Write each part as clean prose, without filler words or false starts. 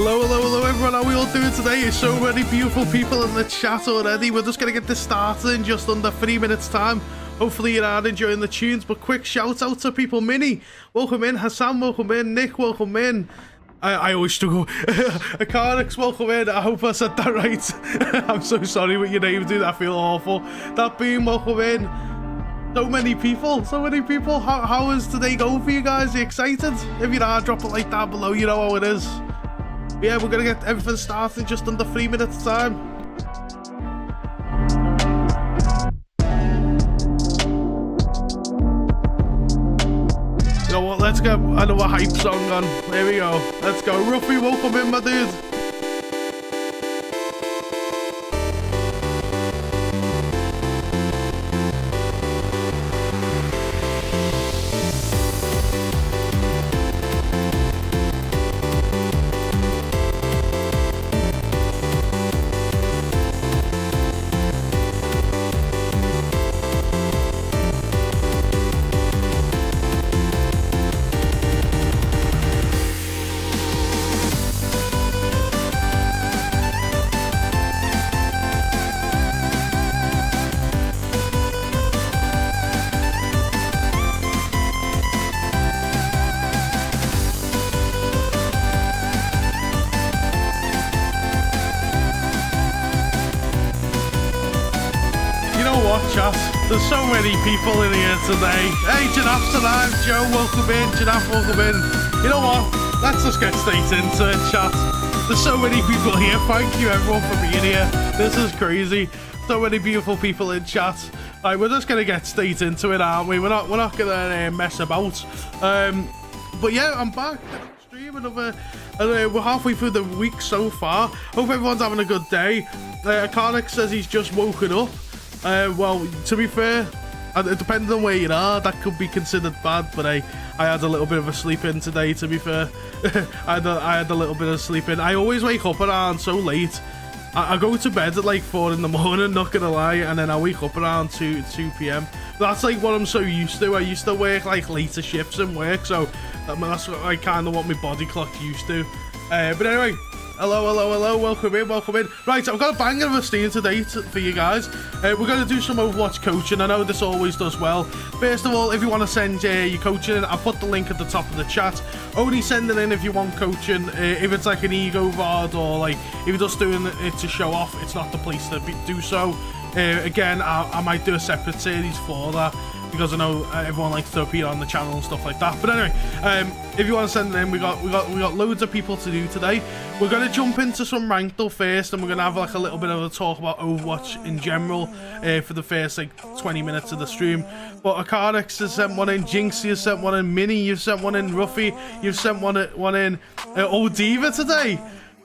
Hello everyone, how are we all doing today? There's so many beautiful people in the chat already. We're just going to get this started in just under 3 minutes time. Hopefully you are enjoying the tunes, but quick shout out to people. Minnie, welcome in. Hassan, welcome in. Nick, welcome in. I always struggle. Akarix, welcome in. I hope I said that right. I'm so sorry with your name, dude. I feel awful. That being, welcome in. So many people. How is today going for you guys? Are you excited? If you are, drop it like that below. You know how it is. Yeah, we're gonna get everything started in just under 3 minutes time. You know what, let's get another hype song on. Here we go. Let's go. Ruffy, welcome in, my dude. There's so many people in here today. Hey, Giraffe's alive. Joe, welcome in. Giraffe, welcome in. You know what? Let's just get straight into it, chat. There's so many people here. Thank you, everyone, for being here. This is crazy. So many beautiful people in chat. Right, we're just gonna get straight into it, aren't we? We're not gonna mess about. But yeah, I'm back. Streaming we're halfway through the week so far. Hope everyone's having a good day. Karnik says he's just woken up. Well, to be fair, it depends on where you are. That could be considered bad, but I had a little bit of a sleep in today, to be fair. I had a little bit of sleep in. I always wake up around so late. I go to bed at like 4 in the morning, not gonna lie, and then I wake up around 2 p.m. That's like what I'm so used to. I used to work like later shifts in work, so that's kind of what my body clock used to. But anyway, hello, welcome in. Right, I've got a banger of a stream today for you guys. We're going to do some Overwatch coaching. I know this always does well. First of all, if you want to send your coaching in, I'll put the link at the top of the chat. Only send it in if you want coaching. If it's like an ego VOD or like if you're just doing it to show off, it's not the place to do so. Again, I might do a separate series for that, because I know everyone likes to appear on the channel and stuff like that. But anyway, if you want to send it in, we got loads of people to do today. We're gonna jump into some ranked first, and we're gonna have like a little bit of a talk about Overwatch in general for the first like 20 minutes of the stream. But Akarix has sent one in, Jinxie has sent one in, Minnie, you've sent one in, Ruffy, you've sent one in. Diva today,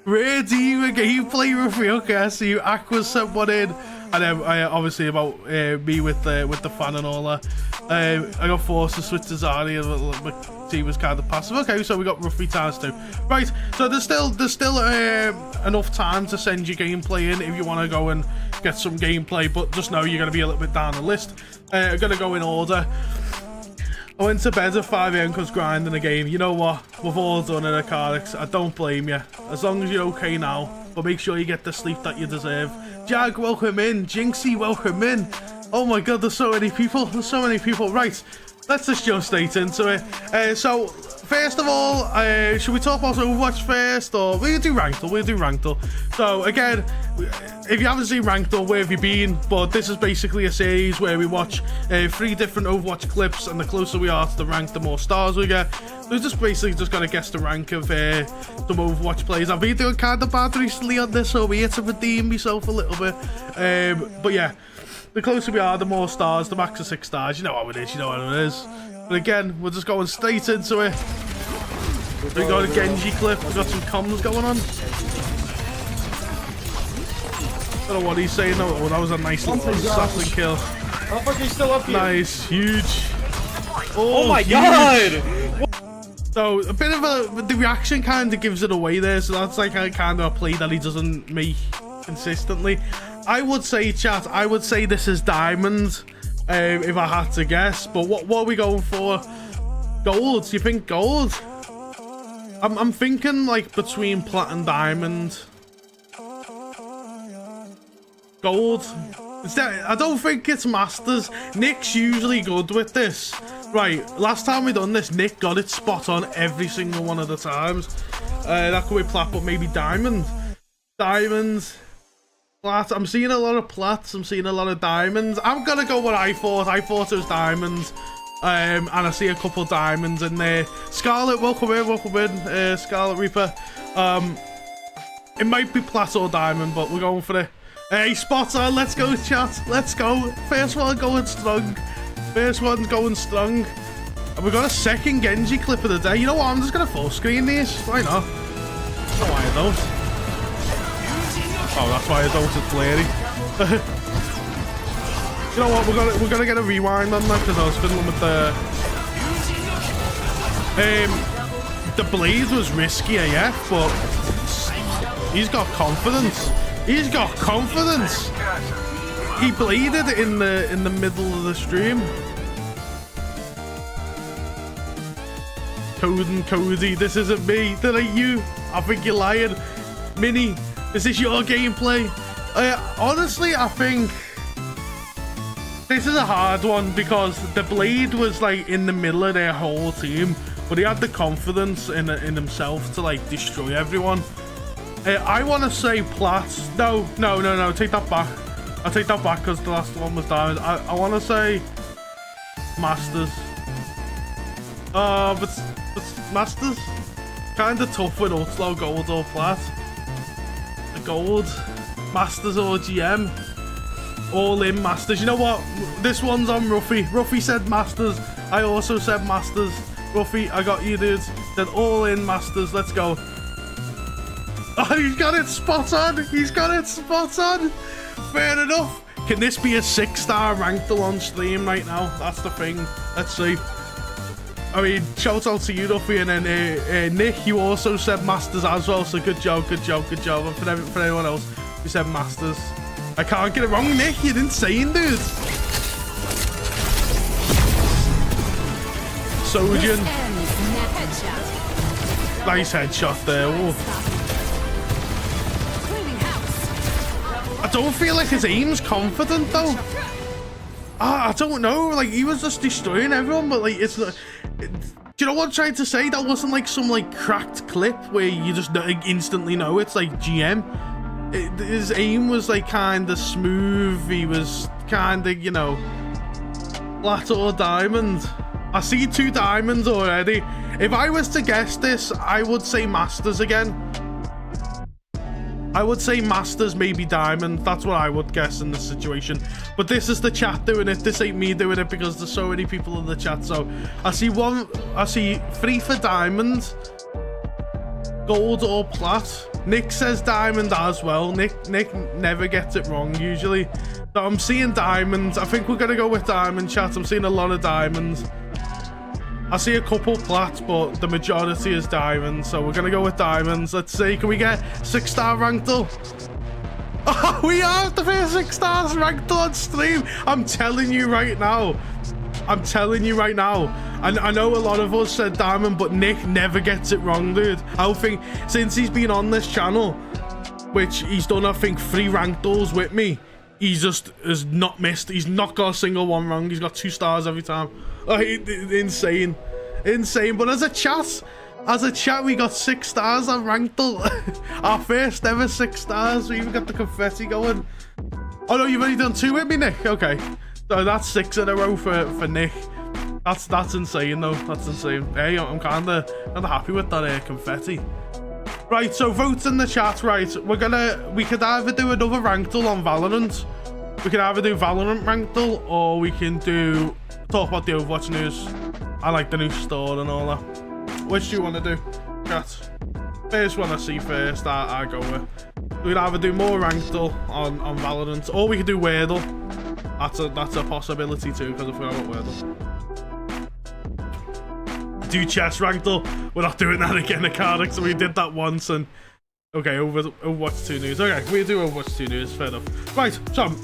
Rare Diva gameplay, Ruffy. Okay, I see you. Aqua's sent one in. And then obviously about me with the fan and all that. I got forced to switch to Zarya, and my team was kind of passive. Okay, so we got roughly ×2. Right, so there's still enough time to send your gameplay in if you want to go and get some gameplay. But just know you're going to be a little bit down the list. I'm going to go in order. I went to bed at 5 AM because grinding the game. You know what? We've all done it, Akarix. I don't blame you. As long as you're okay now. But make sure you get the sleep that you deserve. Jag, welcome in. Jinxie, welcome in. Oh my god, there's so many people. Right, let's just jump straight into it. So, first of all, should we talk about Overwatch first? Or we'll do Ranked. So, again, if you haven't seen Ranked, where have you been? But this is basically a series where we watch 3 different Overwatch clips, and the closer we are to the rank, the more stars we get. So just basically just gonna guess the rank of some Overwatch players. I've been doing kind of bad recently on this, so I'm here to redeem myself a little bit. But yeah, the closer we are, the more stars. The max of 6 stars. You know how it is. But again, we're just going straight into it. We got a Genji clip. We got some comms going on. I don't know what he's saying. Oh, that was a nice little assassin kill. How the fuck are you still up here? Nice, huge. Oh my god! So a bit of the reaction kind of gives it away there. So that's like a kind of a play that he doesn't make consistently. I would say, chat, this is diamond, if I had to guess. But what are we going for? Gold? Do you think gold? I'm thinking like between plat and diamond. Gold. I don't think it's masters. Nick's usually good with this. Right, last time we done this, Nick got it spot on every single one of the times. That could be plat, but maybe diamond. Diamonds. Plat. I'm seeing a lot of plats. I'm seeing a lot of diamonds. I'm gonna go what I thought. I thought it was diamonds. And I see a couple diamonds in there. Scarlet, welcome in, Scarlet Reaper. It might be plat or diamond, but we're going for it. Hey, spot on, let's go, chat. Let's go. First one going strong. First one's going strong. And we got a second Genji clip of the day. You know what? I'm just gonna full screen these. Why not? I don't know why I don't. Oh, that's why I don't. It's blurry. You know what? We're gonna get a rewind on that because I was fiddling with the blade was risky AF, but he's got confidence. He's got confidence. He bladed in the middle of the stream. Cody, this isn't me. That ain't you. I think you're lying. Minnie, is this your gameplay? Honestly, I think this is a hard one because the blade was like in the middle of their whole team, but he had the confidence in himself to like destroy everyone. I want to say plat. No, take that back. I'll take that back because the last one was diamond. I want to say masters. But masters kind of tough with Ultlow gold or plat. The gold masters or GM. All in masters. You know what? This one's on Ruffy. Ruffy said masters. I also said masters. Ruffy, I got you, dude. Said all in masters. Let's go. Oh, he's got it spot on. He's got it spot on. Fair enough. Can this be a 6-star ranked on stream right now? That's the thing. Let's see. I mean, shout out to you, Ruffy, and then Nick, you also said masters as well. So good job. And for anyone else, you said masters. I can't get it wrong, Nick. You're insane, dude. Sojin. Nice headshot there. Ooh. I don't feel like his aim's confident though. I don't know. Like he was just destroying everyone, but like it's not. Do you know what I'm trying to say? That wasn't like some like cracked clip where you just instantly know it's like GM. His aim was like kind of smooth. He was kind of, you know, plat or diamond. I see 2 diamonds already. If I was to guess this, I would say masters again. I would say masters, maybe diamond. That's what I would guess in this situation. But this is the chat doing it. This ain't me doing it because there's so many people in the chat. So I see 3 for diamond, gold or plat. Nick says diamond as well. Nick never gets it wrong usually. So I'm seeing diamonds. I think we're gonna go with diamond, chat. I'm seeing a lot of diamonds. I see a couple plats, but the majority is diamonds, so we're gonna go with diamonds. Let's see, can we get 6-star ranked up? Oh, we are the first 6 stars ranked on stream. I'm telling you right now. And I know a lot of us said diamond, but Nick never gets it wrong, dude. I think since he's been on this channel, which he's done, I think 3 ranked dulls with me, he just has not missed. He's not got a single one wrong. He's got 2 stars every time. Oh, insane. But as a chat, we got 6 stars on ranked dull. Our first ever 6 stars. We even got the confetti going. Oh no, you've only done 2 with me, Nick. Okay, so that's 6 in a row for Nick. That's insane though. That's insane. Hey, I'm kind of happy with that confetti. Right, so votes in the chat. Right, we could either do another ranked dull on Valorant. We could either do Valorant ranked dull, or we can talk about the Overwatch news. I like the new store and all that. Which do you want to do, chat? First one I see first, I go with. We'd either do more ranked dull on Valorant, or we could do Wordle. That's a possibility too, because I forgot about Wordle. Do chess ranked dull. We're not doing that again, Akadix. So we did that once, and okay, Overwatch 2 news. Okay, we do Overwatch 2 news. Fair enough. Right, so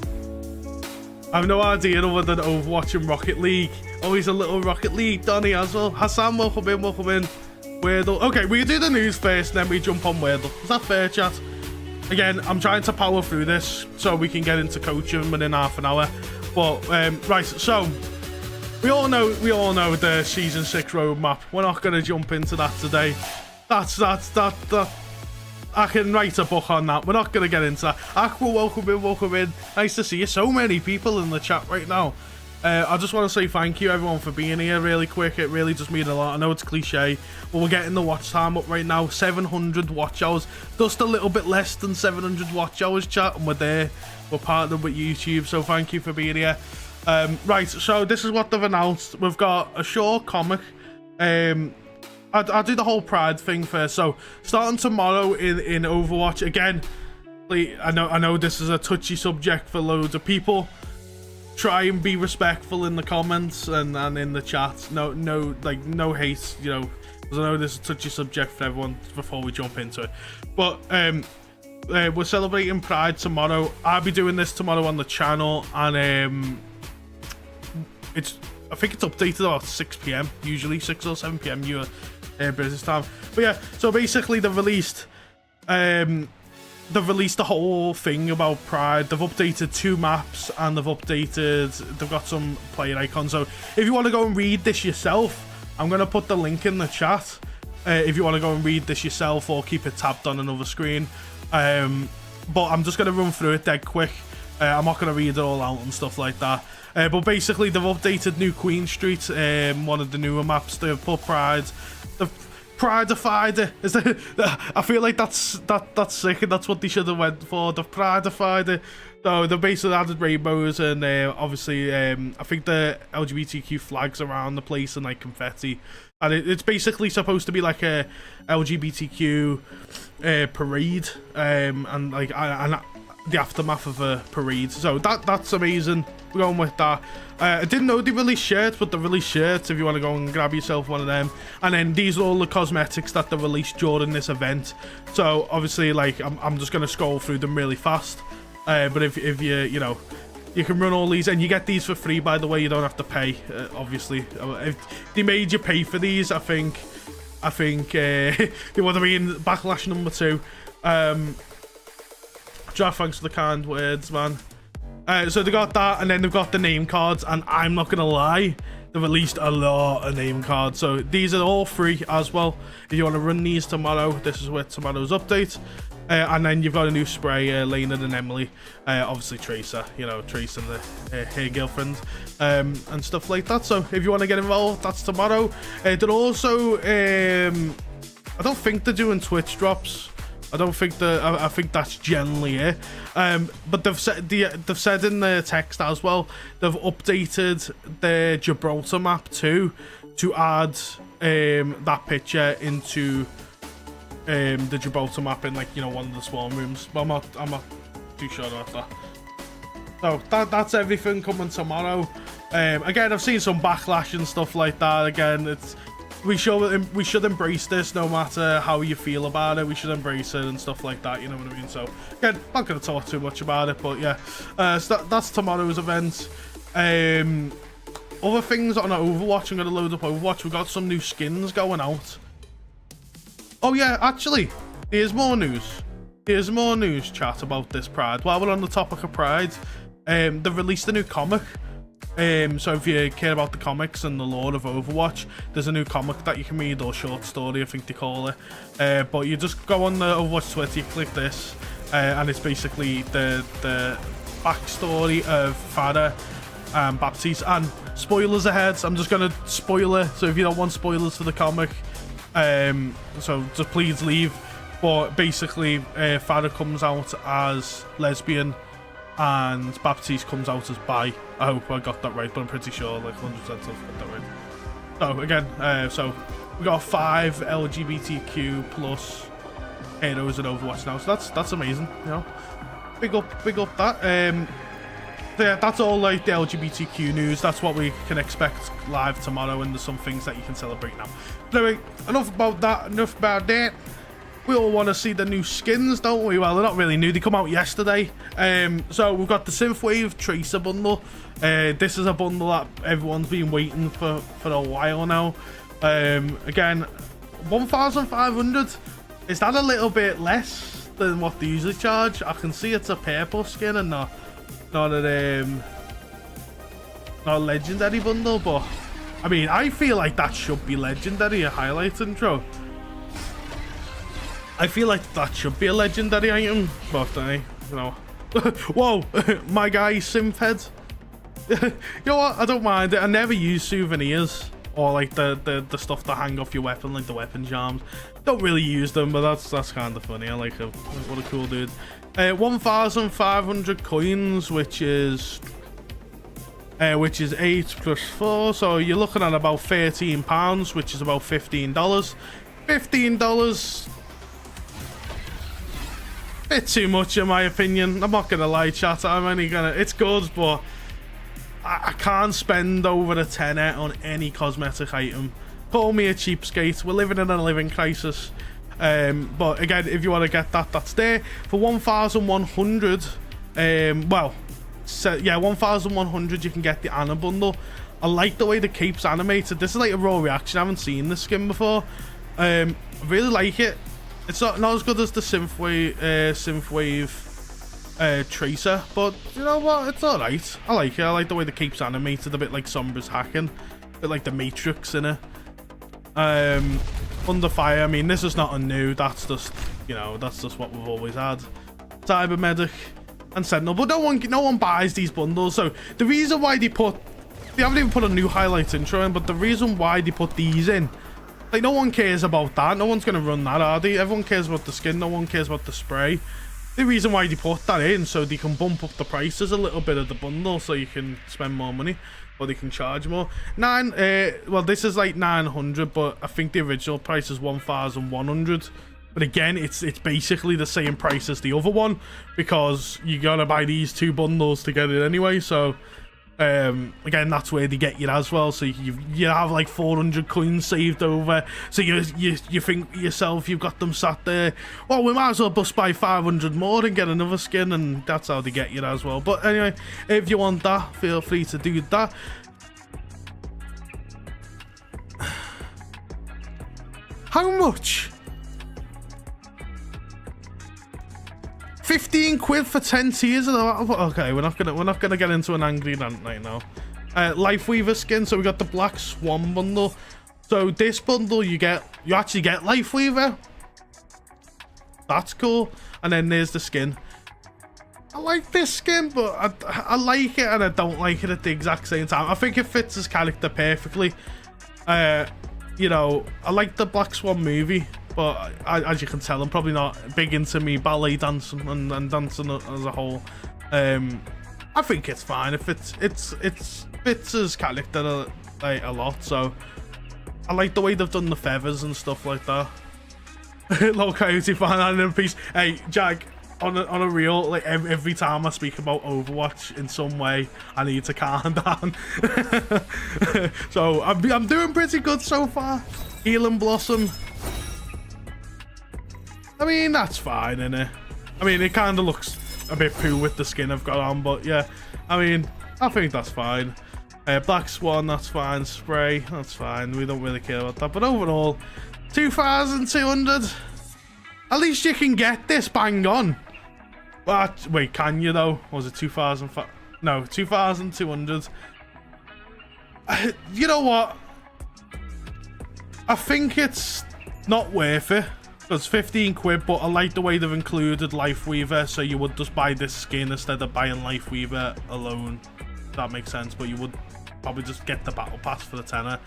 I have no idea other than Overwatch and Rocket League. Oh, he's a little Rocket League Donny as well. Hassan, welcome in. Wordle. Okay, we do the news first, then we jump on Wordle. Is that fair, chat? Again, I'm trying to power through this so we can get into coaching within half an hour. But right, so we all know the season 6 roadmap. We're not going to jump into that today. That. I can write a book on that. We're not going to get into that. Aqua, welcome in. Nice to see you. So many people in the chat right now. I just want to say thank you everyone for being here really quick. It really does mean a lot. I know it's cliche, but we're getting the watch time up right now. 700 watch hours. Just a little bit less than 700 watch hours, chat, and we're there. We're partnered with YouTube, so thank you for being here. Right, so this is what they've announced. We've got a short comic. I'll do the whole Pride thing first. So starting tomorrow in Overwatch again. I know this is a touchy subject for loads of people. Try and be respectful in the comments and in the chat. No hate, you know, because I know this is a touchy subject for everyone before we jump into it. But we're celebrating Pride tomorrow. I'll be doing this tomorrow on the channel, and I think it's updated about 6 p.m. usually, 6 or 7 p.m. your British time. But yeah, so basically they've released the whole thing about Pride. They've updated 2 maps, and they've got some player icons. So if you want to go and read this yourself, I'm going to put the link in the chat. If you want to go and read this yourself or keep it tapped on another screen. But I'm just going to run through it dead quick. I'm not going to read it all out and stuff like that. But basically they've updated New Queen Street, one of the newer maps. They've put Pride. Prideified it. I feel like that's sick, and that's what they should have went for. They've prideified it. So they basically added rainbows, and obviously I think the LGBTQ flags around the place and like confetti, and it's basically supposed to be like a LGBTQ parade, and like the aftermath of a parade. So that's amazing. We're going with that. I didn't know they released shirts, but they released shirts if you want to go and grab yourself one of them. And then these are all the cosmetics that they released during this event. So obviously, like, I'm just going to scroll through them really fast. But if you know, you can run all these, and you get these for free, by the way. You don't have to pay, obviously. If they made you pay for these, I think you want to be in backlash number 2. Jack, thanks for the kind words, man. So they got that, and then they've got the name cards, and I'm not gonna lie, they've released a lot of name cards. So these are all free as well. If you want to run these tomorrow, this is with tomorrow's update. And then you've got a new spray, Lena and Emily, obviously Tracer, you know, Tracer and her girlfriend, and stuff like that. So if you want to get involved, that's tomorrow. They're also, I don't think they're doing Twitch drops. I think that's generally it. But they've said in the text as well, they've updated the Gibraltar map too, to add that picture into the Gibraltar map in, like, you know, one of the spawn rooms. But I'm not too sure about that. So that's everything coming tomorrow. Again, I've seen some backlash and stuff like that. Again, we should embrace this, no matter how you feel about it. We should embrace it and stuff like that, you know what I mean? So again, not going to talk too much about it, but yeah, so that's tomorrow's event. Other things on Overwatch, I'm going to load up Overwatch. We've got some new skins going out. Oh yeah, actually, here's more news. Here's more news, chat, about this Pride. While we're on the topic of Pride, they've released a new comic. So if you care about the comics and the lore of Overwatch, there's a new comic that you can read, or short story, I think they call it. But you just go on the Overwatch Twitter, you click this, and it's basically the backstory of Farah and Baptiste. And spoilers ahead, so I'm just going to spoil it. So if you don't want spoilers for the comic, so just please leave. But basically, Farah comes out as lesbian, and Baptiste comes out as bi. I hope I got that right, but I'm pretty sure, like 100% I've got that right. So again, so we got 5 LGBTQ plus heroes in Overwatch now, so that's amazing, you know. Big up that. So yeah, that's all like the LGBTQ news. That's what we can expect live tomorrow, and there's some things that you can celebrate now. But anyway, enough about that. We all want to see the new skins, don't we? Well, they're not really new. They come out yesterday. So we've got the Synthwave Tracer bundle. This is a bundle that everyone's been waiting for a while now. Again, 1,500. Is that a little bit less than what they usually charge? I can see it's a purple skin and not a legendary bundle, but I mean, I feel like that should be legendary, a highlight intro. I feel like that should be a legendary item, but you know. Whoa, my guy Simfhead. You know what? I don't mind it. I never use souvenirs or like the stuff to hang off your weapon, like the weapon charms. Don't really use them, but that's kind of funny. I like him. What a cool dude. 1,500 coins, which is 8 plus 4, so you're looking at about £13, which is about $15. $15. Bit too much in my opinion. I'm not gonna lie, chat. I'm only gonna. It's good, but I can't spend over a tenner on any cosmetic item. Call me a cheapskate. We're living in a living crisis. But again, if you want to get that, that's there for 1,100. Well, so yeah, 1,100. You can get the Anna bundle. I like the way the cape's animated. This is like a raw reaction. I haven't seen this skin before. I really like it. It's not as good as the Synthwave Tracer, but you know what? It's alright. I like it. I like the way the cape's animated, a bit like Sombra's hacking, a bit like the Matrix in it. Under Fire, I mean, this is not a new. That's just, you know, that's just what we've always had. Cyber Medic and Sentinel, but no one buys these bundles. So the reason why they haven't even put a new highlight intro in, but the reason why they put these in. Like, no one cares about that. No one's going to run that, are they? Everyone cares about the skin. No one cares about the spray. The reason why they put that in, so they can bump up the prices a little bit of the bundle, so you can spend more money, or they can charge more. Well, this is like 900, but I think the original price is 1,100. But again, it's basically the same price as the other one, because you got to buy these two bundles to get it anyway, so... again, that's where they get you as well, so you have like 400 coins saved over, so you think yourself, you've got them sat there, well, we might as well bust by 500 more and get another skin, and that's how they get you as well. But anyway, if you want that, feel free to do that. How much? 15 quid for 10 tiers. Okay, we're not gonna get into an angry rant right now. Lifeweaver skin. So we got the Black Swan bundle. So this bundle you actually get Lifeweaver. That's cool. And then there's the skin. I like this skin, but I like it and I don't like it at the exact same time. I think it fits his character perfectly. You know, I like the Black Swan movie. But as you can tell, I'm probably not big into me ballet dancing and dancing as a whole. I think it's fine. It fits his character a lot. So I like the way they've done the feathers and stuff like that. Low Coyote fan in piece. Hey, Jag, on a real, like every time I speak about Overwatch in some way, I need to calm down. So I'm doing pretty good so far. Healing Blossom. I mean, that's fine, innit? I mean, it kind of looks a bit poo with the skin I've got on, but yeah. I mean, I think that's fine. Black Swan, that's fine. Spray, that's fine. We don't really care about that. But overall, 2,200. At least you can get this bang on. But wait, can you though? Or was it 2,005? No, 2,200. You know what? I think it's not worth it. It's 15 quid, but I like the way they've included Lifeweaver, so you would just buy this skin instead of buying Lifeweaver alone. If that makes sense, but you would probably just get the battle pass for the tenner.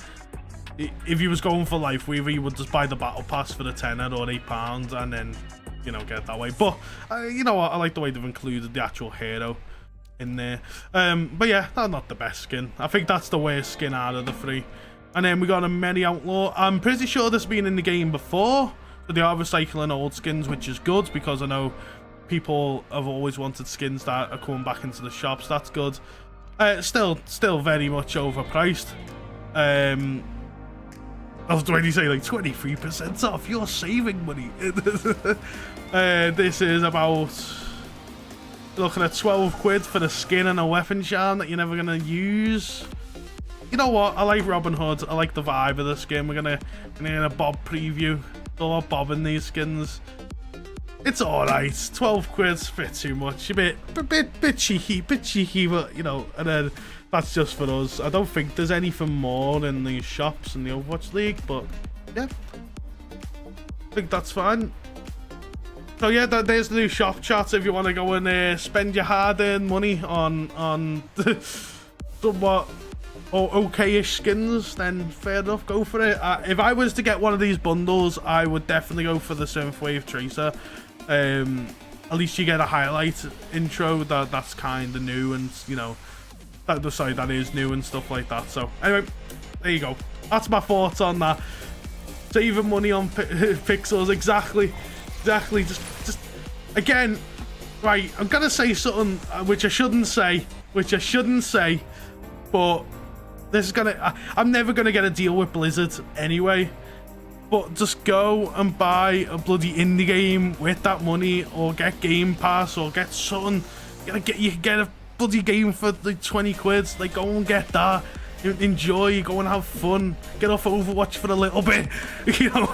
If you was going for Lifeweaver, you would just buy the battle pass for the tenner or £8 and then, you know, get it that way. But you know what, I like the way they've included the actual hero in there. But yeah, that's not the best skin. I think that's the worst skin out of the three. And then we got a Many Outlaw. I'm pretty sure this has been in the game before. But they are recycling old skins, which is good, because I know people have always wanted skins that are coming back into the shops. That's good. Still very much overpriced. I was when you say like 23% off, you're saving money. This is about looking at 12 quid for the skin and a weapon charm that you're never gonna use. you know what? I like Robin Hood. I like the vibe of the skin. We're gonna Bob preview. All about Bob in these skins. It's alright. 12 quid's a bit too much. A bit cheeky, but you know, and then that's just for us. I don't think there's anything more in these shops in the Overwatch League, but yeah. I think that's fine. So yeah, there's the new shop chat if you want to go and spend your hard-earned money on somewhat okay-ish skins, then fair enough, go for it. If I was to get one of these bundles, I would definitely go for the Synthwave Tracer. At least you get a highlight intro that's kind of new, and you know, that is new and stuff like that. So anyway, there you go. That's my thoughts on that. Saving money on pixels, exactly. Just again, right? I'm gonna say something which I shouldn't say, but this is gonna. I'm never gonna get a deal with Blizzard anyway. But just go and buy a bloody indie game with that money, or get Game Pass, or get something. You can get a bloody game for like 20 quid. Like, go and get that. Enjoy, go and have fun. Get off Overwatch for a little bit. You know,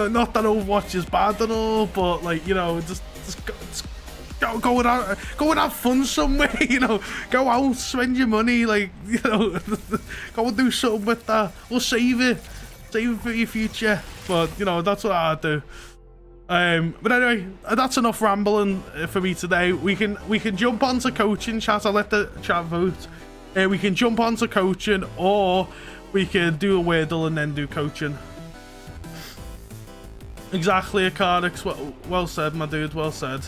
not that Overwatch is bad and all, but like, you know, just go and have fun somewhere. You know, go out, spend your money. Like, you know, go and do something with that. We'll save it for your future. But you know, that's what I do. But anyway, that's enough rambling for me today. We can jump onto coaching chat. I'll let the chat vote. We can jump onto coaching, or we can do a Wordle and then do coaching. Exactly, Acardix. Well said, my dude. Well said.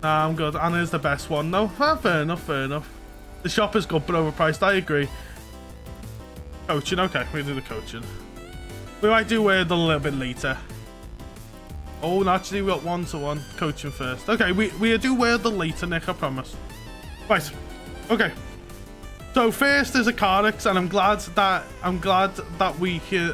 Nah, I'm good. Anna's the best one. No, fair enough. The shop is good but overpriced. I agree. Coaching, okay. We do the coaching. We might do Wordle a little bit later. Oh, naturally, we got 1-to-1 coaching first. Okay, we do Wordle later, Nick. I promise. Right. Okay, so first is Acardix, and I'm glad that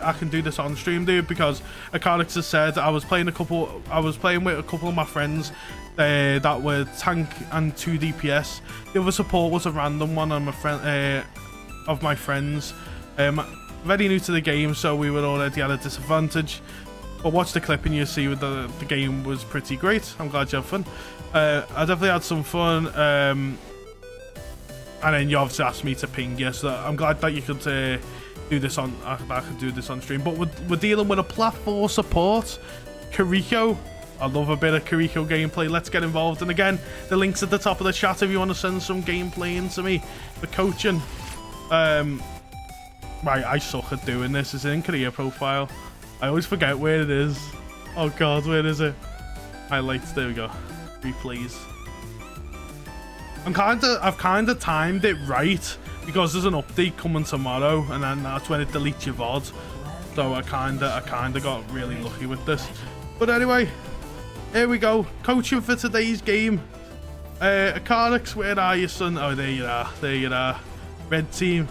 I can do this on stream, dude, because Acardix has said I was playing with a couple of my friends that were tank and 2 DPS. The other support was a random one on of my friends. Very new to the game, so we were already at a disadvantage. But watch the clip and you'll see the game was pretty great. I'm glad you had fun. I definitely had some fun. And then you obviously asked me to ping you, so I'm glad that you could do this on. I could do this on stream. But we're dealing with a platform support, Kiriko. I love a bit of Kiriko gameplay. Let's get involved. And again, the link's at the top of the chat if you want to send some gameplay into me for coaching. Right, I suck at doing this. It's in career profile. I always forget where it is. Oh god, where is it? Highlights. There we go. Replays. I've kind of timed it right because there's an update coming tomorrow, and then that's when it deletes your VOD. So I kind of got really lucky with this. But anyway, here we go. Coaching for today's game. Acardix, where are you, son? Oh, there you are. There you are. Red team.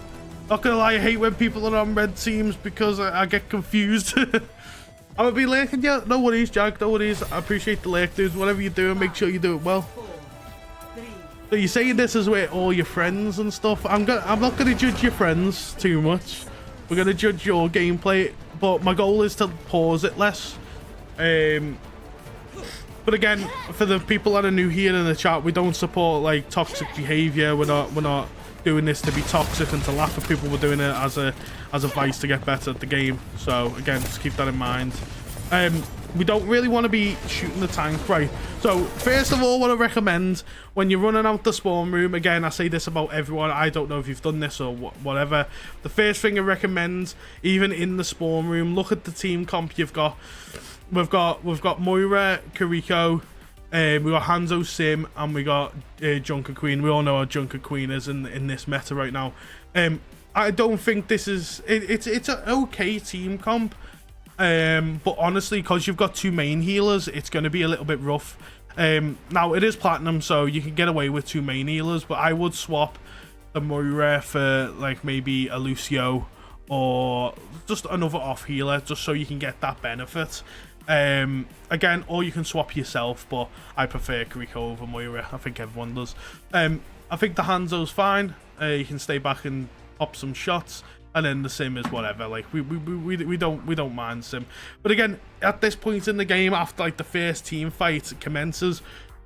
Not gonna lie, I hate when people are on red teams because I get confused. I'm gonna be lurking, yeah. No worries, Jack. No worries. I appreciate the lurk, dudes. Whatever you do, make sure you do it well. So you're saying this is where all your friends and stuff. I'm not gonna judge your friends too much. We're gonna judge your gameplay, but my goal is to pause it less. But again, for the people that are new here in the chat, we don't support like toxic behavior. We're not doing this to be toxic and to laugh at people. We're doing it as a vice to get better at the game. So again, just keep that in mind. We don't really want to be shooting the tank, right? So first of all, what I recommend when you're running out the spawn room, again, I say this about everyone. I don't know if you've done this or whatever. The first thing I recommend, even in the spawn room, look at the team comp you've got. We've got Moira, Kiriko, we got Hanzo Sim, and we got Junker Queen. We all know how Junker Queen is in this meta right now. I don't think this is it's an okay team comp. But honestly, because you've got 2 main healers, it's going to be a little bit rough. Now it is platinum, so you can get away with 2 main healers, but I would swap the Moira for like maybe a Lucio or just another off healer, just so you can get that benefit. Again, or you can swap yourself, but I prefer Kiriko over Moira. I think everyone does. I think the Hanzo's fine. You can stay back and pop some shots, and then the sim is whatever. Like we don't mind sim. But again, at this point in the game, after like the first team fight commences,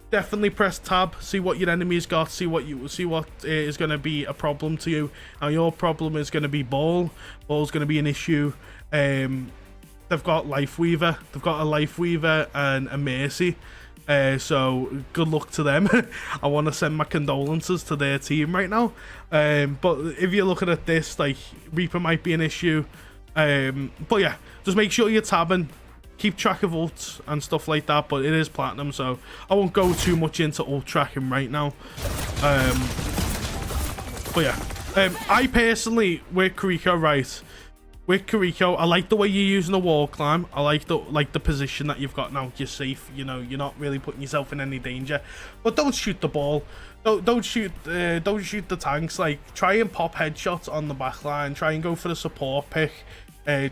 definitely press tab, see what your enemy's got, see what is going to be a problem to you. Now your problem is going to be ball's going to be an issue. They've got life weaver, they've got a life weaver and a mercy, so good luck to them. I want to send my condolences to their team right now. But if you're looking at this, like, Reaper might be an issue. But yeah, just make sure you're tabbing, keep track of ults and stuff like that. But it is platinum, so I won't go too much into ult tracking right now. But yeah, I personally, with Kiriko, right, with Kiriko, I like the way you're using the wall climb. I like the position that you've got now. You're safe, you know, you're not really putting yourself in any danger. But don't shoot the ball. Don't shoot the tanks. Like, try and pop headshots on the back line. Try and go for the support pick.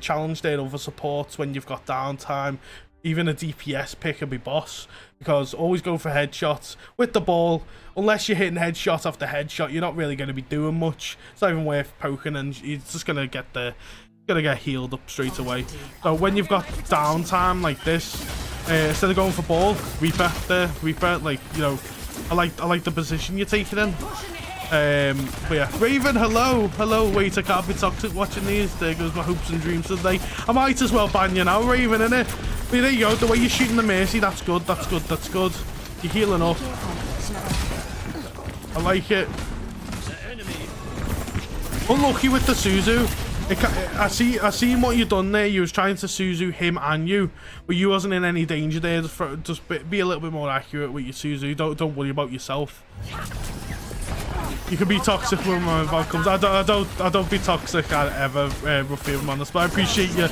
Challenge their other supports when you've got downtime. Even a DPS pick will be boss, because always go for headshots with the ball. Unless you're hitting headshot after headshot, you're not really going to be doing much. It's not even worth poking, and you're just going to get healed up straight away. So when you've got downtime like this, instead of going for ball, Reaper, like, you know, I like the position you're taking in. But yeah, Raven, hello, waiter, can't be toxic watching these. There goes my hopes and dreams today. I might as well ban you now, Raven, innit? But there you go, the way you're shooting the mercy, that's good. You're healing up. I like it. Unlucky with the Suzu. I seen what you done there. You was trying to Suzu him and you, but you wasn't in any danger there. Just be a little bit more accurate with your Suzu. Don't worry about yourself. You can be toxic when my involved comes. I don't be toxic ever, roughly, if I'm honest. But I appreciate you.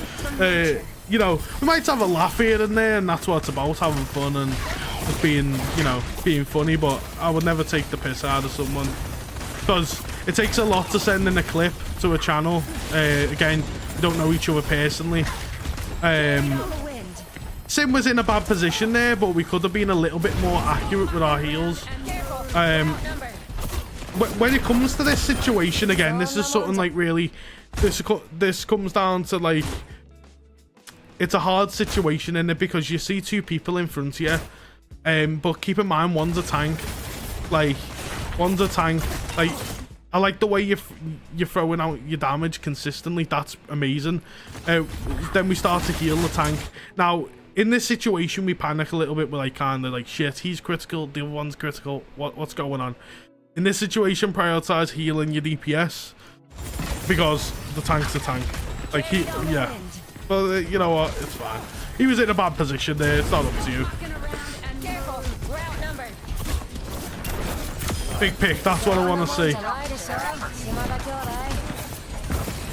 You know, we might have a laugh here and there, and that's what it's about, having fun and just being, you know, being funny. But I would never take the piss out of someone, because it takes a lot to send in a clip to a channel. Again, we don't know each other personally. Sim was in a bad position there, but we could have been a little bit more accurate with our heals. When it comes to this situation, again, this is something like really, this comes down to, like, it's a hard situation in it, because you see two people in front of you, but keep in mind, one's a tank. Like, I like the way you're throwing out your damage consistently. That's amazing. Then we start to heal the tank. Now, in this situation, we panic a little bit. We're like, kind of like, shit, he's critical, the other one's critical. What's going on? In this situation, prioritize healing your DPS, because the tank's a tank. Like, yeah. But you know what? It's fine. He was in a bad position there. It's not up to you. Big pick. That's what I want to see.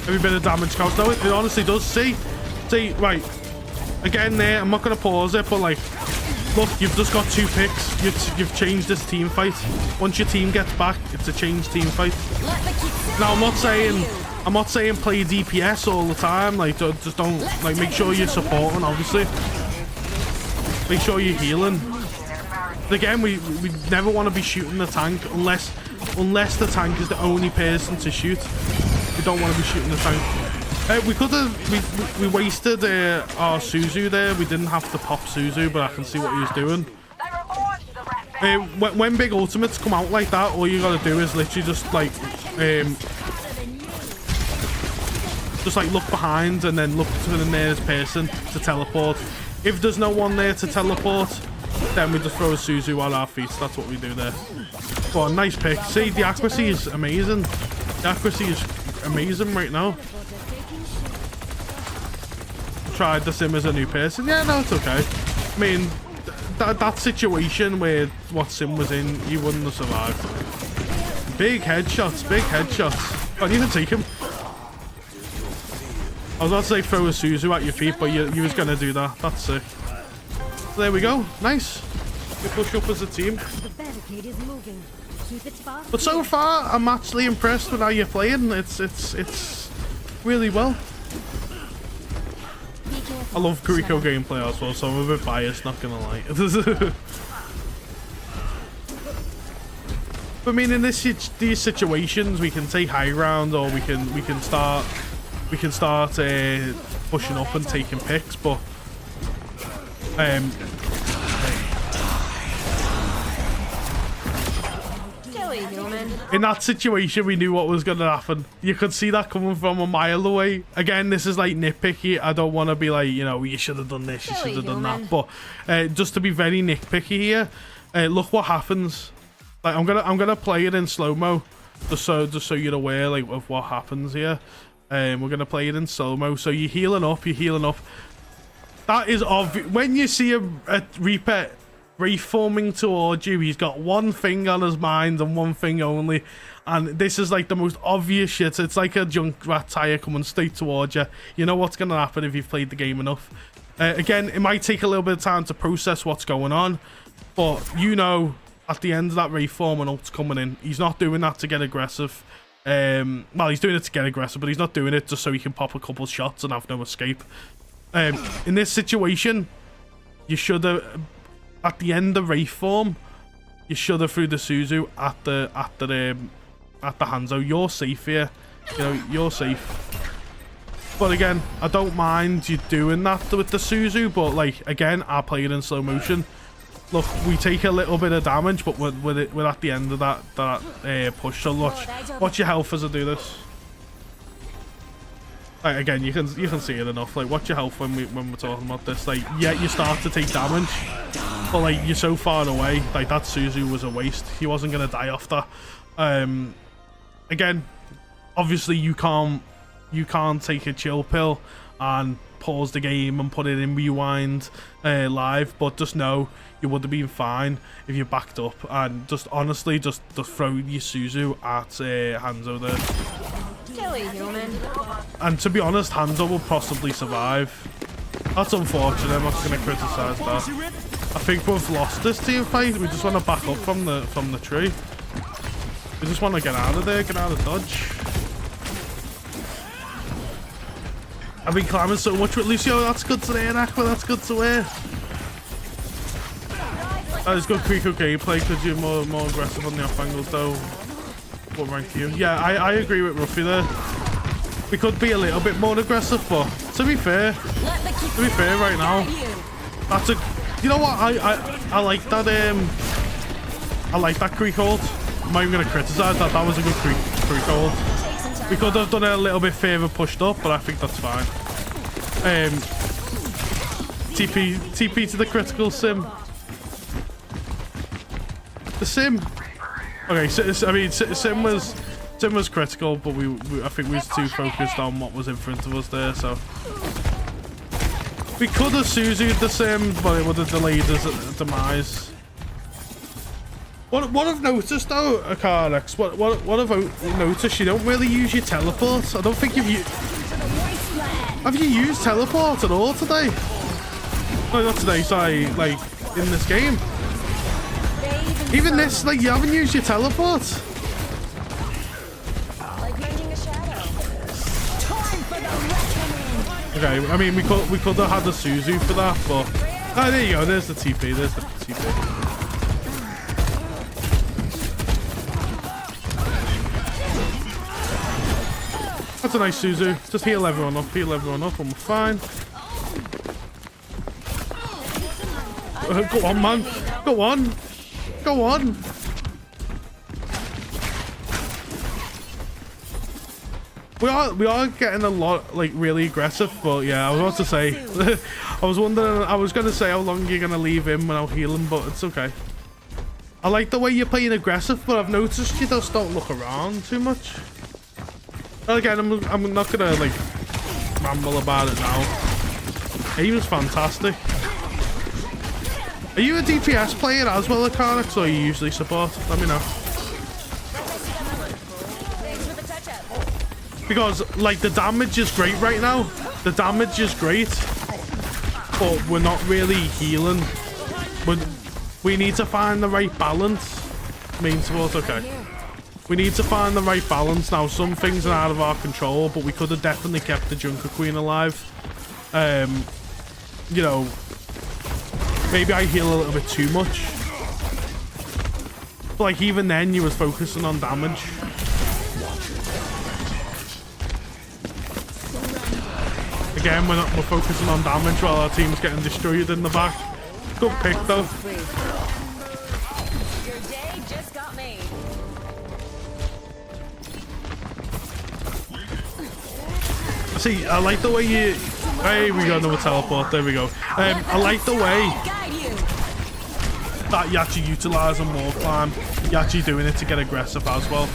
Every bit of damage counts. No, it honestly does. See, right. Again, there. I'm not gonna pause it, but like, look, you've just got two picks. You've changed this team fight. Once your team gets back, it's a changed team fight. Now, I'm not saying play DPS all the time. Like, just don't, like, make sure you're supporting, obviously. Make sure you're healing. Again, we never want to be shooting the tank unless the tank is the only person to shoot. We don't want to be shooting the tank. We could have, we wasted our Suzu there. We didn't have to pop Suzu, but I can see what he was doing. When big ultimates come out like that, all you gotta do is literally just like look behind and then look to the nearest person to teleport. If there's no one there to teleport, then we just throw a Suzu on our feet. That's what we do there. Go on, nice pick. See, the accuracy is amazing. The accuracy is amazing right now. Tried the sim as a new person. Yeah, no, it's okay. I mean, that situation where what sim was in, you wouldn't have survived. Big headshots, big headshots. Oh, you can take him. I was about to say throw a Suzu at your feet, but you was gonna do that. That's sick. So there we go. Nice. We push up as a team. But so far, I'm actually impressed with how you're playing. It's really well. I love Kiriko gameplay as well, so I'm a bit biased, not gonna lie. I mean, in these situations, we can take high ground, or we can start pushing up and taking picks. But in that situation, we knew what was going to happen. You could see that coming from a mile away. Again, this is like nitpicky. I don't want to be like, you know, you should have done this, you should have done that. But just to be very nitpicky here, look what happens. Like I'm gonna play it in slow-mo, just so you're aware like of what happens here. We're gonna play it in slow-mo. So you're healing up. That is obvious. When you see a Reaper reforming towards you, he's got one thing on his mind and one thing only, and this is like the most obvious shit. It's like a junk rat tire coming straight towards you. You know what's gonna happen if you've played the game enough. Again, it might take a little bit of time to process what's going on, but you know at the end of that reform and ult's coming in. He's not doing that to get aggressive. Well, he's doing it to get aggressive, but he's not doing it just so he can pop a couple shots and have no escape. In this situation, you should have, at the end of reform, you should have threw the Suzu at the Hanzo. You're safe here. You know, you're safe. But again, I don't mind you doing that with the Suzu, but like again, I play it in slow motion. Look, we take a little bit of damage, but we're at the end of that push. So watch your health as I do this. Like, again, you can see it enough. Like, watch your health when we're talking about this. Like, yeah, you start to take damage, but like you're so far away. Like that Suzu was a waste. He wasn't gonna die off that. Again, obviously you can't take a chill pill and pause the game and put it in rewind live, but just know you would have been fine if you backed up and just honestly just throw your Suzu at Hanzo there. And to be honest, Hanzo will possibly survive. That's unfortunate. I'm not going to criticize that. I think we've lost this team fight. We just want to back up from the tree. We just want to get out of there, get out of dodge. I've been climbing so much with Lucio. That's good to hear, Aqua. That's good to hear. That is good Krico gameplay because you're more aggressive on the off angles though. What rank are you? Yeah, I agree with Ruffy there. We could be a little bit more aggressive, but to be fair right now, that's a, you know what, I like that I like that creek hold. I'm not even gonna criticize that. That was a good creek hold. We could have done it a little bit further pushed up, but I think that's fine. TP to the critical sim. The sim. Okay, so I mean, sim was critical, but I think we was too focused on what was in front of us there. So we could have Suzu'd the sim, but it would have delayed his demise. What I've noticed though, Akarex, what I've noticed, you don't really use your teleport. I don't think have you used teleport at all today? No, not today. Sorry, like in this game. Even this, like, you haven't used your teleport. Okay, I mean, we could have had the Suzu for that, but oh, there you go. There's the TP. There's the TP. That's a nice Suzu. Just heal everyone up. Heal everyone up, and we're fine. Go on, man. Go on. Go on. We are getting a lot, like, really aggressive, but yeah, I was about to say I was gonna say how long you're gonna leave him without healing, but it's okay. I like the way you're playing aggressive, but I've noticed you just don't look around too much. And again, I'm not gonna like ramble about it now. He was fantastic. Are you a DPS player as well, Akarex, or you usually support? Let me know. Because, like, the damage is great right now. The damage is great. But we're not really healing. We need to find the right balance. Main support, okay. We need to find the right balance now. Some things are out of our control, but we could have definitely kept the Junker Queen alive. You know, maybe I heal a little bit too much. But like even then, you was focusing on damage. Again, we're focusing on damage while our team's getting destroyed in the back. Good pick though. Your day just got made. See, I like the way you... Hey, we got another teleport. There we go. I like the way that you actually utilising wall climb. You're actually doing it to get aggressive as well.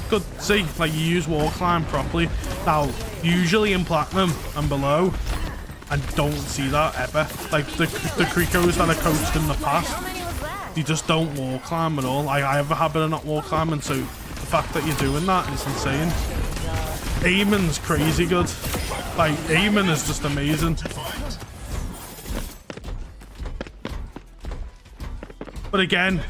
Good. See, like you use wall climb properly. Now, usually in Platinum and below, I don't see that ever. Like the Krikos that I coached in the past, you just don't wall climb at all. I have a habit of not wall climbing, so the fact that you're doing that is insane. Aiming's crazy good. Like aiming is just amazing. But again,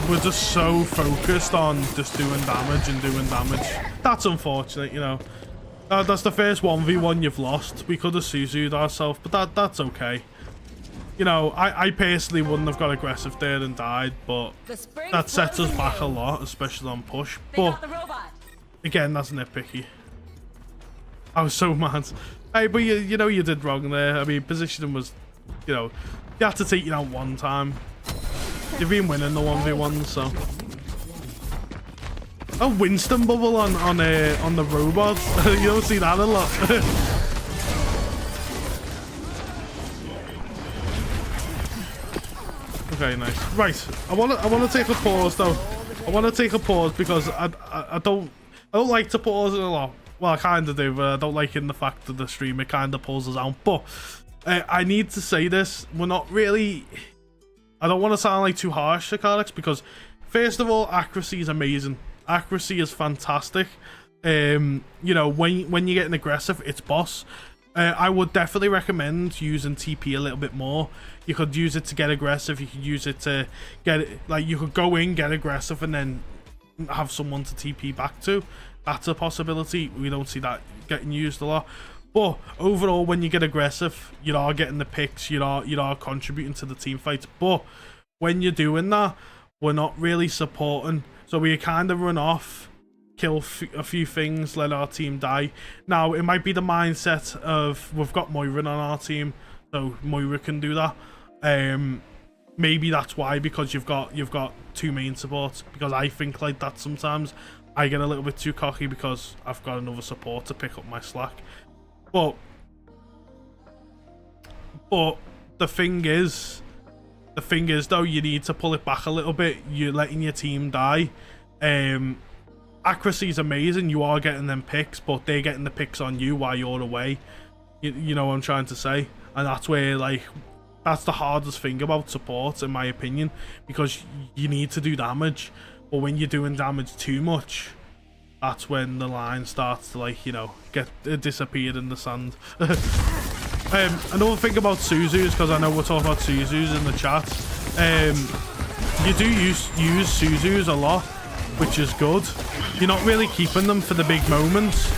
we're just so focused on just doing damage and doing damage. That's unfortunate, you know. That's the first 1v1 you've lost. We could have Suzu'd ourselves, but that's okay. You know, I personally wouldn't have got aggressive there and died, but that sets us back a lot, especially on push. But again, that's nitpicky. I was so mad. Hey, but you know you did wrong there. I mean, positioning was, you know, you had to take you out one time. You've been winning the 1v1, so. Oh, Winston bubble on the robot. You don't see that a lot. Okay, nice. Right, I want to take a pause though. I want to take a pause because I don't like to pause it a lot. Well, I kind of do, but I don't like in the fact that the stream it kind of pulls us out. But I need to say this: we're not really. I don't want to sound like too harsh to Carlex because, first of all, accuracy is amazing. Accuracy is fantastic. You know, when you're getting aggressive, it's boss. I would definitely recommend using TP a little bit more. You could use it to get aggressive. You could use it to get like you could go in, get aggressive, and then have someone to TP back to. That's a possibility. We don't see that getting used a lot. But overall, when you get aggressive, you are getting the picks. You are contributing to the team fights. But when you're doing that, we're not really supporting. So we kind of run off, kill a few things, let our team die. Now it might be the mindset of we've got Moira on our team, so Moira can do that. Maybe that's why, because you've got two main supports. Because I think like that sometimes. I get a little bit too cocky because I've got another support to pick up my slack. But the thing is though, you need to pull it back a little bit. You're letting your team die. Accuracy is amazing. You are getting them picks, but they're getting the picks on you while you're away. You know what I'm trying to say? And that's where, like, that's the hardest thing about support, in my opinion, because you need to do damage. But when you're doing damage too much, that's when the line starts to, like, you know, get disappeared in the sand. Another thing about Suzu's, because I know we're talking about Suzu's in the chat, you do use Suzu's a lot, which is good. You're not really keeping them for the big moments,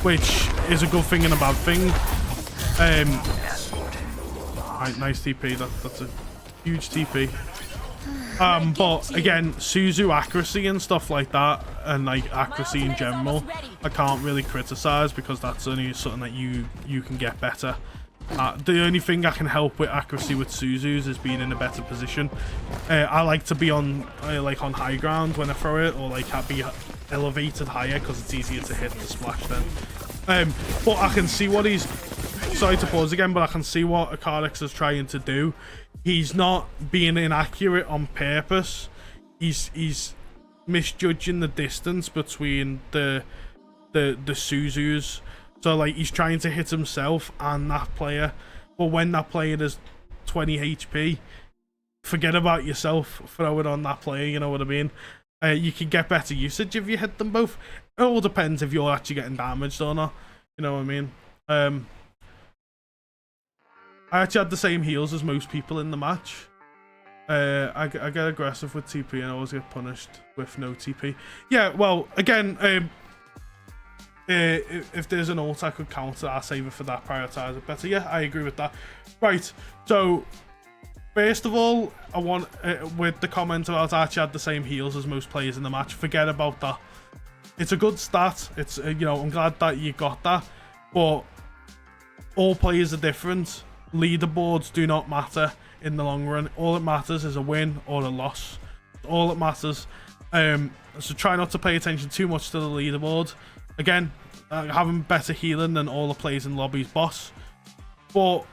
which is a good thing and a bad thing. Right, nice TP. That's a huge TP. But again, Suzu accuracy and stuff like that, and like accuracy in general, I can't really criticize because that's only something that you can get better. The only thing I can help with accuracy with Suzu's is being in a better position. I like to be on like on high ground when I throw it, or like be elevated higher because it's easier to hit the splash then. But I can see what he's. Sorry to pause again, but I can see what Akarix is trying to do. He's not being inaccurate on purpose. He's misjudging the distance between the Suzus. So like he's trying to hit himself and that player, but when that player is 20 HP, forget about yourself, throw it on that player, you know what I mean? You can get better usage if you hit them both. It all depends if you're actually getting damaged or not, you know what I mean? I actually had the same heals as most people in the match. I get aggressive with TP and I always get punished with no TP. Yeah, well, again, if there's an ult I could counter, I'll save it for that, prioritize it better. Yeah, I agree with that. Right, so First of all, I want, with the comment about Archie had the same heals as most players in the match, forget about that. It's a good stat. It's, you know, I'm glad that you got that. But all players are different. Leaderboards do not matter in the long run. All that matters is a win or a loss. All that matters. So try not to pay attention too much to the leaderboard. Again, having better healing than all the players in lobby's boss. But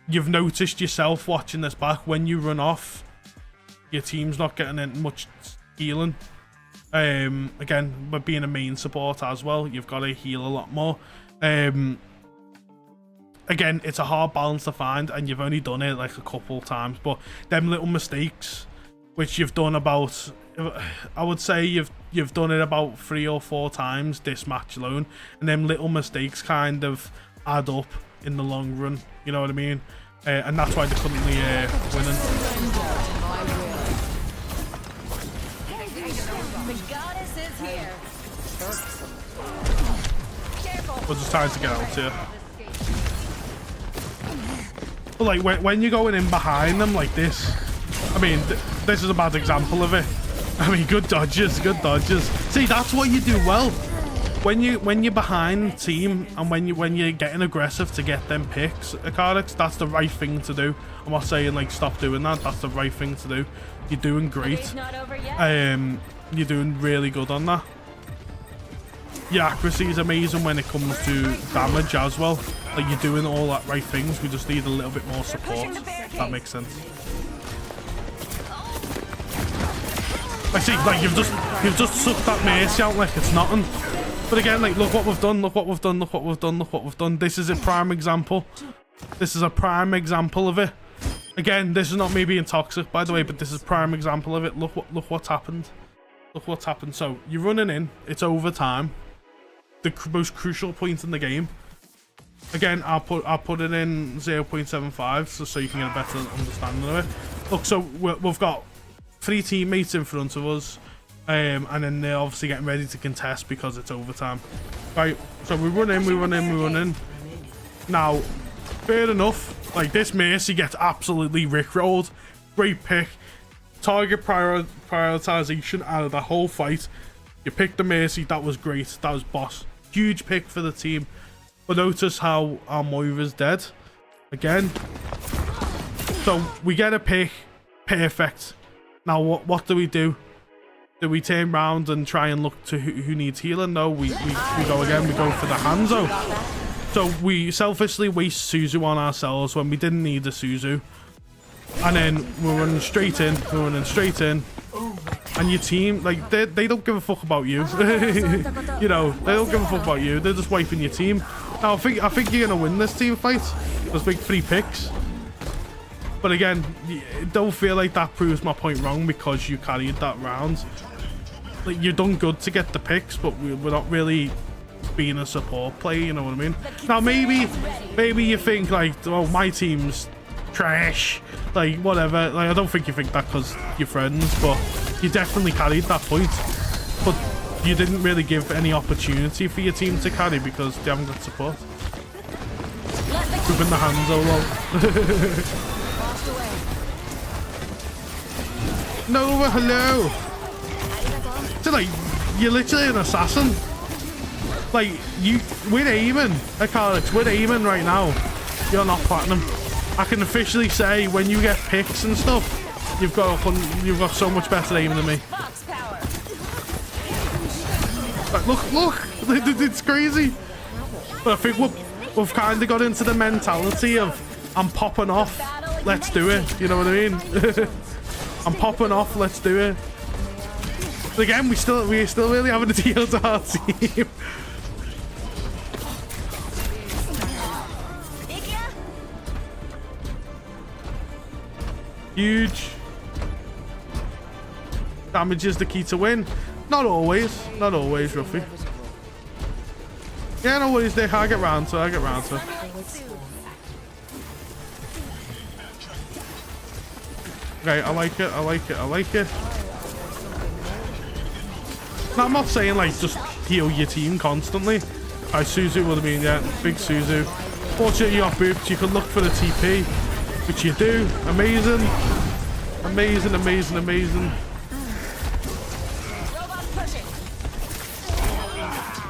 you've noticed yourself watching this back, when you run off, your team's not getting in much healing. Again, but being a main support as well, you've got to heal a lot more. Again, it's a hard balance to find, and you've only done it like a couple times, but them little mistakes, which you've done about, I would say you've done it about 3 or 4 times this match alone, and them little mistakes kind of add up in the long run, you know what I mean? And that's why they're currently winning. The goddess is here. We're just trying to get out here. But like when you're going in behind them like this, I mean, this is a bad example of it. I mean, good dodges, good dodges. See, that's what you do well. When you're behind team, and when you're getting aggressive to get them picks, Akadix, that's the right thing to do. I'm not saying like stop doing that. That's the right thing to do. You're doing great. It's not over yet. You're doing really good on that. Your accuracy is amazing when it comes to damage as well. Like, you're doing all that right things. We just need a little bit more support. If that makes sense. I see, like you've just sucked that mercy out like it's nothing. But again, like, look what we've done. Look what we've done. Look what we've done. Look what we've done. This is a prime example. This is a prime example of it. Again, this is not me being toxic, by the way, but this is a prime example of it. Look what's happened. Look what's happened. So you're running in. It's overtime. The most crucial point in the game. Again, I'll put it in 0.75 so you can get a better understanding of it. Look, so we've got 3 teammates in front of us, and then they're obviously getting ready to contest because it's overtime. Right, so we run in. Now, fair enough. Like, this Mercy gets absolutely rickrolled. Great pick. Target prioritization out of the whole fight. You picked the Mercy. That was great. That was boss. Huge pick for the team. But notice how our Moira's dead. Again. So we get a pick. Perfect. Now what do we do? Do we turn around and try and look to who needs healing? No, we go again. We go for the Hanzo. So we selfishly waste Suzu on ourselves when we didn't need the Suzu. And then we're running straight in. And your team, like, they don't give a fuck about you. You know, they don't give a fuck about you. They're just wiping your team. Now, I think you're going to win this team fight. Those big 3 picks. But again, don't feel like that proves my point wrong because you carried that round. Like, you've done good to get the picks, but we're not really being a support player, you know what I mean? Now, maybe you think, like, oh, my team's trash. Like, whatever. Like, I don't think you think that because you're friends, but you definitely carried that point. But you didn't really give any opportunity for your team to carry because they haven't got support. Moving the hands, oh, well. No, hello. So, like, you're literally an assassin. Like, we're aiming. Alex, we're aiming right now. You're not platinum. I can officially say when you get picks and stuff, you've got so much better aiming than me. Like, look, it's crazy. But I think we've kind of got into the mentality of I'm popping off. Let's do it. You know what I mean? I'm popping off. Let's do it. But again, we're still really having a deal to our team. Huge. Damage is the key to win. Not always, Ruffy. Yeah, no worries, Dick. I'll get round to it. Okay, I like it. Now, I'm not saying, like, just heal your team constantly. Suzu would have been, yeah, big Suzu. Fortunately, you got booped. You can look for the TP. which you do. Amazing. Amazing, amazing, amazing. Robot pushing.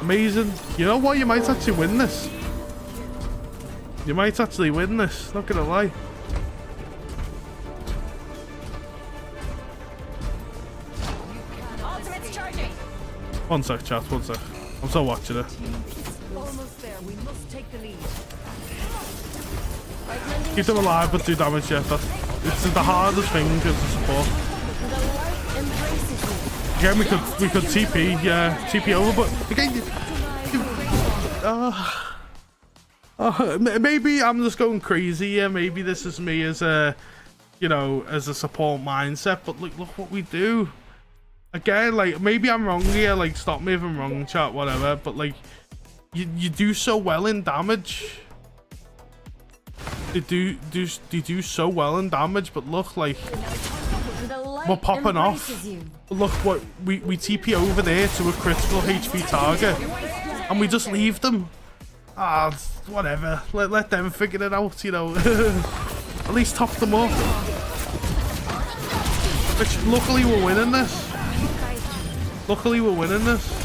Amazing. You know what? You might actually win this. You might actually win this. Not gonna lie. Ultimate's charging. One sec, chat. One sec. I'm still watching it. Almost there. We must take the lead. Keep them alive, but do damage. Yeah, it's the hardest thing as a support. The light embraces you. Again, we could TP, yeah, TP over, but again, maybe I'm just going crazy. Yeah, maybe this is me as a, you know, as a support mindset. But look what we do. Again, like maybe I'm wrong here. Like, stop me if I'm wrong, chat, whatever. But like, you do so well in damage. They do so well in damage, but look, like we're popping off. Look what we TP over there to a critical HP target, and we just leave them. Ah, whatever. Let them figure it out, you know. At least top them up. Which luckily we're winning this. Luckily we're winning this.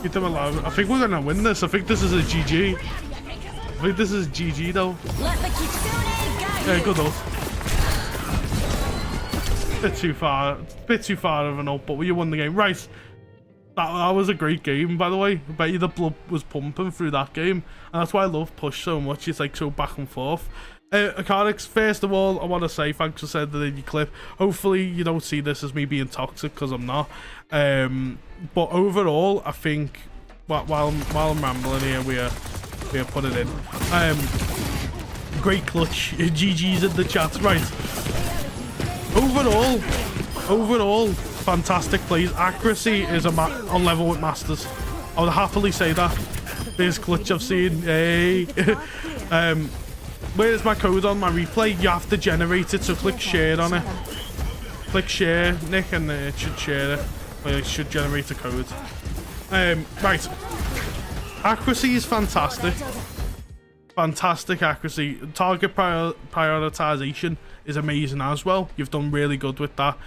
Keep them alive. I think we're gonna win this. I think this is a GG. I think this is GG though. Yeah, good ult. Bit too far of an ult, but you won the game. Right. That was a great game, by the way. I bet you the blood was pumping through that game. And that's why I love Push so much. It's like so back and forth. Akarix, first of all, I want to say thanks for sending in your clip. Hopefully you don't see this as me being toxic, because I'm not. But overall, I think while I'm rambling here, we are putting in. Great clutch. GG's in the chat. Right. Overall, fantastic plays. Accuracy is on level with Masters. I would happily say that. There's clutch I've seen. Hey. Where's my code on my replay? You have to generate it, so click share on it. Click share, Nick, and it should share it. Well, it should generate a code. Right. Accuracy is fantastic. Fantastic accuracy. Target prioritization is amazing as well. You've done really good with that.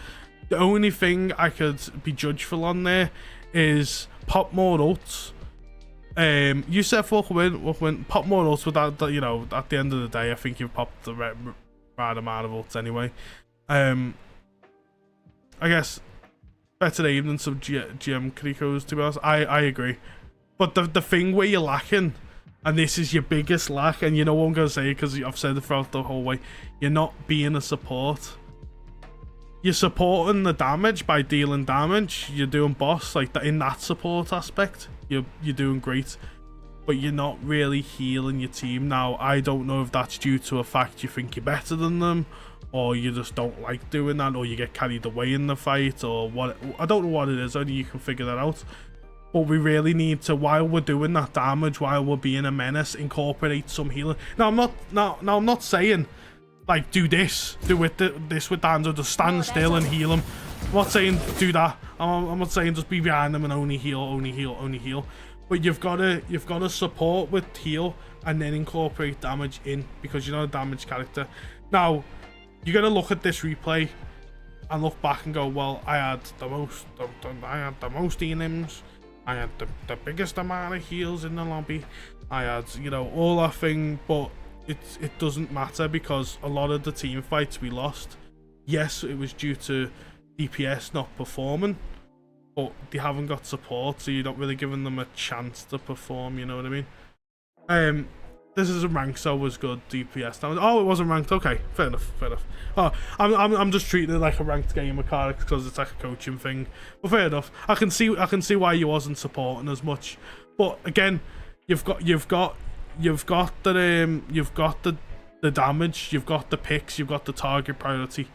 The only thing I could be judgeful on there is pop more ults. You said we'll win. Pop more ults with that, you know, at the end of the day, I think you've popped the right amount of ults anyway. I guess better aim than some GM Krikos, to be honest. I agree. But the thing where you're lacking, and this is your biggest lack, and you know what I'm going to say because I've said it throughout the whole way, you're not being a support. You're supporting the damage by dealing damage. You're doing boss, like in that support aspect. You're doing great, but you're not really healing your team. Now, I don't know if that's due to a fact you think you're better than them, or you just don't like doing that, or you get carried away in the fight, or what. I don't know what it is. Only you can figure that out. But we really need to, while we're doing that damage, while we're being a menace, incorporate some healing. Now, I'm not saying like do this with Danzo, just stand still and heal him. I'm not saying do that. I'm not saying just be behind them and only heal. But you've got to support with heal and then incorporate damage in, because you're not a damage character. Now, you're gonna look at this replay and look back and go, well, I had the most enims. I had the biggest amount of heals in the lobby. I had, you know, all that thing, but it doesn't matter, because a lot of the team fights we lost, yes, it was due to DPS not performing, but they haven't got support, so you're not really giving them a chance to perform, you know what I mean? This is a ranked, so it was good DPS. Oh, it wasn't ranked. Okay, fair enough. Oh, I'm just treating it like a ranked game of cards because it's like a coaching thing. But fair enough. I can see why you wasn't supporting as much. But again, you've got the damage, you've got the picks, you've got the target priority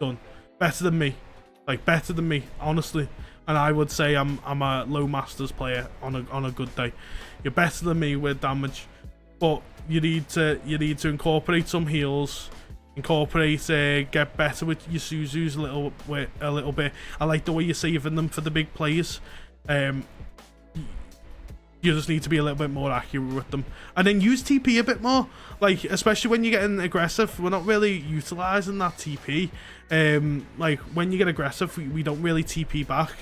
done. Better than me, honestly. And I would say I'm a low masters player on a good day. You're better than me with damage. But you need to incorporate some heals, get better with your Suzus a little bit. I like the way you're saving them for the big plays. You just need to be a little bit more accurate with them, and then use TP a bit more. Like, especially when you're getting aggressive, we're not really utilizing that TP. Like when you get aggressive, we don't really TP back.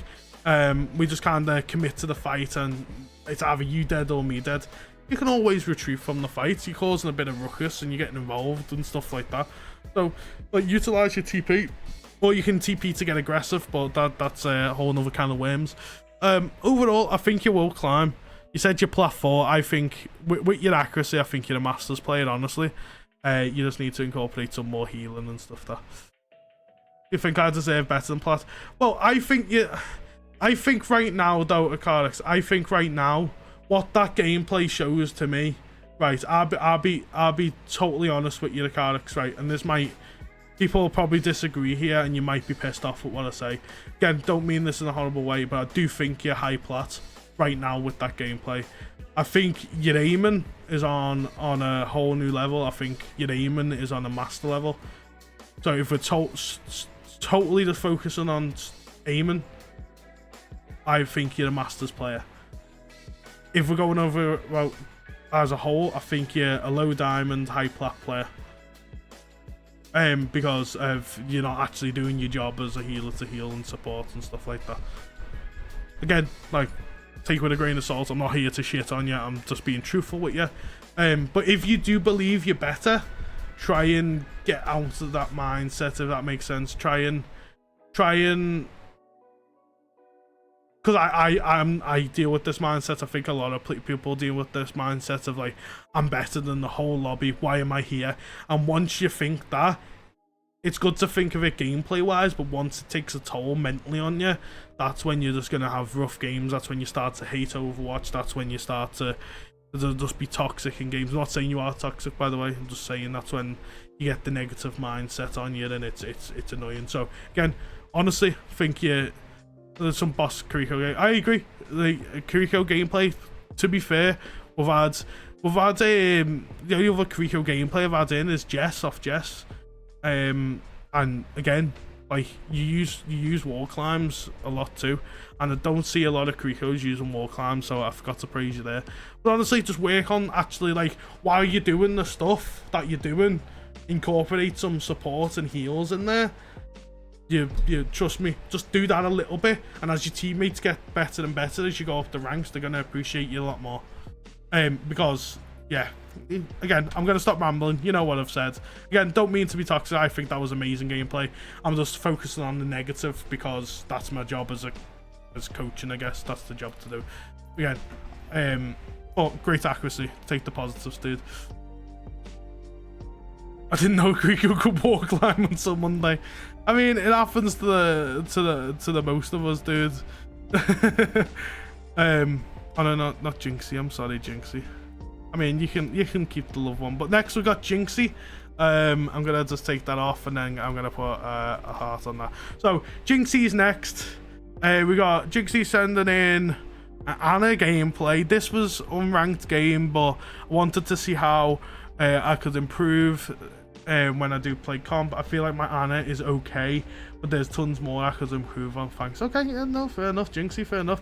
We just kind of commit to the fight, and it's either you dead or me dead. You can always retreat from the fight. You're causing a bit of ruckus and you're getting involved and stuff like that. So, like, utilize your TP, or you can TP to get aggressive, but that's a whole nother can of worms. Overall, I think you will climb. You said you're plat 4. I think with your accuracy, I think you're a Masters player, honestly. You just need to incorporate some more healing and stuff there. You think I deserve better than plat? Well, I think right now, though, Akarix, I think right now, what that gameplay shows to me, right, I'll be totally honest with you, Akarix, right, and this might, people will probably disagree here, and you might be pissed off with what I say. Again, don't mean this in a horrible way, but I do think you're high plat right now with that gameplay. I think your aiming is on a whole new level. I think your aiming is on a master level. So if we're totally just focusing on aiming, I think you're a Masters player. If we're going over, well, as a whole, I think you're a low diamond, high plat player. Because of you're not actually doing your job as a healer to heal and support and stuff like that. Again, like, take it with a grain of salt. I'm not here to shit on you. I'm just being truthful with you. But if you do believe you're better, try and get out of that mindset, if that makes sense. Try and because I deal with this mindset. I think a lot of people deal with this mindset of like, I'm better than the whole lobby, why am I here? And once you think that, it's good to think of it gameplay wise, but once it takes a toll mentally on you, that's when you're just going to have rough games. That's when you start to hate Overwatch. That's when you start to just be toxic in games. I'm not saying you are toxic, by the way. I'm just saying that's when you get the negative mindset on you, and it's annoying. So again, honestly, I think there's some boss Kiriko game. I agree. The Kiriko gameplay, to be fair, we've had the only other Kiriko gameplay I've had in is Jess off Jess. And again, like, you use wall climbs a lot too, and I don't see a lot of Kirikos using wall climbs, so I forgot to praise you there. But honestly, just work on actually, like, while you're doing the stuff that you're doing, incorporate some support and heals in there. You trust me, just do that a little bit, and as your teammates get better and better as you go up the ranks, they're gonna appreciate you a lot more. Because yeah, again, I'm gonna stop rambling. You know what I've said. Again, don't mean to be toxic. I think that was amazing gameplay. I'm just focusing on the negative because that's my job as coaching. I guess that's the job to do. Again, but great accuracy. Take the positives, dude. I didn't know Kiriko could wall climb until Monday. I mean, it happens to the most of us, dude. Oh no, not Jinxie. I'm sorry, Jinxie. I mean, you can keep the love one. But next we got Jinxie. I'm gonna just take that off, and then I'm gonna put a heart on that. So Jinxie's next. We got Jinxie sending in Anna gameplay. This was unranked game, but I wanted to see how I could improve when I do play comp. I feel like my Anna is okay, but there's tons more I could improve on. Thanks. Okay, yeah, no, fair enough, Jinxie, fair enough.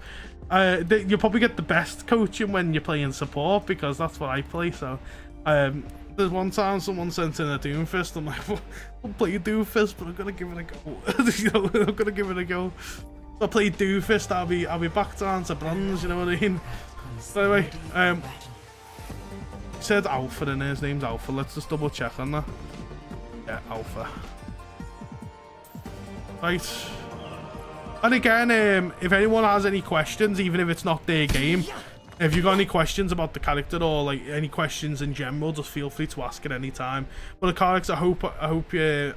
You'll probably get the best coaching when you're playing support, because that's what I play. So there's one time someone sent in a Doomfist. I'm like, I'll play Doomfist, but I'm gonna give it a go. You know, I'm gonna give it a go. If I play Doomfist, I'll be back down to bronze. You know what I mean? So anyway, he said Alpha in there. His name's Alpha. Let's just double check on that. Yeah, Alpha. Right. And again, if anyone has any questions, even if it's not their game, if you've got any questions about the character or like any questions in general, just feel free to ask at any time. But Akarix, I hope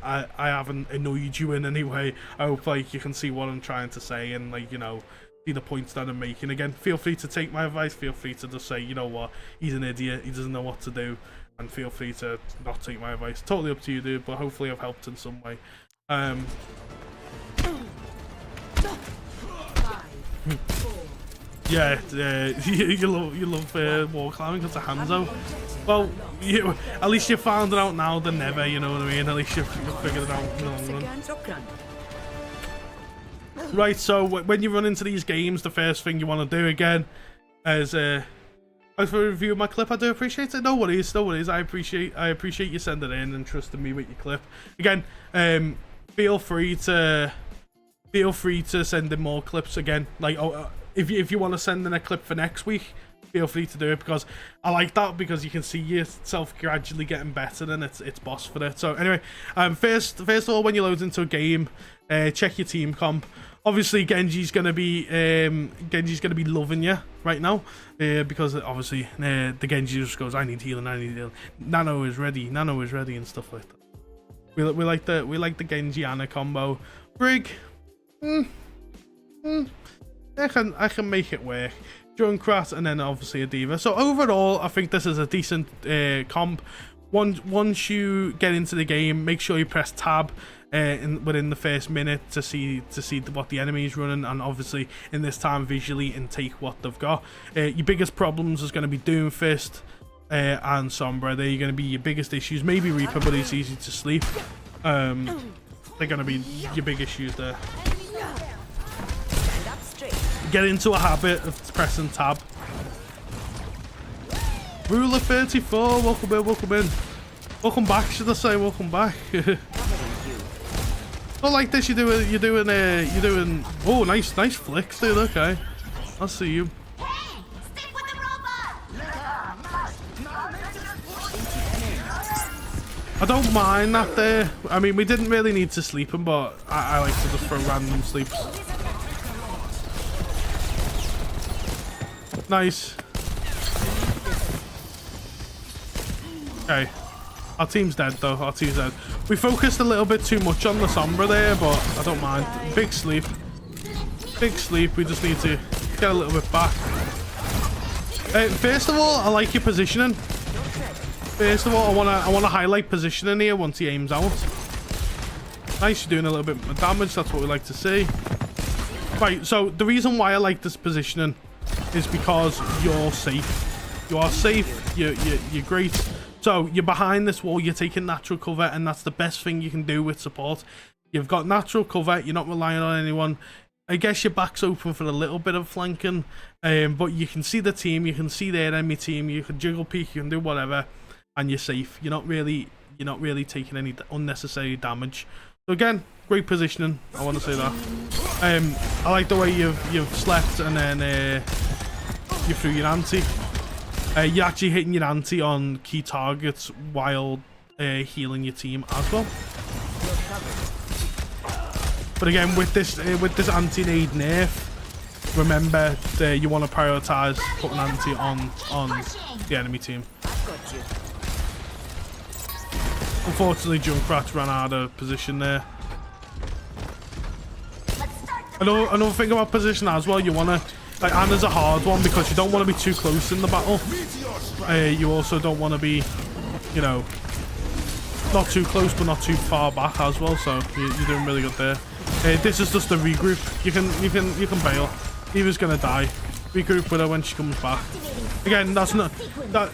I haven't annoyed you in any way. I hope like you can see what I'm trying to say, and like, you know, see the points that I'm making. Again, feel free to take my advice. Feel free to just say, you know what, he's an idiot, he doesn't know what to do, and feel free to not take my advice. Totally up to you, dude, but hopefully I've helped in some way. Yeah, you love wall climbing because the hands out. Well, at least you found it out now than never, you know what I mean? At least you figured it out in the long run. Right, so when you run into these games, the first thing you want to do, again, as thanks for reviewing my clip. I do appreciate it. No worries, no worries. I appreciate you sending it in and trusting me with your clip. Again, feel free to send in more clips again. Like, if you want to send in a clip for next week, feel free to do it, because I like that, because you can see yourself gradually getting better and it's boss for it. So anyway, first of all, when you load into a game, check your team comp. Obviously, Genji's gonna be loving you right now, because obviously the Genji just goes, I need healing, I need healing. Nano is ready, and stuff like that. We like the Genji Ana combo. Brig, I can make it work. Junkrat, and then obviously a diva. So overall, I think this is a decent comp. Once you get into the game, make sure you press tab within the first minute to see what the enemy is running, and obviously in this time visually and take what they've got. Your biggest problems is going to be Doomfist and Sombra. They're going to be your biggest issues. Maybe Reaper, but it's easy to sleep. They're going to be your big issues there. Get into a habit of pressing tab. Ruler 34, welcome in. Welcome back, should I say? Welcome back. Not like this. You're doing. Oh, nice flicks, dude. Okay, I'll see you. I don't mind that there. I mean, we didn't really need to sleep him, but I like to just throw random sleeps. Nice. Okay. Our team's dead though. Our team's dead. We focused a little bit too much on the Sombra there, but I don't mind. Big sleep. Big sleep. We just need to get a little bit back. First of all, I like your positioning. First of all, I wanna highlight positioning here once he aims out. Nice, you're doing a little bit of damage. That's what we like to see. Right. So the reason why I like this positioning is because you're safe. You are safe. You're great. So you're behind this wall, you're taking natural cover, and that's the best thing you can do with support. You've got natural cover, you're not relying on anyone. I guess your back's open for a little bit of flanking, but you can see the team, you can see their enemy team, you can jiggle peek, you can do whatever, and you're safe. You're not really taking any unnecessary damage. So again, great positioning. I want to say that. I like the way you've slept and then you threw your anti. You're actually hitting your anti on key targets while healing your team as well. But again, with this anti-nade nerf, remember that you want to prioritize putting anti on the enemy team. Unfortunately, Junkrat ran out of position there. Another thing about position as well, you want to, like, Ana's a hard one because you don't want to be too close in the battle. You also don't want to be, you know, not too close but not too far back as well. So you're doing really good there. This is just a regroup. You can bail. Eva's gonna die. Regroup with her when she comes back. Again, that's not that.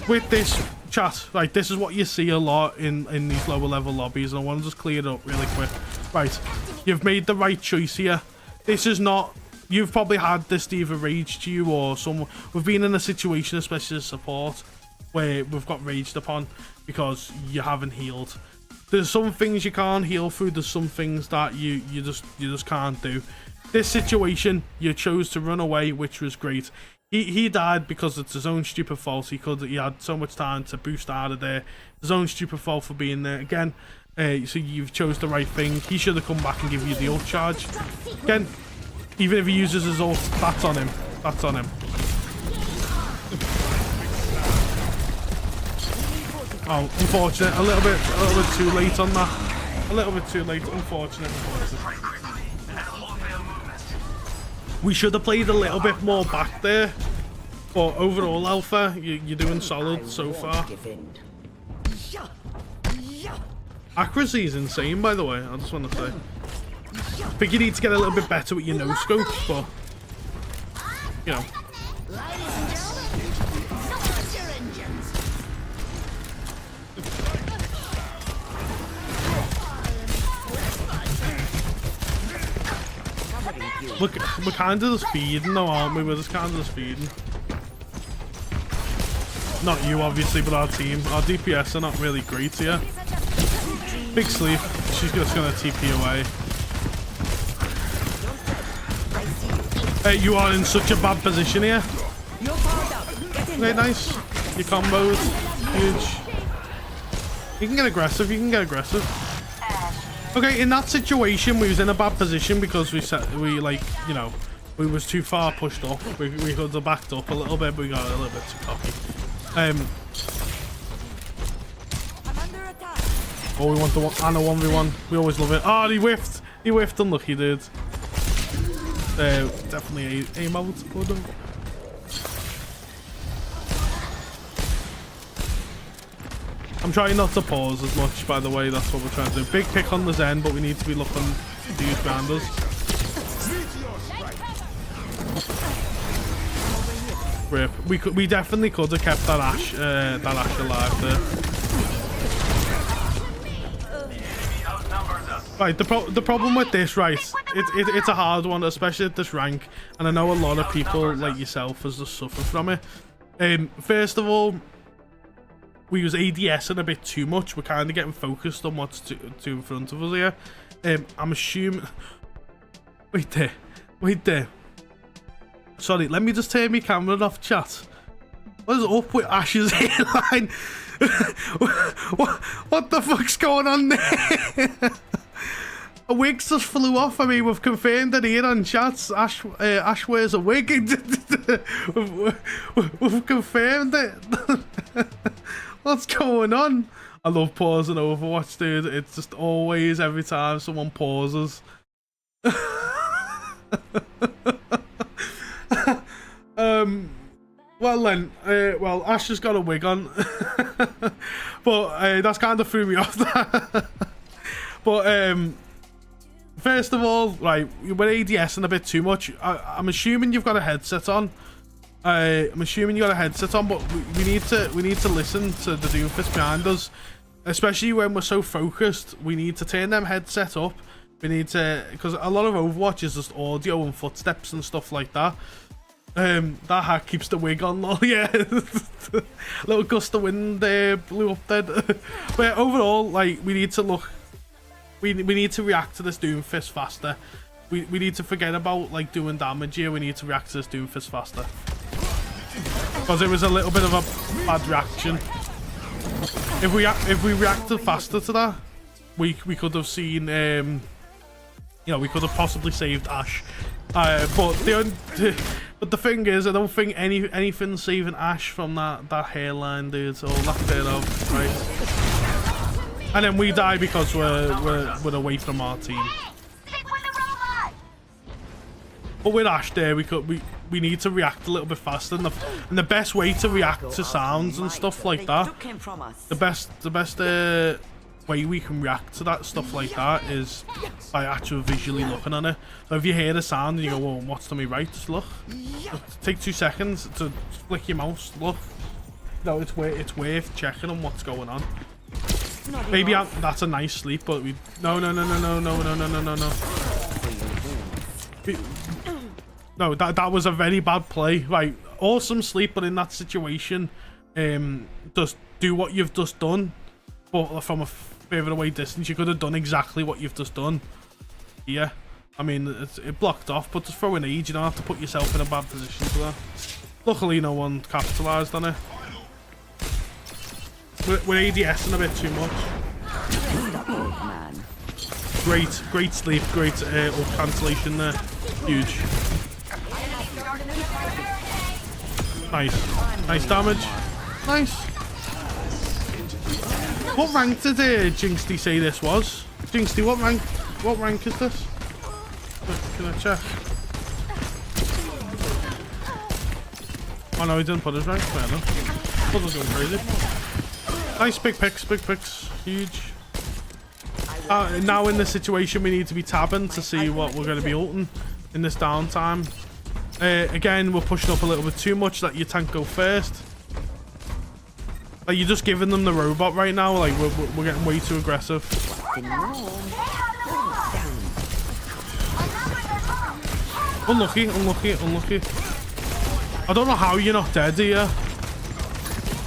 With this chat, like, this is what you see a lot in these lower level lobbies, and I want to just clear it up really quick. Right, you've made the right choice here. This is not. You've probably had this either rage to you or someone. We've been in a situation, especially as support, where we've got raged upon because you haven't healed. There's some things you can't heal through. There's some things that you just can't do. This situation, you chose to run away, which was great. He died because it's his own stupid fault. He had so much time to boost out of there. His own stupid fault for being there again. So you've chose the right thing. He should have come back and give you the ult charge. Again, even if he uses his ult, that's on him. That's on him. Oh, unfortunate. A little bit too late on that. A little bit too late. Unfortunate. We should have played a little bit more back there. But overall, Alpha, you're doing solid so far. Accuracy is insane, by the way. I just want to say. I think you need to get a little bit better with your no-scopes, but, you know. We're kind of just feeding though, aren't we? We're just kind of just feeding. Not you, obviously, but our team. Our DPS are not really great here. Big sleep. She's just gonna TP away. Hey, you are in such a bad position here. Okay, nice. Your combos, huge. You can get aggressive. You can get aggressive. Okay, in that situation, we was in a bad position because we was too far pushed up. We could have backed up a little bit, but we got a little bit too cocky. Oh, we want the Anna 1v1. We always love it. Oh, he whiffed. He whiffed. Unlucky, dude. Definitely aim out for them. I'm trying not to pause as much, by the way. That's what we're trying to do. Big pick on the Zen, but we need to be looking to use behind us. Rip. We definitely could have kept that Ash alive there. Right, the problem with this, right, it's a hard one, especially at this rank, and I know a lot of people like yourself has just suffered from it. First of all, we was ADSing a bit too much. We're kind of getting focused on what's to in front of us here. I'm assuming... Wait there. Sorry, let me just turn my camera off, chat. What is up with Ash's hairline? what the fuck's going on there? A wig just flew off. I mean, we've confirmed it here on chats. Ash wears a wig. we've confirmed it. What's going on? I love pausing Overwatch, dude. It's just always, every time someone pauses. Well then, well, Ash has got a wig on. But that's kind of threw me off. But first of all, right, we're ADSing a bit too much. I'm assuming you've got a headset on. But we need to listen to the Doomfist behind us, especially when we're so focused. We need to turn them headset up. We need to, because a lot of Overwatch is just audio and footsteps and stuff like that. That hat keeps the wig on, lol. Yeah. Little gust of wind there blew up then. But overall, like, we need to look. We need to react to this Doomfist faster. We need to forget about like doing damage here. We need to react to this Doomfist faster. Because it was a little bit of a bad reaction. If we reacted faster to that, we could have seen you know, we could have possibly saved Ash. But the thing is, I don't think anything's saving Ash from that hairline, dude. So we'll have to it out, right? And then we die because we're away from our team. But with Ash there, we need to react a little bit faster, and the best way to react to sounds and stuff like that, the best way we can react to that stuff like that is by actually visually looking on it. So if you hear the sound and you go, "Well, what's to my right?" Just look. Take 2 seconds to flick your mouse. Look. No, it's worth checking on what's going on. Maybe that's a nice sleep, but we no. No, that was a very bad play. Right, awesome sleep, but in that situation, just do what you've just done, but from a further away distance. You could have done exactly what you've just done. Yeah, I mean, it blocked off, but just throw an age. You don't have to put yourself in a bad position for that. Luckily, no one capitalised on it. We're ADSing a bit too much. Great sleep, great cancellation there. Huge. Nice damage. Nice. What rank did Jinxty say this was? Jinxty, what rank is this? Can I check? Oh no, he didn't put his rank. Fair enough. Thought I was going crazy. Nice, big picks, huge. Now in this situation, we need to be tabbing to see what we're going to be ulting in this downtime. Again, we're pushing up a little bit too much. Let your tank go first. Like, you're just giving them the robot right now. Like, we're getting way too aggressive. Unlucky, unlucky, unlucky. I don't know how you're not dead here.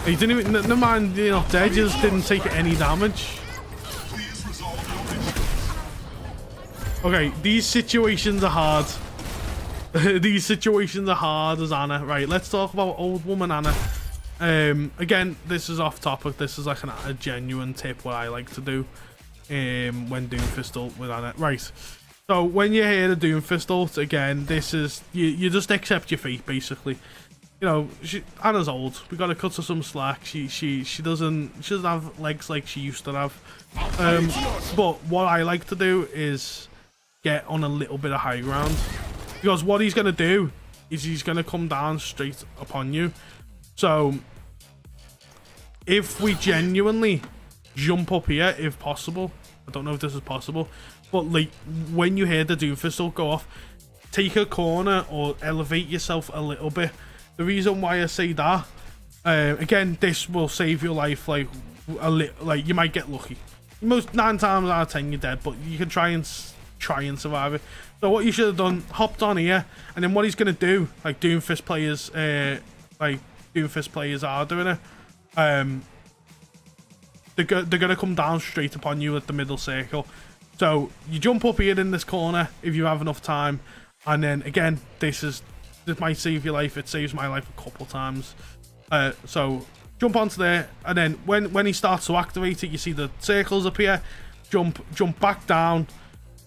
You didn't even, never mind, you're not dead, you just didn't take any damage. Okay, these situations are hard. These situations are hard as Anna. Right, let's talk about old woman Anna. Again, this is off topic. This is like a genuine tip what I like to do when doing Doomfist with Anna. Right, so when you hear the Doomfist ult, again, this is, you just accept your fate, basically. You know, Anna's old. We gotta cut her some slack. She doesn't have legs like she used to have. But what I like to do is get on a little bit of high ground, because what he's gonna do is he's gonna come down straight upon you. So if we genuinely jump up here, if possible, I don't know if this is possible, but like when you hear the Doomfist ult go off, take a corner or elevate yourself a little bit. The reason why I say that, again, this will save your life. Like like you might get lucky. Most 9 times out of 10 you're dead, but you can try and survive it. So what you should have done, hopped on here, and then what he's gonna do, like Doomfist players, are doing it. They're gonna come down straight upon you at the middle circle. So you jump up here in this corner if you have enough time, and then again, this might save your life. It saves my life a couple times. So jump onto there, and then when he starts to activate it, you see the circles appear. Jump back down,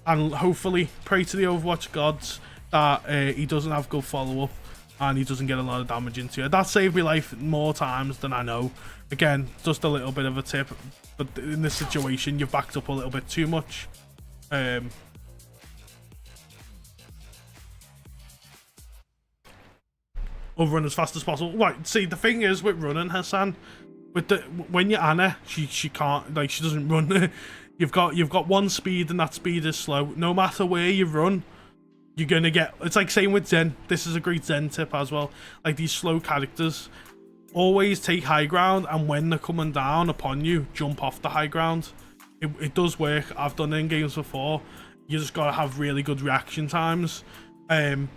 and hopefully pray to the Overwatch gods that he doesn't have good follow-up and he doesn't get a lot of damage into it. That saved me life more times than I know. Again, just a little bit of a tip, but in this situation you've backed up a little bit too much. Overrun as fast as possible. Right, see, the thing is with running, Hassan, when you're Anna, she can't, like, she doesn't run. You've got one speed, and that speed is slow. No matter where you run, you're gonna get, it's like same with Zen. This is a great Zen tip as well. Like these slow characters, always take high ground, and when they're coming down upon you, jump off the high ground. It does work. I've done it in games before. You just gotta have really good reaction times.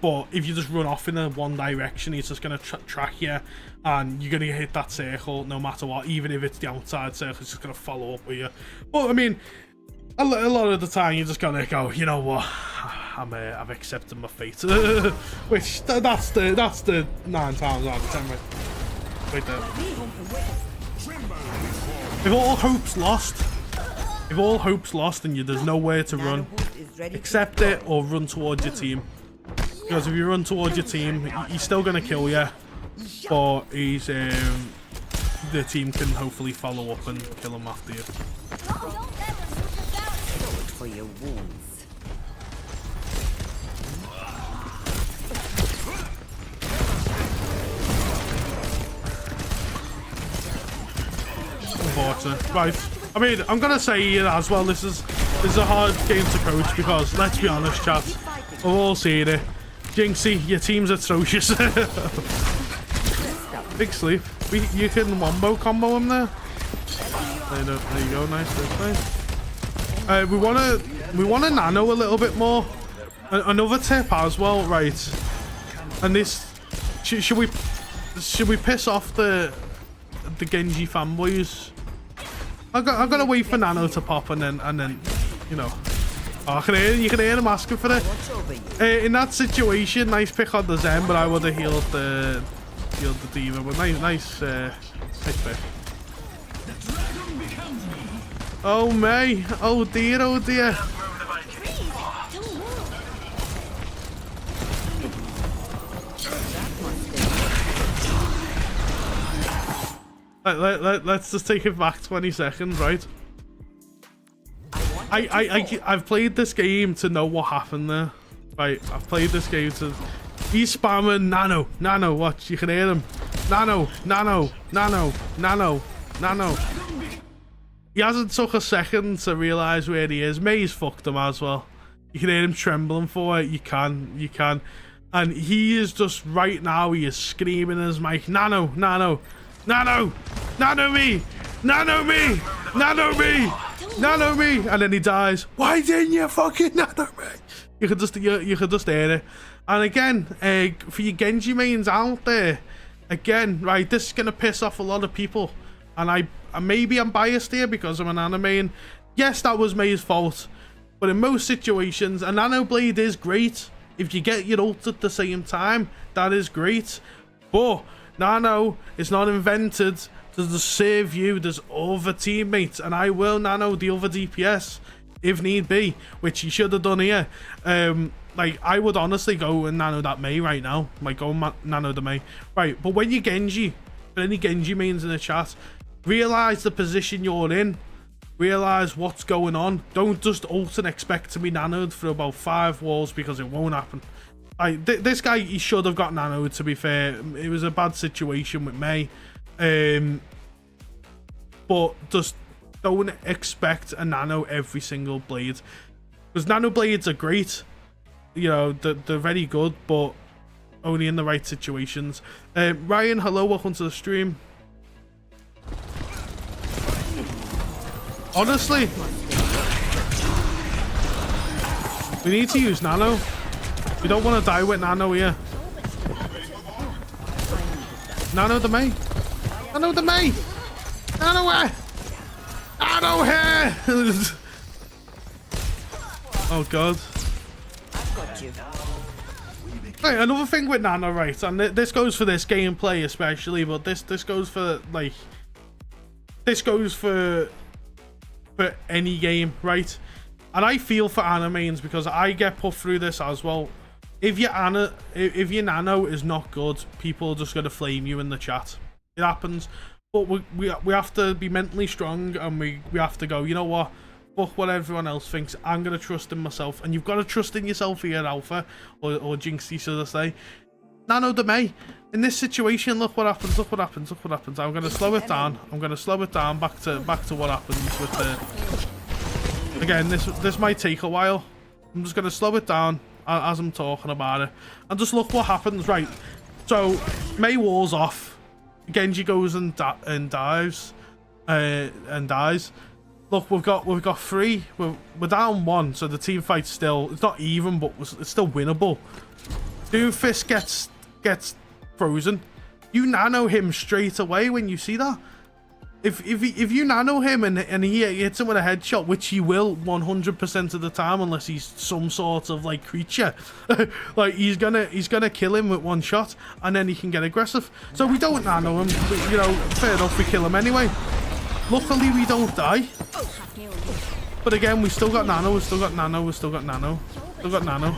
But if you just run off in one direction, he's just gonna track you, and you're gonna hit that circle no matter what. Even if it's the outside circle, it's just gonna follow up with you. But I mean, a lot of the time you're just gonna go, you know what, I've accepted my fate. Which that's the 9 times out of 10 right there. If all hope's lost and there's nowhere to run, accept it or run towards your team. Because if you run towards your team, he's still gonna kill you, but he's the team can hopefully follow up and kill him after you. For your wounds. Unfortunate. Right. I mean, I'm gonna say here as well, this is a hard game to coach, because let's be honest, chat, we've all seen it. Jinxie, your team's atrocious. Big sleep. You can wombo combo him there. There you go. Nice. We wanna nano a little bit more. Another tip as well, right? And this, should we piss off the Genji fanboys? I'm gonna wait for nano to pop, and then you know. Oh, you can hear him asking for it. In that situation, nice pick on the Zen, but I would have healed the D.Va. But nice pick. Oh May! Oh dear! Oh dear! Let's just take it back 20 seconds, right? I've played this game to know what happened there. Right, I've played this game to... He's spamming nano, watch, you can hear him. Nano. He hasn't took a second to realise where he is. May's fucked him as well. You can hear him trembling for it, you can. And he is just, right now, he is screaming in his mic, nano me! And then he dies. Why didn't you fucking nano me? You could just hear it. And again, for you Genji mains out there, again, right, this is gonna piss off a lot of people. And maybe I'm biased here because I'm an anime, and yes, that was May's fault. But in most situations, a Nano Blade is great. If you get your ult at the same time, that is great. But Nano is not invented to just save you. There's other teammates, and I will Nano the other DPS if need be, which you should have done here. Like, I would honestly go and Nano that Mei right now. Like, go Nano the Mei. Right, but when you Genji, any Genji mains in the chat, realize the position you're in. Realize what's going on. Don't just ult and expect to be nanoed for about 5 walls, because it won't happen. Like, this guy, he should have got nanoed, to be fair. It was a bad situation with Mei. But just don't expect a nano every single blade. Because nano blades are great. You know, they're very good, but only in the right situations. Ryan, hello, welcome to the stream. Honestly, we need to use nano. We don't want to die with nano here. Nano the Mei. Nano the Mei. Nano where? Nano here. Oh god. Right, another thing with nano, right, and this goes for this gameplay especially, but this goes for, like, this goes for any game, right? And I feel for animains because I get put through this as well. If your nano is not good, people are just gonna flame you in the chat. It happens, but we have to be mentally strong, and we have to go, you know what, fuck what everyone else thinks. I'm gonna trust in myself, and you've got to trust in yourself here, Alpha, or Jinxie, should I say. Nano the Mei. In this situation, look what happens, look what happens, look what happens. I'm gonna slow it down. I'm gonna slow it down back to what happens with the... Again, this might take a while. I'm just gonna slow it down as I'm talking about it. And just look what happens, right? So, Mei walls off. Genji goes and dives. And dies. Look, we've got 3. We're down 1, so the team fight's still... It's not even, but it's still winnable. Doomfist gets frozen. You nano him straight away when you see that. If you nano him and he hits him with a headshot, which he will 100% of the time, unless he's some sort of like creature, like he's gonna kill him with 1 shot, and then he can get aggressive. So we don't nano him, but, you know, fair enough, we kill him anyway. Luckily we don't die. But again, we still got nano, we still got nano, we still got nano, still got nano.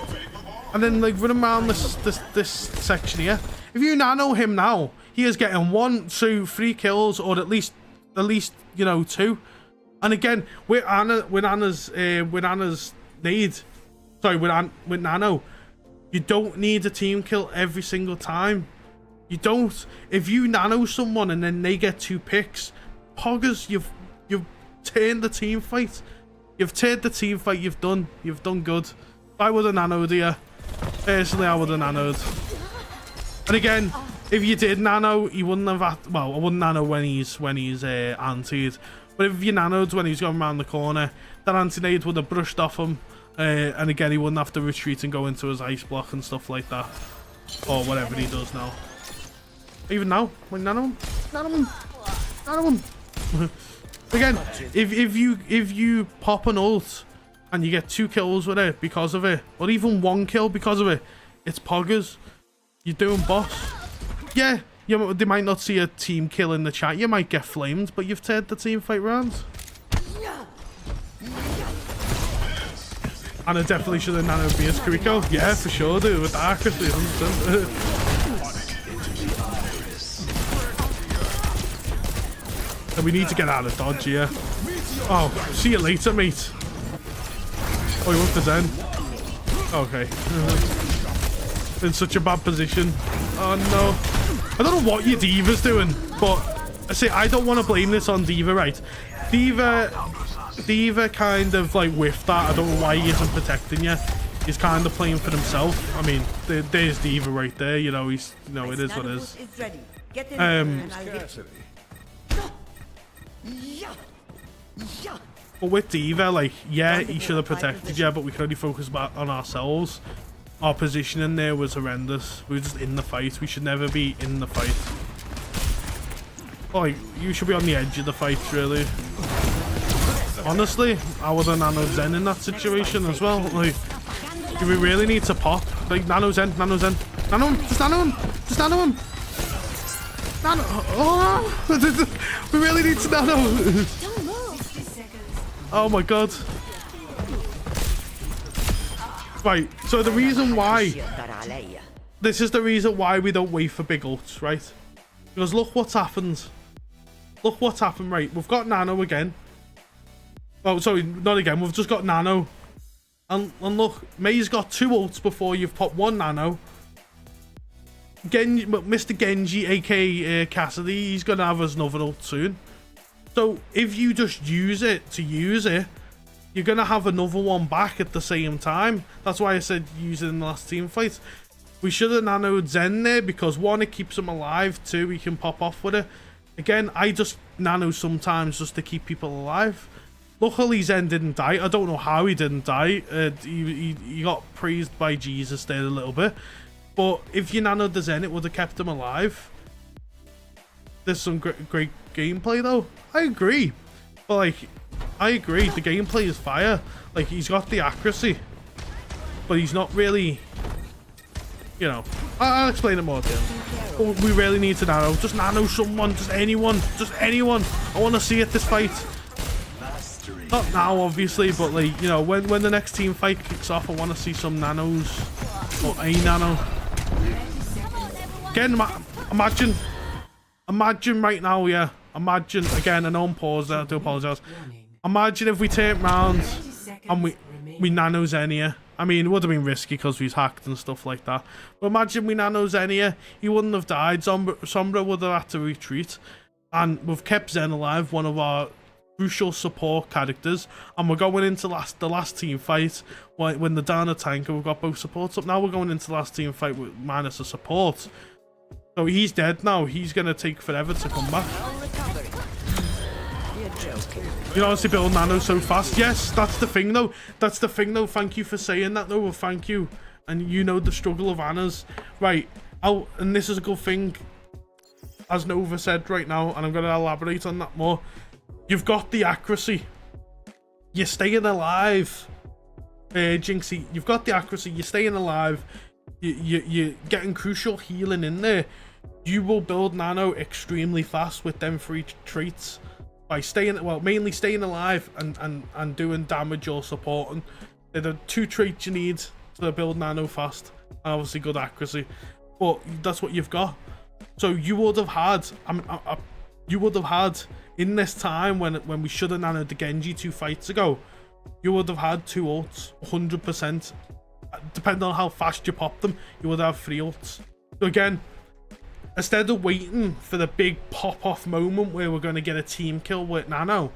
And then, like, running around this section here, if you nano him now, he is getting 1, 2, 3 kills, or at least you know 2. And again, with Anna's need, sorry, with nano, you don't need a team kill every single time. You don't. If you nano someone and then they get 2 picks, poggers, you've turned the team fight. You've turned the team fight. You've done good. I would have nanoed here. Personally, I would have nanoed. And again, if you did nano, he wouldn't have had, well, I wouldn't nano when he's antied. But if you nanoed when he's going around the corner, that anti-nade would have brushed off him. And again, he wouldn't have to retreat and go into his ice block and stuff like that. Or whatever he does now. Even now, like, nano him. Nano him. Nano him. Again, if you pop an ult and you get 2 kills with it because of it, or even 1 kill because of it, it's poggers. You're doing boss. Yeah, they might not see a team kill in the chat. You might get flamed, but you've turned the team fight round. And I definitely should have nanoed me as Kiriko. Yeah, for sure, dude. With accuracy, 100%. And we need to get out of dodge here. Oh, see you later, mate. Oh, he went to Zen. Okay. In such a bad position. Oh no. I don't know what your Diva's doing, but I say I don't want to blame this on Diva, right? Diva kind of like whiffed that. I don't know why he isn't protecting you. He's kind of playing for himself. I mean, there's Diva right there. You know, he's, you know, it is what it is. But with Diva, like, yeah, he should have protected you, but we could only focus on ourselves. Our positioning there was horrendous. We were just in the fight. We should never be in the fight. Like, you should be on the edge of the fight, really. Honestly, I would have Nano Zen in that situation as well. Like, do we really need to pop? Like, Nano Zen, Nano Zen. Nano him! Just Nano him! Just Nano him! Nano! Oh! We really need to Nano! Oh my god. Right, so the reason why... This is the reason why we don't wait for big ults, right? Because look what's happened. Look what's happened, right? We've got Nano again. Oh, sorry, not again. We've just got Nano. And look, May's got 2 ults before you've popped 1 Nano. Mr. Genji, aka Cassidy, he's going to have us another ult soon. So if you just use it to use it, you're going to have another one back at the same time. That's why I said use it in the last team fight. We should have nanoed Zen there because 1, it keeps him alive. 2, he can pop off with it. Again, I just nano sometimes just to keep people alive. Luckily, Zen didn't die. I don't know how he didn't die. He got praised by Jesus there a little bit. But if you nanoed the Zen, it would have kept him alive. There's some great gameplay, though. I agree. But, like, I agree. The gameplay is fire. Like, he's got the accuracy. But he's not really... You know, I'll explain it more to you. But we really need to nano. Just nano someone. Just anyone. Just anyone. I want to see it this fight. Not now, obviously, but like, you know, when the next team fight kicks off, I want to see some nanos. Or a nano. Again, imagine right now, yeah. Imagine, again, I know I'm paused there, I do apologise. Imagine if we turn round and we nano Xenia. I mean, it would have been risky because he's hacked and stuff like that. But imagine we nano Xenia, he wouldn't have died. Sombra would have had to retreat. And we've kept Zen alive, one of our crucial support characters. And we're going into the last team fight when they're down a tank and we've got both supports up. Now we're going into the last team fight with minus a support. So he's dead now. He's going to take forever to come back. You honestly build nano so fast. Yes, that's the thing though. That's the thing though. Thank you for saying that though. Well, thank you. And you know the struggle of Anna's. Right. And this is a good thing. As Nova said right now, and I'm going to elaborate on that more. You've got the accuracy. You're staying alive. Jinxie, you've got the accuracy. You're staying alive. You're getting crucial healing in there. You will build nano extremely fast with them 3 traits. By staying, well, mainly staying alive and doing damage or supporting. They're the 2 traits you need to build nano fast. And obviously good accuracy. But that's what you've got. So you would have had, in this time when we should have nanoed the Genji 2 fights ago, you would have had 2 ults, 100%. Depending on how fast you pop them, you would have 3 ults. So again, instead of waiting for the big pop-off moment where we're going to get a team kill with nano,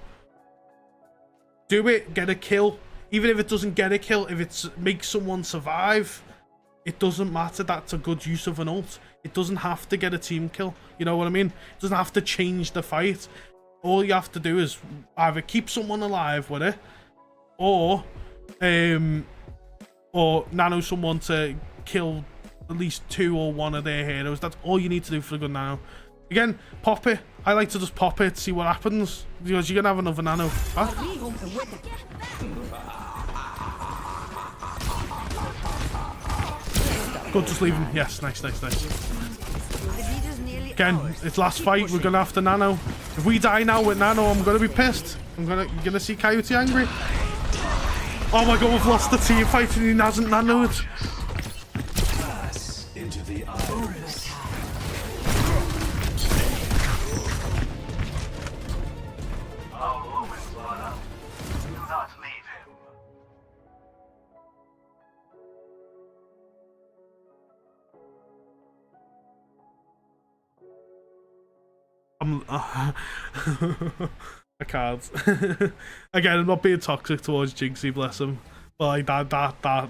do it, get a kill. Even if it doesn't get a kill, if it makes someone survive, it doesn't matter. That's a good use of an ult. It doesn't have to get a team kill. You know what I mean? It doesn't have to change the fight. All you have to do is either keep someone alive with it, or nano someone to kill at least 2 or 1 of their heroes. That's all you need to do for a good nano. Again, pop it. I like to just pop it, see what happens, because you're gonna have another nano. Huh? Good, just leave him. Yes, nice. Again, it's last fight. We're gonna have to nano. If we die now with nano, I'm gonna be pissed. You're gonna see Coyote angry. Oh my god, we've lost the team fight and he hasn't nanoed. Into the iris. Our moments are up. Do not leave him. I can't. Again, I'm not being toxic towards Jinxie, bless him. But like that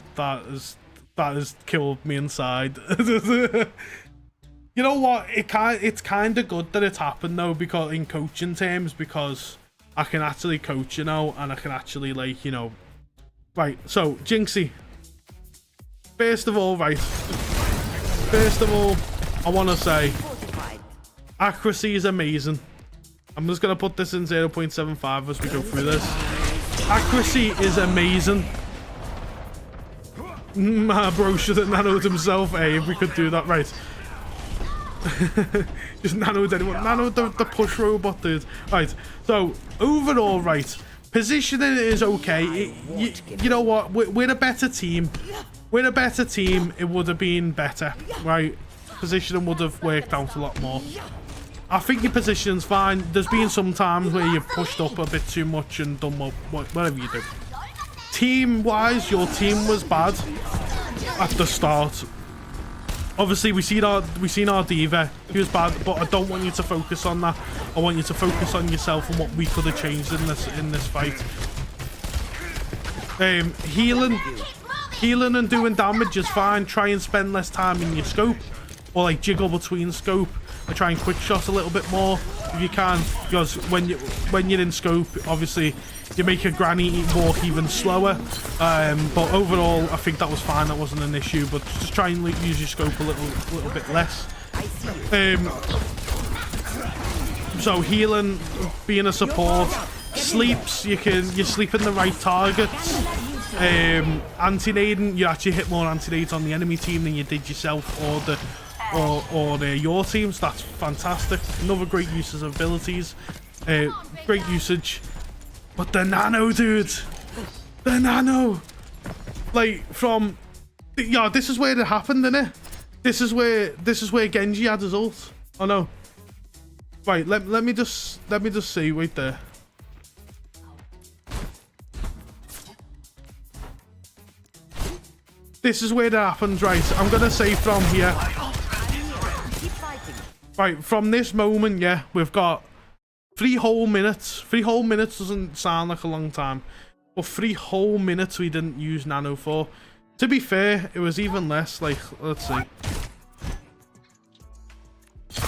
has killed me inside. You know what? It's kind of good that it's happened though, because in coaching terms, because I can actually coach, you know, and I can actually, like, you know. Right, so Jinxie, first of all, I want to say accuracy is amazing. I'm just gonna put this in 0.75 as we go through this. Accuracy is amazing. My bro should have nanoed himself. Hey, if we could do that, right? Just nanoed anyone. Nanoed the push robot, dude. Right. So overall, right, positioning is okay. You know what? We're a better team. We're a better team. It would have been better, right? Positioning would have worked out a lot more. I think your position's fine. There's been some times where you've pushed up a bit too much and done whatever you do. Team-wise, your team was bad at the start. Obviously, we seen our diva. He was bad, but I don't want you to focus on that. I want you to focus on yourself and what we could have changed in this fight. Healing and doing damage is fine. Try and spend less time in your scope, or like jiggle between scope. I try and quick shot a little bit more if you can, because when you're in scope, obviously you make a granny walk even slower. But overall, I think that was fine. That wasn't an issue. But just try and use your scope a little bit less. So healing, being a support, sleeps. You sleep in the right targets. Anti-nading, you actually hit more anti-nades on the enemy team than you did yourself or your teams. That's fantastic. Another great uses of abilities. Great usage. But the nano, dude, the nano, like from, yeah, this is where it happened, isn't it? This is where Genji had his ult. Oh no. Right, let me just see right there. This is where it happens, right? I'm gonna say from here. Right, from this moment, yeah, we've got 3 whole minutes. 3 whole minutes doesn't sound like a long time, but 3 whole minutes we didn't use nano for. To be fair, it was even less. Like, let's see.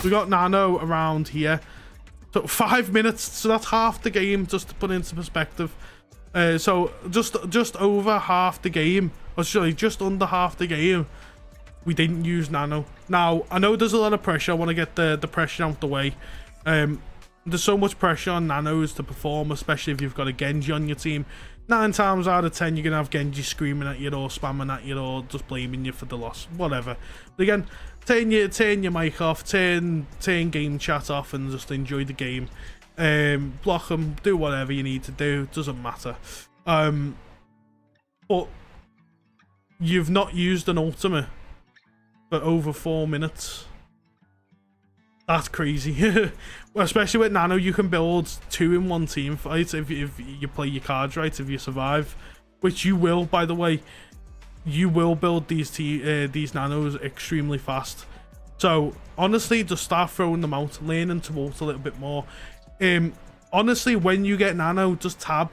We got nano around here. So 5 minutes. So that's half the game, just to put it into perspective. So just over half the game, or sorry, just under half the game, we didn't use nano. Now, I know there's a lot of pressure. I want to get the pressure out the way. There's so much pressure on nanos to perform, especially if you've got a Genji on your team. 9 times out of 10, you're going to have Genji screaming at you or spamming at you or just blaming you for the loss, whatever. But again, turn your mic off, turn game chat off and just enjoy the game. Block them, do whatever you need to do, doesn't matter. But you've not used an ultimate for over 4 minutes. That's crazy. Especially with nano, you can build 2 in 1 team fight if you play your cards right, if you survive, which you will, by the way. You will build these nanos extremely fast. So honestly, just start throwing them out, learning to ult a little bit more. Honestly, when you get nano, just tab,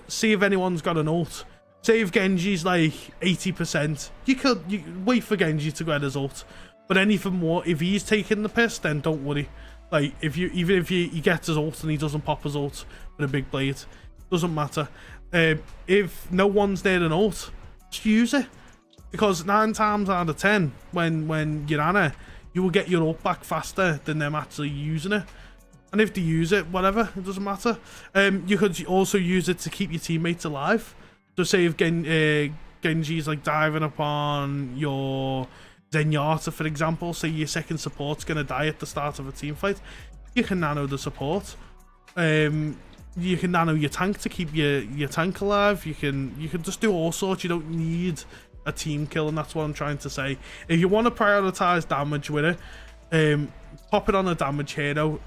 see if anyone's got an ult. Say if Genji's like 80%, you wait for Genji to get his ult. But anything more, if he's taking the piss, then don't worry. Like, even if he gets his ult and he doesn't pop his ult with a big blade, doesn't matter. If no one's there an ult, just use it. Because 9 times out of 10, when you're Ana, you will get your ult back faster than them actually using it. And if they use it, whatever, it doesn't matter. You could also use it to keep your teammates alive. So say if Genji's like diving upon your Zenyatta, for example, say your second support's gonna die at the start of a team fight, you can nano the support. You can nano your tank to keep your tank alive. You can just do all sorts. You don't need a team kill, and that's what I'm trying to say. If you want to prioritize damage with it, pop it on a damage hero,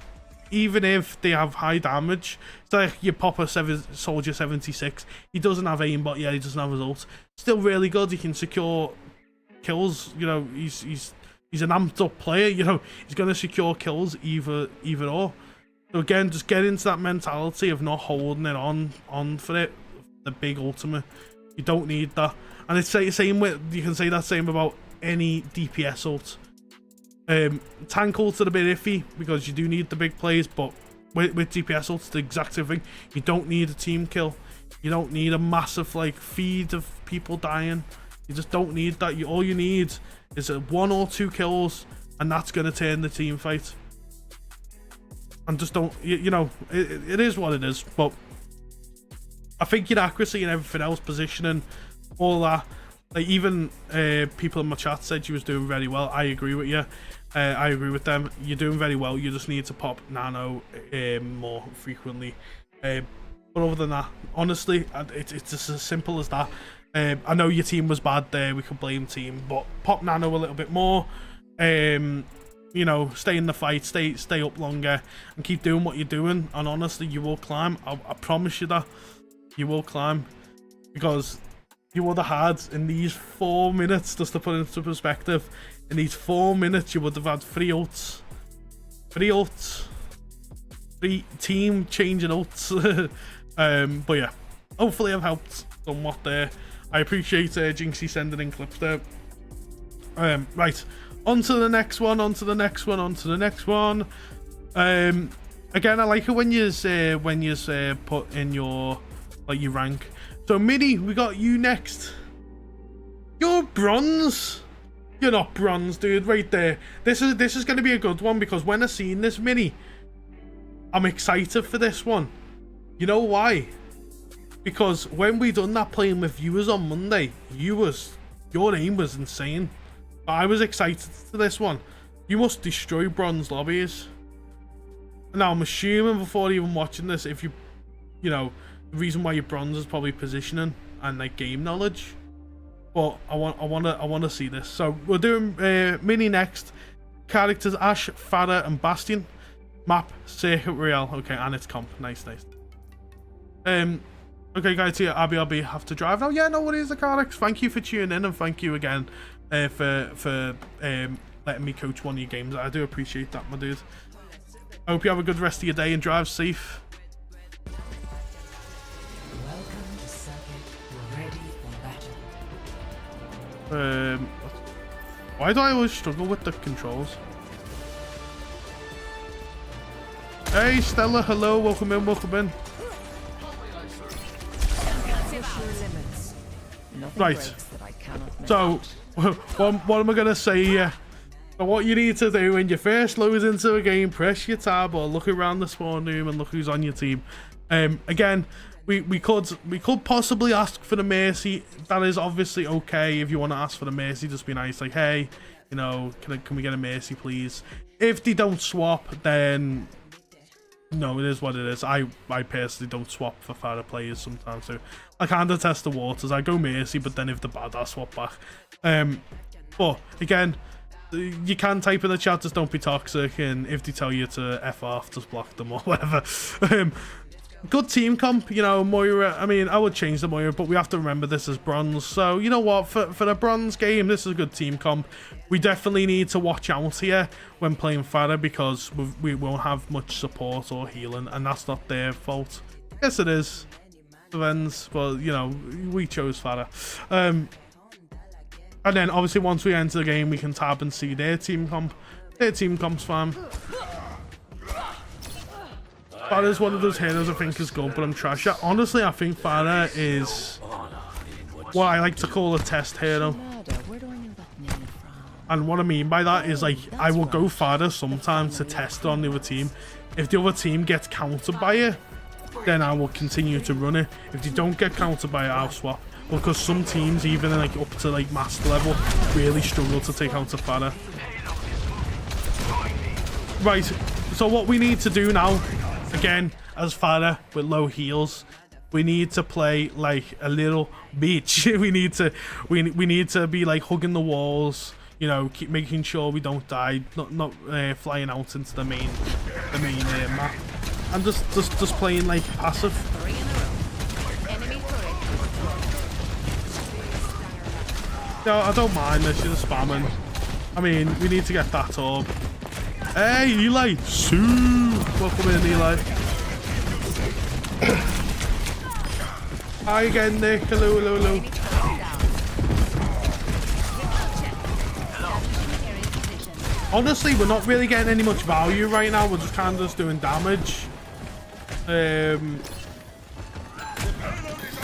even if they have high damage. It's like you pop a soldier 76, he doesn't have aimbot yet, he doesn't have his ult, still really good. He can secure kills, you know. He's an amped up player, you know. He's going to secure kills either or. So again, just get into that mentality of not holding it on for it, the big ultimate. You don't need that. And it's the same with, you can say that same about any DPS ult. Tank ults are a bit iffy because you do need the big plays, but with DPS ults, the exact same thing. You don't need a team kill. You don't need a massive like feed of people dying. You just don't need that. All you need is 1 or 2 kills, and that's gonna turn the team fight. And just don't, you know, it is what it is. But I think your accuracy and everything else, positioning, all that, like even people in my chat said you was doing very well. I agree with you. I agree with them. You're doing very well. You just need to pop nano more frequently. But other than that, honestly, it's just as simple as that. I know your team was bad there. We could blame team, but pop nano a little bit more. You know, stay in the fight, stay up longer, and keep doing what you're doing. And honestly, you will climb. I promise you that. You will climb, because you would have had in these 4 minutes, just to put it into perspective, in these 4 minutes you would have had 3 ults, 3 team changing ults. But yeah, hopefully I've helped somewhat there. I appreciate Jinxie sending in clips there. Right, on to the next one, on to the next one. Again, I like it when you put in your your rank. So Mini, we got you next. You're bronze. You're not bronze, dude. Right there. This is going to be a good one, because when I seen this Mini, I'm excited for this one. You know why? Because when we done that playing with viewers on Monday, your aim was insane. I was excited for this one. You must destroy bronze lobbies. Now I'm assuming before even watching this, if you know, the reason why you're bronze is probably positioning and like game knowledge. But I want to see this. So we're doing Mini next. Characters Ash, Farah, and Bastion. Map Circuit Royale. Okay, and it's comp. Nice. Okay, guys, here Abby have to drive now. Yeah, no worries, the Carix. Thank you for tuning in, and thank you again for letting me coach one of your games. I do appreciate that, my dude. I hope you have a good rest of your day and drive safe. Welcome to circuit. Ready for battle. Why do I always struggle with the controls? Hey Stella, hello, welcome in. Right, so what am I gonna say here? So what you need to do when you first load into a game, press your tab or look around the spawn room and look who's on your team. Again, we could possibly ask for the mercy. That is obviously okay. If you want to ask for the mercy, just be nice, like, hey, you know, can we get a mercy please? If they don't swap, then no, it is what it is. I personally don't swap for Farah players sometimes, so I kind of test the waters. I go mercy, but then if they're bad, I swap back. But again, you can type in the chat, just don't be toxic, and if they tell you to F off, just block them or whatever. Good team comp, you know, Moira. I mean, I would change the Moira, but we have to remember this is bronze. So, you know what, for the bronze game, this is a good team comp. We definitely need to watch out here when playing Farah, because we won't have much support or healing, and that's not their fault. Yes, it is. Events, but, you know, we chose Farah. And then, obviously, once we enter the game, we can tab and see their team comp. Their team comp's fine. Farah's one of those heroes I think is good, but I'm trash. Yeah, honestly, I think Farah is what I like to call a test hero. And what I mean by that is, like, I will go Farah sometimes to test on the other team. If the other team gets countered by it, then I will continue to run it. If they don't get countered by it, I'll swap. Because some teams, even like up to like master level, really struggle to take out a Farah. Right, so what we need to do now, again, as Farah with low heals, we need to play like a little bitch. we need to be like hugging the walls, you know, keep making sure we don't die, not flying out into the main map, and just playing like passive. No, I don't mind this. You're spamming. I mean, we need to get that orb. Hey, Eli! Sue! Welcome in, Eli. Hi again, Nick. Hello. Honestly, we're not really getting any much value right now. We're just kind of just doing damage.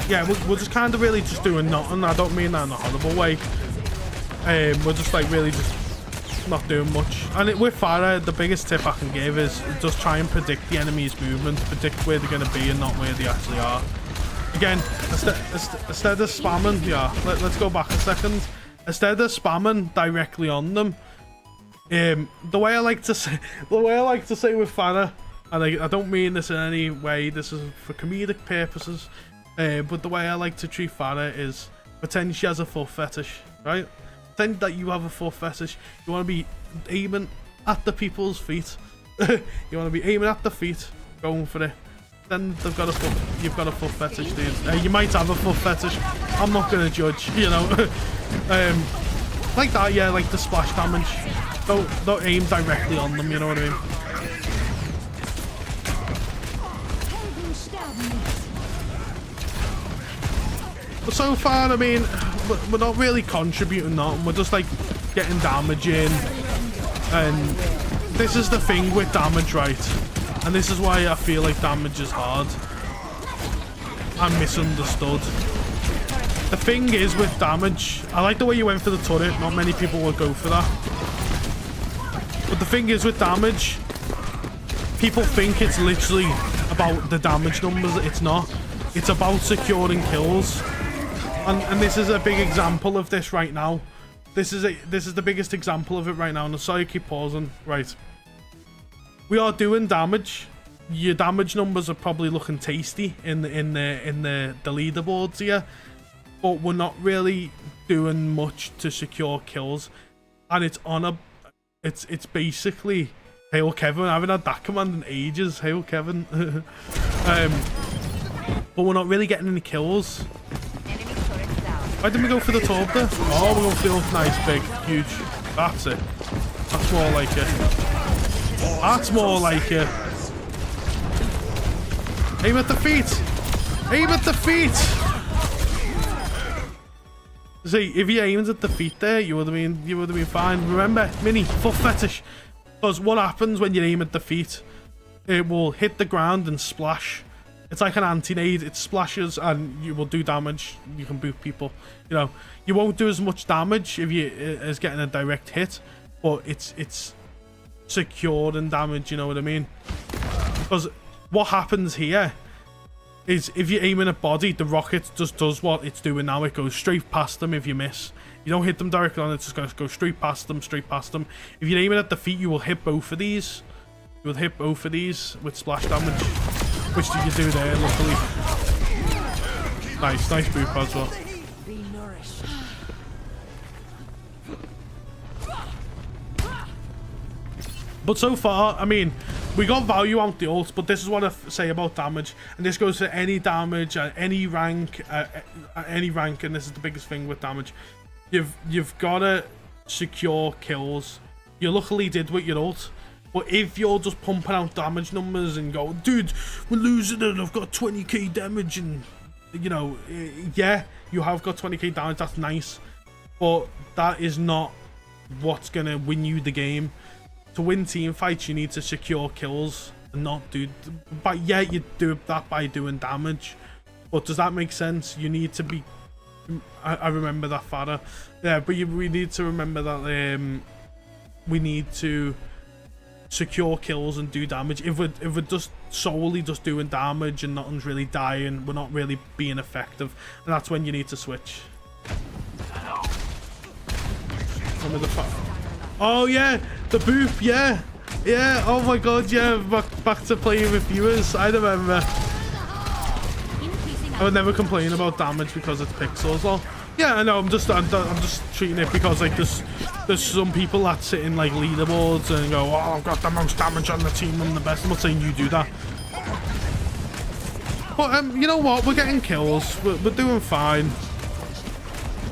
Yeah, we're just kind of really just doing nothing. I don't mean that in a horrible way. We're just like really just not doing much. And with Farah, the biggest tip I can give is just try and predict the enemy's movement, predict where they're going to be and not where they actually are. Again, instead of spamming, yeah, let's go back a second. Instead of spamming directly on them, the way I like to say with Farah, and I don't mean this in any way, this is for comedic purposes, but the way I like to treat Farah is pretend she has a foot fetish, right? Pretend that you have a foot fetish. You want to be aiming at the people's feet. You want to be aiming at the feet, going for it. Then you've got a foot fetish, dude. You might have a foot fetish. I'm not gonna judge, you know. Like that, yeah, like the splash damage. Don't aim directly on them, you know what I mean? But so far, I mean, we're not really contributing nothing. We're just like getting damage in, and this is the thing with damage, right? And this is why I feel like damage is hard and misunderstood. The thing is with damage, I like the way you went for the turret. Not many people will go for that. But the thing is with damage, people think it's literally about the damage numbers. It's not. It's about securing kills. And this is a big example of this right now. This is the biggest example of it right now. And sorry I keep pausing. Right. We are doing damage. Your damage numbers are probably looking tasty in the leaderboards here, but we're not really doing much to secure kills. And it's basically Hail Kevin. I haven't had that command in ages. Hail Kevin. But we're not really getting any kills. Why didn't we go for the top there? Oh, we're going for the nice, big, huge. That's it. That's more like it. That's more like it. Aim at the feet. Aim at the feet. See, if you aimed at the feet there, you would have been fine. Remember, mini foot fetish. Because what happens when you aim at the feet? It will hit the ground and splash. It's like an anti-nade. It splashes and you will do damage. You can boot people. You know, you won't do as much damage if you as getting a direct hit, but it's secured and damage. You know what I mean? Because what happens here is if you're aiming at body, the rocket just does what it's doing now. It goes straight past them if you miss. You don't hit them directly on it. It's just going to go straight past them, straight past them. If you're aiming at the feet, you will hit both of these. You will hit both of these with splash damage. Which did you do there, luckily? Nice boop as well. But so far, I mean, we got value out the ult, but this is what I say about damage. And this goes to any damage at any rank, and this is the biggest thing with damage. You've got to secure kills. You luckily did with your ult. But if you're just pumping out damage numbers and go, dude, we're losing it, I've got 20k damage, and, you know, yeah, you have got 20k damage, that's nice. But that is not what's going to win you the game. To win team fights, you need to secure kills and not do... But yeah, you do that by doing damage. But does that make sense? You need to be... I remember that, Farah. Yeah, but we need to remember that we need to secure kills and do damage. If we're just solely just doing damage and nothing's really dying, we're not really being effective, and that's when you need to switch. Oh yeah, the boop, yeah, oh my god, yeah, back to playing with viewers. I remember. I would never complain about damage because it's pixels. Well, yeah, I know. I'm just treating it because like there's some people that sit in like leaderboards and go, oh, I've got the most damage on the team, I'm the best. I'm not saying you do that, but you know what? We're getting kills. We're doing fine.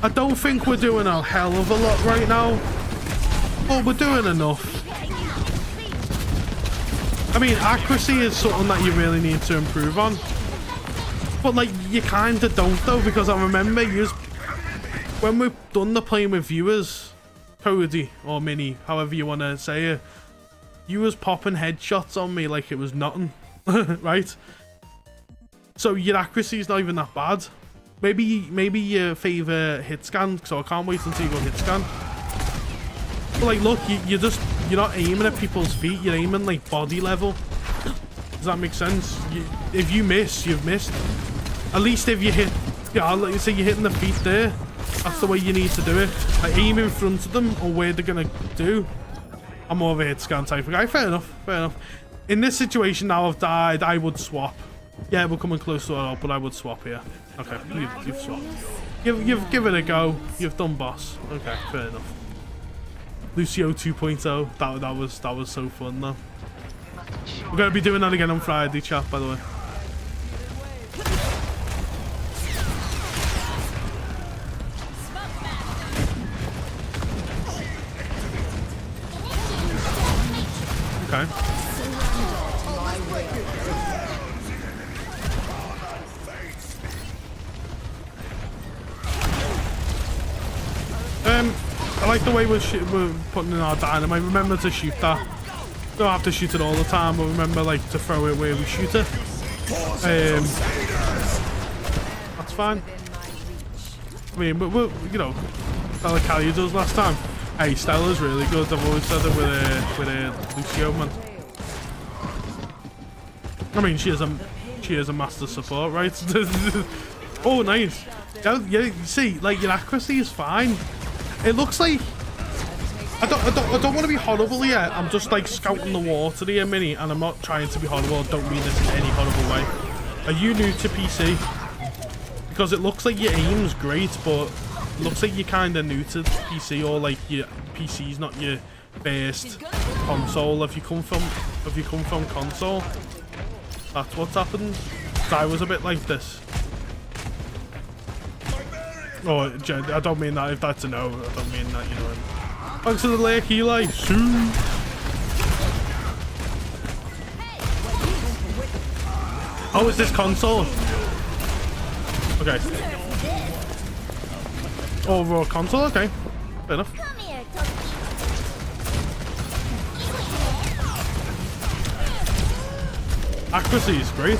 I don't think we're doing a hell of a lot right now, but we're doing enough. I mean, accuracy is something that you really need to improve on. But like, you kind of don't though, because I remember when we've done the playing with viewers, Coyote or Mini, however you want to say it, you was popping headshots on me like it was nothing. right? So your accuracy is not even that bad. Maybe you favour hit scan, so I can't wait until you go hit scan. But like, look, you're not aiming at people's feet. You're aiming like body level. Does that make sense? If you miss, you've missed. At least if you hit, yeah, like say you're hitting the feet there. That's the way you need to do it. Like, aim in front of them or where they're gonna do. I'm more of a hit scan type of guy. Fair enough. Fair enough. In this situation now, I've died. I would swap. Yeah, we're coming close to it all, but I would swap here. Okay, you've swapped. You've given it a go. You've done boss. Okay, fair enough. Lucio 2.0. That was so fun though. We're gonna be doing that again on Friday, chat, by the way. Okay. I like the way we're putting in our dynamite. Remember to shoot that. Don't have to shoot it all the time, but remember like to throw it where we shoot it. That's fine. I mean, but you know, like Callie does last time. Hey, Stella's really good. I've always said it with Lucio, man. I mean, she is a master support, right? Oh, nice. Yeah, you see, like your accuracy is fine. It looks like I don't want to be horrible yet. I'm just like scouting the water here, Mini, and I'm not trying to be horrible. I don't mean this in any horrible way. Are you new to PC? Because it looks like your aim's great, but it looks like you're kind of new to PC, or like your PC's not your first console. If you come from console, that's what's happened. I was a bit like this. Oh, I don't mean that. If that's a no, I don't mean that. You know. Thanks to the lake, Eli. Oh, is this console? Okay. Overall console. Okay. Fair enough. Accuracy is great.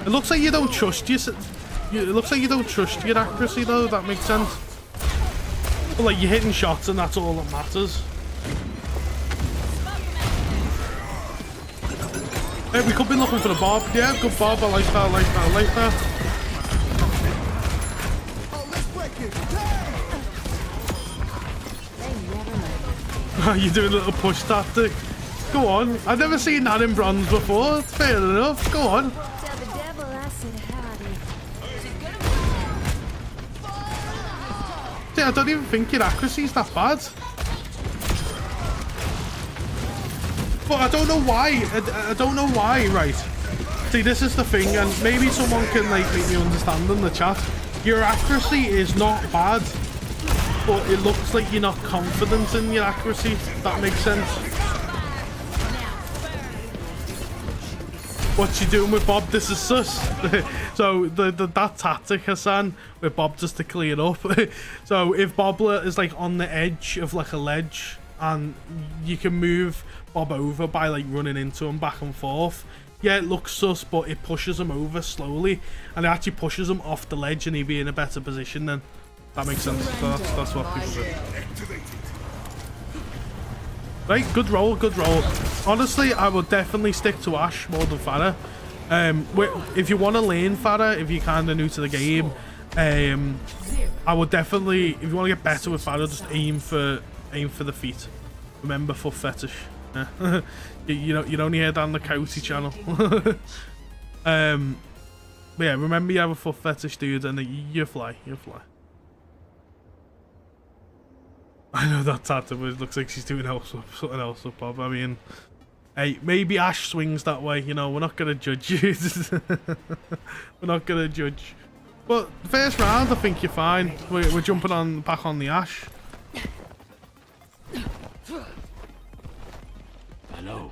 It looks like you don't trust it looks like you don't trust your accuracy though, if that makes sense. But like you're hitting shots and that's all that matters. Hey, we could be looking for the Bob. Yeah, good Bob. I like that, I like that, I like that. You're doing a little push tactic. Go on. I've never seen that in bronze before. Fair enough. Go on. I don't even think your accuracy is that bad. But I don't know why. I don't know why, right? See, this is the thing, and maybe someone can like make me understand in the chat. Your accuracy is not bad, but it looks like you're not confident in your accuracy, if that makes sense. What you doing with Bob? This is sus. So that tactic, Hassan, with Bob just to clear up. So if Bob is like on the edge of like a ledge, and you can move Bob over by like running into him back and forth. Yeah, it looks sus, but it pushes him over slowly, and it actually pushes him off the ledge, and he'd be in a better position then. That makes sense. So that's what people do. Right, good roll, good roll. Honestly, I would definitely stick to Ashe more than Pharah. If you want to lane Pharah, if you're kind of new to the game, I would definitely, if you want to get better with Pharah, just aim for the feet. Remember foot fetish. Yeah. you only hear that on the Coyote channel. But yeah, remember you have a foot fetish, dude, and you fly. I know that tattoo, but it looks like she's doing something else with Bob. I mean, hey, maybe Ashe swings that way, you know, we're not going to judge you. We're not going to judge. But first round, I think you're fine. We're jumping back on the Ashe. Hello.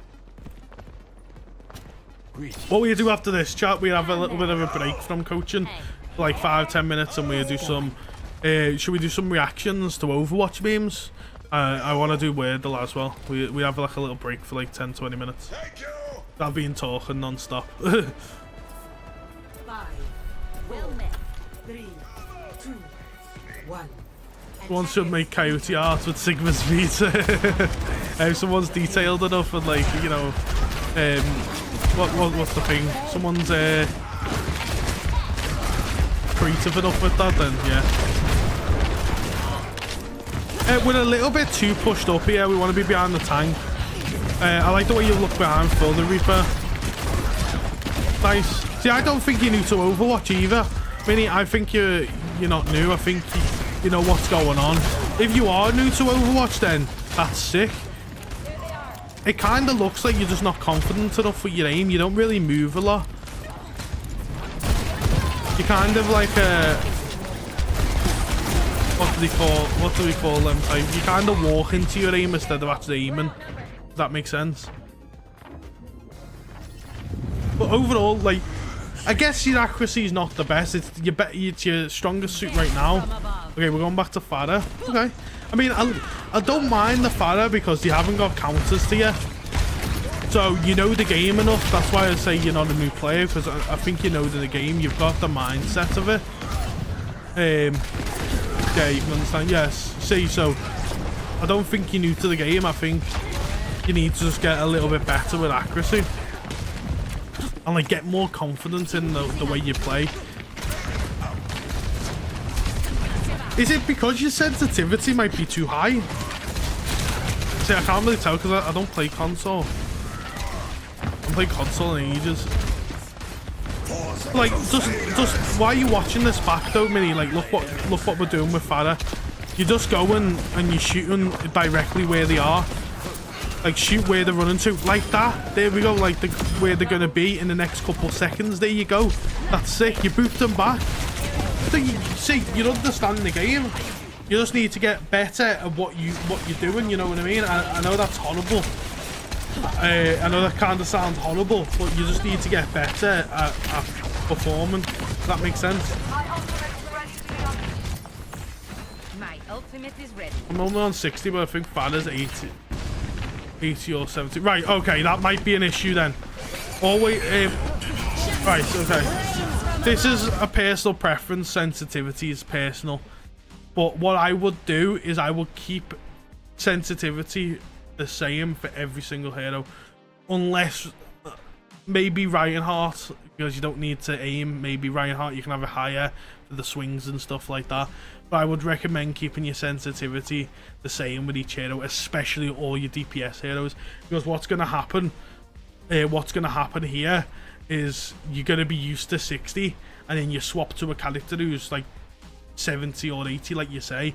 What we do after this, chat, we have a little bit of a break from coaching. For like 5-10 minutes, and we'll do some... should we do some reactions to Overwatch memes? I want to do Wordle as well. We have like a little break for like 10-20 minutes. I've been talking non-stop. 5, Well met. 3, 2, 1. One should make Coyote art with Sigma speed. Someone's detailed enough and like, you know, what's the thing? Someone's creative enough with that, then yeah. We're a little bit too pushed up here. We want to be behind the tank. I like the way you look behind Phil the Reaper. Nice. See, I don't think you're new to Overwatch either. Minnie, I think you're not new. I think you know what's going on. If you are new to Overwatch, then that's sick. It kind of looks like you're just not confident enough with your aim. You don't really move a lot. You're kind of like a... What do we call them? Like, you kind of walk into your aim instead of actually aiming. Does that make sense? But overall, like, I guess your accuracy is not the best. It's your strongest suit right now. Okay, we're going back to Farah. Okay. I mean, I don't mind the Farah because you haven't got counters to you. So you know the game enough. That's why I say you're not a new player, because I think you know the game. You've got the mindset of it. Yeah, you can understand. Yes. See, so I don't think you're new to the game. I think you need to just get a little bit better with accuracy and like get more confidence in the way you play. Is it because your sensitivity might be too high? See, I can't really tell because I don't play console. I don't play console in ages. Like, just why are you watching this back though, Minnie? Like, look what we're doing with Farah. You're just going and you're shooting directly where they are. Like, shoot where they're running to, like that. There we go. Like where they're gonna be in the next couple seconds. There you go. That's sick. You boot them back. So you're understanding the game. You just need to get better at what you're doing. You know what I mean? I know that's horrible. I know that kind of sounds horrible, but you just need to get better at performing. Does that make sense? My ultimate is ready. I'm only on 60, but I think Farah's 80 or 70. Right, okay, that might be an issue then. Always, right, okay. This is a personal preference. Sensitivity is personal. But what I would do is I would keep sensitivity the same for every single hero. Unless maybe Reinhardt, because you don't need to aim. Maybe Reinhardt, you can have it higher for the swings and stuff like that. But I would recommend keeping your sensitivity the same with each hero, especially all your DPS heroes. Because what's going to happen, here is you're going to be used to 60 and then you swap to a character who's like 70 or 80 like you say,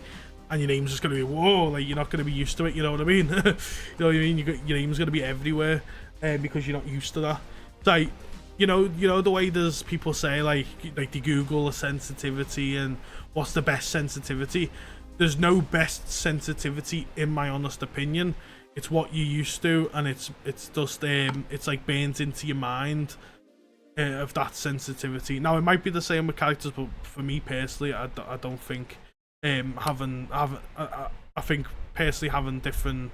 and your name's just going to be whoa, like you're not going to be used to it, you know what I mean? You know what I mean? Your name's going to be everywhere because you're not used to that. Like, you know the way there's people say like they Google the sensitivity and what's the best sensitivity. There's no best sensitivity in my honest opinion. It's what you're used to, and it's just it's like burnt into your mind of that sensitivity. Now it might be the same with characters, but for me personally, I don't think I think personally having different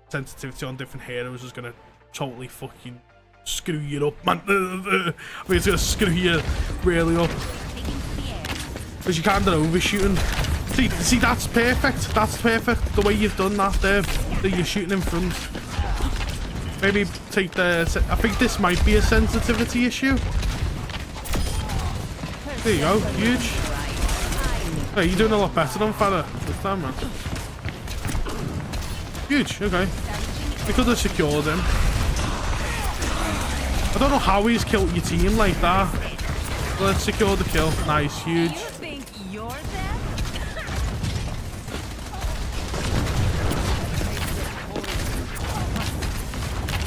sensitivity on different heroes is gonna totally fucking screw you up, man. I mean, it's gonna screw you really up because you can't do overshooting. See, that's perfect. That's perfect. The way you've done that there, that you're shooting in front. Maybe take the... I think this might be a sensitivity issue. There you go. Huge. Hey, you're doing a lot better than Farah this time, man. Huge. Okay. We could have secured him. I don't know how he's killed your team like that. But let's secure the kill. Nice. Huge.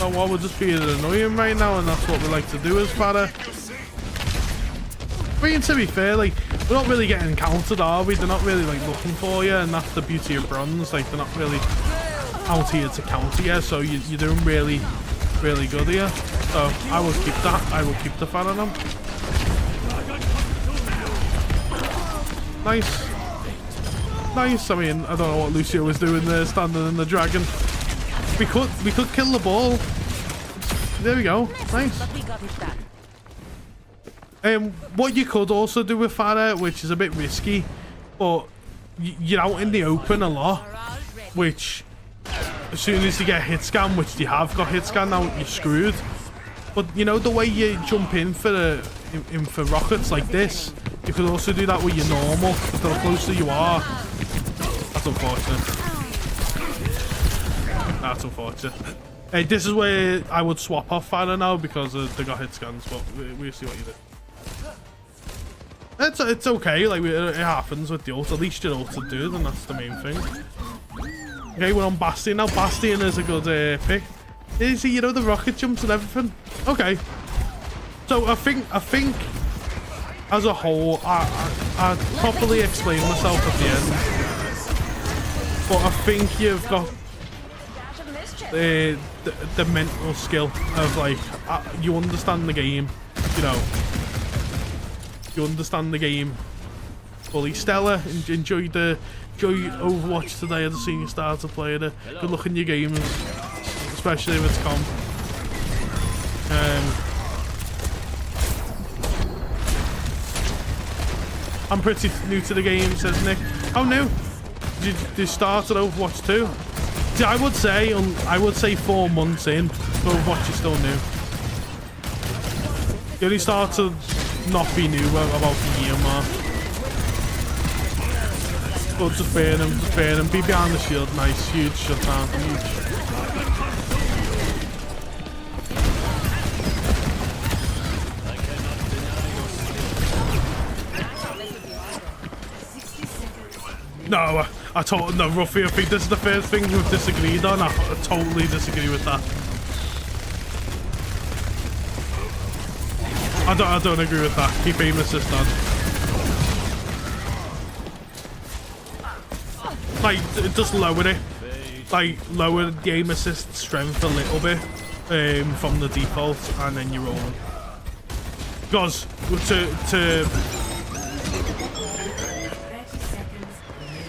Oh, well, we're just being annoying right now, and that's what we like to do as Farah. I mean, to be fair, like, we're not really getting countered, are we? They're not really, like, looking for you, and that's the beauty of bronze. Like, they're not really out here to counter you, so you're doing really, really good here. So, I will keep that. I will keep the fan on them. Nice. Nice. I mean, I don't know what Lucio was doing there, standing in the dragon. We could kill the ball. It's There we go. Nice. But we got it done. What you could also do with Farah, which is a bit risky, but you're out in the open a lot, which as soon as you get hit scan, which you have got hit scan now, you're screwed. But you know the way you jump in for rockets like this, you could also do that with your normal. The closer you are, that's unfortunate. That's unfortunate. Hey, this is where I would swap off Farah now because they got hit scans, but we'll see what you do. It's okay, like it happens with the ult. At least your ult will do it, and that's the main thing. Okay, we're on Bastion now. Bastion is a good pick. Is you know the rocket jumps and everything? Okay. So I think as a whole, I properly explained myself at the end, but I think you've got the mental skill of like you understand the game, you know. You understand the game fully. Stella, enjoy Overwatch today. I've seen you start to play it. Good luck in your games, especially if it's comp. I'm pretty new to the game, says Nick. How new? Did you start at Overwatch 2? See, I would say 4 months in. Overwatch is still new. You only start to not be new about the year mark. But just burn him, be behind the shield, nice, huge shutdown, huge. No, I totally, no, Ruffy, I think this is the first thing we've disagreed on. I totally disagree with that. I don't agree with that. Keep aim assist on. Like, just lower it. Like, lower the aim assist strength a little bit from the default, and then you're rolling. Because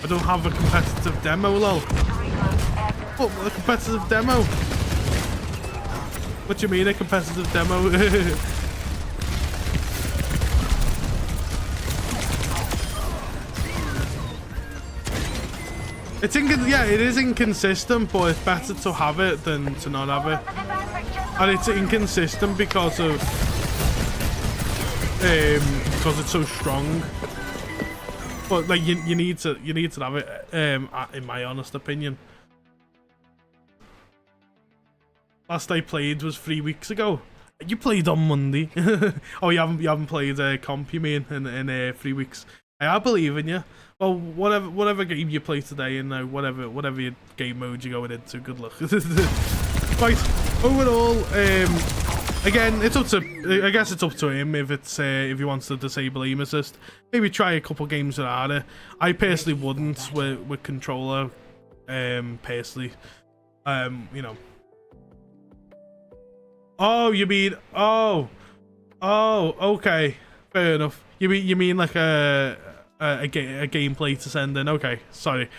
I don't have a competitive demo, lol. What, a competitive demo? What do you mean, a competitive demo? Yeah, it is inconsistent, but it's better to have it than to not have it. And it's inconsistent because it's so strong. But like you need to have it, in my honest opinion. Last I played was 3 weeks ago. You played on Monday. Oh, you haven't played comp, you mean, in 3 weeks. I believe in you. Well, whatever game you play today, and whatever your game mode you're going into, good luck. Right, overall, again, it's up to, I guess it's up to him if he wants to disable aim assist. Maybe try a couple games without it. I personally wouldn't with controller, personally, you know. Oh, you mean, oh, okay, fair enough. You mean like a gameplay to send in? Okay, sorry.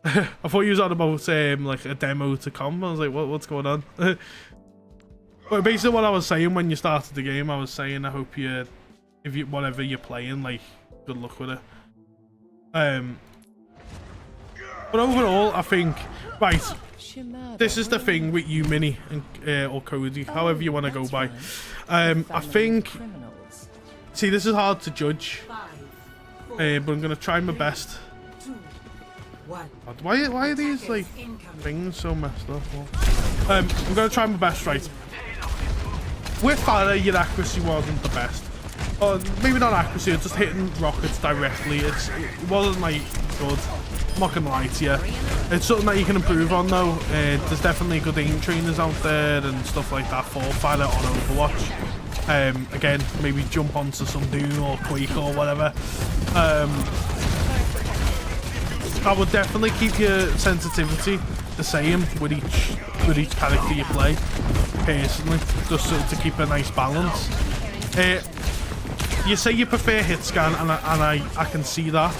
I thought you was on about like a demo to come. I was like, what's going on? But basically, what I was saying when you started the game, I was saying I hope whatever you're playing, like, good luck with it. But overall, I think, right, this is the thing with you, Mini, and or Cody, however you want to go by. I think, see, this is hard to judge, but I'm gonna try my best. Why are these like things so messed up? I'm gonna try my best, right? With Farah, your accuracy wasn't the best. Or maybe not accuracy, it's just hitting rockets directly. It wasn't like good. I'm not gonna lie to you. It's something that you can improve on though. There's definitely good aim trainers out there and stuff like that for Farah on Overwatch. Again, maybe jump onto some Doom or Quake or whatever. I would definitely keep your sensitivity the same with each character you play, personally, just to keep a nice balance. You say you prefer hit scan, and I can see that.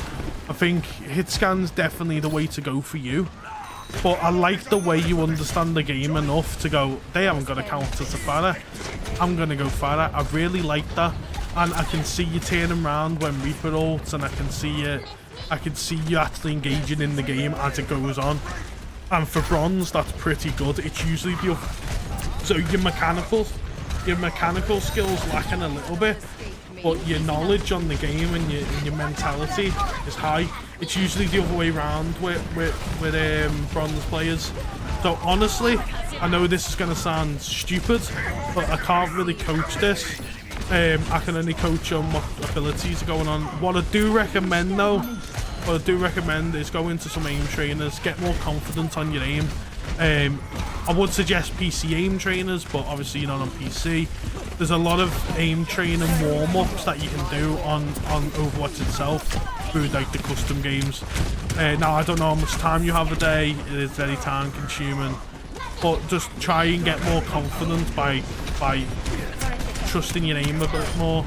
I think hit scan's definitely the way to go for you. But I like the way you understand the game enough to go, they haven't got a counter to Farah. I'm going to go Farah. I really like that. And I can see you turning around when Reaper ults, and I can see you actually engaging in the game as it goes on. And for bronze, that's pretty good. It's usually the... So your mechanical skills lacking a little bit, but your knowledge on the game and your mentality is high. It's usually the other way around with bronze players. So honestly, I know this is going to sound stupid, but I can't really coach this. I can only coach on what abilities are going on. What I do recommend though, is go into some aim trainers, get more confident on your aim. I would suggest PC aim trainers, but obviously you're not on PC. There's a lot of aim training warm-ups that you can do on Overwatch itself through like the custom games. Now I don't know how much time you have a day, it is very time consuming, but just try and get more confident by trusting your aim a bit more.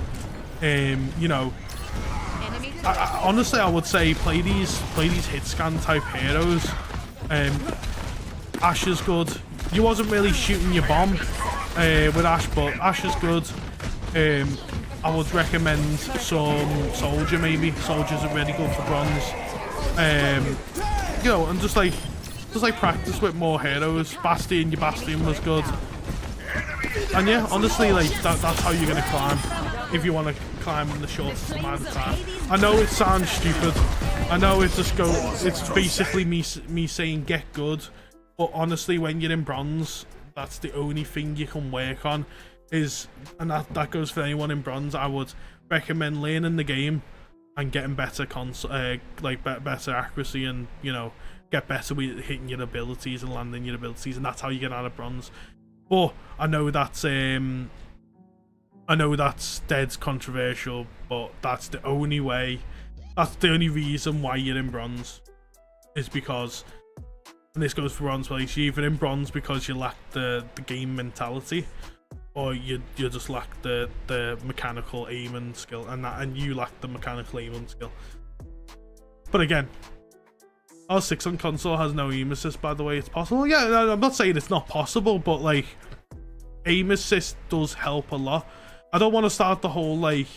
You know, honestly I would say play these hit scan type heroes. Ash is good. You wasn't really shooting your bomb with Ash, but Ash is good. I would recommend some Soldier maybe. Soldiers are really good for bronze. You know, and just like practice with more heroes. Bastion, your Bastion was good. And yeah, honestly, like that's how you're gonna climb if you want to climb in the shortest amount of time. I know it sounds stupid. I know it's basically me saying get good. But honestly, when you're in bronze, that's the only thing you can work on. And that goes for anyone in bronze. I would recommend learning the game and getting better better accuracy, and you know, get better with hitting your abilities and landing your abilities, and that's how you get out of bronze. But I know that's dead controversial, but that's the only way. That's the only reason why you're in bronze, is because. And this goes for bronze players. You're either in bronze because you lack the game mentality, or you just lack the mechanical aim and skill, and you lack the mechanical aim and skill. But again, R6 on console has no aim assist, by the way. It's possible. Yeah, no, I'm not saying it's not possible, but like aim assist does help a lot. I don't want to start the whole like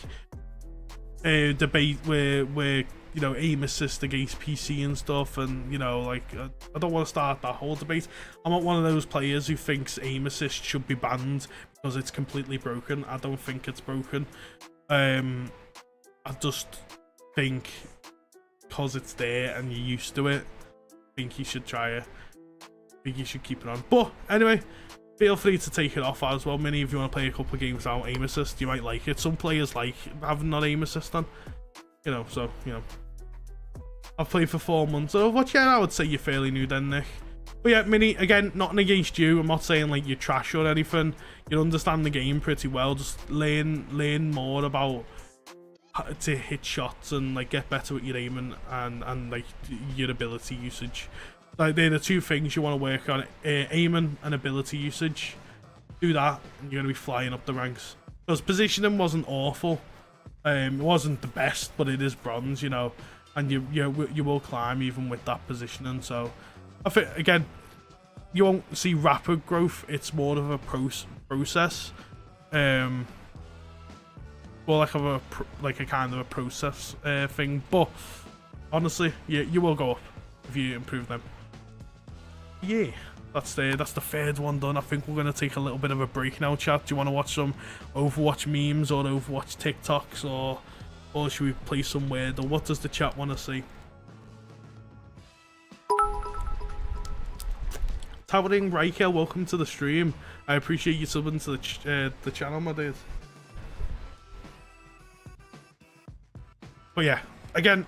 debate where you know, aim assist against PC and stuff, and you know, like I don't want to start that whole debate. I'm not one of those players who thinks aim assist should be banned because it's completely broken. I don't think it's broken. I just think because it's there and you're used to it, I think you should try it. I think you should keep it on. But anyway, feel free to take it off as well. Many if you want to play a couple of games without aim assist, you might like it. Some players like having not aim assist on. You know, so, you know, I've played for 4 months. So, what, yeah, I would say you're fairly new then, Nick. But yeah, Mini, again, nothing against you. I'm not saying, like, you're trash or anything. You understand the game pretty well. Just learn more about how to hit shots and, like, get better with your aiming and like, your ability usage. Like, they're the two things you want to work on. Aiming and ability usage. Do that, and you're going to be flying up the ranks. Because positioning wasn't awful. It wasn't the best, but it is bronze, you know, and you will climb even with that positioning. So I think again, you won't see rapid growth. It's more of a process, well, like a kind of a process thing. But honestly, you will go up if you improve them. Yeah. That's the third one done. I think we're going to take a little bit of a break now, chat. Do you want to watch some Overwatch memes or Overwatch TikToks, or should we play some weird? Or what does the chat want to see? Towering Riker, welcome to the stream. I appreciate you subbing to the channel, my dude. But yeah, again,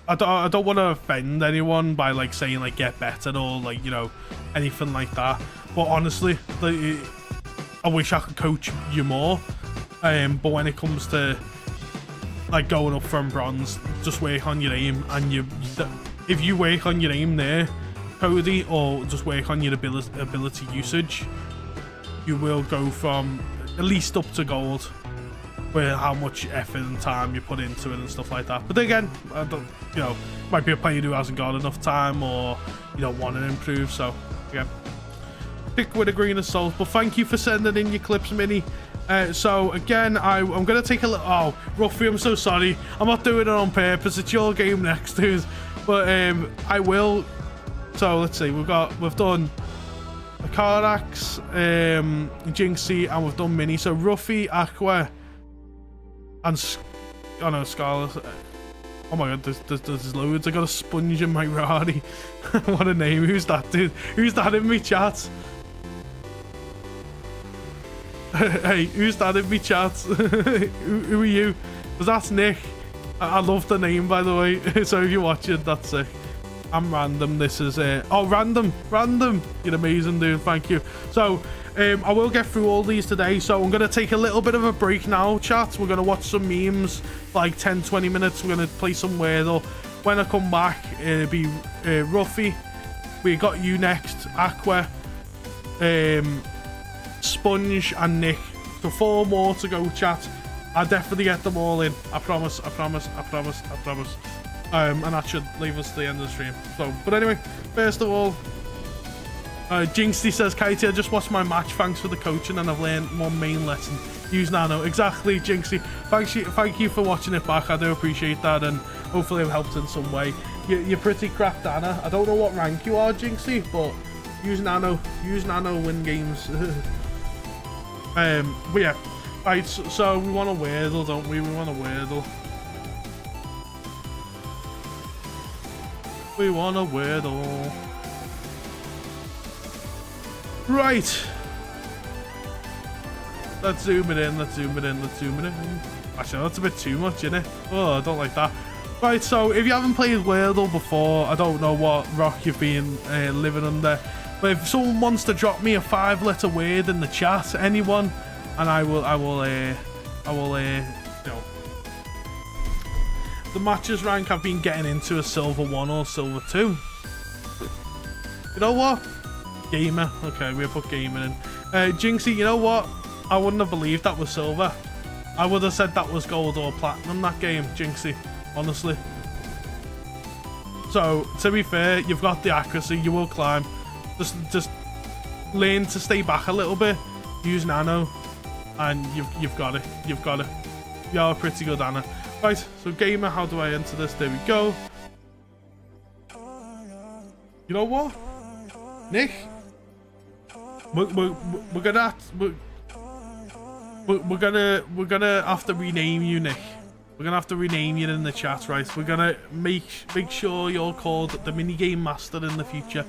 I don't want to offend anyone by like saying like get better or like, you know, anything like that. But honestly, like, I wish I could coach you more. But when it comes to like going up from bronze, just work on your aim, and if you work on your aim there, Cody, or just work on your ability usage, you will go from at least up to gold. with how much effort and time you put into it and stuff like that. But again, I don't, you know, might be a player who hasn't got enough time or you don't want to improve. So again, pick with a grain of salt. But thank you for sending in your clips, Mini. So again, I'm gonna take a little. Oh, Ruffy, I'm so sorry. I'm not doing it on purpose. It's your game next, dude. But I will. So let's see. We've done a Carax, Jinxie, and we've done Mini. So Ruffy, Aqua, and oh no, Scarlet. Oh my god, there's loads. I got a Sponge in my Rari. What a name. Who's that, dude? Who's that in me chat? Hey, who's that in me chat? who are you? Was that Nick? I love the name, by the way. So if you're watching, that's sick. I'm random. This is oh, random. You're amazing, dude. Thank you. So I will get through all these today. So I'm gonna take a little bit of a break now, chat. We're gonna watch some memes, like 10-20 minutes. We're gonna play some Wordle. When I come back, it'll be Ruffy. We got you next, Aqua, Sponge, and Nick. So 4 more to go, chat. I'll definitely get them all in. I promise. And that should leave us to the end of the stream. So, but anyway, first of all, Jinxie says, Coyote, I just watched my match. Thanks for the coaching, and I've learned one main lesson. Use Nano. Exactly, Jinxie. Thank you for watching it back. I do appreciate that, and hopefully I've helped in some way. You're pretty cracked, Anna. I don't know what rank you are, Jinxie, but use Nano. Win games. But yeah. Right, so we want a Wordle, don't we? We want a Wordle. Right. Let's zoom it in. Actually, that's a bit too much, isn't it? Oh, I don't like that. Right, so if you haven't played Wordle before, I don't know what rock you've been living under. But if someone wants to drop me a 5-letter word in the chat, anyone, and I will, you know, the matches rank I've been getting into a silver 1 or silver 2. You know what? Gamer. Okay, we'll put gamer in. Jinxie, you know what? I wouldn't have believed that was silver. I would have said that was gold or platinum, that game, Jinxie. Honestly. So, to be fair, you've got the accuracy. You will climb. Just learn to stay back a little bit. Use Nano. And you've got it. You're pretty good, Anna. Right, so gamer, how do I enter this? There we go. You know what, Nick? We're gonna have to rename you, Nick. We're gonna have to rename you in the chat, right? We're gonna make sure you're called the minigame master in the future.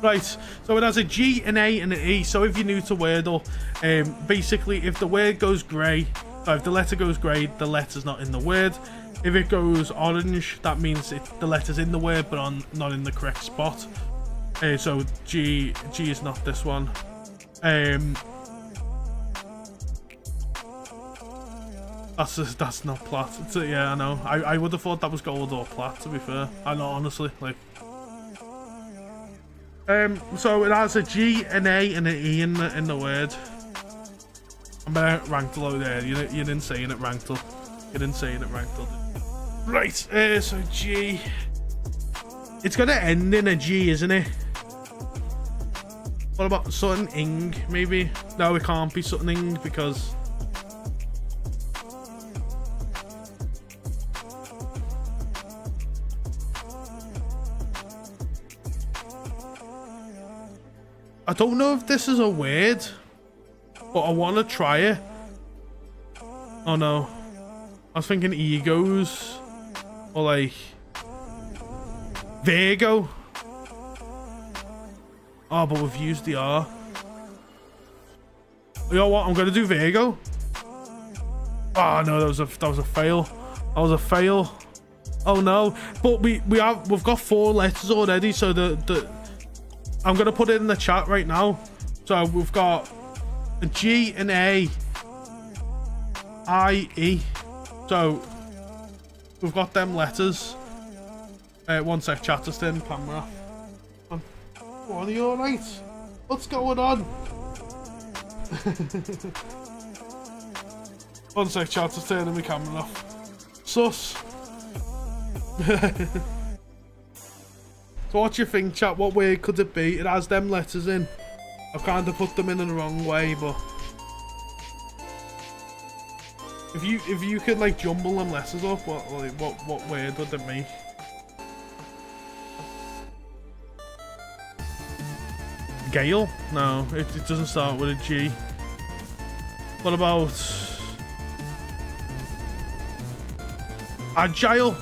Right, so it has a G, an A, and an E. So if you're new to Wordle, basically if the word goes grey, so if the letter goes grey, the letter's not in the word. If it goes orange, that means the letter's in the word but not in the correct spot. So G is not this one. That's not plat. Yeah, I know. I would have thought that was gold or plat, to be fair. I know, honestly, like. So it has a G, an A, and an E in the word. I'm gonna Rankle over there. You didn't say it Rankle. Right. So G. It's gonna end in a G, isn't it? What about something ing? Maybe. No, it can't be something ing because. I don't know if this is a word, but I want to try it. Oh no. I was thinking egos. Or like... Virgo. Oh, but we've used the R. You know what? I'm going to do Virgo. Oh no, that was a fail. That was a fail. Oh no. But we've got 4 letters already, so I'm gonna put it in the chat right now. So we've got a G, an A, I, E. So we've got them letters. One sec, chat, just in camera. What, are you alright? What's going on? One sec, chat, to turning my camera off. Sus. So what do you think, chat? What word could it be? It has them letters in. I've kind of put them in the wrong way, but if you could like jumble them letters up, what word would it make? Gale? No, it doesn't start with a G. What about agile?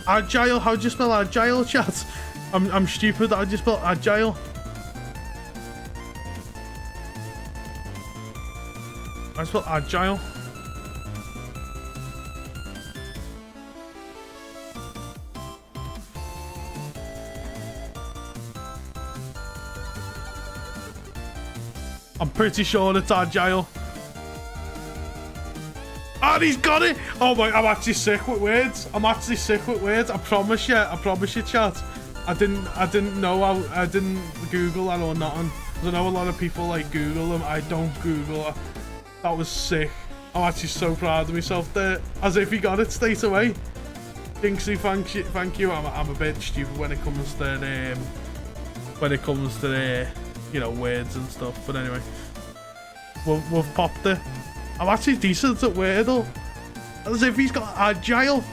Agile? How do you spell agile, chat? I'm stupid. How do you spell agile? I spell agile. I'm pretty sure it's agile. And he's got it! Oh my, I'm actually sick with words. I'm actually sick with words. I promise you, chat. I didn't know I didn't Google that or nothing. I know a lot of people like Google them. I don't Google it. That was sick. I'm actually so proud of myself there. As if he got it straight away. Jinxie, thank you. I'm a bit stupid when it comes to you know, words and stuff. But anyway, we've popped it. I'm actually decent at Wordle. As if he's got agile.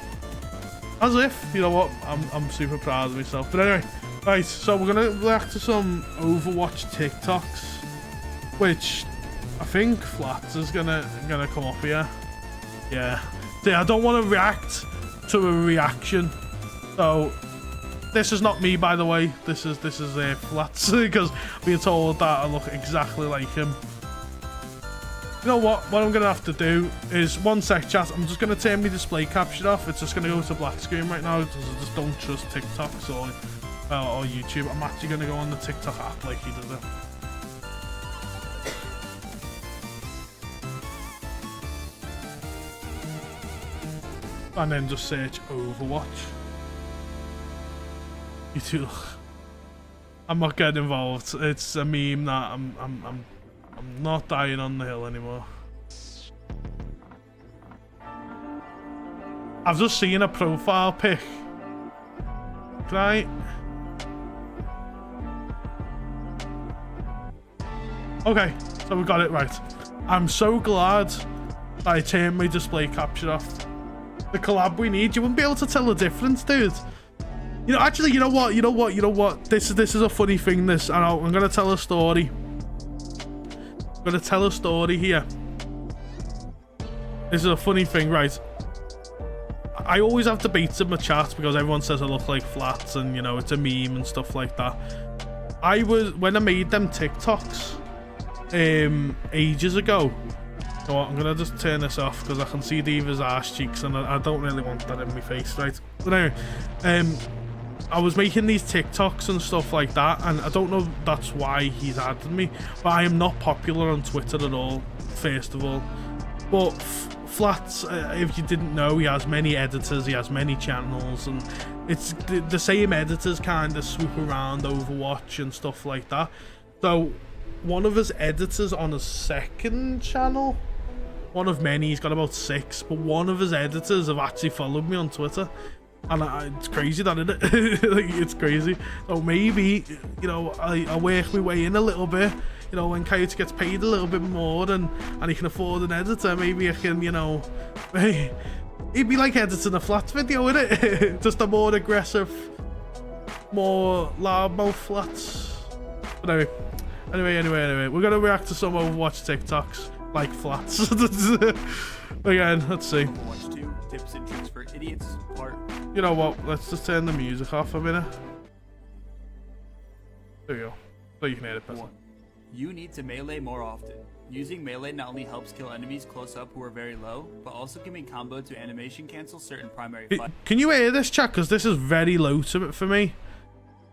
As if, you know what, I'm super proud of myself. But anyway, right, so we're gonna react to some Overwatch TikToks, which I think Flats is gonna come up here. Yeah. See, I don't want to react to a reaction. So this is not me, by the way. This is Flats, because I'm being told that I look exactly like him. You know what I'm gonna have to do is, one sec, chat, I'm just gonna turn my display capture off. It's just gonna go to black screen right now because I just don't trust TikToks or YouTube. I'm actually gonna go on the TikTok app like he did it. And then just search Overwatch. You two, I'm not getting involved. It's a meme that I'm not dying on the hill anymore. I've just seen a profile pic. Can I? Okay, so we got it right. I'm so glad that I turned my display capture off. The collab we need, you wouldn't be able to tell the difference, dude. You know, actually, you know what? This is a funny thing, this, and I'm gonna tell a story. I'm gonna tell a story here. This is a funny thing, right? I always have debates in my chat because everyone says I look like Flats, and you know, it's a meme and stuff like that. When I made them TikToks ages ago. You know what, I'm gonna just turn this off because I can see Diva's ass cheeks and I don't really want that in my face, right? But anyway, I was making these TikToks and stuff like that, and I don't know that's why he's added me, but I am not popular on Twitter at all, first of all. But Flats, if you didn't know, he has many editors, he has many channels, and it's the same editors kind of swoop around Overwatch and stuff like that. So one of his editors on his second channel, one of many, he's got about 6, but one of his editors have actually followed me on Twitter. And it's crazy, that, isn't it? Like, it's crazy. So maybe, you know, I work my way in a little bit. You know, when Coyote gets paid a little bit more and he can afford an editor, maybe I can, you know, he'd be like editing a Flats video, wouldn't it? Just a more aggressive, more loudmouth Flats. But anyway, we're gonna react to some Overwatch TikToks like Flats. Again, let's see. Overwatch 2, tips and tricks for idiots, part. You know what? Let's just turn the music off a minute. There we go. So you can hear it better. 1. You need to melee more often. Using melee not only helps kill enemies close up who are very low, but also can be comboed to animation cancel certain primary fights. Can you hear this, chat? Because this is very low to it for me.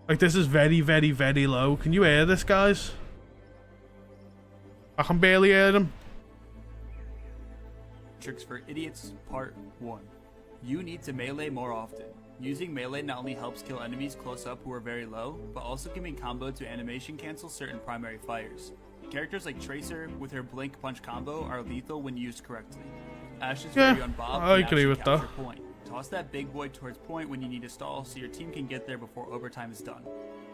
Like, this is very, very, very low. Can you hear this, guys? I can barely hear them. Tricks for idiots, part 1. You need to melee more often. Using melee not only helps kill enemies close up who are very low, but also can be comboed to animation cancel certain primary fires. Characters like Tracer with her blink punch combo are lethal when used correctly. Ash's Yeah, very on Bob I can agree actually with that. capture point. Toss that big boy towards point when you need to stall so your team can get there before overtime is done.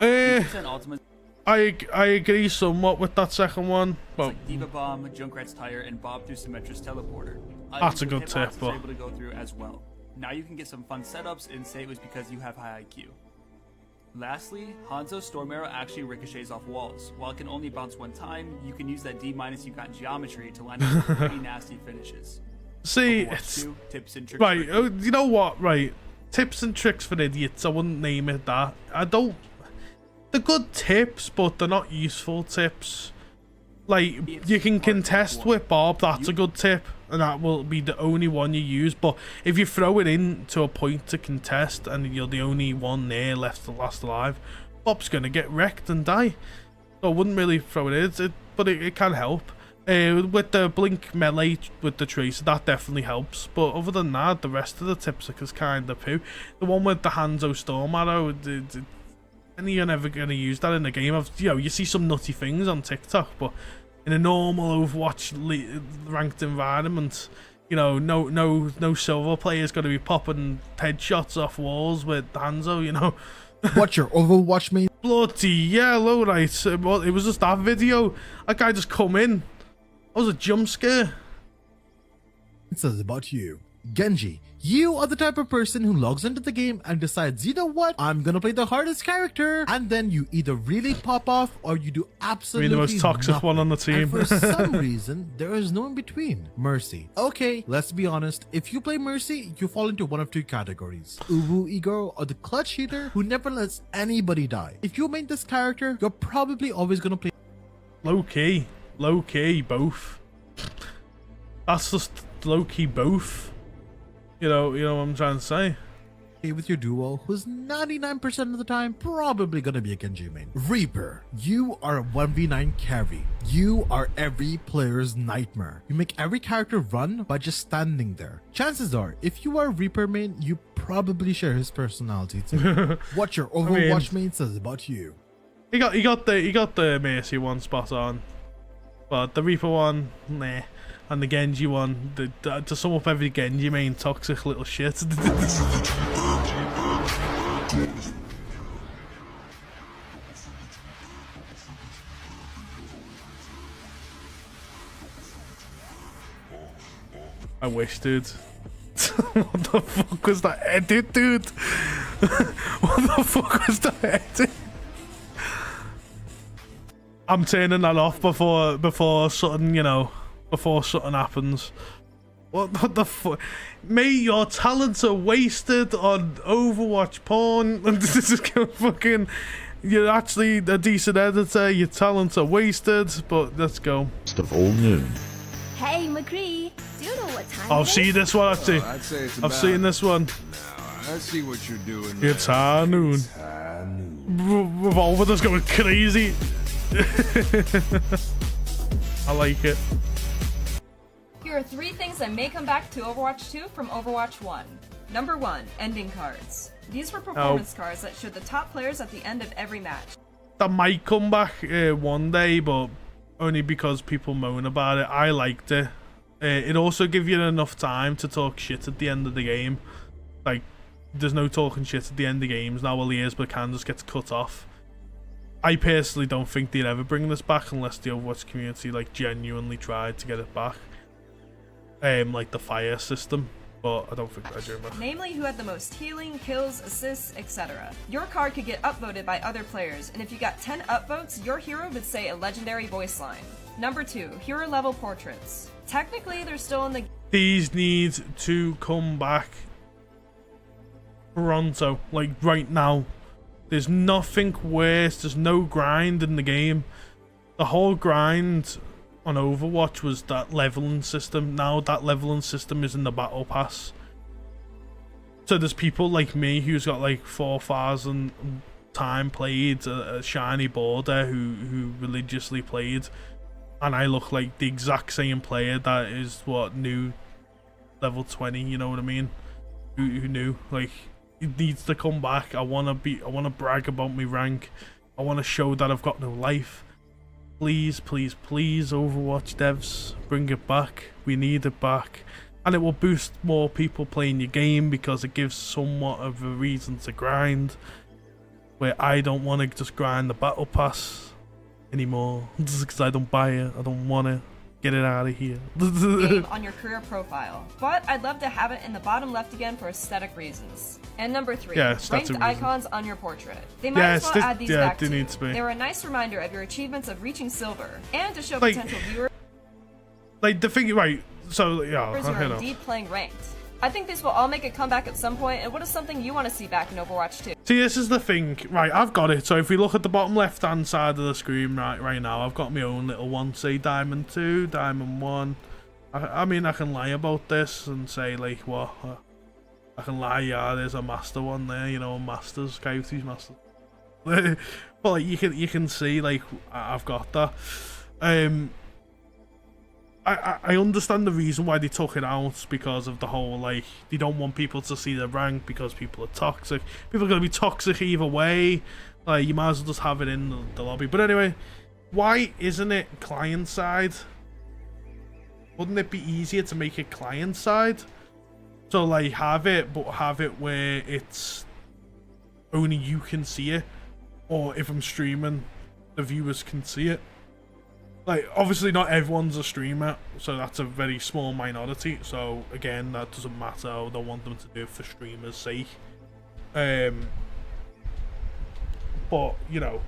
Eh, 2% ultimate I agree somewhat with that second one, but like Diva Bomb, Junkrat's Tire, and Bob through Symmetra's Teleporter. That's a Items with good hitboxes tip, are but- able to go through as well. Now you can get some fun setups and say it was because you have high IQ. Lastly, Hanzo's Storm Arrow actually ricochets off walls. While it can only bounce one time, you can use that D- you got in Geometry to land some pretty nasty finishes. see, Overwatch it's 2, tips and tricks right. for Oh, you know what? Right, tips and tricks for idiots. I wouldn't name it that. I don't. They're good tips, but they're not useful tips. Like, you can contest with Bob. That's a good tip, and that will be the only one you use. But if you throw it in to a point to contest, and you're the only one there left to last alive, Bob's gonna get wrecked and die. So I wouldn't really throw it in, but it can help. With the blink melee with the tracer, that definitely helps. But other than that, the rest of the tips are just kind of poo. The one with the Hanzo Storm Arrow, and you're never gonna use that in the game. You see some nutty things on TikTok, but in a normal Overwatch ranked environment, no silver player's gonna be popping headshots off walls with Hanzo. What's your Overwatch main? Bloody yellow, right? It was just that video. That guy just come in. That was a jump scare. It says about you. Genji, you are the type of person who logs into the game and decides, you know what, I'm gonna play the hardest character, and then you either really pop off or you do absolutely the most toxic nothing. one on the team. And for some reason, there is no in between. Mercy. Okay, let's be honest. If you play Mercy, you fall into one of two categories. Uwu Igor or the clutch hitter who never lets anybody die. If you main this character, you're probably always gonna play Low key, both. That's just low key both. You know what I'm trying to say. with your duo, who's 99% of the time probably gonna be a Genji main. Reaper, you are a 1v9 carry. You are every player's nightmare. You make every character run by just standing there. Chances are, if you are a Reaper main, you probably share his personality too. What your Overwatch main says about you. He got the Mercy one spot on, but the Reaper one, nah. And the Genji one, to sum up every Genji main, toxic little shit. I wish, dude. What the fuck was that edit, dude? What the fuck was that edit? I'm turning that off before something, before something happens. What the fuck? Mate, your talents are wasted on Overwatch porn. This is fucking... You're actually a decent editor. Your talents are wasted, but let's go. Of all noon. Hey, McCree, do you know what time I'll it see is? this one, actually. I'd say it's I've seen this one. Now, I see what you're doing. It's high noon. Revolver just going crazy. I like it. Here are 3 things that may come back to Overwatch 2 from Overwatch 1. Number 1, ending cards. These were performance cards that showed the top players at the end of every match. That might come back one day, but only because people moan about it. I liked it. It also gives you enough time to talk shit at the end of the game. Like, there's no talking shit at the end of games now. Well, he is, but can just gets cut off. I personally don't think they'd ever bring this back unless the Overwatch community genuinely tried to get it back. Like the fire system, but I don't think they're doing that. Namely, who had the most healing, kills, assists, etc. Your card could get upvoted by other players, and if you got 10 upvotes, your hero would say a legendary voice line. Number 2, hero level portraits. Technically, they're still in the... These need to come back pronto, like right now. There's nothing worse. There's no grind in the game. The whole grind on Overwatch was that leveling system. Now that leveling system is in the battle pass. So there's people like me who's got 4,000 time played, a shiny border who religiously played, and I look like the exact same player that is new level 20. You know what I mean? Who knew? It needs to come back. I wanna brag about my rank. I wanna show that I've got no life. Please, please, please, Overwatch devs, bring it back. We need it back. and it will boost more people playing your game because it gives somewhat of a reason to grind, where I don't want to just grind the battle pass anymore just because I don't buy it. I don't want it. Get it out of here. Game on your career profile, but I'd love to have it in the bottom left again for aesthetic reasons. And number 3, ranked icons on your portrait. They might as well add these back too. They're a nice reminder of your achievements of reaching silver, and to show potential viewers like the thing, right? So yeah, who are indeed playing ranked. I think this will all make a comeback at some point, and what is something you want to see back in Overwatch 2? See, this is the thing, right? I've got it. So if we look at the bottom left-hand side of the screen right now, I've got my own little one. Say Diamond 2, Diamond 1. I mean, I can lie about this and say like, what? I can lie. Yeah, there's a Master one there. You know, Masters, Coyote's Masters. But like, you can see like I've got that. I understand the reason why they took it out, because of the whole, like, they don't want people to see the rank because people are toxic. People are going to be toxic either way. Like, you might as well just have it in the lobby. But anyway, why isn't it client side? Wouldn't it be easier to make it client side? So, like, have it where it's only you can see it. Or if I'm streaming, the viewers can see it. Like, obviously not everyone's a streamer, so that's a very small minority. So again, that doesn't matter. I don't want them to do it for streamers' sake. But you know,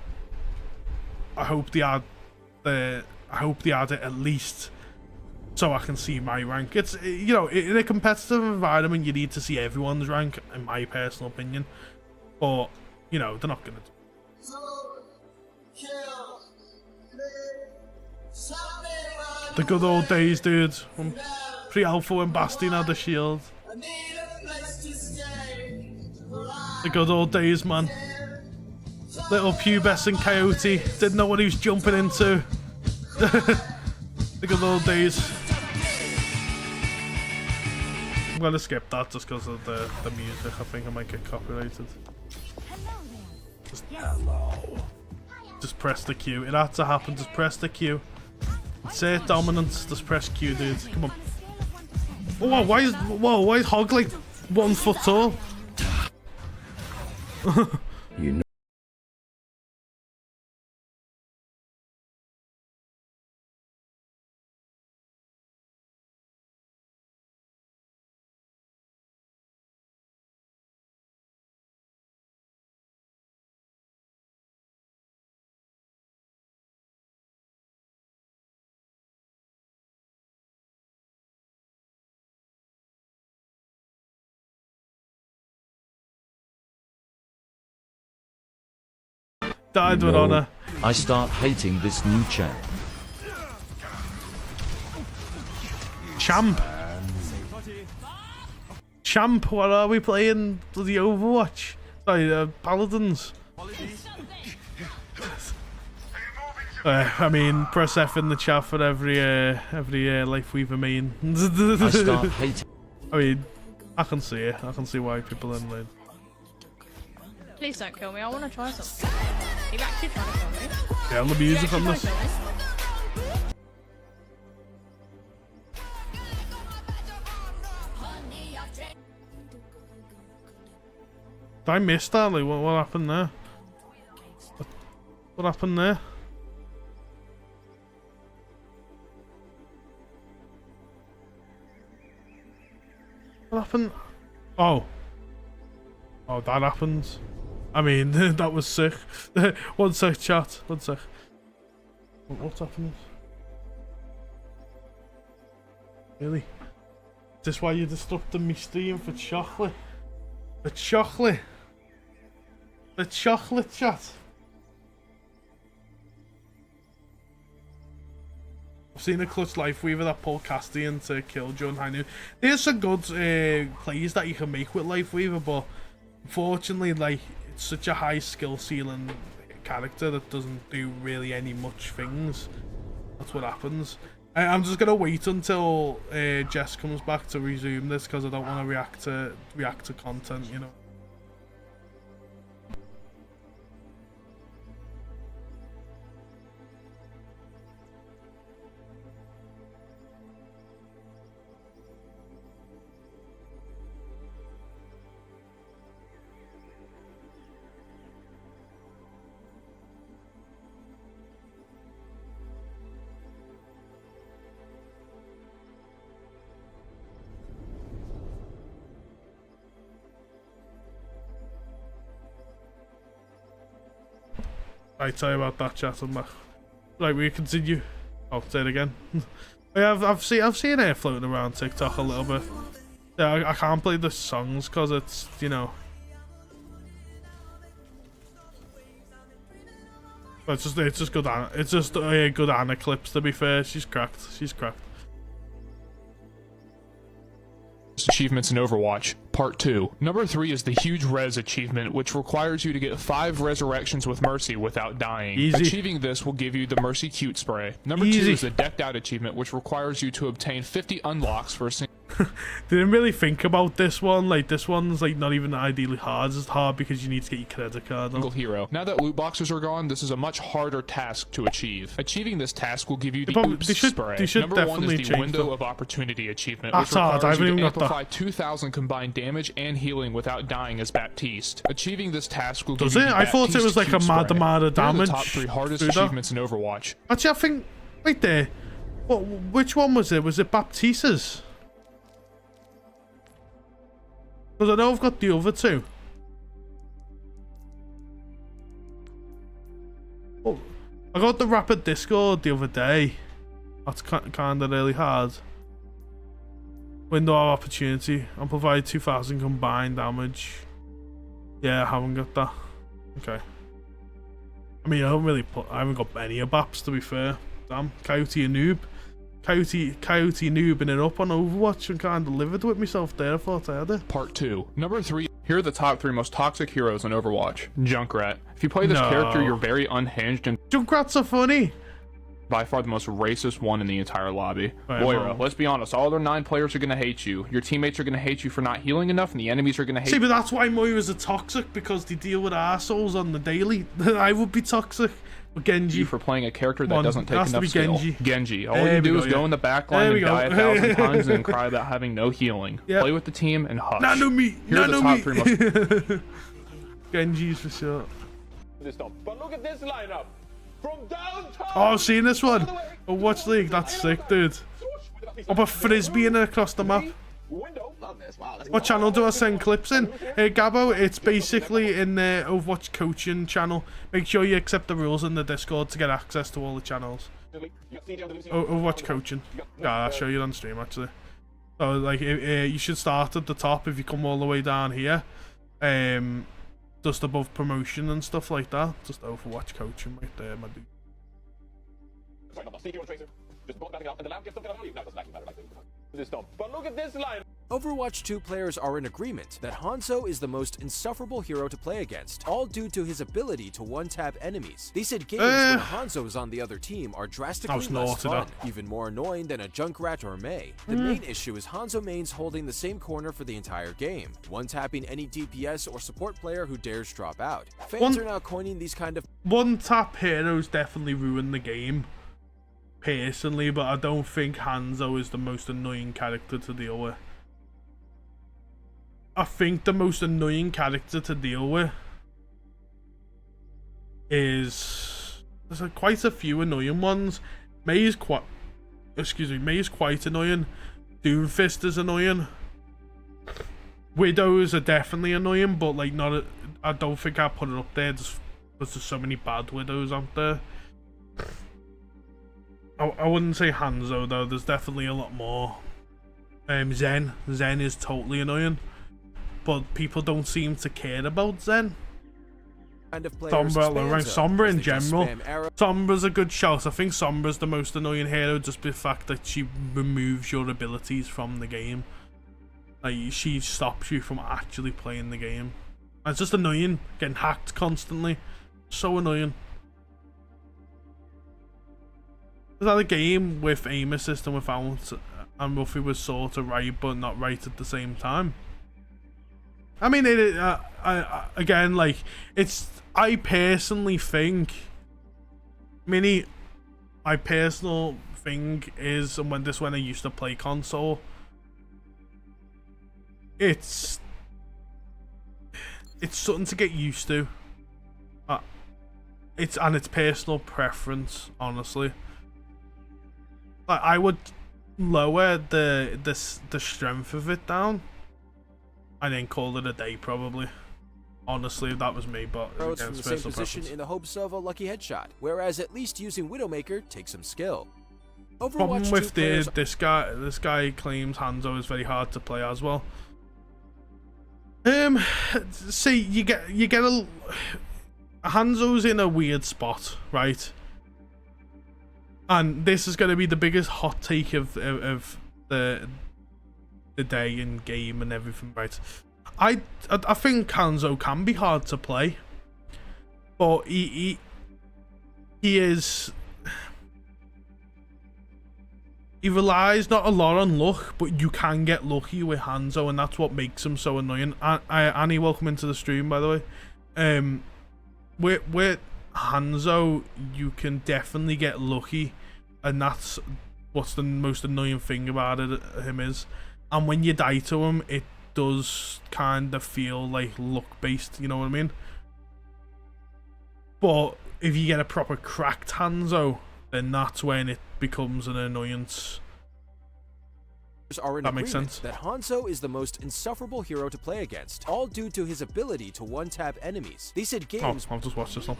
I hope they add it at least so I can see my rank. It's, you know, in a competitive environment, you need to see everyone's rank, in my personal opinion. But you know, they're not gonna do it. The good old days, dude. Pre-alpha when Bastion had the shield. The good old days, man. Little pubescent Coyote didn't know what he was jumping into. The good old days. I'm gonna skip that just because of the music. I think I might get copyrighted. Just, just press the Q. It had to happen. Just press the Q. Insert dominance. Just press Q, dude. Come on. Oh, why is Hog like 1 foot tall? You know. Died with honor. I start hating this new champ. Champ, what are we playing? Bloody Overwatch. Sorry, Paladins. I mean, press F in the chat for every Lifeweaver main. I start hating. I mean, I can see it. I can see why people are in lane. Please don't kill me, I want to try something. Are you actually trying to kill me? Yeah, the music on this. Did I miss that? Like, what happened there? What happened there? What happened? Oh. Oh, that happens. I mean, that was sick. 1 sec, chat. 1 sec. What's happening? Really? Is this why you're disrupting me stream for chocolate? For chocolate? For chocolate, chat? I've seen a clutch Lifeweaver that pulled Castian to kill John High Noon. There's some good plays that you can make with Lifeweaver, but unfortunately, like, it's such a high skill ceiling character that doesn't do really any much things. That's what happens. I'm just gonna wait until Jess comes back to resume this because I don't want to react to content, you know. Right, sorry about that, chat. I'm back. Right, we continue. Oh, say it again. Yeah, I've seen it floating around TikTok a little bit. Yeah, I can't play the songs because it's, you know. But it's just good. It's just a good Anna clips. To be fair, she's cracked. She's cracked. Achievements in Overwatch. Part 2. Number 3 is the huge res achievement, which requires you to get 5 resurrections with Mercy without dying. Easy. Achieving this will give you the Mercy cute spray. Number 2 is the decked out achievement, which requires you to obtain 50 unlocks for a single Didn't really think about this one. Like, this one's like not even ideally hard. It's just hard because you need to get your credit card on. hero. Now that loot boxes are gone, this is a much harder task to achieve. Achieving this task will give you the oops spray. Number 1 is the window of opportunity achievement, That's which hard. requires I haven't you to even got amplify 2,000 combined damage and healing without dying as Baptiste. Achieving this task will Does give you it? the I thought it was like a Baptiste mad spray. amount of Here are damage. the top 3 hardest through that. achievements in Overwatch. Actually, I think right there. Which one was it? Was it Baptiste's? Because I know I've got the other 2. Oh, I got the Rapid Discord the other day. That's kind of really hard. Window of opportunity. I'll provide 2,000 combined damage. Yeah, I haven't got that. Okay. I mean, I haven't got any of Baps, to be fair. Damn, Coyote and Noob. Coyote noobing it up on Overwatch and kind of livid with myself there. I thought I had it. Part 2. Number 3. Here are the top 3 most toxic heroes in Overwatch. Junkrat. If you play this character, you're very unhinged and Junkrats are funny. by far the most racist one in the entire lobby. Right, Moira, let's be honest, all other 9 players are gonna hate you. Your teammates are gonna hate you for not healing enough, and the enemies are gonna hate See, but that's why Moira's are toxic, because they deal with assholes on the daily. I would be toxic. But Genji. you for playing a character that doesn't take has to enough be skill. Genji. All you do is go in the back line and die 1,000 times and then cry about having no healing. Yep. Play with the team and hush. Nano me. Here are the top 3 most... Genji's for sure. But look at this lineup. From downtown. Oh, I've seen this one. Oh, Watch League. That's sick, dude. Up a frisbee in across the map. What channel do I send clips in? Gabbo, it's basically in the Overwatch coaching channel. Make sure you accept the rules in the Discord to get access to all the channels. Overwatch coaching. Yeah, I'll show you on stream actually. So like, you should start at the top if you come all the way down here. Just above promotion and stuff like that. Just Overwatch coaching right there, my dude. But look at this line. Overwatch 2 players are in agreement that Hanzo is the most insufferable hero to play against, all due to his ability to one-tap enemies. They said games when Hanzo is on the other team are drastically less fun, even more annoying than a Junkrat or Mei. The main issue is Hanzo mains holding the same corner for the entire game, one-tapping any DPS or support player who dares drop out. Fans are now coining these kind of one-tap heroes definitely ruin the game, personally, but I don't think Hanzo is the most annoying character to deal with. I think the most annoying character to deal with is... There's quite a few annoying ones. Mei is quite annoying. Doomfist is annoying. Widows are definitely annoying, but like I don't think I put it up there just because there's so many bad Widows out there. I wouldn't say Hanzo though, there's definitely a lot more. Zen is totally annoying, but people don't seem to care about Zen. Sombra in general. Sombra's a good shout. I think Sombra's the most annoying hero, just the fact that she removes your abilities from the game. Like, she stops you from actually playing the game. And it's just annoying, getting hacked constantly. So annoying. Is that a game with aim assist and without, and Ruffy was sort of right but not right at the same time? I mean, again, like, I personally think, my personal thing is, and when I used to play console, it's something to get used to. It's personal preference, honestly. Like, I would lower the strength of it down and then call it a day, probably. honestly, if that was me, but From again, the it's same personal position preference. in the hopes of a lucky headshot, whereas at least using Widowmaker takes some skill. Problem Overwatch with 2 players this guy claims Hanzo is very hard to play as well. See, you get Hanzo's in a weird spot, right? And this is going to be the biggest hot take of the day and game and everything, right? I think Hanzo can be hard to play, but he relies not a lot on luck, but you can get lucky with Hanzo, and that's what makes him so annoying. Annie, welcome into the stream, by the way. With Hanzo, you can definitely get lucky, and that's what's the most annoying thing about him is. And when you die to him, it does kind of feel like luck-based, you know what I mean? But if you get a proper cracked Hanzo, then that's when it becomes an annoyance. are in that makes agreement sense. that Hanzo is the most insufferable hero to play against, all due to his ability to one-tap enemies. They said games... Oh, I'll just watch this one.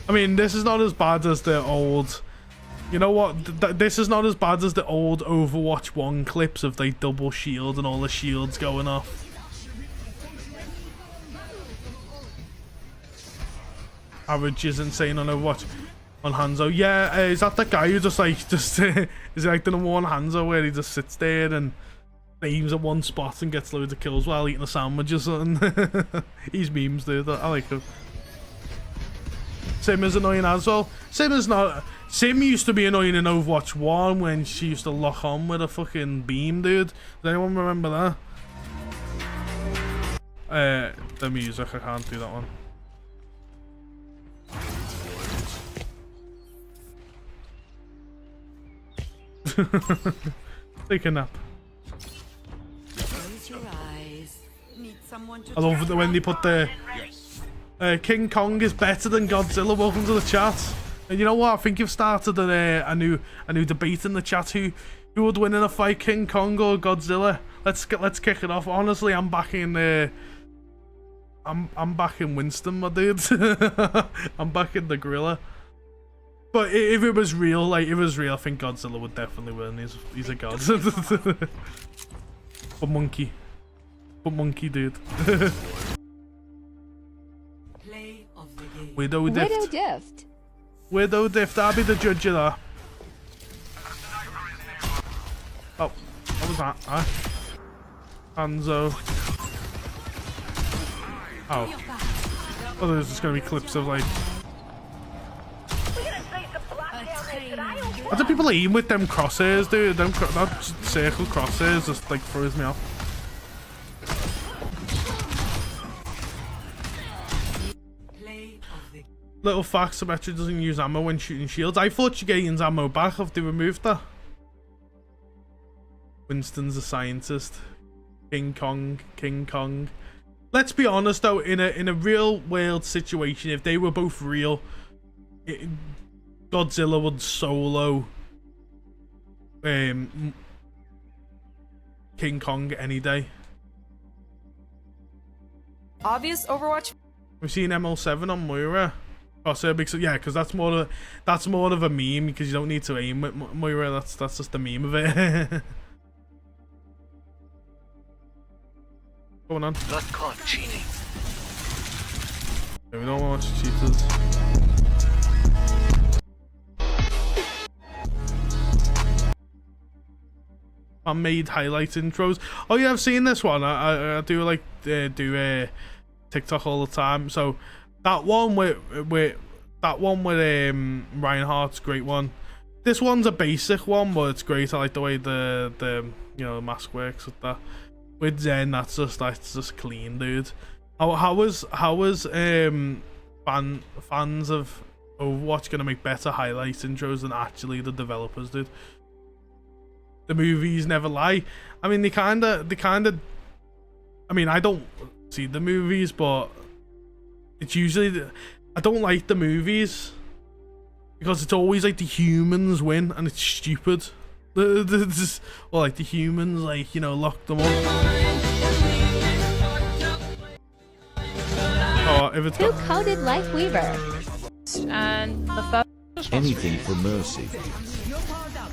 I mean, this is not as bad as the old... You know what? This is not as bad as the old Overwatch 1 clips of they double shield and all the shields going off. Average is insane on Overwatch. On Hanzo. Yeah, is that the guy who just is he like the number one Hanzo where he just sits there and aims at one spot and gets loads of kills while eating a sandwich or something? He's memes, dude. I like him. Sim is annoying as well. Sim used to be annoying in Overwatch 1 when she used to lock on with a fucking beam, dude. Does anyone remember that? The music, I can't do that one. Take a nap. Close your eyes. Need someone to I love it when they put the King Kong is better than Godzilla. Welcome to the chat. And you know what? I think you've started a new debate in the chat. Who would win in a fight, King Kong or Godzilla? Let's kick it off. Honestly, I'm backing I'm backing Winston, my dude. I'm backing the gorilla. But if it was real, I think Godzilla would definitely win. He's a god. But monkey, dude. play of the game. Widow Dift. I'll be the judge of that. Oh, what was that? Huh? Hanzo. Oh, there's just gonna be clips of like. What do people aim with them crosshairs, dude? That circle crosshairs just like throws me off. Little fact, Symmetra doesn't use ammo when shooting shields. I thought she gains ammo back if they removed that. Winston's a scientist. King Kong. Let's be honest though, in a real world situation, if they were both real, Godzilla would solo King Kong any day. Obvious Overwatch. We've seen ML7 on Moira. Because that's more of a meme because you don't need to aim with Moira. That's just a meme of it. Going on. That's called cheating. Yeah, we don't want to watch cheaters. I made highlight intros. Oh yeah, I've seen this one. I do like do TikTok all the time. So that one with Reinhardt's great one. This one's a basic one, but it's great. I like the way the mask works with that. With Zen, that's just clean, dude. How was fans of Overwatch gonna make better highlight intros than actually the developers did? The movies never lie. I mean, they kind of. I mean, I don't see the movies, but it's usually I don't like the movies because it's always like the humans win and it's stupid. Or like the humans, lock them up. if it's Who got coded Life Weaver? And the first. Anything for mercy.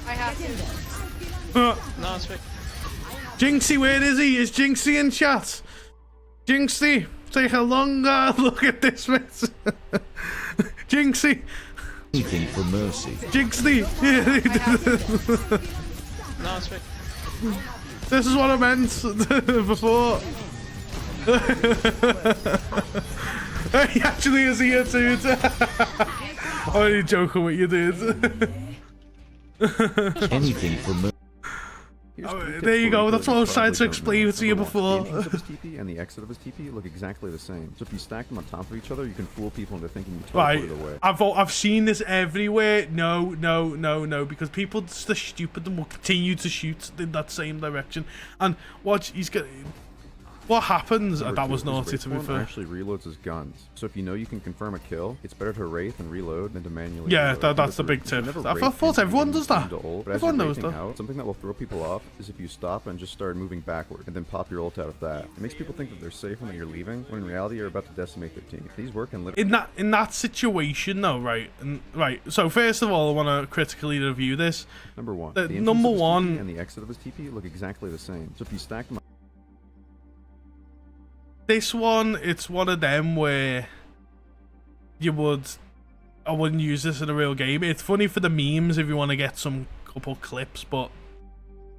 I have to. No, it's fine. Jinxie, where is he? Is Jinxie in chat? Jinxie, take a longer look at this mess. Jinxie. Anything for mercy. Jinxie. No, it's fine. This is what I meant before. He actually is here too. I'm only joking with you, dude. Anything for mercy. There you go. That's what I was trying to explain to you before. The entrance of his TP and the exit of his TP look exactly the same. So if you stack them on top of each other, you can fool people into thinking you teleported away. I've seen this everywhere. No, because people just are stupid and will continue to shoot in that same direction. And watch, he's got. What happens? That was naughty to be fair. Actually reloads his guns. So if you know you can confirm a kill, it's better to wraith and reload than to manually. Yeah, reload. that's the big tip. I thought everyone does that. Everyone knows that. Something that will throw people off is if you stop and just start moving backward and then pop your ult out of that. It makes people think that they're safe when you're leaving, when in reality you're about to decimate their team. These work in literally. In that situation though, right? So first of all, I want to critically review this. Number one. Number one. And the exit of his TP look exactly the same. So if you stack them. This one, it's one of them where I wouldn't use this in a real game. It's funny for the memes if you want to get some couple clips, but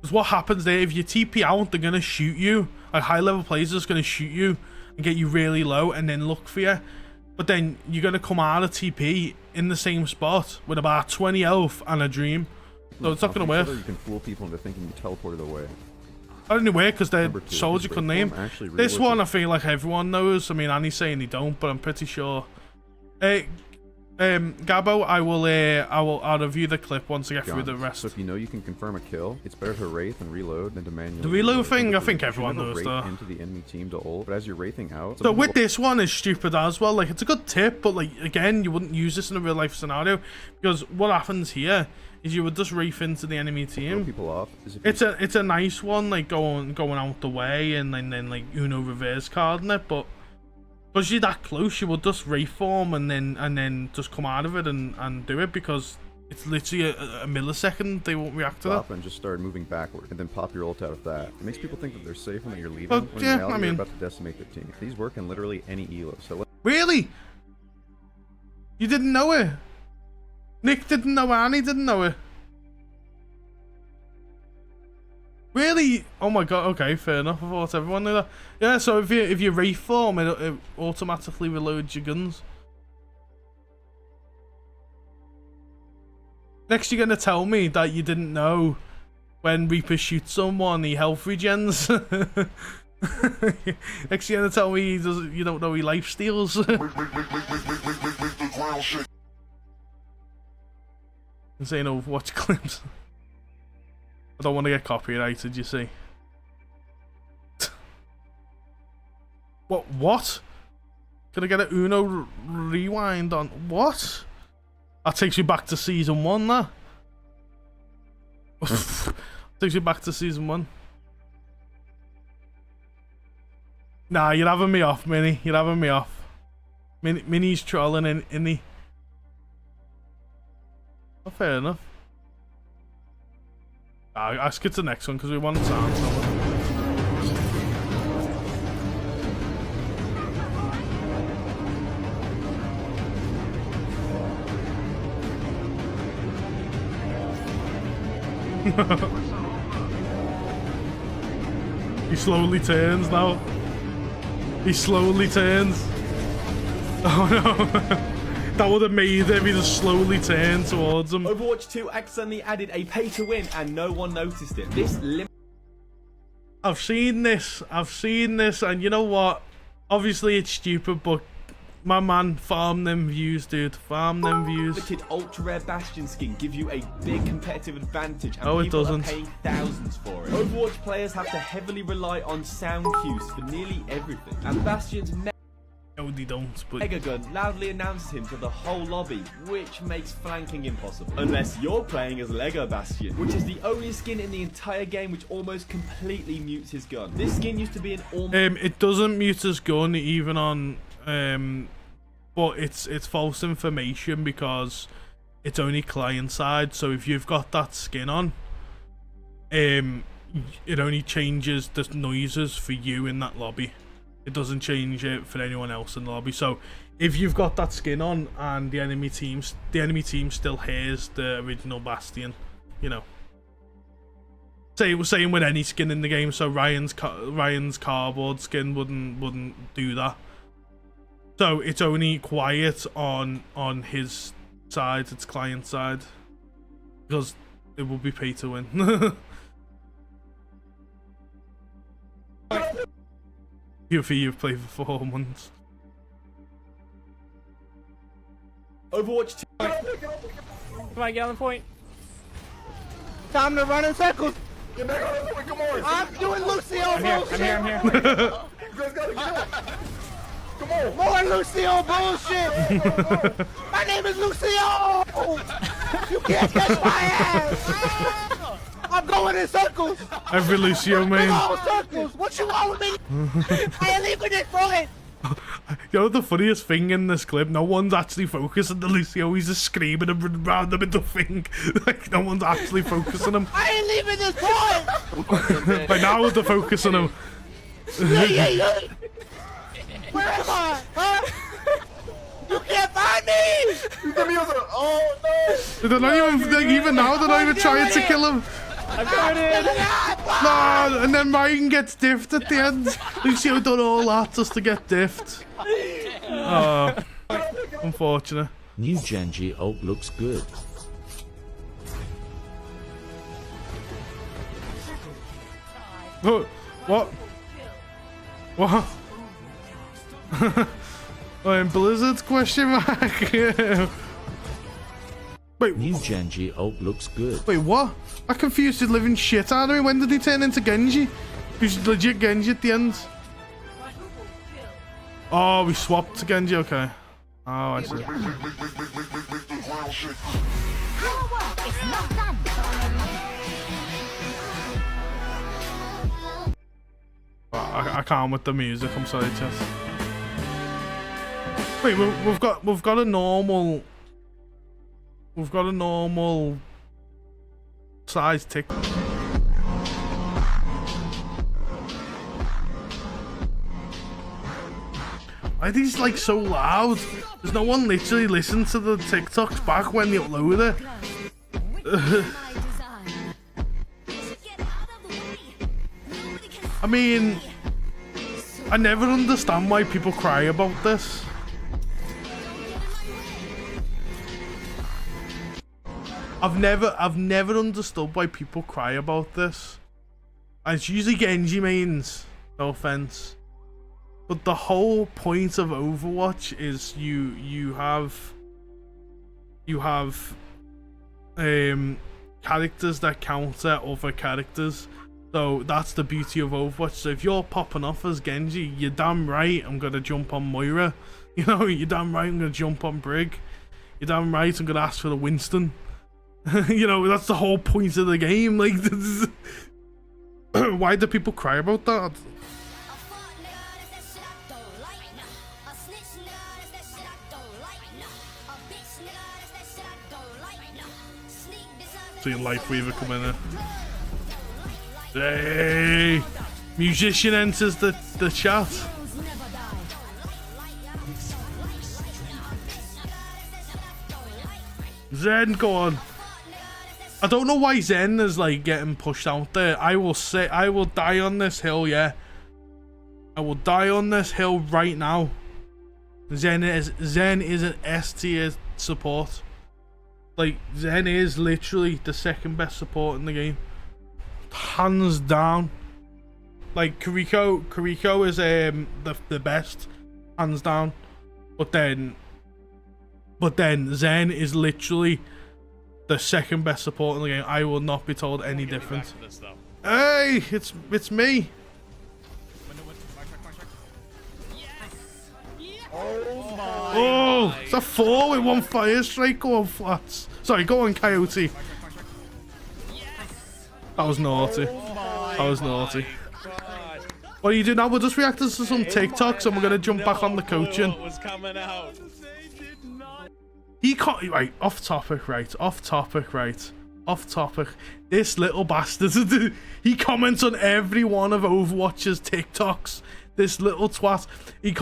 what happens there, if you TP out, they're going to shoot you. Like high level players are just going to shoot you and get you really low and then look for you. But then you're going to come out of TP in the same spot with about 20 health and a dream. So it's not going to work. You can fool people into thinking you teleported away. I don't know where, because they're soldier couldn't name. This one I feel like everyone knows. I mean, Annie's saying he don't, but I'm pretty sure. Gabbo, I'll review the clip once I get through the rest. So if you know you can confirm a kill, it's better to wraith and reload than to manually. The reload thing, I think everyone knows that. Into the enemy team to ult, but as you're wraithing out. So with this one is stupid as well. Like it's a good tip, but like again, you wouldn't use this in a real life scenario because what happens here is you would just wraith into the enemy team. People off. It's a nice one, like going out the way and then like Uno reverse carding it, but because you're that close, you would just reform and then just come out of it and do it because it's literally a millisecond. They won't react to that. And just start moving backward and then pop your ult out of that. It makes people think that they're safe when you're leaving. But when yeah, in reality, I mean, you're about to decimate their team. These work in literally any elo. So really, you didn't know it. Nick didn't know it. Annie didn't know it. Really? Oh my god. Okay, fair enough. I thought everyone knew that. Yeah. So if you reform, it automatically reloads your guns. Next, you're gonna tell me that you didn't know when Reaper shoots someone, he health regens. Next, you're gonna tell me you don't know he life steals. And saying Overwatch clips. I don't want to get copyrighted, you see. What? Can I get an Uno rewind on? What? That takes you back to season 1, that. Takes you back to season 1. Nah, you're having me off, Minnie. You're having me off. Minnie's trolling in the... Oh, fair enough. I'll skip to the next one because we want to sound He slowly turns now. He slowly turns. Oh no. That would have made him. He just slowly turn towards him. Overwatch 2 accidentally added a pay to win and no one noticed it. I've seen this, and you know what? Obviously it's stupid, but my man, farm them views, dude. Farm them views. Limited ultra rare Bastion skin give you a big competitive advantage, and it people doesn't. are paying thousands for it. Overwatch players have to heavily rely on sound cues for nearly everything, and Bastion's no, they don't, but Mega Gun loudly announced him to the whole lobby, which makes flanking impossible. Unless you're playing as Lego Bastion, which is the only skin in the entire game which almost completely mutes his gun. This skin used to be an it doesn't mute his gun even on but it's false information because it's only client side. So if you've got that skin on, it only changes the noises for you in that lobby. It doesn't change it for anyone else in the lobby. So if you've got that skin on and the enemy team still hears the original Bastion, you know. Say it was saying with any skin in the game. So Ryan's cardboard skin wouldn't do that. So it's only quiet on his side, its client side, because it will be pay to win. You've played for 4 months. Overwatch 2. Come on, get on the point. Time to run in circles. Get back on the point, come on. I'm doing Lucio I'm bullshit. here. You guys gotta get up. Come on. More Lucio bullshit. My name is Lucio. You can't catch my ass. I'm going in circles. Every Lucio main. Circles. What you want with me? I ain't leaving this point. You know the funniest thing in this clip? No one's actually focusing on the Lucio. He's just screaming and running around the middle thing. Like no one's actually focusing on him. I ain't leaving this point. Like now they're focusing on him. Yeah. Where am I? Huh? You can't find me. Oh no. They're not even now. They're not even trying to kill him. I'm coming in. No, and then Ryan gets diffed at the end. Lucio done all that just to get diffed. Oh, unfortunate. New Genji ult looks good. What? Oh, in Blizzard's question mark? Wait. New Genji ult looks good. Wait, what? I confused the living shit out of me. When did he turn into Genji? He's legit Genji at the end. Oh, we swapped to Genji, okay. Oh, I see. I can't with the music, I'm sorry, Chess. Wait, we've got a normal size tick. Why are these like so loud? Does no one literally listen to the TikToks back when you upload it? I mean, I never understand why people cry about this. I've never understood why people cry about this. And it's usually Genji mains, no offense. But the whole point of Overwatch is you have characters that counter other characters. So that's the beauty of Overwatch. So if you're popping off as Genji, you're damn right I'm gonna jump on Moira. You know, you're damn right I'm gonna jump on Brig. You're damn right I'm gonna ask for the Winston. You know, that's the whole point of the game. Like, why do people cry about that? See Lifeweaver come in there. Hey! Musician enters the chat. Zen, go on. I don't know why Zen is like getting pushed out there. I will die on this hill, yeah. I will die on this hill right now. Zen is an S tier support. Like, Zen is literally the second best support in the game. Hands down. Like, Kiriko is the best. Hands down. But then Zen is literally the second best support in the game. I will not be told any different. Hey, it's me. Oh, it's a 4 with 1 fire strike going flats. Sorry, go on, Coyote. That was naughty. That was naughty. What are you doing now? We're just reacting to some TikToks and we're gonna jump back on the coaching. What was coming out? He can't. Right, off topic. This little bastard. He comments on every one of Overwatch's TikToks. This little twat. He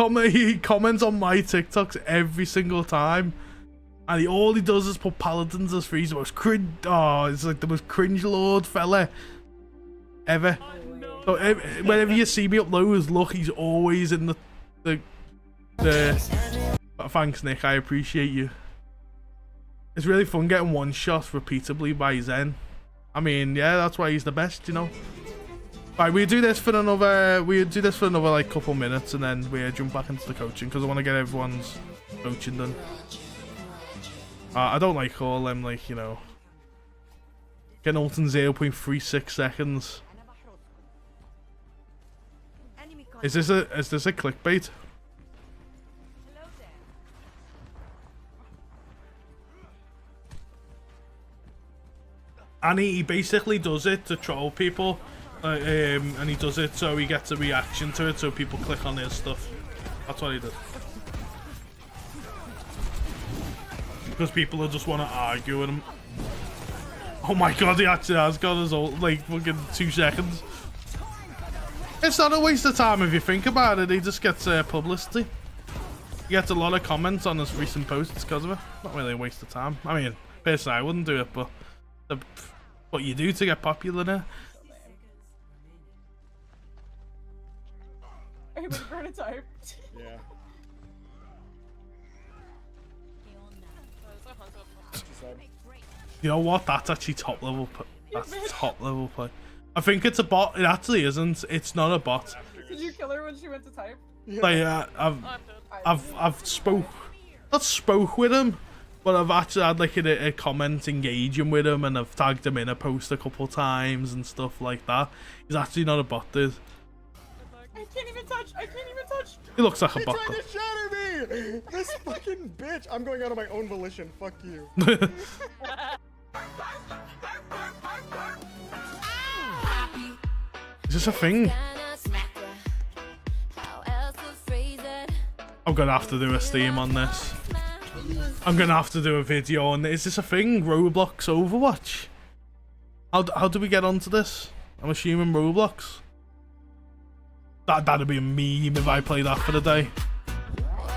comments on my TikToks every single time. And all he does is put paladins as free. He's the most cringe. Oh, it's like the most cringe lord fella ever. So whenever you see me upload, look, he's always in the. Thanks, Nick. I appreciate you. It's really fun getting one shot repeatedly by Zen. I mean, yeah, that's why he's the best, you know. Right, we do this for another. Like couple minutes, and then we jump back into the coaching because I want to get everyone's coaching done. I don't like all them, like, you know, getting ult in 0.36 seconds. Is this a clickbait? And he basically does it to troll people, and he does it so he gets a reaction to it, so people click on his stuff. That's what he does. Because people just want to argue with him. Oh my god, he actually has got his ult, like, fucking 2 seconds. It's not a waste of time if you think about it. He just gets publicity. He gets a lot of comments on his recent posts because of it. Not really a waste of time. I mean, personally, I wouldn't do it, but what you do to get popular now. Are you ready to type? Yeah. You know what? That's actually top level. That's top level play. I think it's a bot. It actually isn't. It's not a bot. Did you kill her when she went to type? Like I've not spoke with him, but I've actually had like a comment engaging with him, and I've tagged him in a post a couple times and stuff like that. He's actually not a bot, dude. I can't even touch. He looks like a bot. Trying to shatter me! This fucking bitch! I'm going out of my own volition. Fuck you. Is this a thing? I'm gonna have to do a stream on this. I'm gonna have to do a video on this. Is this a thing? Roblox Overwatch? How do we get onto this? I'm assuming Roblox. That'd be a meme if I play that for the day.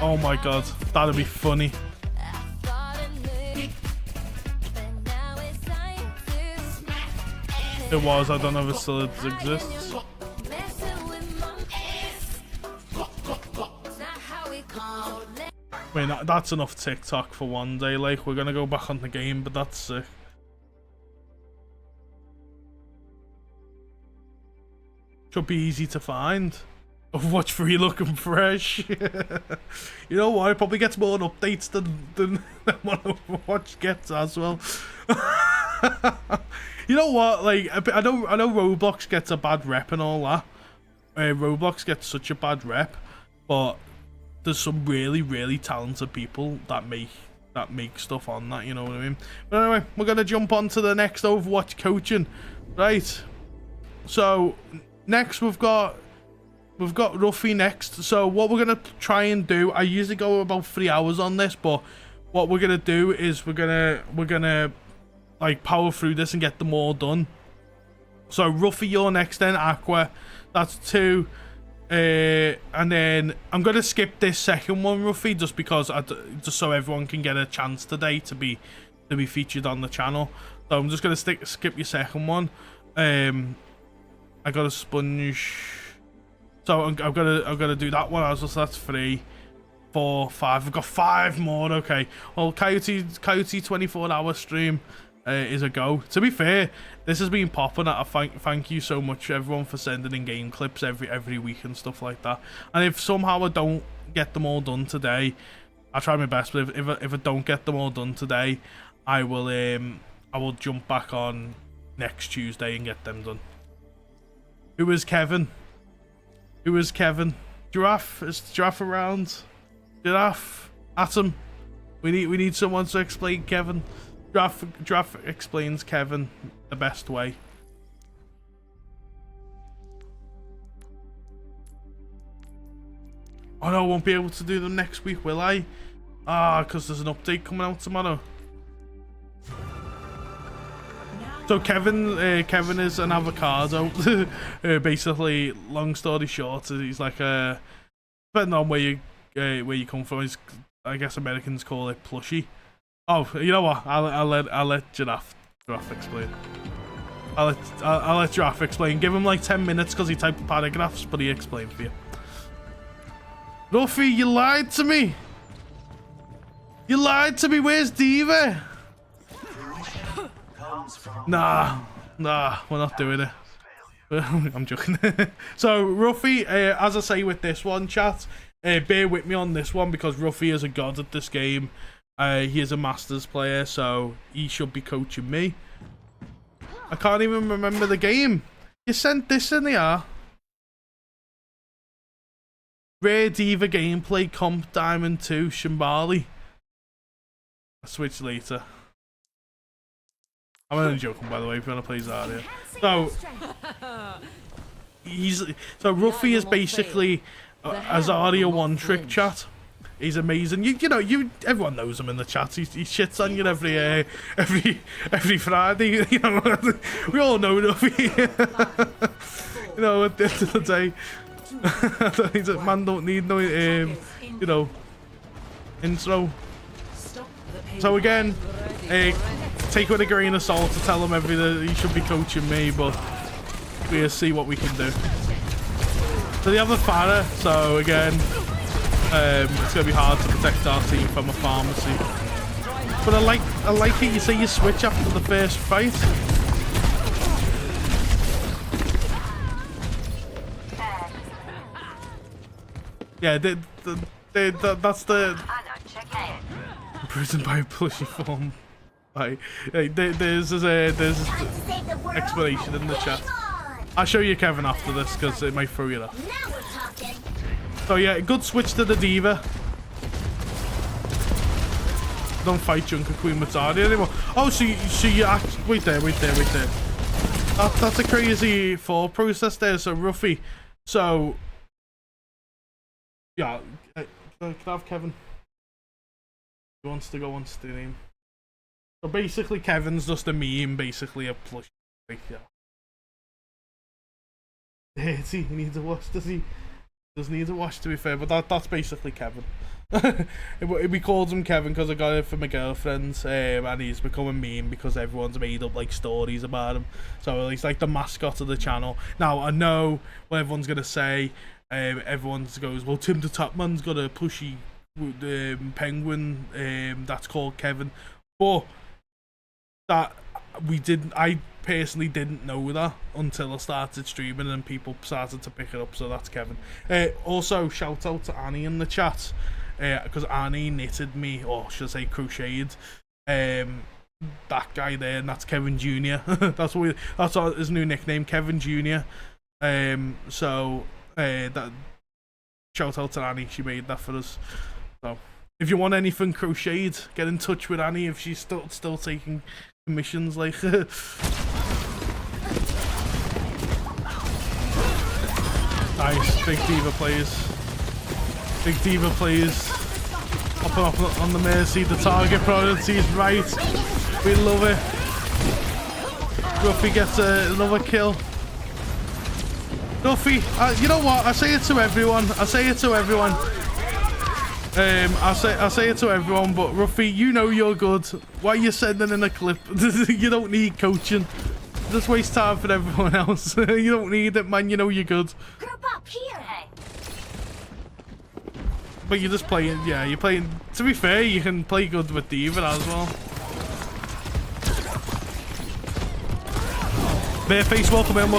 Oh my god, that'd be funny. It was, I don't know if it still exists. I mean, that's enough TikTok for one day. Like, we're gonna go back on the game, but that's sick. Should be easy to find. Overwatch 3 looking fresh. You know what? It probably gets more updates than what Overwatch gets as well. You know what? Like, I know Roblox gets a bad rep and all that. Roblox gets such a bad rep, but there's some really talented people that make stuff on that. You know what I mean? But anyway, we're gonna jump on to the next Overwatch coaching, right? So next we've got Ruffy next. So what we're gonna try and do, I usually go about 3 hours on this, but what we're gonna do is we're gonna like power through this and get them all done. So Ruffy, you're next, then Aqua, that's 2, and then I'm gonna skip this second one, Ruffy, just because just so everyone can get a chance today to be featured on the channel. So I'm just gonna skip your second one. I got a sponge, so I'm gonna do that one as well. So that's 3, 4, 5. I've got 5 more. Okay. Well, Coyote 24-hour stream is a go. To be fair, this has been popping. I thank you so much everyone for sending in game clips every week and stuff like that. And if somehow I don't get them all done today, I'll try my best. But if I don't get them all done today, I will jump back on next Tuesday and get them done. Who is Kevin? Giraffe? Is Giraffe around? Giraffe? Atom? We need someone to explain Kevin. Giraffe explains Kevin the best way. Oh no, I won't be able to do them next week, will I? Ah, because there's an update coming out tomorrow. So Kevin is an avocado. Basically, long story short, he's like depending on where you come from, I guess Americans call it plushy. Oh, you know what? I'll let Giraffe explain. I'll let Giraffe explain. Give him like 10 minutes because he typed paragraphs, but he explained for you. Ruffy, you lied to me. You lied to me. Where's Diva? Nah, we're not doing it. I'm joking. So Ruffy, as I say with this one, chat, bear with me on this one because Ruffy is a god at this game. He is a Masters player, so he should be coaching me. I can't even remember the game. You sent this in the Rare Diva gameplay comp Diamond 2 Shimbali. I'll switch later. I'm only joking, by the way, if you want to play Zarya. So Ruffy is basically a Zarya one-trick chat. He's amazing. You know, everyone knows him in the chat. He shits on you every Friday. You know, we all know Ruffy. You know, at the end of the day, man don't need no you know, intro. So again, take with a grain of salt to tell him that he should be coaching me, but we'll see what we can do. So they have a Farah, so again, it's gonna be hard to protect our team from a pharmacy. But I like it. You say you switch after the first fight. Yeah, that's the imprisoned by a plushy form. Right, there's explanation in the chat. I'll show you Kevin after this because it might throw you off. So yeah, good switch to the Diva. Don't fight Junker Queen with Zarya anymore. Oh, so you actually wait there. That's a crazy thought process there. So Ruffy, so yeah, can I have Kevin? He wants to go on stream. So basically, Kevin's just a meme, basically a plush. Like, yeah. He needs a wash, does he? Does need a wash, to be fair, but that's basically Kevin. We called him Kevin because I got it from my girlfriend, and he's become a meme because everyone's made up like stories about him. So he's like the mascot of the channel. Now I know what everyone's gonna say. Everyone goes, well, Tim the Topman's got a plushy penguin that's called Kevin, but that I personally didn't know that until I started streaming and people started to pick it up. So that's Kevin. Also shout out to Annie in the chat because Annie knitted me, or should I say crocheted, that guy there, and that's Kevin Jr. that's his new nickname, Kevin Jr. So that shout out to Annie, she made that for us. So if you want anything crocheted, get in touch with Annie if she's still taking commissions. Like nice, big Diva plays. Hopping up on the Mercy, the target priority is right. We love it. Ruffy gets another kill. Ruffy, you know what? I say it to everyone. I say it to everyone, but Ruffy, you know you're good. Why are you sending in a clip? You don't need coaching. Just waste time for everyone else. You don't need it, man. You know you're good. Group up here, hey. But you're just playing, yeah, you're playing. To be fair, you can play good with Diva as well. Bareface, welcome in.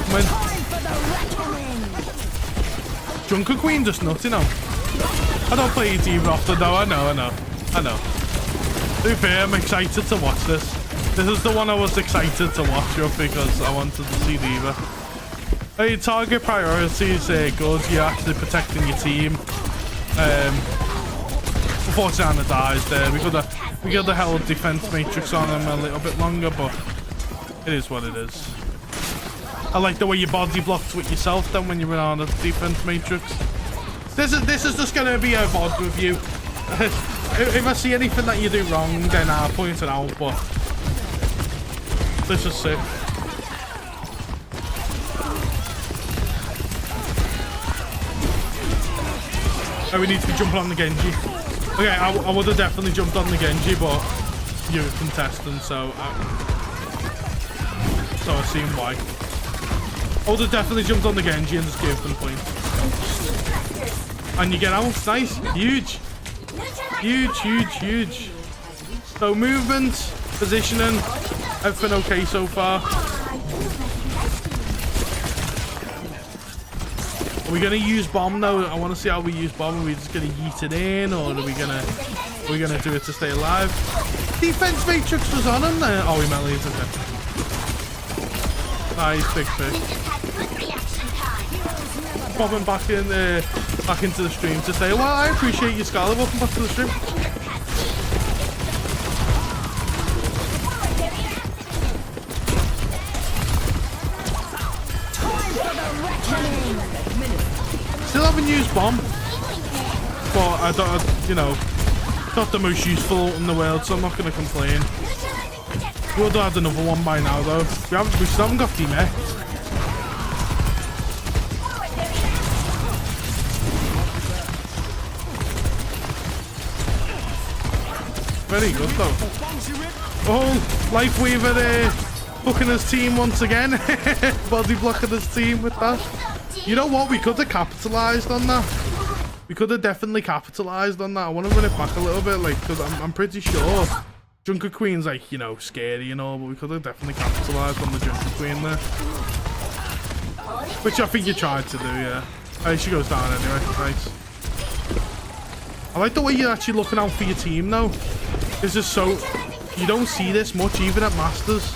Junker Queen just nuts, you know. I don't play Diva often though, I know. To be fair, I'm excited to watch this. This is the one I was excited to watch because I wanted to see Diva. Hey, target priority is good, you're actually protecting your team. Unfortunately Anna dies there. We got the hell defense matrix on him a little bit longer, but it is what it is. I like the way you body blocked with yourself then when you were on a defense matrix. This is just gonna be a VOD review. If I see anything that you do wrong, then I'll point it out, but this is sick. Oh, we need to be jumping on the Genji. Okay, I would have definitely jumped on the Genji, but you're a contestant, so I seen why. I would have definitely jumped on the Genji and just gave them points. And you get out. Nice. Huge. Huge, huge, huge. So movement, positioning, everything okay so far. Are we gonna use bomb though? I want to see how we use bomb. Are we just gonna yeet it in, or are we gonna do it to stay alive? Defense matrix was on him there. Oh, he melees. Okay. Nice, big fish. Popping back into the stream to say, well, I appreciate you, Scarlet. Welcome back to the stream. Still haven't used bomb, but I don't, you know, not the most useful in the world, so I'm not going to complain. We would have had another one by now, though. We still haven't got demech. Very good though. Oh, Life Weaver there, fucking his team once again. Body blocking his team with that. You know what? We could have capitalized on that. We could have definitely capitalized on that. I want to run it back a little bit, like, because I'm pretty sure Junker Queen's like, you know, scary and all, but we could have definitely capitalized on the Junker Queen there. Which I think you tried to do, yeah. Oh, she goes down anyway. Nice. I like the way you're actually looking out for your team though. This is so, you don't see this much even at Masters.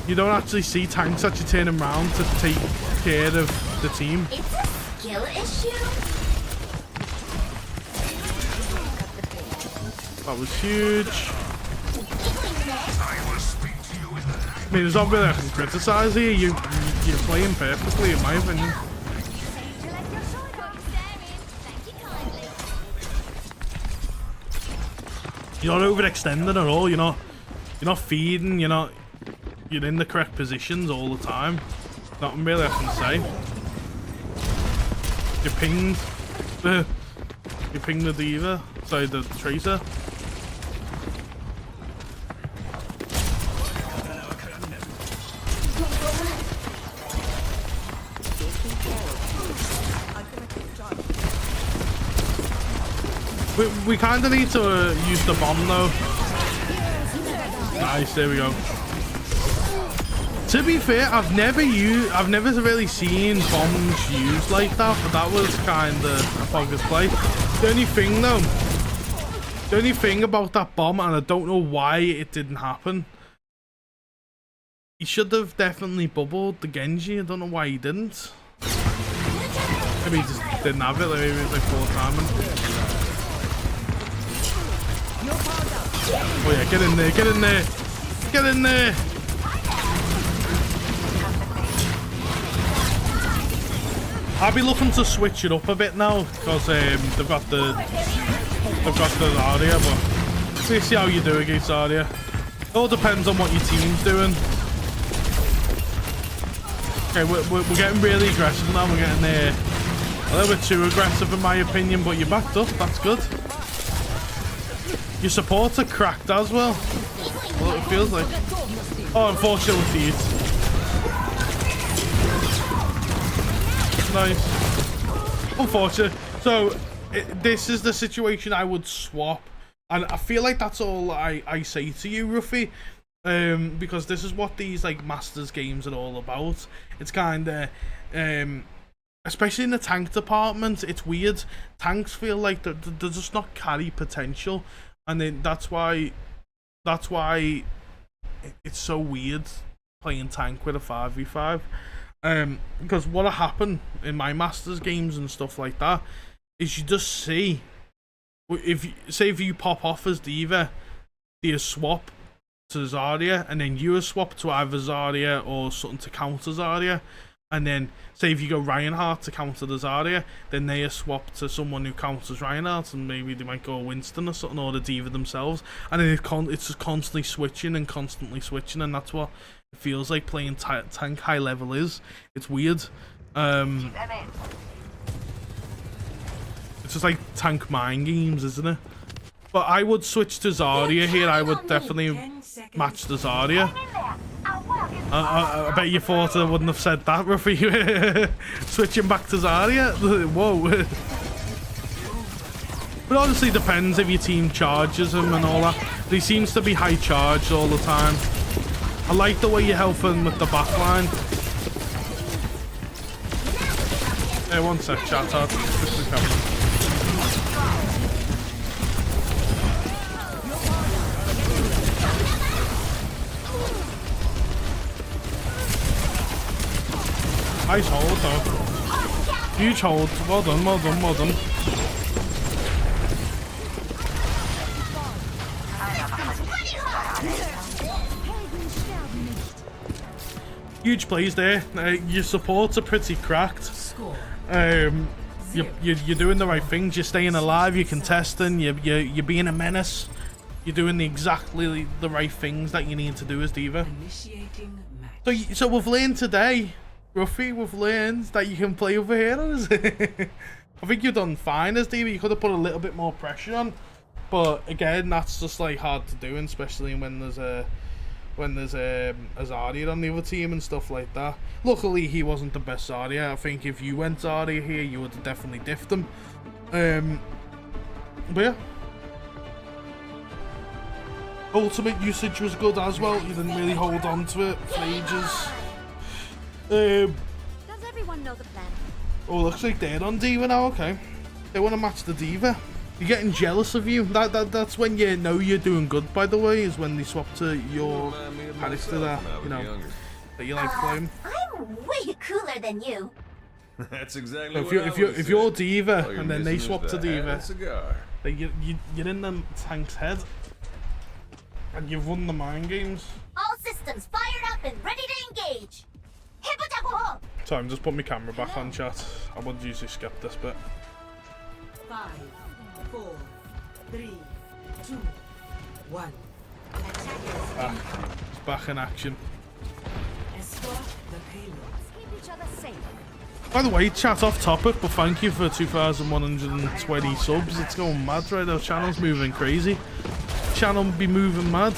You don't actually see tanks actually turning around to take care of the team. It's a skill issue. That was huge. I mean, there's not really I can criticize here. You're playing perfectly in my opinion. You're not overextending at all. You're not feeding. You're in the correct positions all the time. Nothing really I can say. You pinged. You pinged the diva. Sorry, the tracer. We kind of need to use the bomb though. Nice, there we go. To be fair, I've never really seen bombs used like that, but that was kind of a bogus play. The only thing about that bomb, and I don't know why it didn't happen. He should have definitely bubbled the Genji. I don't know why he didn't. Maybe he just didn't have it. Like maybe it was like full timing. Oh yeah, get in there, get in there, get in there. I'll be looking to switch it up a bit now because they've got the Zarya, but let's see how you do against Zarya. It all depends on what your team's doing. Okay, we're getting really aggressive now. We're getting a little bit too aggressive in my opinion, but you're backed up. That's good. Your supports are cracked as well. Well, it feels like. Oh, unfortunately, it's nice. Unfortunate. So, this is the situation I would swap. And I feel like that's all I say to you, Ruffy. Because this is what these, like, Masters games are all about. It's kind of... especially in the tank department, it's weird. Tanks feel like they're just not carry potential. And then that's why it's so weird playing tank with a 5v5. Because what'll happen in my Masters games and stuff like that is you just see, if you pop off as Diva, you swap to Zarya, and then you swap to either Zarya or something to counter Zarya, And then, say if you go Reinhardt to counter the Zarya, then they are swapped to someone who counters Reinhardt, and maybe they might go Winston or something, or the Diva themselves. And then it's just constantly switching, and that's what it feels like playing tank high level is. It's weird. It's just like tank mind games, isn't it? But I would switch to Zarya here. I would definitely match the Zarya. I bet you thought I wouldn't have said that, Ruffy. Switching back to Zarya? Whoa. But honestly, depends if your team charges him and all that. But he seems to be high charged all the time. I like the way you're helping with the backline. Hey, one sec, chat. Just the camera. Nice hold though. Huge hold. Well done, well done, well done. Huge plays there. Your supports are pretty cracked. You're doing the right things. You're staying alive. You're contesting. You're being a menace. You're doing exactly the right things that you need to do as Diva. So we've learned today, Ruffy, we've learned that you can play other heroes. I think you've done fine as Diva. You could have put a little bit more pressure on, but again, that's just like hard to do, especially when there's a Zarya on the other team and stuff like that. Luckily, he wasn't the best Zarya. I think if you went Zarya here, you would have definitely diffed him. But yeah. Ultimate usage was good as well. You didn't really hold on to it for ages. Does everyone know the plan? Oh, looks like they're on Diva now. Okay, they want to match the Diva. You're getting jealous of you. That's when you know you're doing good. By the way, is when they swap to your character that that you like playing. I'm way cooler than you. That's exactly so if you're Diva and then they swap to Diva, then you're in the tank's head. And you've won the mind games. All systems fired up and ready to engage. So I'm just putting my camera back on, chat. I would usually skip this bit. 5, 4, 3, 2, 1. It's back in action. Escort the payload. Keep each other safe. By the way, chat off topic, but thank you for 2,120 subs. It's going mad right now. Channel's moving crazy. Channel be moving mad.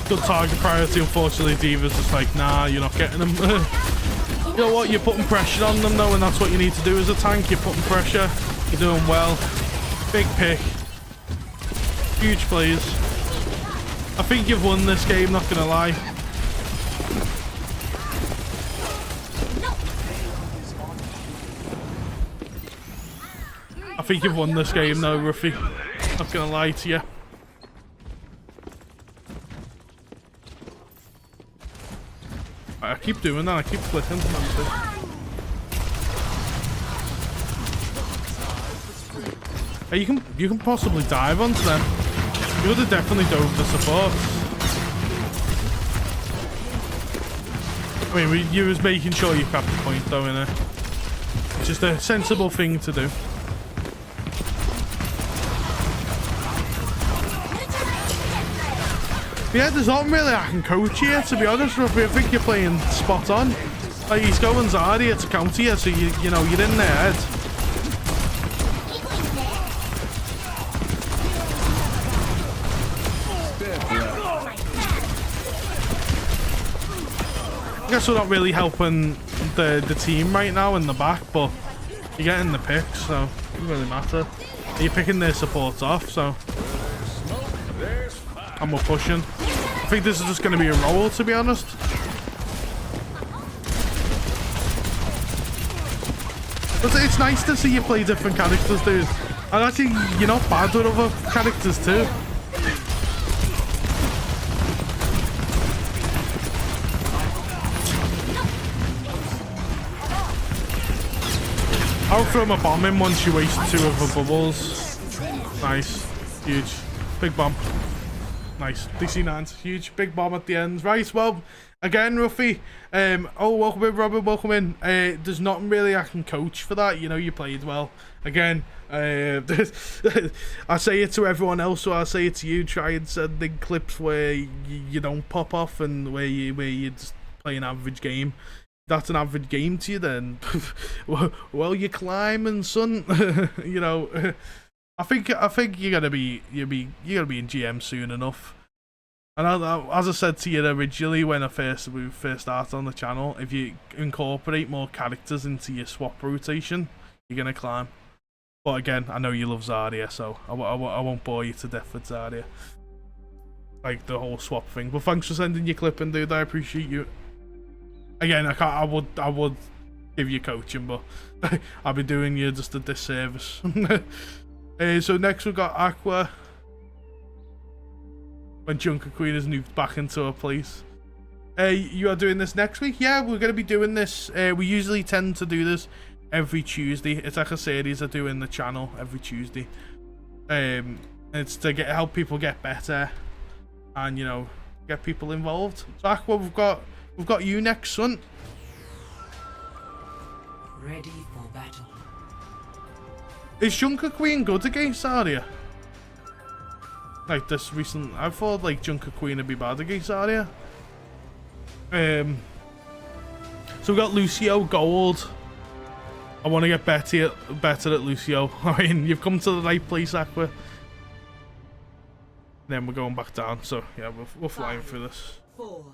Good target priority. Unfortunately, Diva's just like, nah, you're not getting them. You know what? You're putting pressure on them though, and that's what you need to do as a tank. You're putting pressure. You're doing well. Big pick. Huge plays. I think you've won this game, not gonna lie. I think you've won this game though, Ruffy. Not gonna lie to you. I keep doing that, I keep clicking. Hey, you can possibly dive onto them. You would have definitely dove the support. I mean, you was making sure you kept the point though, innit? It's just a sensible thing to do. Yeah, there's not really I can coach here, to be honest, Ruffy. I think you're playing spot on. Like, he's going Zarya to counter you, so you know, you're in their head. I guess we're not really helping the team right now in the back, but you're getting the picks, so it doesn't really matter. You're picking their supports off, so... And we're pushing. I think this is just going to be a roll, to be honest. But it's nice to see you play different characters, dude. And actually, you're not bad with other characters too. I'll throw my bomb in once you waste 2 of the bubbles. Nice. Huge. Big bomb. Nice. DC9's huge. Big bomb at the end. Right, well, again, Ruffy. Oh, welcome in, Robin. Welcome in. There's nothing really I can coach for that. You know, you played well. Again, I say it to everyone else, so I'll say it to you. Try and send in clips where you don't pop off and where you just play an average game. That's an average game to you, then. Well, you're climbing, son. You know. I think you're gonna be in GM soon enough. And as I said to you originally when we first started on the channel, if you incorporate more characters into your swap rotation, you're gonna climb. But again, I know you love Zarya, so I won't bore you to death with Zarya. Like the whole swap thing. But thanks for sending your clip in, dude. I appreciate you. Again, I would give you coaching, but I'll be doing you just a disservice. So next we've got Aqua. When Junker Queen is nuked back into her place. You are doing this next week? Yeah, we're going to be doing this. We usually tend to do this every Tuesday. It's like a series I do in the channel every Tuesday. It's to help people get better and, you know, get people involved. So Aqua, we've got you next, son. Ready for battle. Is Junker Queen good against Zarya? Like this recent, I thought like Junker Queen would be bad against Zarya. So we got Lucio Gold. I want to get better at Lucio. I mean, you've come to the right place, Aqua. Then we're going back down. So yeah, we're flying through this. 4,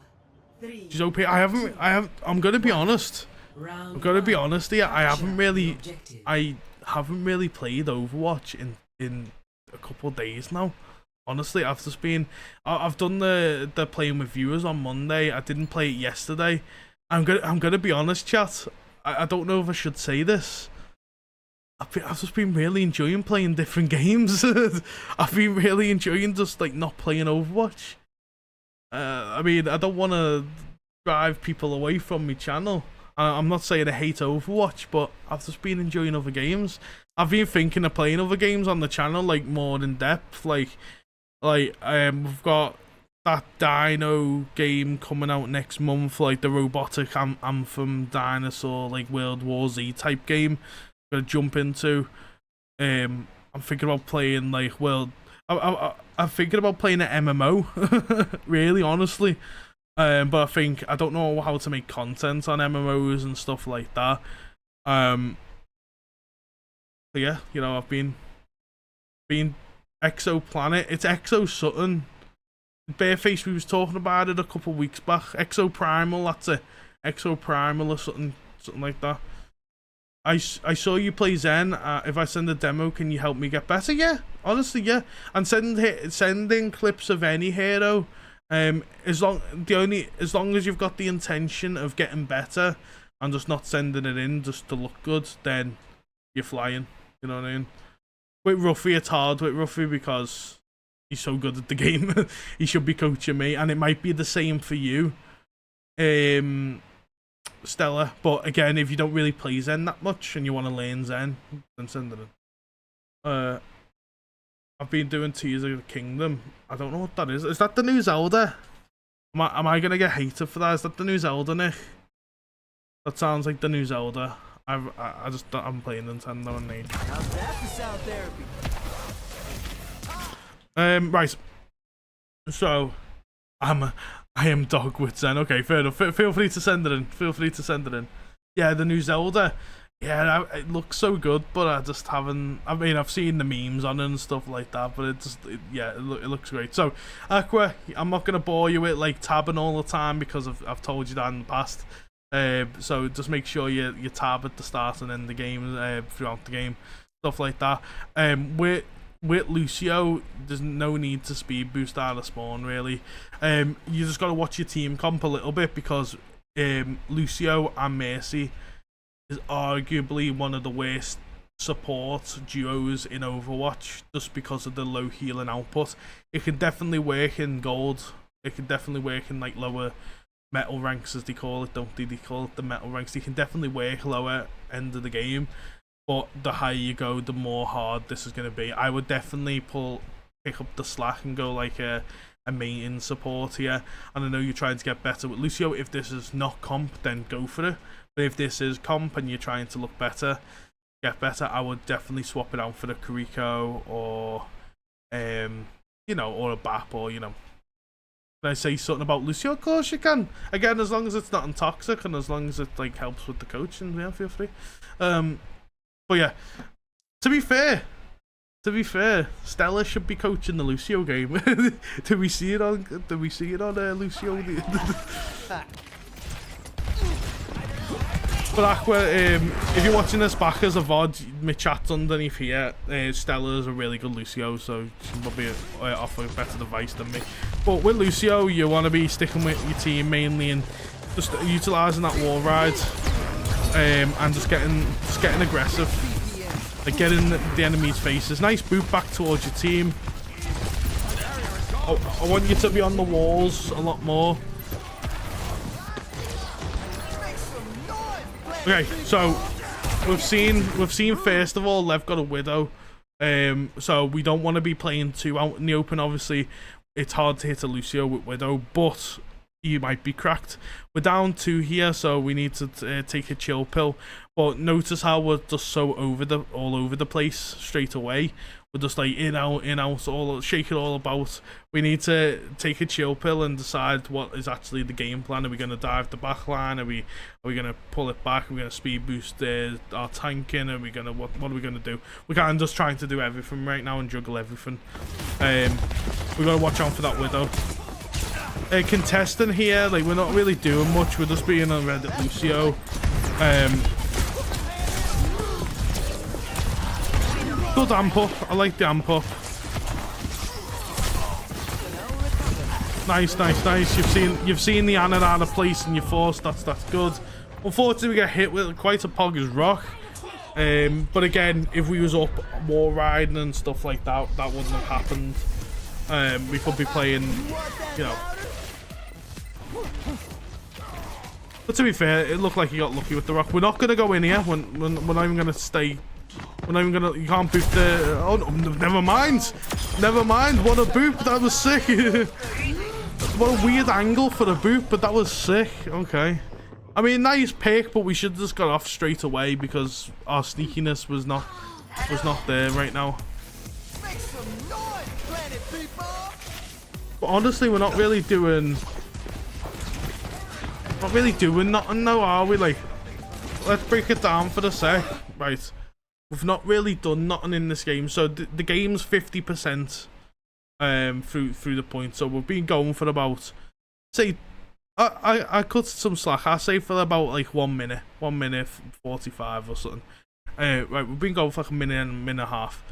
3. She's OP. I'm gonna be honest. I'm gonna be honest here. I haven't really played Overwatch in a couple of days now. Honestly, I've done the playing with viewers on Monday. I didn't play it yesterday. I'm gonna be honest, chat. I don't know if I should say this. I've just been really enjoying playing different games. I've been really enjoying just like not playing Overwatch. I mean, I don't want to drive people away from my channel. I'm not saying I hate Overwatch, but I've just been enjoying other games. I've been thinking of playing other games on the channel, like more in depth. Like we've got that Dino game coming out next month, like the robotic Anthem dinosaur, like World War Z type game. I'm gonna jump into. I'm thinking about playing like I'm thinking about playing an MMO. Really, honestly. But I don't know how to make content on MMOs and stuff like that. So yeah, you know, I've been Exoplanet. It's Exo something. Bareface, we was talking about it a couple of weeks back. Exo Primal, that's it. Exo Primal or something like that. I saw you play Zen. If I send a demo, can you help me get better? Yeah, honestly, yeah. And sending clips of any hero. As long as you've got the intention of getting better and just not sending it in just to look good, then you're flying. You know what I mean? With Ruffy, it's hard with Ruffy because he's so good at the game. He should be coaching me, and it might be the same for you, Stella. But again, if you don't really play Zen that much and you want to learn Zen, then send it in. I've been doing Tears of the Kingdom. I don't know what that is. Is that the new Zelda? Am I gonna get hated for that? Is that the new Zelda, Nick? That sounds like the new Zelda. I'm playing Nintendo and need. Now that's the sound therapy. Right. So, I am dog with Zen. Okay, fair enough. Feel free to send it in. Feel free to send it in. Yeah, the new Zelda. Yeah, it looks so good, but I just haven't. I mean, I've seen the memes on it and stuff like that, but it looks great. So, Aqua, I'm not gonna bore you with like tabbing all the time because I've told you that in the past. So just make sure you tab at the start and end the game, throughout the game, stuff like that. With Lucio, there's no need to speed boost out of spawn really. You just gotta watch your team comp a little bit because Lucio and Mercy is arguably one of the worst support duos in Overwatch just because of the low healing output. It can definitely work in gold. It can definitely work in like lower metal ranks, as they call it, don't they? They call it the metal ranks. They can definitely work lower end of the game, but the higher you go, the more hard this is going to be. I would definitely pick up the slack and go like a a main support here, and I know you're trying to get better with Lucio. If this is not comp, then go for it. But if this is comp and you're trying to look better, get better, I would definitely swap it out for the Kiriko or you know, or a BAP, or you know. Can I say something about Lucio? Of course you can. Again, as long as it's not toxic and as long as it like helps with the coaching, yeah, feel free. But yeah, to be fair, Stella should be coaching the Lucio game. Did we see it on? Lucio? But Aqua, if you're watching this back as a VOD, my chat's underneath here. Stella's a really good Lucio, so she'll probably offer better advice than me. But with Lucio, you want to be sticking with your team mainly and just utilising that wall ride, and just getting aggressive, like getting the enemy's faces. Nice boot back towards your team. I want you to be on the walls a lot more. Okay, so we've seen first of all, Lev got a Widow, so we don't want to be playing too out in the open. Obviously, it's hard to hit a Lucio with Widow, but you might be cracked. We're down 2 here, so we need to take a chill pill. But notice how we're just so all over the place straight away. We're just like in out, all shake it all about. We need to take a chill pill and decide what is actually the game plan. Are we going to dive the back line? Are we going to pull it back? Are we going to speed boost our tanking? Are we going to what are we going to do? We're kind of just trying to do everything right now and juggle everything. We got to watch out for that Widow. Contesting here, like we're not really doing much. We're just being on Reddit Lucio. Good amp up. I like the amp up. Nice. You've seen the Ana out of place and you forced. That's good. Unfortunately, we get hit with quite a Pogger's rock. But again, if we was up wall riding and stuff like that, that wouldn't have happened. We could be playing, you know. But to be fair, it looked like he got lucky with the rock. We're not gonna go in here. We're not even gonna stay. We're not even gonna. You can't boot the. Oh, no, never mind. What a boop. That was sick. What a weird angle for the boop, but that was sick. Okay. I mean, nice pick, but we should have just got off straight away because our sneakiness was not there right now. But honestly, we're not really doing nothing now, are we? Like, let's break it down for the sec. Right. We've not really done nothing in this game, so the game's 50% through the point. So we've been going for about, say, I cut some slack. I say for about like 1 minute 45 or something. Right, we've been going for like a minute and a half.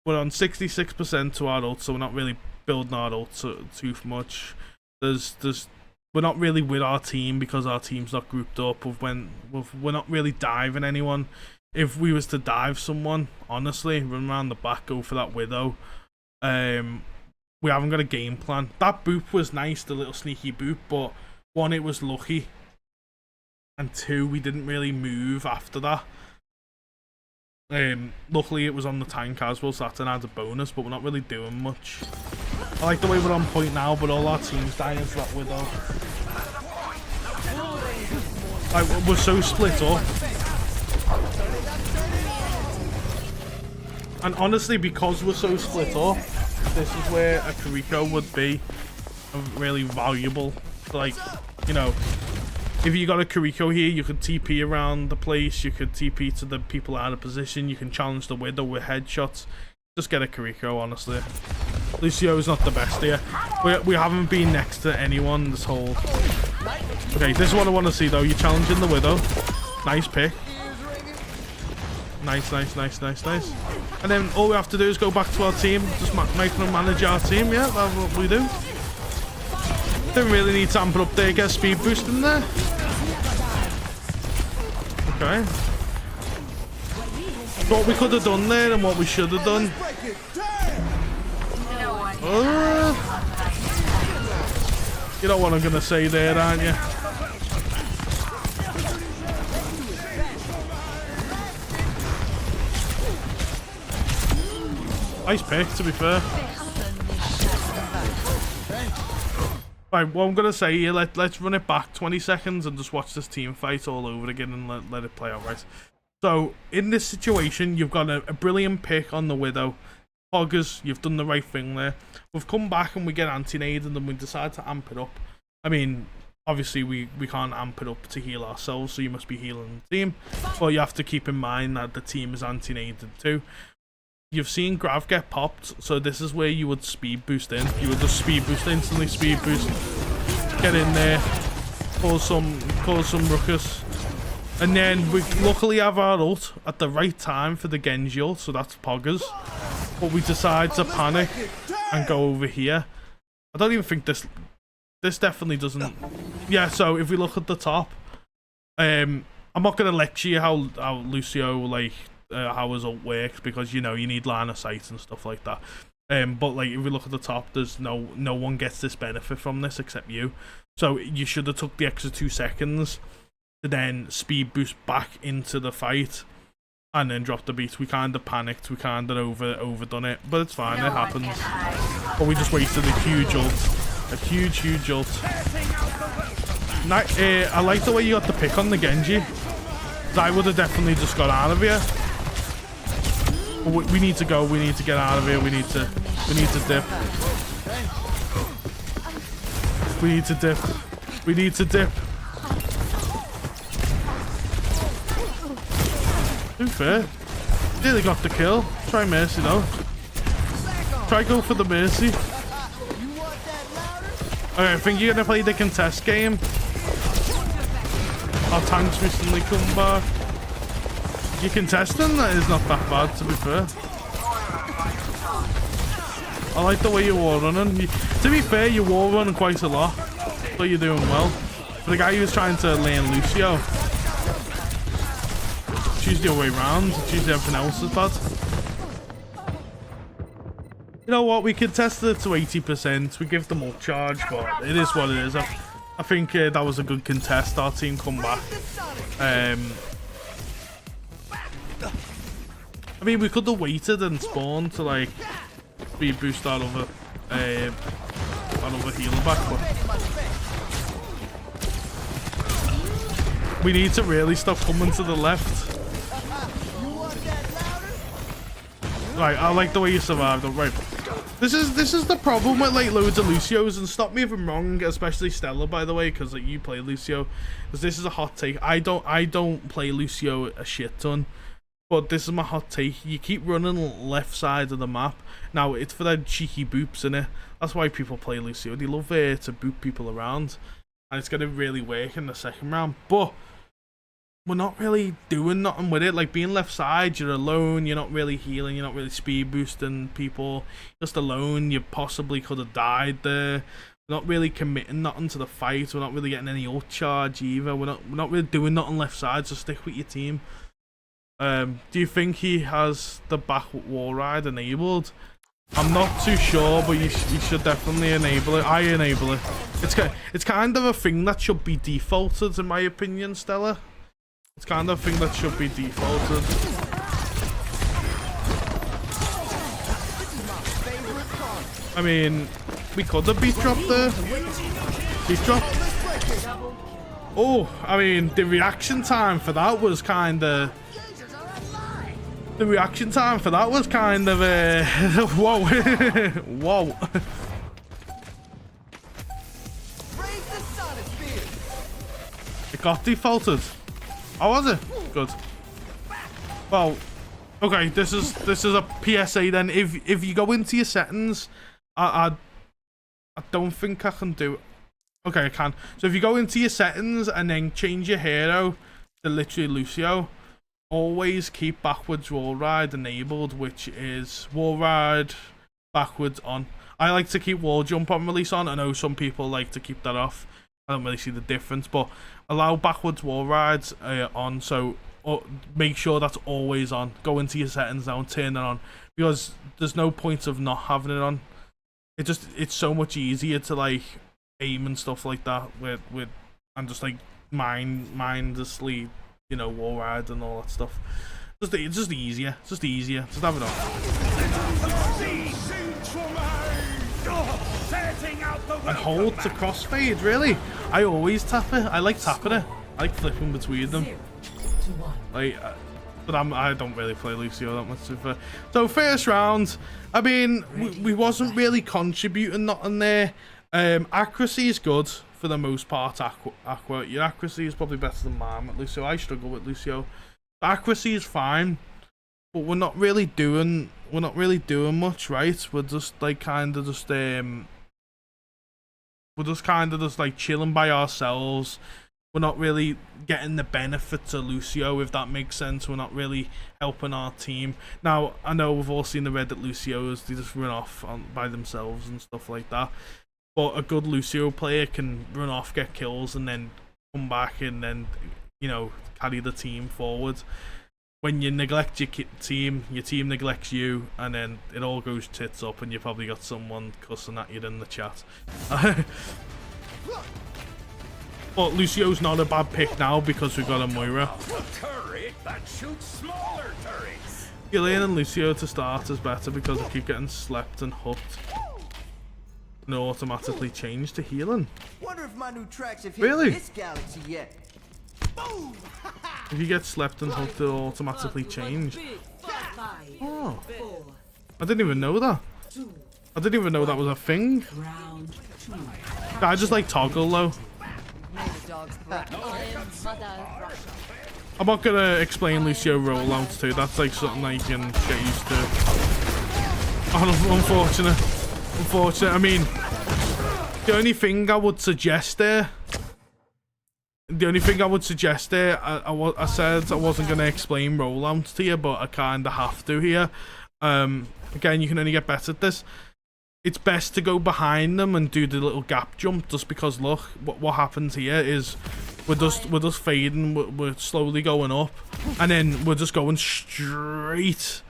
We're on 66% to our ult, so we're not really building our ult too much. We're not really with our team because our team's not grouped up. We're not really diving anyone. If we was to dive someone, honestly, run around the back, go for that Widow. We haven't got a game plan. That boop was nice, the little sneaky boop, but 1, it was lucky, and 2, we didn't really move after that. Luckily it was on the tank as well, so that adds a bonus, but we're not really doing much. I like the way we're on point now, but all our team's dying for that Widow. Like, we're so split up. And honestly, because we're so split up, this is where a Kiriko would be really valuable. Like, you know, if you got a Kiriko here, you could TP around the place, you could TP to the people out of position, you can challenge the Widow with headshots. Just get a Kiriko, honestly. Lucio's not the best here. We haven't been next to anyone this whole... Okay, this is what I want to see though. You're challenging the Widow. Nice pick. Nice. And then all we have to do is go back to our team, just manage our team. Yeah, that's what we do. Don't really need to amp it up there, get a speed boost in there. Okay. What we could have done there and what we should have done. You know what I'm gonna say there, aren't you? Nice pick, to be fair. Right, what I'm gonna say here, let's run it back 20 seconds and just watch this team fight all over again and let it play out, right? So, in this situation, you've got a brilliant pick on the Widow. Poggers, you've done the right thing there. We've come back and we get anti-nade and then we decide to amp it up. I mean, obviously we can't amp it up to heal ourselves, so you must be healing the team. But you have to keep in mind that the team is anti-naded too. You've seen Grav get popped, so this is where you would speed boost in. You would just speed boost, instantly speed boost. Get in there, cause some ruckus. And then we luckily have our ult at the right time for the Genji ult, so that's Poggers. But we decide to panic and go over here. I don't even think this definitely doesn't. Yeah, so if we look at the top, I'm not gonna lecture you how Lucio, like how his ult works, because you know you need line of sight and stuff like that. But like if we look at the top, there's no one gets this benefit from this except you. So you should have took the extra 2 seconds to then speed boost back into the fight and then drop the beat. We kind of panicked, we kind of overdone it, but it's fine, it happens. But we just wasted a huge ult. I like the way you got the pick on the Genji. I would have definitely just got out of here. We need to go, we need to get out of here, we need to dip. We need to dip. Too fair. Nearly got the kill. Try Mercy though. Try go for the Mercy. Okay, I think you're gonna play the contest game. Our tanks recently come back. Your contesting, that is not that bad, to be fair. I like the way you're wall running. To be fair, you're wall running quite a lot, so you're doing well. For the guy who's trying to lane Lucio, it's usually the way around. It's usually everything else is bad. You know what? We contested it to 80%. We give them up charge, but it is what it is. I think that was a good contest. Our team come back. I mean, we could have waited and spawned to like speed boost our other healer back, but we need to really stop coming to the left. Right, I like the way you survived. Right, this is the problem with like loads of Lucios, and stop me if I'm wrong, especially Stella, by the way, because like you play Lucio. Because this is a hot take. I don't play Lucio a shit ton. But this is my hot take. You keep running left side of the map. Now, it's for the cheeky boops, innit? That's why people play Lucio. They love to boop people around. And it's going to really work in the second round. But we're not really doing nothing with it. Like, being left side, you're alone. You're not really healing. You're not really speed boosting people. Just alone. You possibly could have died there. We're not really committing nothing to the fight. We're not really getting any ult charge either. We're not really doing nothing left side. So stick with your team. Do you think he has the back wall ride enabled? I'm not too sure, but you should definitely enable it. I enable it. It's kind of a thing that should be defaulted, in my opinion, Stella. It's kind of a thing that should be defaulted. I mean, we could have beat dropped there. Beat drop. Oh, I mean, the reaction time for that was kind of... whoa. Whoa. It got defaulted. Oh, was it? Good. Well, okay, this is a PSA then. If you go into your settings, I don't think I can do it. Okay, I can. So if you go into your settings and then change your hero to literally Lucio, always keep backwards wall ride enabled, which is wall ride backwards on. I like to keep wall jump on release on. I know some people like to keep that off. I don't really see the difference, but allow backwards wall rides on. So make sure that's always on. Go into your settings now and turn it on, because there's no point of not having it on. It's so much easier to like aim and stuff like that with and just like mindlessly, you know, wall ride and all that stuff. It's just easier. Just have it on. And hold to crossfade, really? I always tap it. I like tapping it. I like flipping between them. Like, but I don't really play Lucio that much. So first round, I mean, we wasn't really contributing nothing there. Accuracy is good for the most part. Aqua, your accuracy is probably better than mine at Lucio. I struggle with Lucio. Accuracy is fine, but we're not really doing much, right? We're just like kind of just like chilling by ourselves. We're not really getting the benefit of Lucio, if that makes sense. We're not really helping our team. Now, I know we've all seen the Reddit Lucios. They just run off by themselves and stuff like that. But a good Lucio player can run off, get kills, and then come back and then, you know, carry the team forward. When you neglect your team neglects you, and then it all goes tits up, and you probably got someone cussing at you in the chat. But Lucio's not a bad pick now because we've got a Moira. Turret that shoots smaller turrets. Gillian and Lucio to start is better because I keep getting slept and hooked. And automatically change to healing. Wonder if my new tracks have hit Really? this galaxy yet. Boom! If you get slept and hooked, it'll automatically change. Oh, I didn't even know that. I didn't even know that was a thing. I just like toggle though. I'm not gonna explain Lucio rollouts too. That's like something that you can get used to. Oh, unfortunate. I mean, the only thing I would suggest there. I said I wasn't gonna explain rollouts to you, but I kinda have to here. Again, you can only get better at this. It's best to go behind them and do the little gap jump, just because look, what happens here is we're just fading, we're slowly going up, and then we're just going straight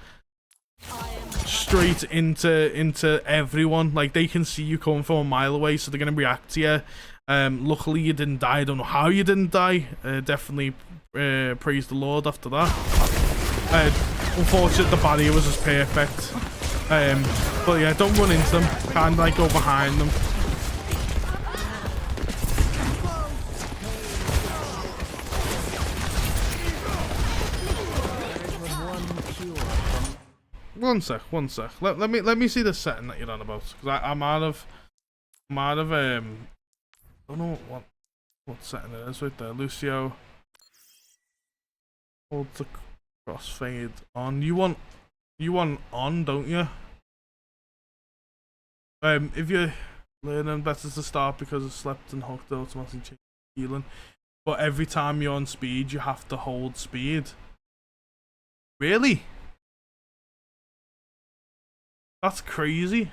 into everyone. Like, they can see you coming from a mile away, so they're gonna react to you. Luckily you didn't die. I don't know how you didn't die. Definitely praise the Lord after that. Unfortunately the barrier was just perfect. But yeah, don't run into them. Kind of like go behind them. One sec. Let me see the setting that you're on about, because I'm out of I don't know what setting it is right there. Lucio, hold the crossfade on. You want on, don't you? If you're learning, better to start because it's slept and hooked, automatically change healing. But every time you're on speed, you have to hold speed. Really? That's crazy.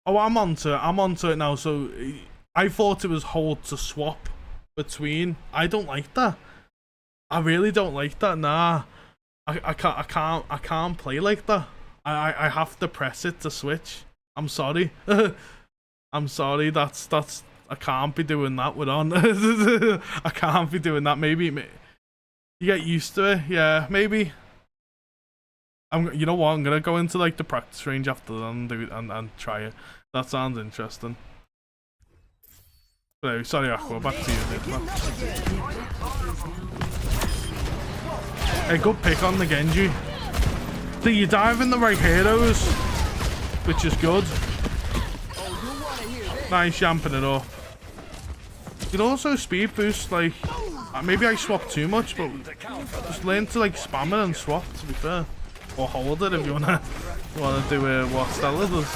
Oh, I'm onto it now. So I thought it was hold to swap between. I don't like that. I really don't like that. Nah, I can't play like that. I have to press it to switch. I'm sorry. I'm sorry. That's I can't be doing that with on. I can't be doing that. Maybe you get used to it. Yeah, maybe. You know what? I'm gonna go into like the practice range after that and do it and try it. That sounds interesting. So, sorry, Aqua. Back to you, man. A good pick on the Genji. So you dive in the right heroes, which is good. Nice yamping it up. You can also speed boost, like, maybe I swap too much, but just learn to like spam it and swap, to be fair. Or hold it if you wanna do what Stella does.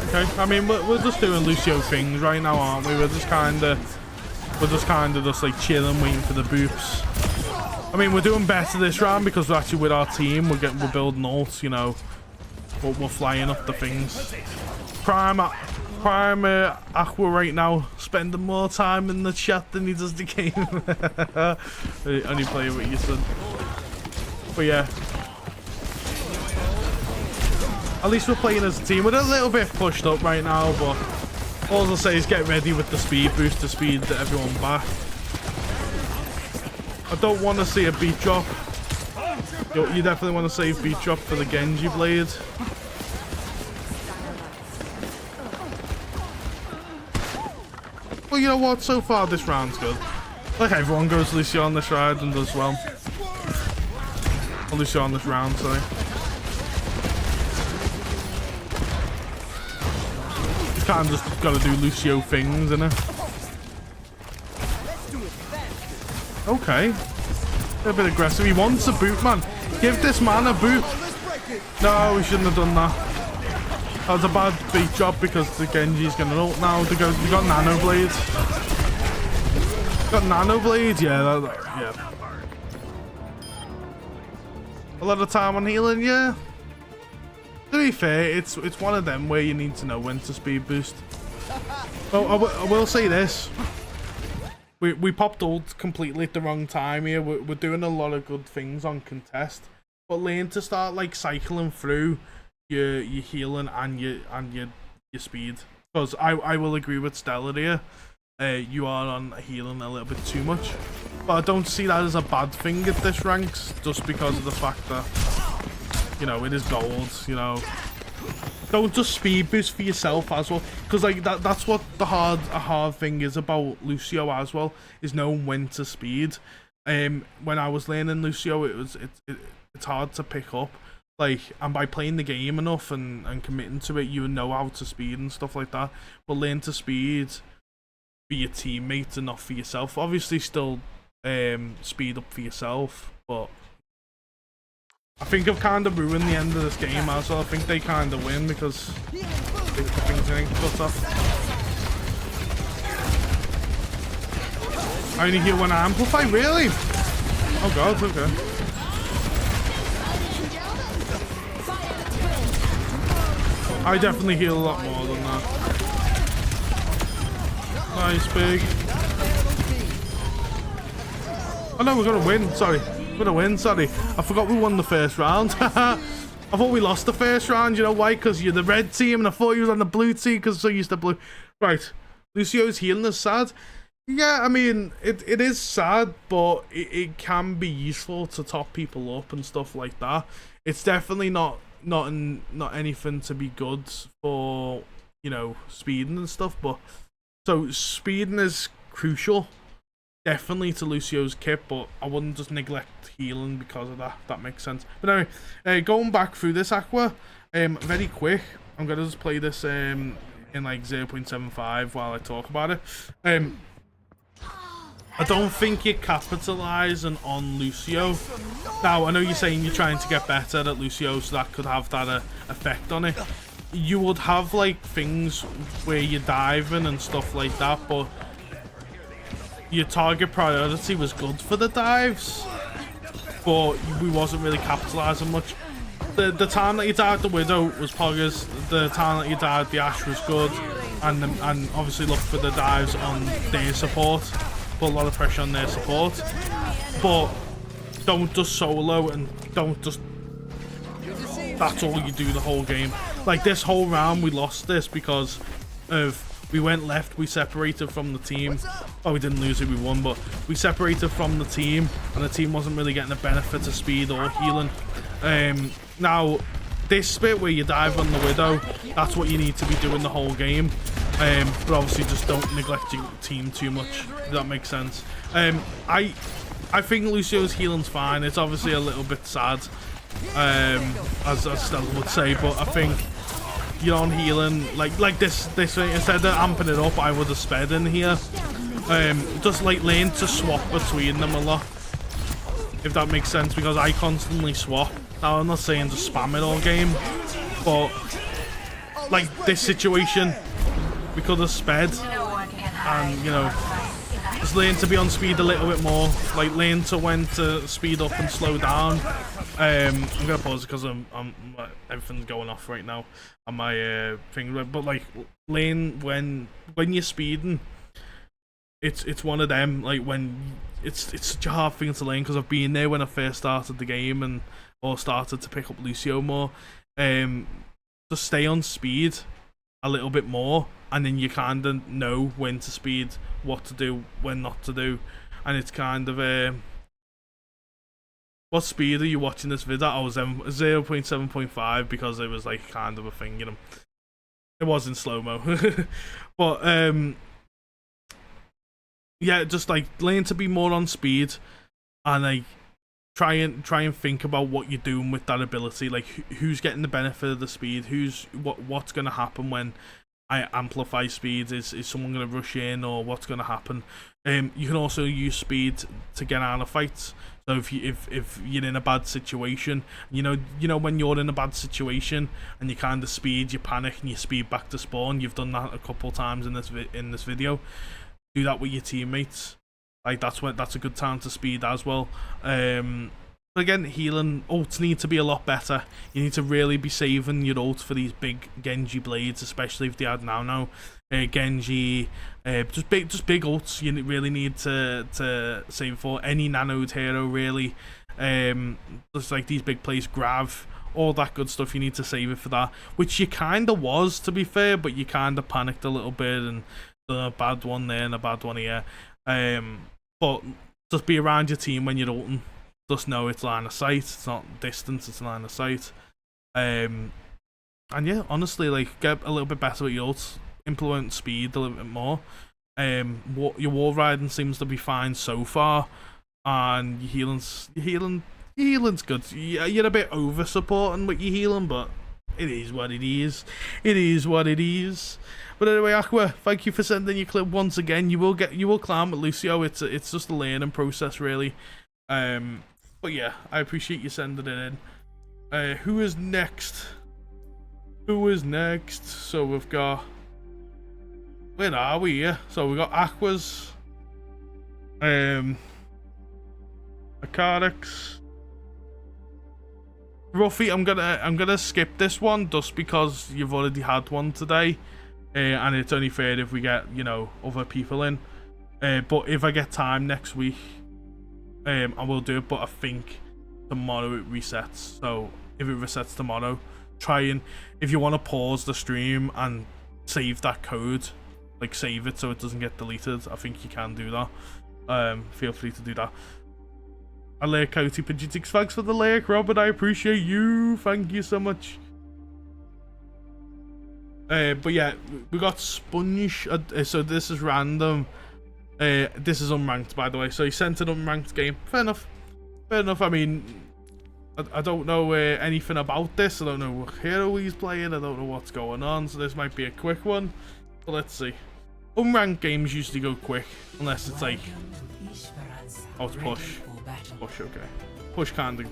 Okay, I mean we're just doing Lucio things right now, aren't we? We're just kind of like chilling, waiting for the boops. I mean, we're doing better this round because we're actually with our team. We're building ults, you know. We're flying up the things. Prime Aqua right now, spending more time in the chat than he does the game. Only play what you said. But yeah. At least we're playing as a team. We're a little bit pushed up right now, but all I'll say is get ready with the speed boost to speed everyone back. I don't want to see a beat drop. You definitely want to save beat drop for the Genji blade. Well, you know what? So far this round's good. Like everyone goes Lucio on this ride and does well. Or Lucio on this round, sorry. You kind of just gotta do Lucio things, innit? Okay. A bit aggressive. He wants a boot, man. Give this man a boot. No, we shouldn't have done that. That was a bad beat job because the Genji's gonna ult now. They got nano blades. Got nano blades, yeah, yeah. A lot of time on healing, yeah. To be fair, it's one of them where you need to know when to speed boost. Oh, I will say this. We popped ult completely at the wrong time here. We're doing a lot of good things on contest, but learn to start like cycling through your healing and your speed. Because I will agree with Stella here. You are on healing a little bit too much, but I don't see that as a bad thing at this ranks, just because of the fact that, you know, it is gold. You know, don't just speed boost for yourself as well, because like that's what a hard thing is about Lucio as well, is knowing when to speed. When I was learning Lucio, it's hard to pick up, like, and by playing the game enough and committing to it, you know how to speed and stuff like that. But learn to speed for your teammates and not for yourself. Obviously still speed up for yourself, but I think I've kind of ruined the end of this game as well. I think they kind of win because the things getting cut off. I only hear when I amplify, really? Oh god, okay. I definitely heal a lot more than that. Nice, big. Oh no, we're gonna win, sorry. We're gonna win, sorry. I forgot we won the first round. I thought we lost the first round, you know why? Because you're the red team, and I thought you was on the blue team because so used to blue. Right, Lucio's healing is sad. Yeah, I mean, it is sad, but it can be useful to top people up and stuff like that. It's definitely not anything to be good for, you know, speeding and stuff, but so speeding is crucial, definitely, to Lucio's kit, but I wouldn't just neglect healing because of that. That makes sense. But anyway, going back through this Aqua, very quick. I'm gonna just play this in like 0.75 while I talk about it. I don't think you're capitalizing on Lucio. Now, I know you're saying you're trying to get better at Lucio, so that could have that effect on it. You would have like things where you're diving and stuff like that, but your target priority was good for the dives, but we wasn't really capitalizing much. The time that you died the Widow was poggers. The time that you died the Ashe was good, and obviously look for the dives on their support. Put a lot of pressure on their support, but don't just solo and don't just, that's all you do the whole game. Like this whole round we lost this because of we went left, we separated from the team. Oh, we didn't lose it, we won, but we separated from the team and the team wasn't really getting the benefit of speed or healing. Now this bit where you dive on the Widow, that's what you need to be doing the whole game. But obviously just don't neglect your team too much, if that makes sense. I think Lucio's healing's fine. It's obviously a little bit sad, as Stella would say, but I think you're on healing like this instead of amping it up, I would have sped in here. Just like learn to swap between them a lot, if that makes sense, because I constantly swap. Now I'm not saying to spam it all game, but like this situation, we could have sped, and you know, just learn to be on speed a little bit more, like learn to when to speed up and slow down. I'm gonna pause because I'm everything's going off right now on my thing, but like learn when you're speeding, it's one of them, like, when it's such a hard thing to learn, because I've been there when I first started the game or started to pick up Lucio more. Just stay on speed a little bit more, and then you kind of know when to speed, what to do, when not to do. And it's kind of what speed are you watching this video? I was 0.7.5 because it was like kind of a thing, you know. It was in slow-mo. But yeah, just like learn to be more on speed, and like try and think about what you're doing with that ability. Like who's getting the benefit of the speed? What's gonna happen when I amplify speed? Is someone gonna rush in, or what's gonna happen? You can also use speed to get out of fights. So if you're in a bad situation, you know when you're in a bad situation and you kind of speed, you panic and you speed back to spawn. You've done that a couple times in this video. Do that with your teammates. Like that's a good time to speed as well. But again, healing ults need to be a lot better. You need to really be saving your ult for these big Genji blades, especially if they add now. Genji, just big ults. You really need to save for any nanoed hero. Really, just like these big plays, Grav, all that good stuff. You need to save it for that, which you kind of was, to be fair, but you kind of panicked a little bit and done a bad one there and a bad one here. But just be around your team when you're ulting. Just know it's line of sight. It's not distance. It's line of sight. And yeah, honestly, like get a little bit better with your ults. Implement speed a little bit more. Your wall riding seems to be fine so far, and your healing's good. You're a bit over supporting with your healing, but it is what it is. It is what it is. But anyway, Aqua, thank you for sending your clip once again. You will climb with Lucio. It's just a learning process, really. But yeah, I appreciate you sending it in. Who is next? Who is next? So we've got. Where are we here? So we got Aquas, Acarix, Ruffy. I'm gonna skip this one just because you've already had one today, and it's only fair if we get other people in. But if I get time next week, I will do it. But I think tomorrow it resets. So if it resets tomorrow, try and if you want to pause the stream and save that code. Like save it so it doesn't get deleted. I think you can do that. Feel free to do that. I like Coyote Pidgeotix. Thanks for the like, Robert. I appreciate you. Thank you so much. But yeah, we got Sponge. So this is random. This is unranked, by the way. So he sent an unranked game. Fair enough. Fair enough. I mean, I don't know anything about this. I don't know what hero he's playing. I don't know what's going on. So this might be a quick one. But let's see. Unranked games usually go quick, unless it's like, oh, it's push. Push, okay. Push kind of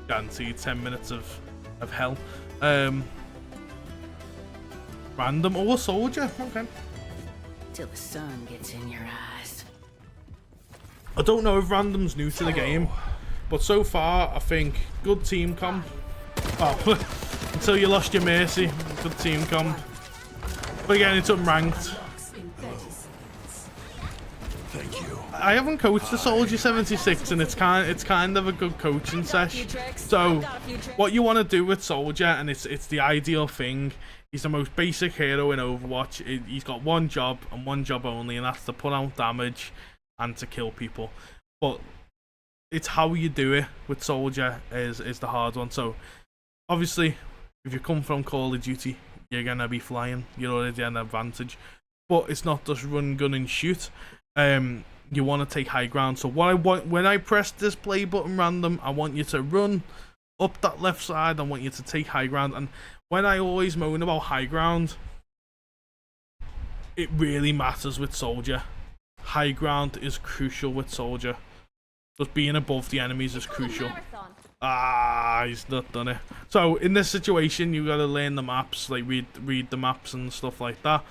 guaranteed 10 minutes of hell. Random or soldier, okay. Till the sun gets in your eyes. I don't know if random's new to the game, but so far I think good team comp. Oh, until you lost your mercy, good team comp. But again, it's unranked. Thank you. I haven't coached the Soldier 76, and it's kind of a good coaching session. So, what you want to do with Soldier, and it's the ideal thing. He's the most basic hero in Overwatch. He's got one job and one job only, and that's to put out damage and to kill people. But it's how you do it with Soldier is the hard one. So, obviously, if you come from Call of Duty, you're gonna be flying. You're already an advantage, but it's not just run, gun, and shoot. You want to take high ground. So what I want when I press this play button random, I want you to run up that left side. I want you to take high ground. And when I always moan about high ground, it really matters with Soldier. High ground is crucial with Soldier. Just being above the enemies is crucial. Ah, he's not done it. So in this situation, you gotta learn the maps, like read the maps and stuff like that.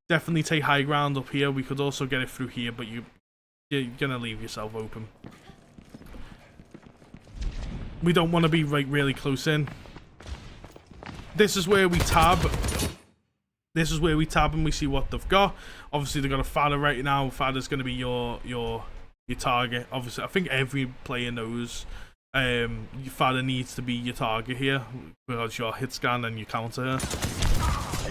Definitely take high ground up here. We could also get it through here, but you're gonna leave yourself open. We don't want to be like really close in. This is where we tab. this is where we tab and we see what they've got. Obviously, they've got a Fada right now. Fada's going to be your target. Obviously, I think every player knows your Fada needs to be your target here because your hit scan and your counter her.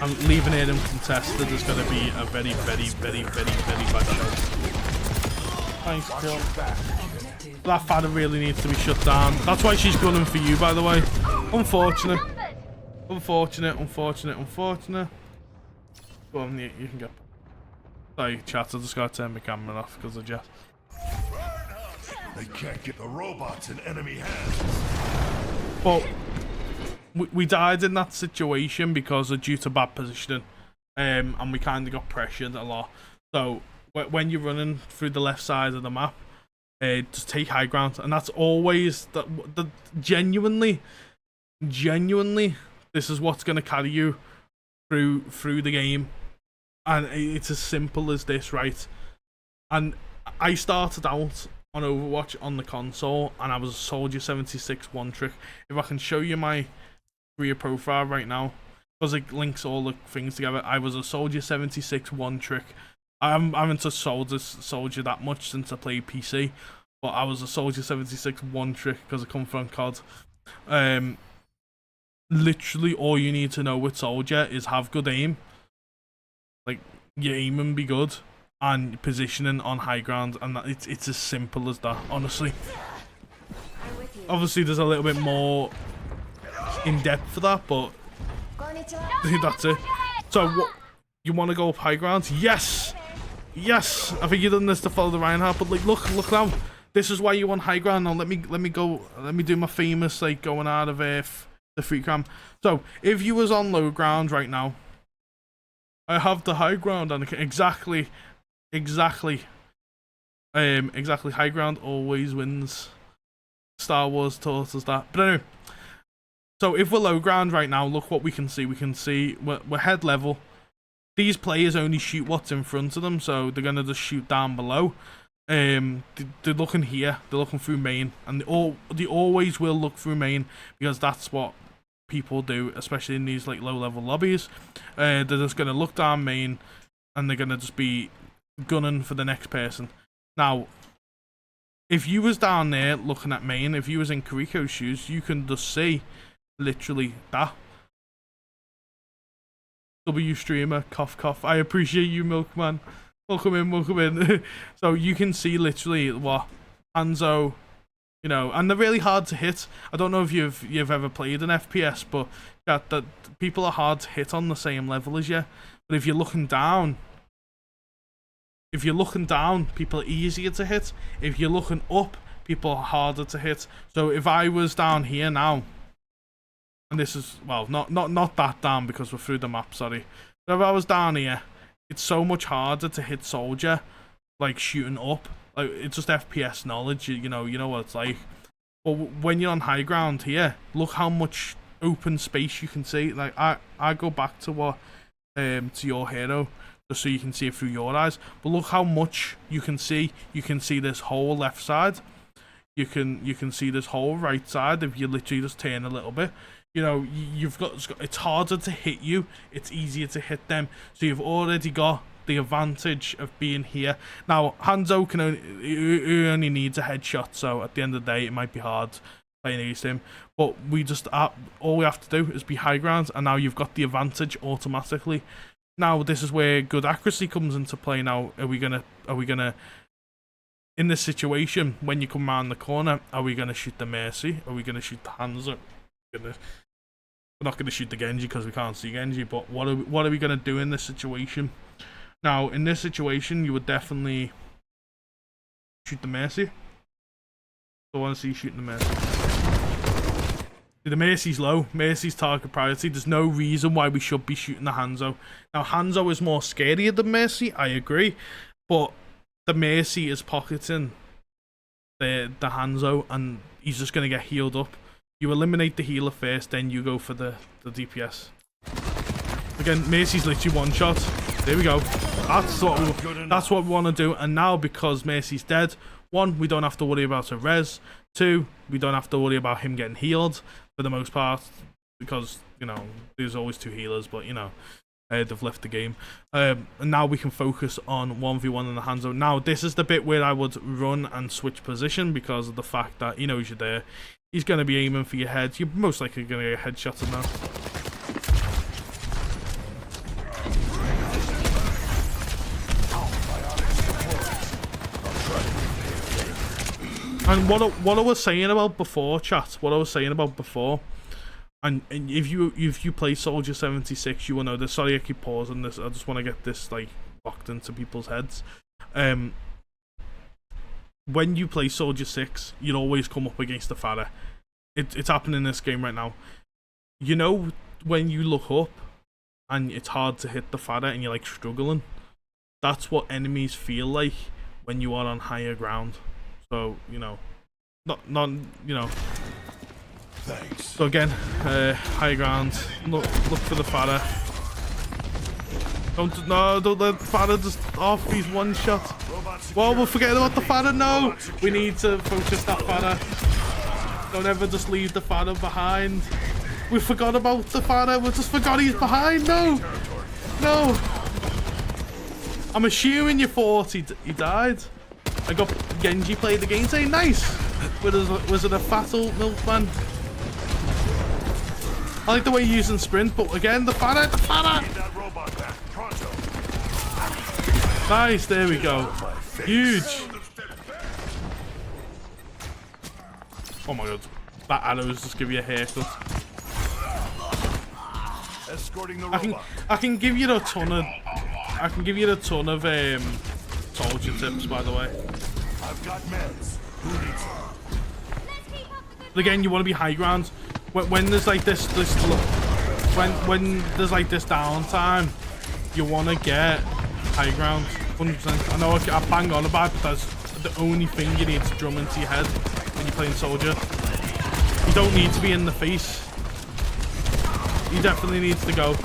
And leaving it uncontested is going to be a very, very, very, very, very bad shot. Thanks, Jill. That Fada really needs to be shut down. That's why she's gunning for you, by the way. Unfortunate. Unfortunate. Go on, you can go. Sorry, chat, I just got to turn my camera off because of Jess. They can't get the robots in enemy hands. But we died in that situation because of due to bad positioning, and we kind of got pressured a lot. So when you're running through the left side of the map, just take high ground, and that's always the genuinely, this is what's going to carry you through the game, and it's as simple as this, right? And I started out on Overwatch on the console, and I was a Soldier 76 one trick. If I can show you my career profile right now, because it links all the things together, I was a Soldier 76 one trick. I haven't touched Soldier that much since I played PC, but I was a Soldier 76 one trick because I come from COD. Literally all you need to know with Soldier is have good aim, like your aiming be good, and positioning on high ground, and it's as simple as that, honestly. Obviously there's a little bit more in depth for that, but that's it. So what, you want to go up high ground? Yes, I think you've done this to follow the Reinhardt, but like look now, this is why you want high ground. Now let me do my famous like going out of the free cam. So if you was on low ground right now, I have the high ground, and exactly high ground always wins. Star Wars taught us that. But anyway, so if we're low ground right now, look what we can see. We can see we're head level. These players only shoot what's in front of them, so they're gonna just shoot down below. They're looking here, they're looking through main, and they always will look through main because that's what people do, especially in these like low level lobbies. They're just gonna look down main, and they're gonna just be gunning for the next person. Now, if you was down there looking at main, if you was in Kiriko's shoes, you can just see literally that. W streamer, cough cough. I appreciate you, Milkman. Welcome in. So you can see literally what Hanzo, you know, and they're really hard to hit. I don't know if you've ever played an FPS, but that people are hard to hit on the same level as you. But if you're looking down, people are easier to hit. If you're looking up, people are harder to hit. So if I was down here now, and this is, well, not that down because we're through the map, sorry. But if I was down here, it's so much harder to hit Soldier, like shooting up. Like, it's just FPS knowledge, you know what it's like. But when you're on high ground here, look how much open space you can see. Like, I go back to what, to your hero, just so you can see it through your eyes. But look how much you can see. You can see this whole left side. You can see this whole right side if you literally just turn a little bit. You know, it's harder to hit you, it's easier to hit them. So you've already got the advantage of being here. Now, Hanzo only needs a headshot, so at the end of the day, it might be hard playing against him. But we just all we have to do is be high ground, and now you've got the advantage automatically. Now, this is where good accuracy comes into play. Now, are we gonna in this situation when you come around the corner? Are we gonna shoot the Mercy? Are we gonna shoot the Hanzo? We're not going to shoot the Genji because we can't see Genji, but what are we going to do in this situation? Now, in this situation, you would definitely shoot the Mercy. I want to see you shooting the Mercy. The Mercy's low. Mercy's target priority. There's no reason why we should be shooting the Hanzo. Now, Hanzo is more scarier than Mercy, I agree, but the Mercy is pocketing the Hanzo, and he's just going to get healed up. You eliminate the healer first, then you go for the DPS. Again, Mercy's literally one shot. There we go. That's what we want to do. And now, because Mercy's dead, 1, we don't have to worry about a res. 2, we don't have to worry about him getting healed for the most part, because, you know, there's always 2 healers, but, you know, They've left the game. And now we can focus on 1v1 in the Hanzo. Now, this is the bit where I would run and switch position because of the fact that he knows you're there. He's going to be aiming for your head. You're most likely going to get headshotted now. And what I was saying about before, chat, and if you play Soldier 76, you will know this. Sorry, I keep pausing this. I just want to get this like locked into people's heads. When you play Soldier 6, you'll always come up against the Farah. It's happening in this game right now. You know when you look up and it's hard to hit the Farah and you're like struggling? That's what enemies feel like when you are on higher ground. So, you know, not you know. Thanks. So again, high ground. Look for the Farah. Don't let Farah just off. He's one shot. Whoa, we're forgetting about the Farah. No, we need to focus that Farah. Don't ever just leave the Farah behind. We forgot about the Farah. We just forgot he's behind. No. I'm assuming you thought he died. I got Genji played the game saying nice. Was it a fatal milkman? I like the way you're using sprint, but again, the Farah. Nice, there we go. Huge. Oh my god, that arrows just give you a haircut. I can give you a ton of soldier tips, by the way. I've got meds. Who needs them? Again, you want to be high ground. When there's like this when there's like this downtime, you want to get high ground. 100%. I know I bang on about it, but that's the only thing you need to drum into your head when you're playing soldier. You don't need to be in the face. He definitely needs to go.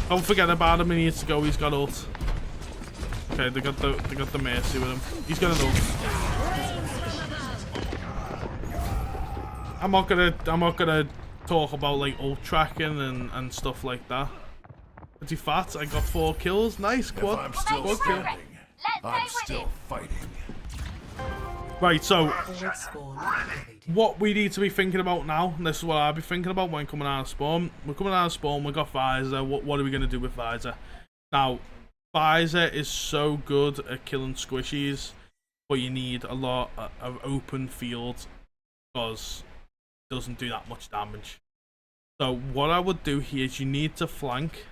Don't forget about him. He needs to go. He's got ult. Okay, they got the mercy with him. He's got an ult. I'm not gonna talk about like ult tracking and stuff like that. Pretty fat. I got 4 kills. Nice quad kill. I'm still fighting. Right, so what we need to be thinking about now, and this is what I'll be thinking about when coming out of spawn. We're coming out of spawn, we got Visor. What are we going to do with Visor? Now, Visor is so good at killing squishies, but you need a lot of open field because it doesn't do that much damage. So what I would do here is you need to flank.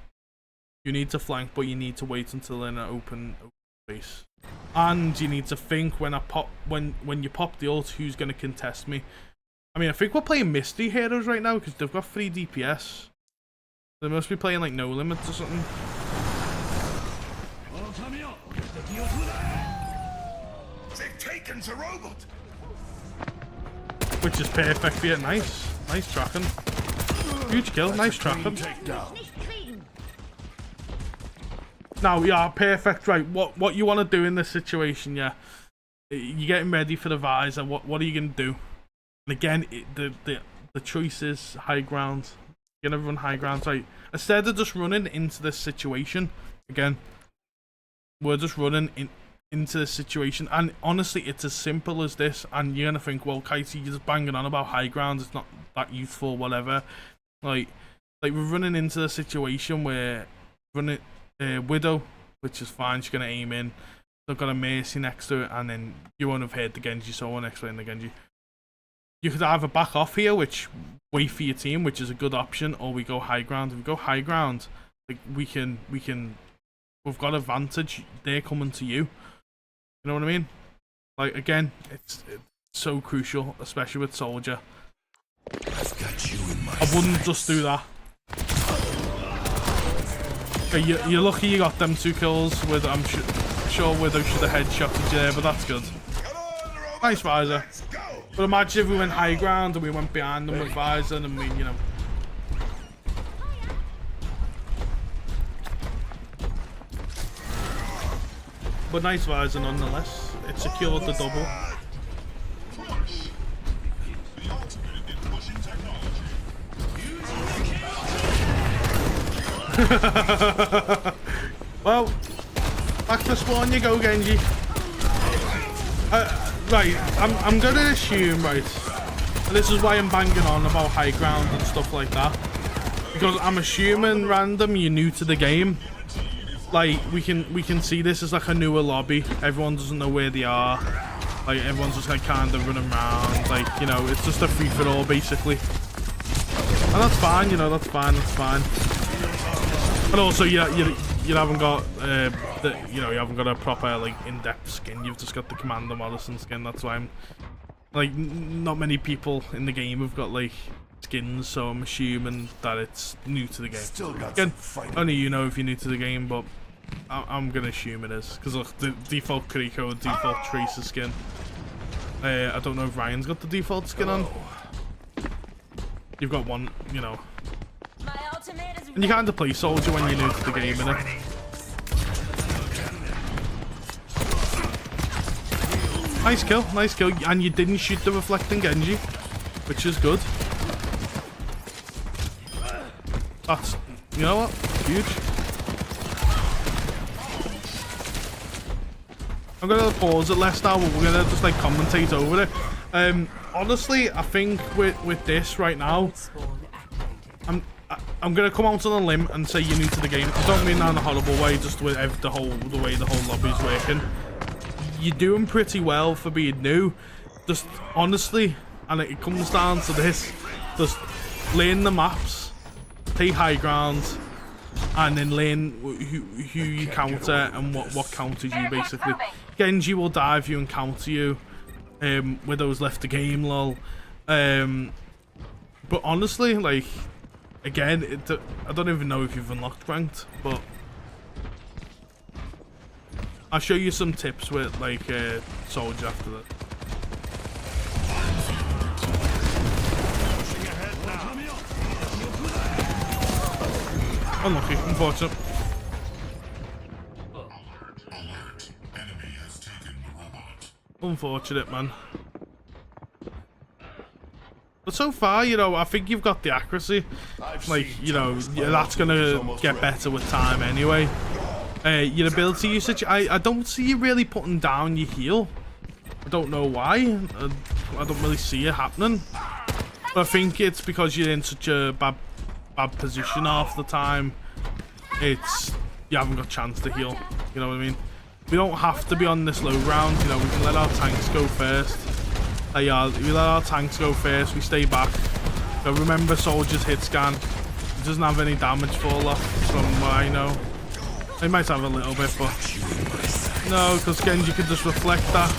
You need to flank, but you need to wait until in an open space. And you need to think when you pop the ult, who's going to contest me. I mean, I think we're playing Misty heroes right now because they've got 3 DPS. They must be playing like No Limits or something. They've taken the robot. Which is perfect for you. Nice tracking. Huge kill. Nice tracking. Now, yeah, perfect. Right, what you want to do in this situation? Yeah, you're getting ready for the Visor. What are you gonna do? And again, the choice is high ground. You're gonna run high ground, right? Instead of just running into this situation, again, we're just running into this situation. And honestly, it's as simple as this. And you're gonna think, well, Coyote, you're just banging on about high ground. It's not that useful, whatever. Like we're running into the situation where running. Widow, which is fine, she's gonna aim in. They've got a Mercy next to it, and then you won't have heard the Genji, so I won't explain the Genji. You could either back off here, which wait for your team, which is a good option, or we go high ground. If we go high ground, like we've got advantage. They're coming to you. You know what I mean? Like again, it's so crucial, especially with soldier. I've got you in my I wouldn't just do that. Okay, you're lucky you got them 2 kills. With I'm sure Widow should have headshotted you there, but that's good. Nice Visor. But imagine if we went high ground and we went behind them with Visor, and we, you know. But nice Visor nonetheless. It secured the double. Well, back to spawn you go, Genji. Right, I'm gonna assume, right, and this is why I'm banging on about high ground and stuff like that, because I'm assuming, Random, you're new to the game. Like, we can see this as like a newer lobby. Everyone doesn't know where they are. Like, everyone's just like kind of running around. Like, you know, it's just a free for all basically. And that's fine, you know, that's fine. And also, you haven't got you haven't got a proper like in-depth skin. You've just got the Commander Morrison skin. That's why I'm like, not many people in the game have got like skins, so I'm assuming that it's new to the game. Again, only you know if you're new to the game, but I'm gonna assume it is, because look, the default Kriko and default Tracer skin. I don't know if Ryan's got the default skin on. You've got one, you know. And you kind of play soldier when you're new to the game, innit? Nice kill, and you didn't shoot the reflecting Genji, which is good. That's, you know what, huge. I'm gonna pause it less now, but we're gonna just like commentate over it. Honestly, I think with this right now, I'm gonna come out on a limb and say you're new to the game. I don't mean that in a horrible way, just with the way the whole lobby's working. You're doing pretty well for being new. Just honestly, and it comes down to this: just learn the maps, take high ground, and then learn who you counter and what counters you basically. Genji will dive you and counter you. Widow's left the game, lol. But honestly, like, again, I don't even know if you've unlocked ranked, but I'll show you some tips with like soldier after that. Unlucky, unfortunate. Unfortunate, man. But so far, you know, I think you've got the accuracy. Like, you know, that's gonna get better with time anyway. Your ability usage, I don't see you really putting down your heal. I don't know why. I don't really see it happening. But I think it's because you're in such a bad position half the time. You haven't got a chance to heal. You know what I mean? We don't have to be on this low ground. You know, we can let our tanks go first. We let our tanks go first. We stay back. So remember, soldiers hit scan. It doesn't have any damage fall off from what I know. It might have a little bit, but no, because Genji can just reflect that.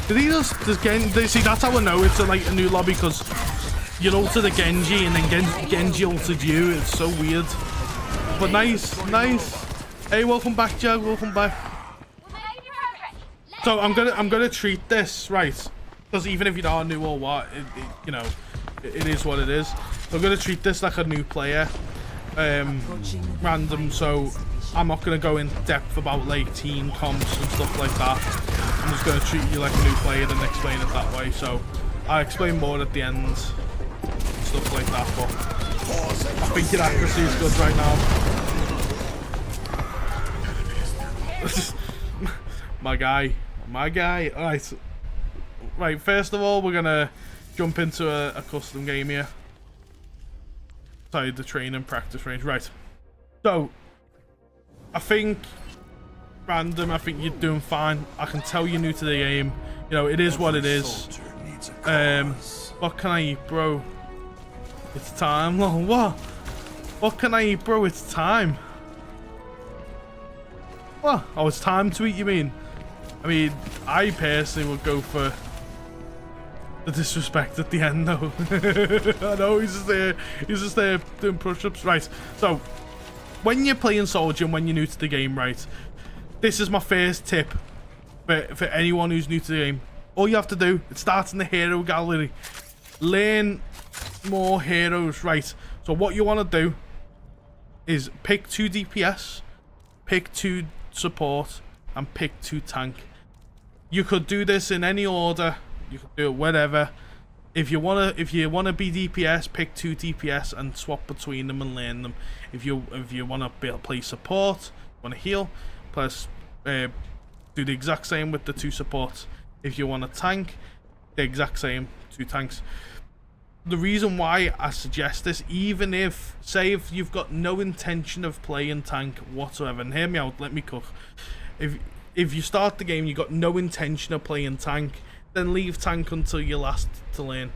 Did he just Genji? See, that's how I know it's like a new lobby, because you ulted the Genji and then Genji ulted you. It's so weird. But nice. Hey, welcome back, Jag. Welcome back. So I'm gonna treat this right, because even if you are new or what, you know, it is what it is. So I'm gonna treat this like a new player, random. So I'm not gonna go in depth about like team comps and stuff like that. I'm just gonna treat you like a new player and explain it that way. So I'll explain more at the end, and stuff like that. But I think your accuracy is good right now. my guy. Right. First of all, we're gonna jump into a custom game here. Sorry, the training practice range. Right. So, I think, Random, I think you're doing fine. I can tell you're new to the game. You know, it is what it is. What can I eat, bro? It's time. What? What can I eat, bro? It's time. What? Oh, it's time to eat, you mean? I mean, I personally would go for the disrespect at the end, though. I know, he's just there doing push-ups. Right, so when you're playing soldier and when you're new to the game, right, this is my first tip for anyone who's new to the game. All you have to do, it starts in the hero gallery. Learn more heroes, right? So what you want to do is pick 2 DPS, pick 2 support, and pick 2 tank. You could do this in any order. You could do it wherever. If you wanna be DPS, pick 2 DPS and swap between them and learn them. If you wanna play support, wanna heal, plus do the exact same with the 2 supports. If you want to tank, the exact same 2 tanks. The reason why I suggest this, even if, say, if you've got no intention of playing tank whatsoever, and hear me out, let me cook. If you start the game, you've got no intention of playing tank, then leave tank until you're last to learn.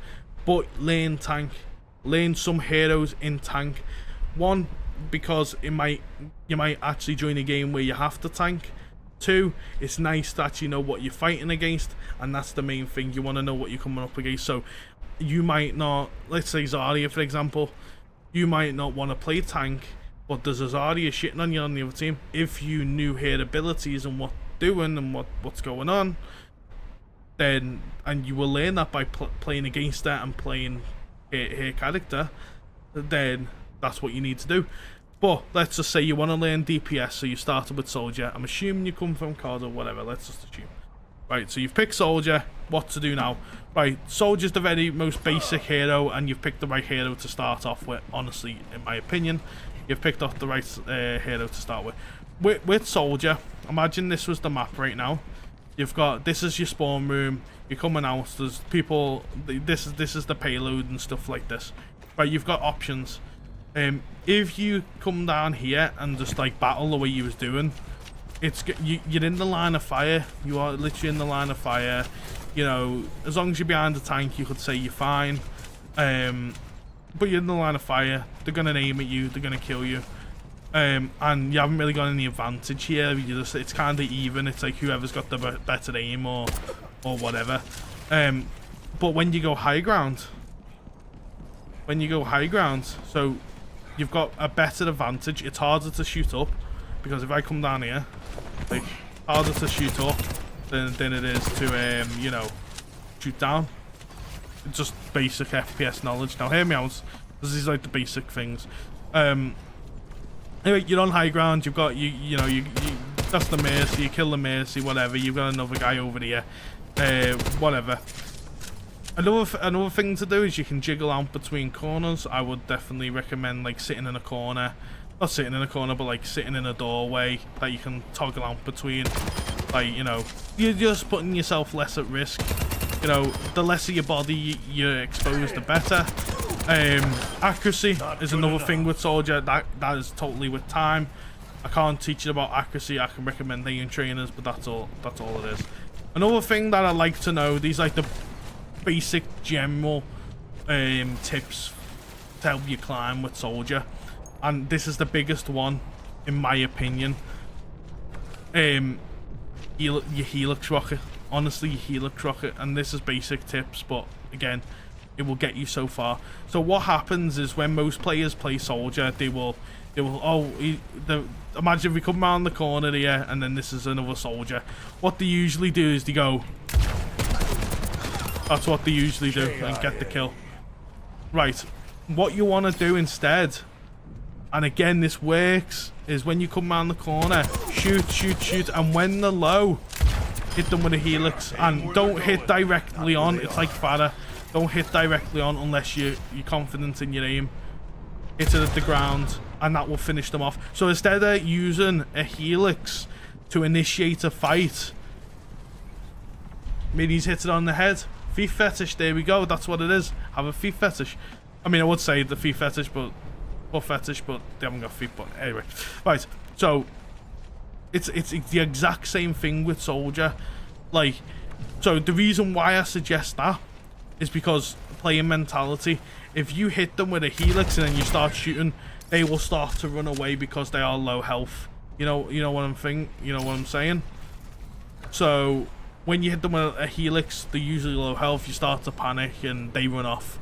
But learn tank, learn some heroes in tank. One, because you might actually join a game where you have to tank. 2, it's nice that you know what you're fighting against, and that's the main thing. You want to know what you're coming up against. So you might not, let's say Zarya for example, you might not want to play tank, but there's a Zarya shitting on you on the other team. If you knew her abilities and what doing and what's going on, then, and you will learn that by playing against her and playing her character, then that's what you need to do. But let's just say you want to learn DPS, so you started with Soldier. I'm assuming you come from COD or whatever, let's just assume. Right, so you've picked Soldier. What to do now? Right, Soldier's the very most basic hero, and you've picked the right hero to start off with. Honestly, in my opinion, you've picked off the right hero to start with. With Soldier, imagine this was the map right now. You've got, this is your spawn room. You're coming out. There's people. This is the payload and stuff like this. Right, you've got options. If you come down here and just like battle the way you was doing, you're in the line of fire. You are literally in the line of fire. You know, as long as you're behind the tank, you could say you're fine. But you're in the line of fire. They're gonna aim at you. They're gonna kill you. And you haven't really got any advantage here. It's kind of even. It's like whoever's got the better aim or whatever. But when you go high ground, so you've got a better advantage. It's harder to shoot up, because if I come down here, like, harder to shoot up than it is to you know, shoot down. It's just basic FPS knowledge. Now hear me out. This is like the basic things. Anyway, you're on high ground. You've got you know you that's the Mercy. You kill the Mercy, whatever. You've got another guy over here, whatever. Another thing to do is you can jiggle out between corners. I would definitely recommend like sitting in a corner, not sitting in a corner, but like sitting in a doorway that you can toggle out between. Like, you know, you're just putting yourself less at risk. You know, the lesser your body you're exposed, the better. Accuracy is another thing with Soldier. That is totally with time. I can't teach you about accuracy. I can recommend aim trainers, but that's all it is. Another thing that I like to know, these like the basic general tips to help you climb with Soldier, and this is the biggest one in my opinion. Your Helix rocket. Honestly, your Helix rocket, and this is basic tips, but again, it will get you so far. So what happens is when most players play Soldier, they will imagine if we come around the corner here and then this is another Soldier. What they usually do is they go, that's what they usually do, and get the kill. Right, what you want to do instead, and again this works, is when you come around the corner, shoot, and when they're low, hit them with a Helix, and don't hit directly on. It's like fire. Don't hit directly on unless you're confident in your aim. Hit it at the ground, and that will finish them off. So instead of using a Helix to initiate a fight, Minis hit it on the head. Feet fetish, there we go, that's what it is. Have a feet fetish. I mean, I would say the feet fetish, but foot fetish, but they haven't got feet. But anyway, right, so it's the exact same thing with Soldier. Like, so the reason why I suggest that is because playing mentality. If you hit them with a Helix and then you start shooting, they will start to run away because they are low health. You know what I'm saying? So when you hit them with a Helix, they're usually low health. You start to panic and they run off.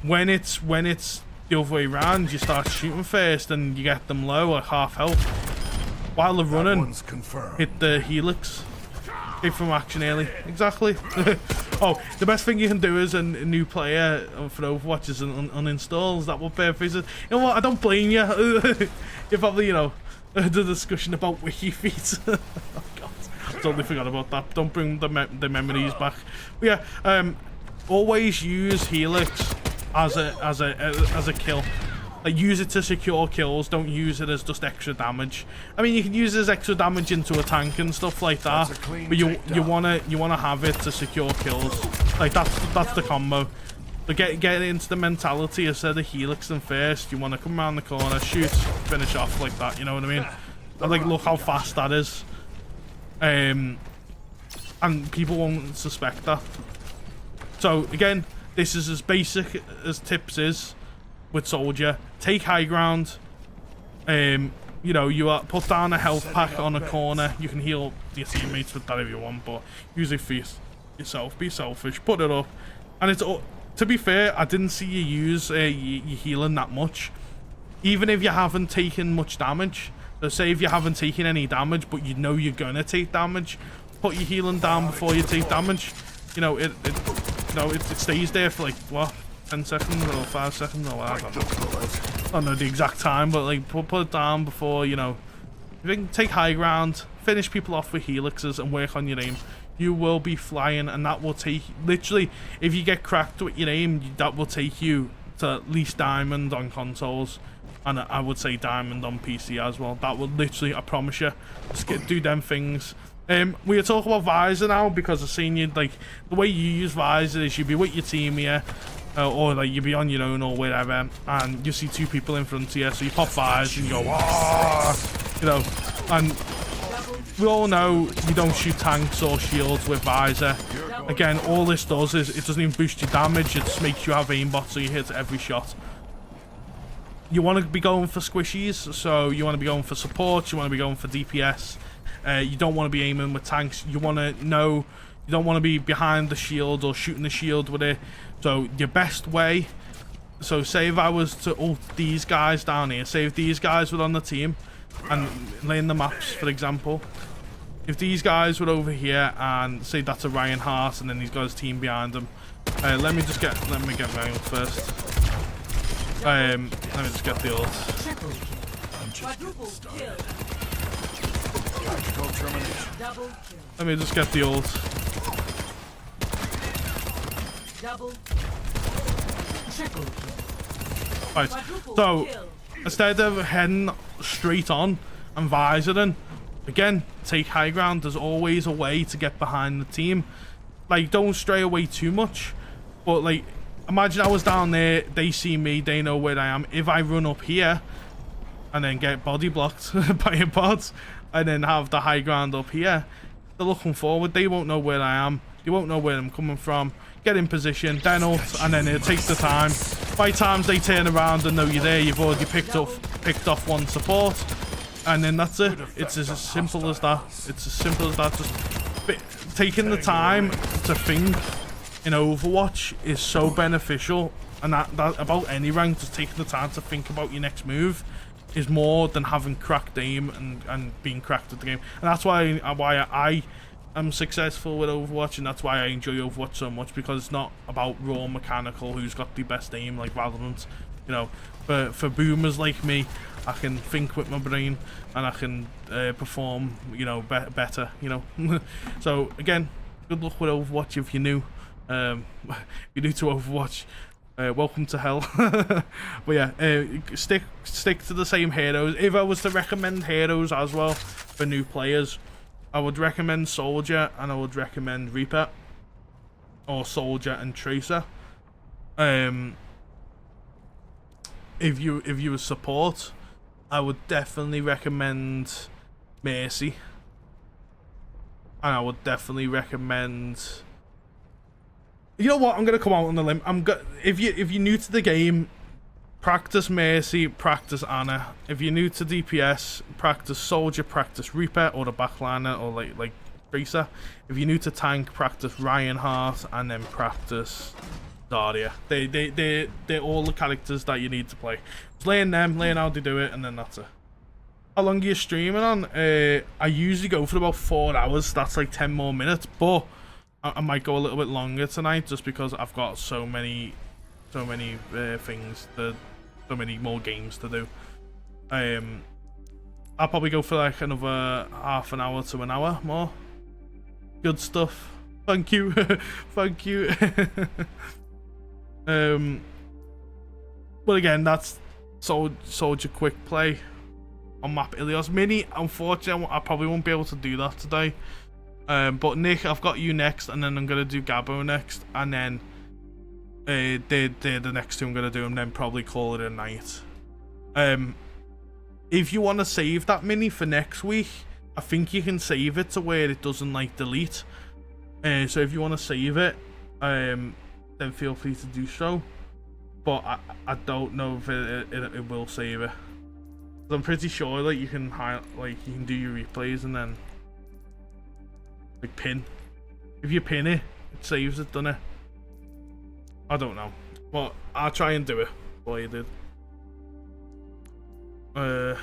When it's the other way around, you start shooting first and you get them low at half health. While they're running, hit the Helix. Take from action early. Exactly. Oh, the best thing you can do as a new player for Overwatch is uninstall. Is that what Bearface is? You know what? I don't blame you. You're probably, you know, the discussion about wiki feet. Oh God, I totally forgot about that. Don't bring the memories back. But yeah, always use Helix as a kill. Like, use it to secure kills. Don't use it as just extra damage. I mean, you can use it as extra damage into a tank and stuff like that, but you wanna have it to secure kills. Like, that's the combo. But get into the mentality instead of helixing first. You want to come around the corner, shoot, finish off like that. You know what I mean? And like, look how fast that is. And people won't suspect that. So again, this is as basic as tips is with Soldier. Take high ground. You know, you put down a health pack on a corner. You can heal your teammates with that if you want, but use it for yourself. Be selfish. Put it up, and it's. To be fair, I didn't see you use your healing that much. Even if you haven't taken much damage. So say if you haven't taken any damage, but you know you're gonna take damage, put your healing down before you take damage. You know, it stays there for like, what, 10 seconds or 5 seconds or whatever. I don't know the exact time, but like, put it down before, you know. If you can take high ground, finish people off with helixes and work on your aim, you will be flying, and that will take, literally, if you get cracked with your aim, that will take you to at least diamond on consoles, and I would say diamond on PC as well. That will literally, I promise you, just do them things. We are talking about visor now, because I've seen you, like, the way you use visor is you be with your team here, or like you be on your own or whatever, and you see two people in front of you, so you pop visor and you go, ah, you know, and we all know you don't shoot tanks or shields with visor. Again, all this does is it doesn't even boost your damage, it just makes you have aimbot so you hit every shot. You want to be going for squishies, so you want to be going for support, you want to be going for DPS. You don't want to be aiming with tanks. You want to know, you don't want to be behind the shield or shooting the shield with it. So your best way, so say if I was to ult these guys down here, say if these guys were on the team and laying the maps, for example, if these guys were over here and say that's a Ryan Hart and then he's got his team behind him, let me get my ult first. Let me just get the ult. Let me just get the ult. Right, so instead of heading straight on and visoring, again, take high ground. There's always a way to get behind the team. Like, don't stray away too much, but like, imagine I was down there, they see me, they know where I am. If I run up here and then get body blocked by a bot and then have the high ground up here, they're looking forward, they won't know where I am, they won't know where I'm coming from. Get in position, then ult, and then it takes the time. By the time they turn around and know you're there, you've already picked off one support, and then that's it. It's as simple as that. It's as simple as that. Just taking the time to think in Overwatch is so beneficial, and that about any rank, just taking the time to think about your next move is more than having cracked aim and being cracked at the game. And that's why I am successful with Overwatch, and that's why I enjoy Overwatch so much, because it's not about raw mechanical who's got the best aim like Valorant. You know, for boomers like me, I can think with my brain and I can perform, you know, better, you know. So again, good luck with Overwatch if you're new. If you're new to Overwatch, welcome to hell. But yeah, stick to the same heroes. If I was to recommend heroes as well for new players, I would recommend Soldier and I would recommend Reaper, or Soldier and Tracer. If you were support, I would definitely recommend Mercy, and I would definitely recommend. You know what? I'm gonna come out on the limb. If you're new to the game, practice Mercy, practice Anna. If you're new to DPS, practice Soldier, practice Reaper, or the backliner, or like Tracer. If you're new to tank, practice Ryan Hart, and then practice Zarya. They're all the characters that you need to play. Just learn them, learn how to do it, and then that's it. How long are you streaming on? I usually go for about 4 hours. That's like 10 more minutes, but I might go a little bit longer tonight just because I've got so many things, so many more games to do. I'll probably go for like another half an hour to an hour more. Good stuff. Thank you. Thank you. But again, that's Soldier quick play on map Ilios. Mini, unfortunately, I probably won't be able to do that today. But Nick, I've got you next, and then I'm gonna do Gabo next, and then the next two I'm gonna do, and then probably call it a night. If you want to save that mini for next week, I think you can save it to where it doesn't like delete. So if you want to save it, then feel free to do so. But I don't know if it will save it. I'm pretty sure that you can you can do your replays and then like pin. If you pin it, it saves it, doesn't it? I don't know, but I'll try and do it while you did. So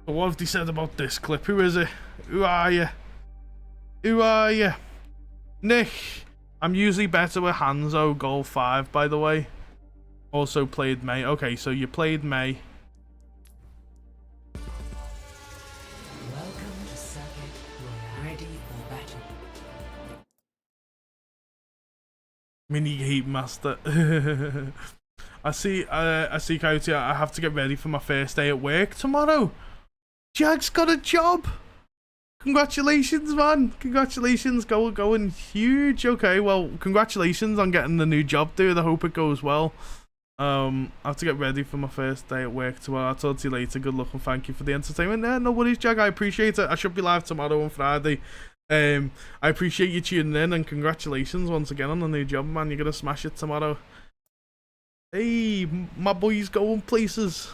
what have they said about this clip? Who is it? Who are you? Who are you? Nick. I'm usually better with Hanzo, goal 5, by the way. Also played May. Okay, so you played May. Welcome to Circuit. Ready for battle. Mini Game Master. I see Coyote. I have to get ready for my first day at work tomorrow. Jag's got a job. Congratulations, man. Congratulations. Going huge. Okay, well, congratulations on getting the new job, dude. I hope it goes well. I have to get ready for my first day at work tomorrow. I'll talk to you later. Good luck and thank you for the entertainment. No worries, Jag. I appreciate it. I should be live tomorrow on Friday. I appreciate you tuning in, and congratulations once again on the new job, man. You're gonna smash it tomorrow. Hey, my boy's going places.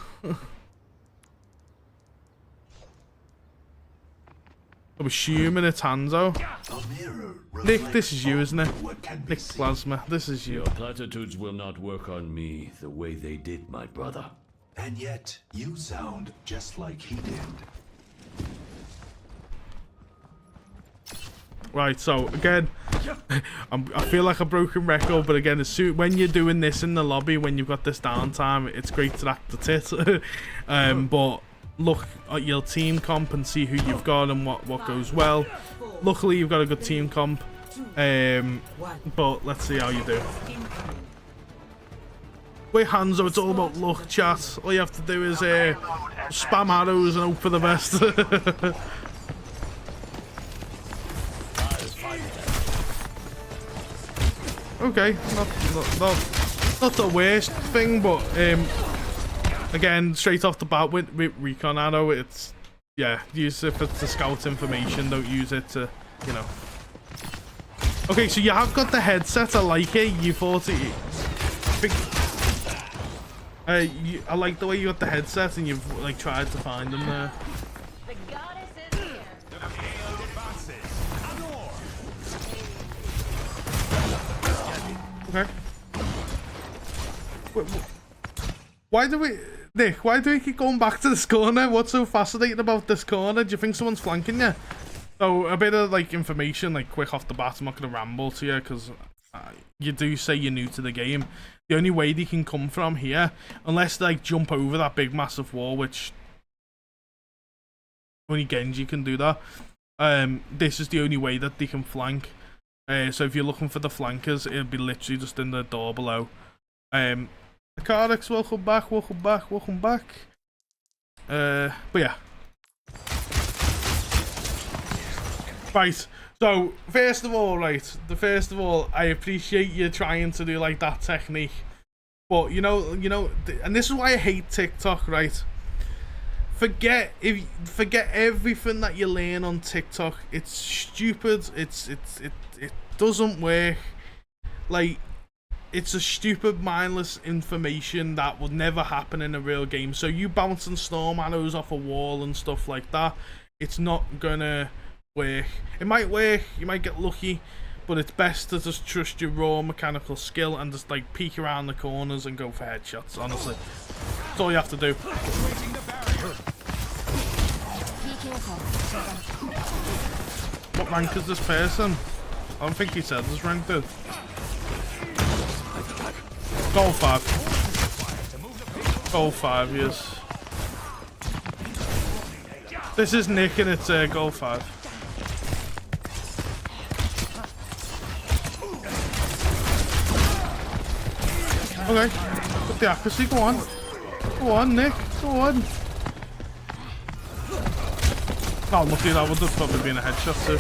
I'm assuming it's Hanzo. Nick, this is you, isn't it? Nick Plasma, this is you. Your platitudes will not work on me the way they did my brother. And yet, you sound just like he did. Right, so again, I feel like a broken record, but again, when you're doing this in the lobby, when you've got this downtime, it's great to act the tit. But look at your team comp and see who you've got and what goes well. Luckily, you've got a good team comp, but let's see how you do. With Hanzo, it's all about luck, chat. All you have to do is spam arrows and hope for the best. Okay, not the worst thing, but again, straight off the bat with Recon Arrow, it's, yeah, use it for the scout information, don't use it to, you know. Okay, so you have got the headset, I like it. You thought it, I like the way you got the headset and you've like tried to find them there. Okay. Wait, why do we keep going back to this corner? What's so fascinating about this corner? Do you think someone's flanking you? So a bit of like information, like quick off the bat. I'm not gonna ramble to you because you do say you're new to the game. The only way they can come from here, unless they like jump over that big massive wall, which only Genji can do that. This is the only way that they can flank. So if you're looking for the flankers, it'll be literally just in the door below. Cardex, welcome back. But yeah. Right, so first of all, I appreciate you trying to do like that technique. But you know, and this is why I hate TikTok, right? Forget everything that you learn on TikTok. It's stupid. It doesn't work. Like, it's a stupid, mindless information that would never happen in a real game. So you bouncing storm arrows off a wall and stuff like that, it's not gonna work. It might work, you might get lucky, but it's best to just trust your raw mechanical skill and just like peek around the corners and go for headshots, honestly. That's all you have to do. What rank is this person? I don't think he said this rank, dude. Gold 5. Gold 5, yes. This is Nick and it's goal 5. Okay, put the accuracy, go on. Go on, Nick, go on. Oh, lucky that would have probably been a headshot too.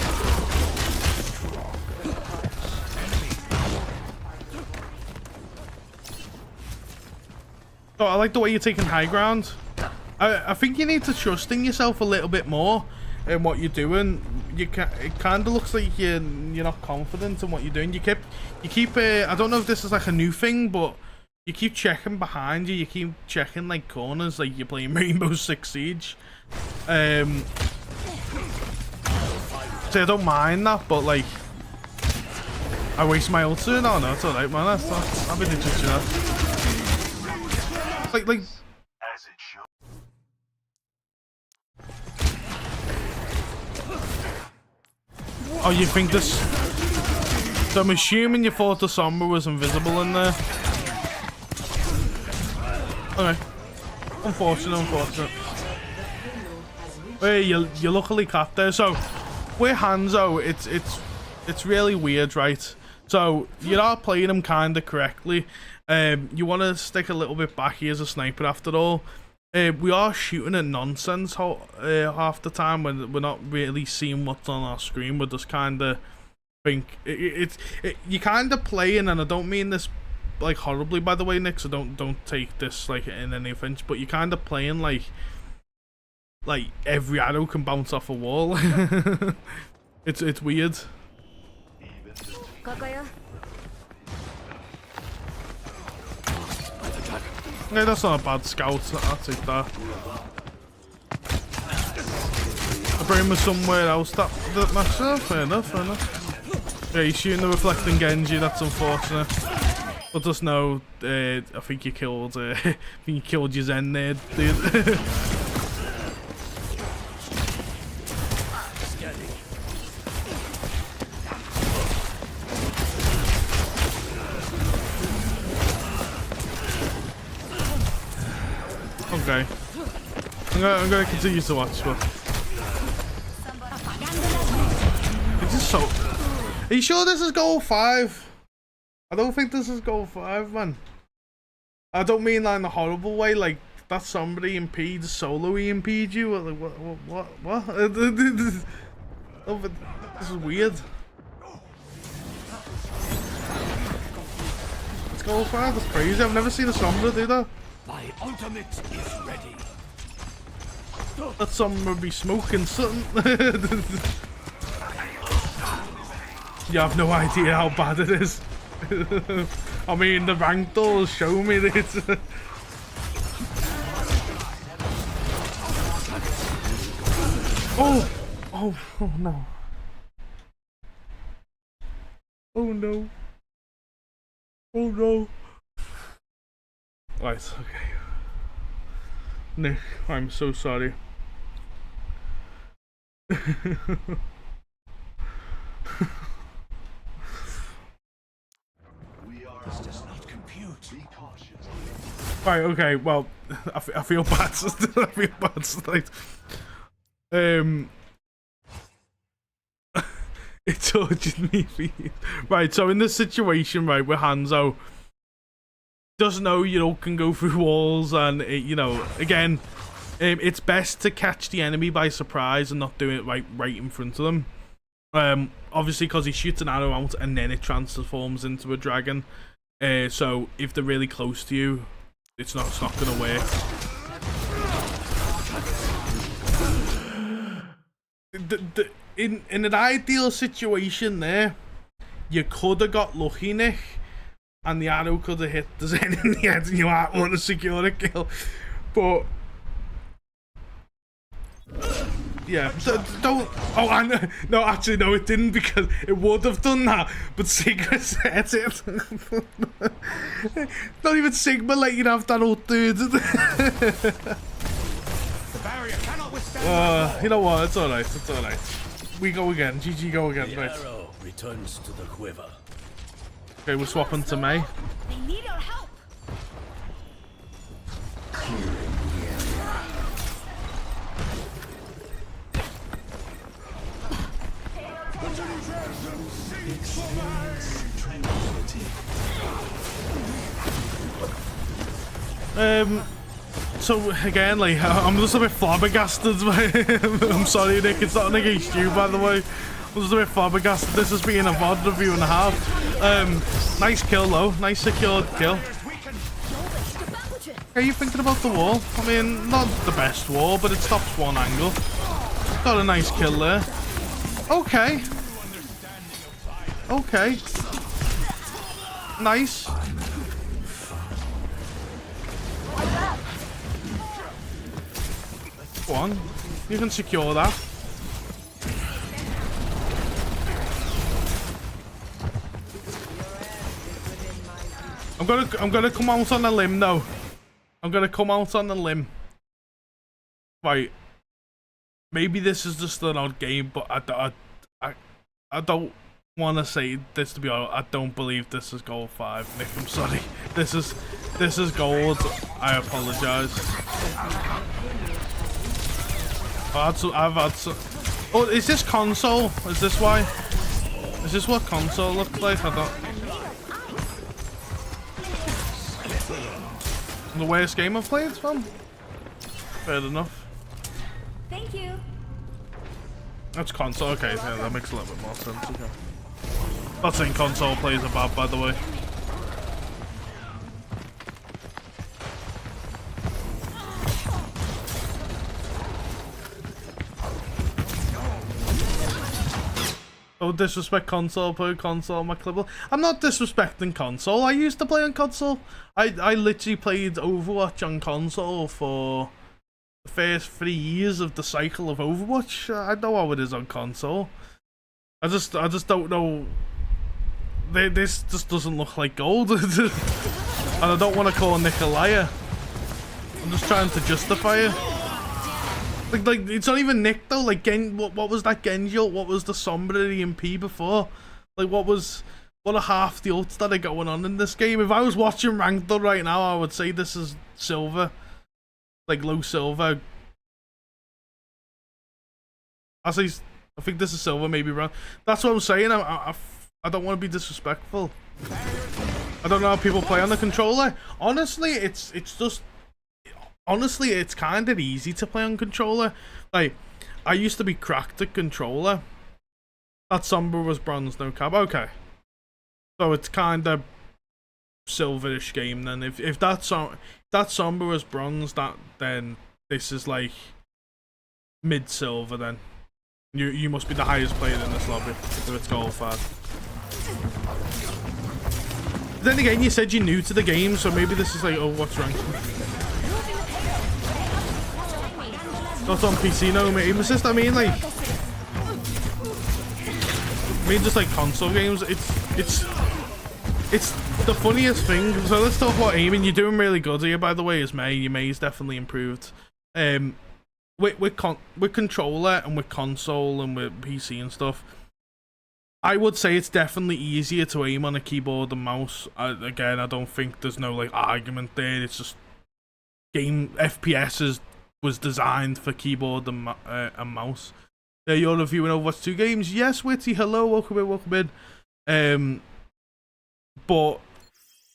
Oh, I like the way you're taking high ground. I think you need to trust in yourself a little bit more in what you're doing. It kind of looks like you're not confident in what you're doing. You keep I don't know if this is like a new thing, but you keep checking behind you. You keep checking like corners, like you're playing Rainbow Six Siege. So I don't mind that, but like I waste my ult soon. Oh no, it's alright, man. I've been interested in that. Like. Oh, you think this? So I'm assuming you thought the Sombra was invisible in there. Okay. Unfortunate. Hey, you luckily caught there. So with Hanzo, it's really weird, right? So you are playing him kind of correctly. You want to stick a little bit back here as a sniper after all. We are shooting at nonsense half the time when we're not really seeing what's on our screen. We're just kind of think you kind of playing, and I don't mean this like horribly, by the way, Nick. So don't take this like in any offense, but you're kind of playing like every arrow can bounce off a wall. It's weird. Yeah, that's not a bad scout. I'll take that. I bring him somewhere else that matches up. Fair enough. Yeah, he's shooting the reflecting Genji. That's unfortunate. But just know, I think you killed. I think you killed your Zen there, dude. Okay. I'm gonna continue to watch, but it's just so. Are you sure this is goal 5? I don't think this is goal 5, man. I don't mean that in a horrible way. Like that somebody impedes solo EMP'd you. Like what? This is weird. It's goal 5. That's crazy. I've never seen a Sombra do that. My ultimate is ready. That Sombra be smoking something. You have no idea how bad it is. I mean, the rank doors show me this. Oh no. Oh no. Oh no. Right, okay. Nick, I'm so sorry. This does not compute. Be cautious. Right, okay, well, I feel bad. I feel bad tonight. It tortured me. Right, so in this situation, right, with Hanzo, doesn't know can go through walls, and again, it's best to catch the enemy by surprise and not do it right in front of them. Obviously, because he shoots an arrow out and then it transforms into a dragon. So if they're really close to you, it's not gonna work. In an ideal situation, there, you could have got lucky, Nick. And the arrow could have hit the Zen in the head and you might want to secure a kill. But yeah, don't. Oh, no, actually, no, it didn't, because it would have done that. But Sigma said it. Not even Sigma let you have that ult, dude. The barrier cannot withstand. You know what? It's alright. We go again. GG go again. The right. arrow returns to the quiver. Okay, we're swapping to May. They need our help. So again, like, I'm just a bit flabbergasted. I'm sorry, Nick, it's not against you, by the way. I'm just a bit flabbergasted. This has been a VOD review and a half. Nice kill though, nice secured kill. Are you thinking about the wall? I mean, not the best wall, but it stops one angle. Got a nice kill there. Okay. Okay. Nice. Go on. You can secure that. I'm gonna come out on a limb though. I'm gonna come out on a limb. Right. Maybe this is just an odd game, but I don't want to say this to be honest. I don't believe this is gold 5, Nick. I'm sorry. This is gold. I apologize. I've had some. Oh, is this console? Is this why? Is this what console looks like? I don't. The worst game I've played, fam. Fair enough. Thank you. That's console. Okay, yeah, that makes a little bit more sense. Okay. Not saying console plays are bad, by the way. Oh, disrespect console, play console, my clipboard. I'm not disrespecting console. I used to play on console. I literally played Overwatch on console for the first 3 years of the cycle of Overwatch. I know how it is on console. I just don't know. This just doesn't look like gold, and I don't want to call Nick a liar. I'm just trying to justify it. Like it's not even Nick though. Like what was that Genji ult? What was the Sombra EMP before? Like what are half the ults that are going on in this game? If I was watching ranked though right now, I would say this is silver, like low silver. I think this is silver, maybe wrong. That's what I'm saying. I don't want to be disrespectful. I don't know how people play on the controller. Honestly, it's just. Honestly, it's kind of easy to play on controller. Like, I used to be cracked at controller. That Sombra was bronze, no cap. Okay. So it's kind of silverish game then. If that Sombra was bronze, then this is like mid-silver then. You must be the highest player in this lobby if it's gold 5. Then again, you said you're new to the game, so maybe this is like, oh, what's rank? Not on PC, no, mate. Aim assist, I mean just like console games. It's the funniest thing. So let's talk about aiming. You're doing really good here, by the way. Is May? Your May's definitely improved. With controller and with console and with PC and stuff, I would say it's definitely easier to aim on a keyboard and mouse. Again, I don't think there's no like argument there. It's just game FPS was designed for keyboard and mouse. You're reviewing Overwatch 2 games. Yes, Witty. Hello, welcome in. But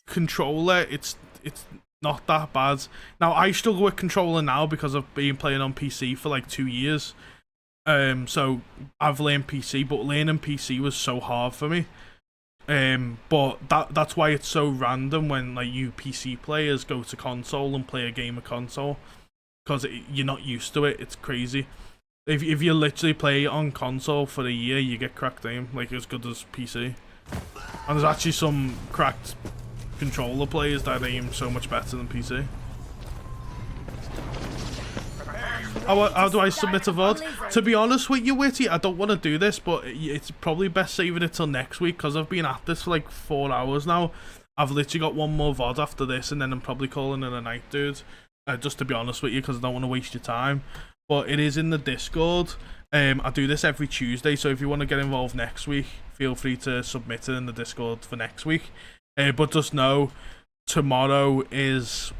controller, it's not that bad. Now I struggle with controller now because I've been playing on PC for like 2 years. So I've learned PC, but learning PC was so hard for me. But that's why it's so random when like you PC players go to console and play a game of console. Because you're not used to it. It's crazy. If you literally play on console for a year, you get cracked aim, like as good as PC. And there's actually some cracked controller players that aim so much better than PC. How do I submit a VOD? To be honest with you, Witty, I don't want to do this, but it's probably best saving it till next week because I've been at this for like 4 hours now. I've literally got one more VOD after this, and then I'm probably calling it a night, dude. Just to be honest with you, because I don't want to waste your time. But it is in the Discord. I do this every Tuesday, so if you want to get involved next week, feel free to submit it in the Discord for next week. But just know, tomorrow is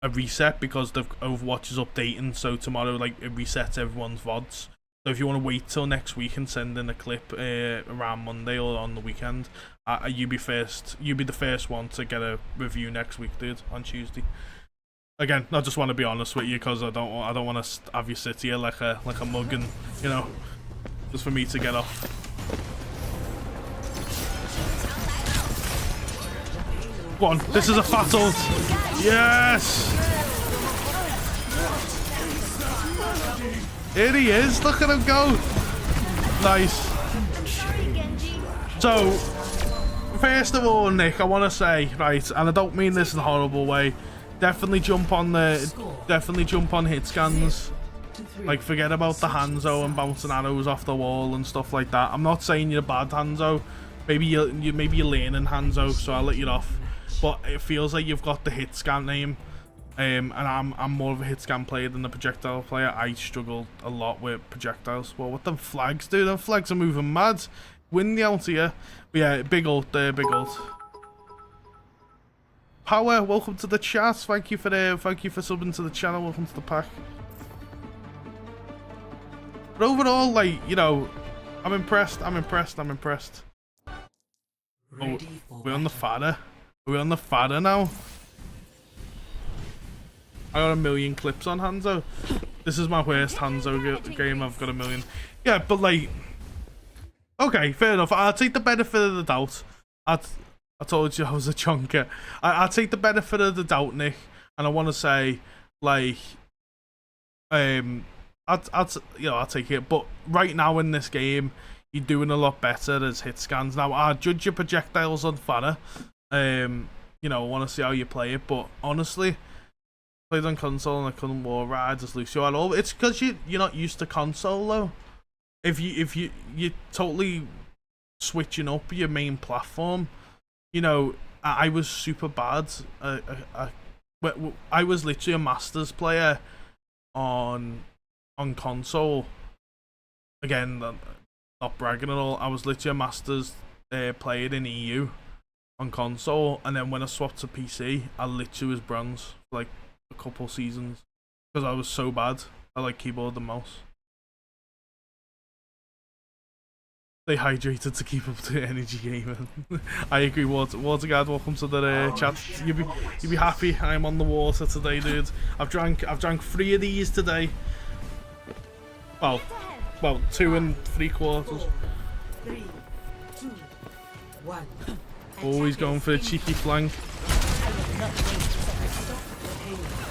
a reset because the Overwatch is updating, so tomorrow like it resets everyone's VODs. So if you want to wait till next week and send in a clip around Monday or on the weekend, you'd be the first one to get a review next week, dude, on Tuesday. Again, I just want to be honest with you because I don't want to have you sit here like a mug and, you know, just for me to get off. Go on, this is a fat ult. Yes! Here he is, look at him go. Nice. So, first of all, Nick, I want to say, right, and I don't mean this in a horrible way, definitely jump on hit scans. Like, forget about the Hanzo and bouncing arrows off the wall and stuff like that. I'm not saying you're a bad Hanzo. Maybe you're learning Hanzo, so I'll let you off. But it feels like you've got the hit scan name. And I'm more of a hit scan player than a projectile player. I struggle a lot with projectiles. Well, what them flags do? Them flags are moving mad. Windy out here. But yeah, big ult there, big ult. Power, welcome to the chat. Thank you for subbing to the channel. Welcome to the pack. But overall, like, you know, I'm impressed. Oh, we're on the fadder. Are we on the fadder now? I got 1 million clips on Hanzo. This is my worst Hanzo game. I've got 1 million. Yeah, but like, okay, fair enough. I'll take the benefit of the doubt. I told you I was a chunker. I'll take the benefit of the doubt, Nick. And I want to say, like, I'll take it. But right now in this game, you're doing a lot better as hit scans. Now, I judge your projectiles on fadder. You know, I want to see how you play it. But honestly, played on console and I couldn't war ride as Lucio at all. It's because you're not used to console though. If you're totally switching up your main platform, you know, I was super bad. I was literally a Masters player on console. Again, not bragging at all. I was literally a Masters player in EU on console, and then when I swapped to PC, I literally was bronze for like a couple seasons because I was so bad. I like keyboard and mouse. Stay hydrated to keep up to energy gaming. I agree. Waterguard, welcome to the chat. You'll be happy. I'm on the water today, dude. I've drank 3 of these today. Well, 2 3/4. 3, 2, 1. Always going for a cheeky flank.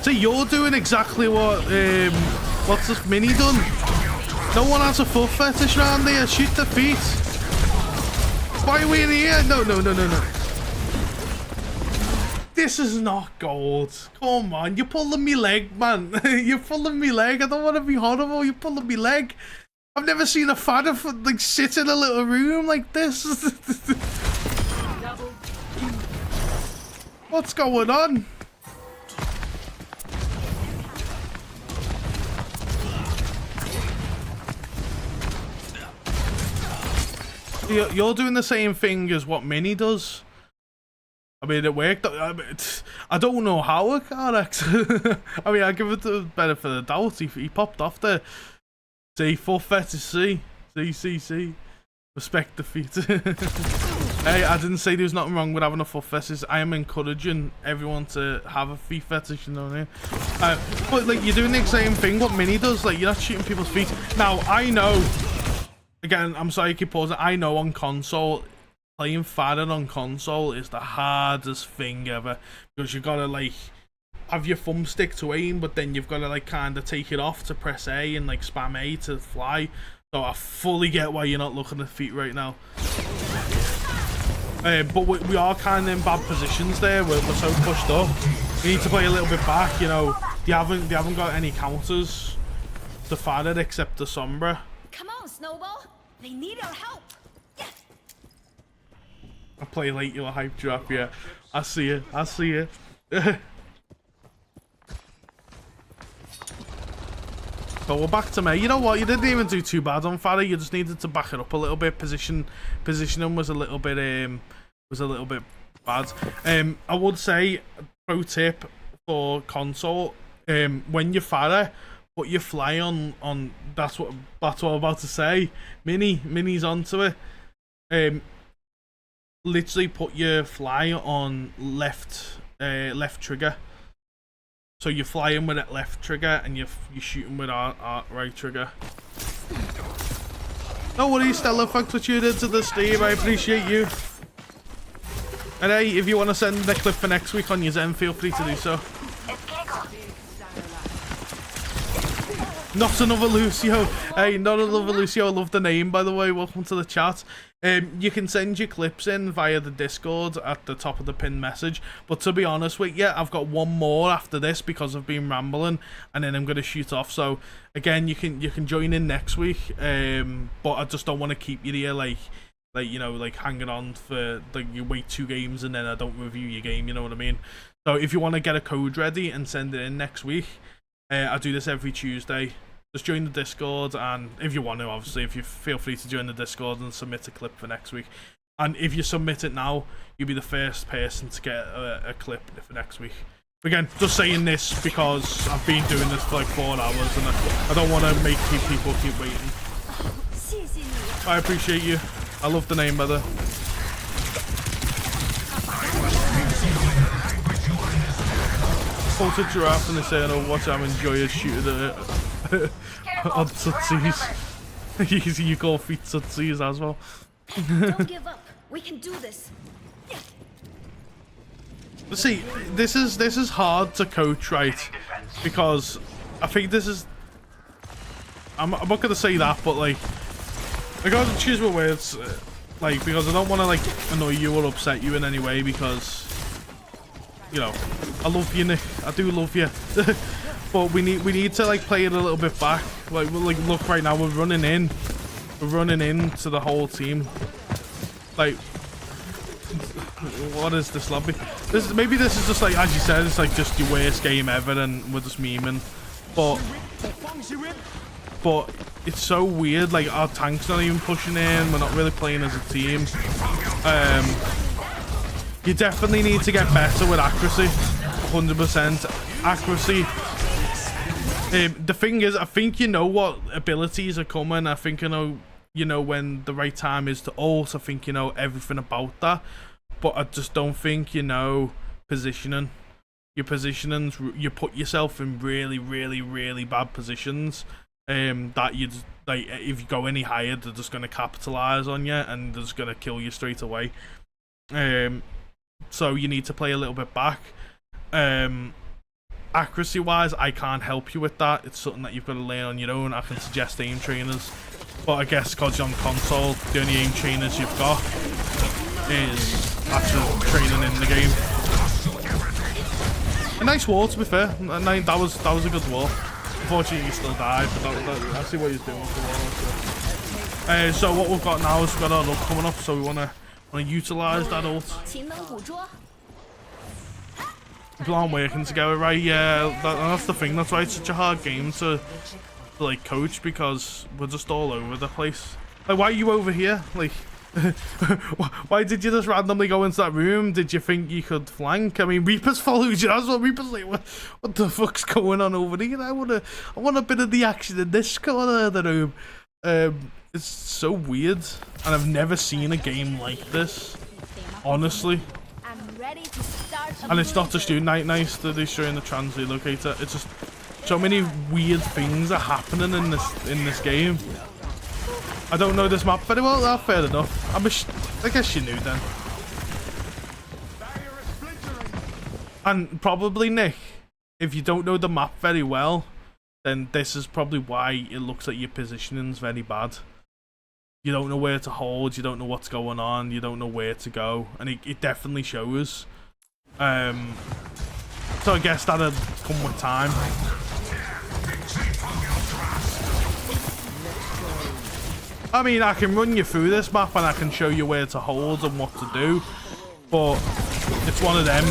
So you're doing exactly what what's this mini done? No one has a foot fetish around here. Shoot the feet. Why are we in here? No. This is not gold. Come on, you're pulling me leg, man. You're pulling me leg. I don't want to be horrible. You're pulling me leg. I've never seen a fadder like sit in a little room like this. What's going on? You're doing the same thing as what Mini does. I mean, it worked. I don't know how it can't. I mean, I give it the benefit of the doubt. He popped off there. See, full fetish. See. Respect the feet. Hey, I didn't say there's nothing wrong with having a foot fetish. I am encouraging everyone to have a feet fetish, you know what I mean? But like, you're doing the same thing what Mini does. Like, you're not shooting people's feet. Now, I know. Again, I'm sorry I keep pausing. I know on console, playing fadder on console is the hardest thing ever. Because you've got to, like, have your thumbstick to aim, but then you've got to, like, kind of take it off to press A and, like, spam A to fly. So I fully get why you're not looking at feet right now. But we are kind of in bad positions there. We're so pushed up. We need to play a little bit back, you know. They haven't got any counters to fadder except the Sombra. Come on, Snowball. They need our help. I play late, you're a hype drop, yeah. I see it. So we're back to me. You know what? You didn't even do too bad on fadder. You just needed to back it up a little bit. Positioning was a little bit bad. I would say pro tip for console. When you fadder, put your fly on. That's what I'm about to say. Mini's onto it. Literally put your fly on left trigger. So you're flying with that left trigger and you're shooting with our right trigger. No worries, Stella. Thanks for tuning into the stream. I appreciate you. And hey, if you want to send the clip for next week on your Zen, feel free to do so. Not another Lucio. Hey, not another Lucio. I love the name, by the way. Welcome to the chat. You can send your clips in via the Discord at the top of the pinned message. But to be honest with you, I've got one more after this because I've been rambling, and then I'm gonna shoot off. So again, you can join in next week. But I just don't want to keep you here like you know, like hanging on for like you wait 2 games and then I don't review your game. You know what I mean? So if you want to get a code ready and send it in next week, I do this every Tuesday. Just join the Discord, and if you want to, obviously, if you feel free to join the Discord and submit a clip for next week. And if you submit it now, you'll be the first person to get a clip for next week. Again, just saying this because I've been doing this for like 4 hours, and I don't want to make people keep waiting. I appreciate you. I love the name, brother. Quoted Giraffe and they say, I know what I'm enjoying shooting on Tootsies. You call feet Tootsies as well. Don't give up. We can do this. See, this is hard to coach, right? Because I think this is. I'm not gonna say that, but like, I gotta choose my words, like, because I don't want to like annoy you or upset you in any way, because you know I love you, Nick. I do love you. But we need to like play it a little bit back. Like look right now, we're running into the whole team. Like, what is this lobby? Maybe this is just like, as you said, it's like just your worst game ever and we're just memeing. But it's so weird, like our tank's not even pushing in, we're not really playing as a team. You definitely need to get better with accuracy. 100% accuracy. The thing is, I think you know what abilities are coming. I think you know when the right time is to ult. I think you know everything about that. But I just don't think you know positioning. Your positionings, you put yourself in really, really, really bad positions. That you like, if you go any higher, they're just gonna capitalize on you and they're just gonna kill you straight away. So you need to play a little bit back. Accuracy wise, I can't help you with that. It's something that you've got to learn on your own. I can suggest aim trainers, but I guess because you're on console, the only aim trainers you've got is actual training in the game. A nice wall, to be fair. That was a good wall. Unfortunately, you still died, but I see what he's doing with the wall. So what we've got now is we've got our ult coming up, so we want to utilize that ult. People aren't working together, right? Yeah, that's the thing. That's why it's such a hard game to like coach, because we're just all over the place. Like, why are you over here? Like, why did you just randomly go into that room? Did you think you could flank? I mean, Reaper's followed you. That's what Reaper's like. What the fuck's going on over here? I want a bit of the action in this corner of the room. It's so weird, and I've never seen a game like this, honestly. And it's not just doing nice that they're showing the translocator. It's just so many weird things are happening in this game. I don't know this map very well. That's fair enough. I guess you knew then. And probably, Nick, if you don't know the map very well, then this is probably why it looks like your positioning's very bad. You don't know where to hold, you don't know what's going on, you don't know where to go, and it definitely shows. So I guess that'll come with time. I mean, I can run you through this map and I can show you where to hold and what to do, but it's one of them.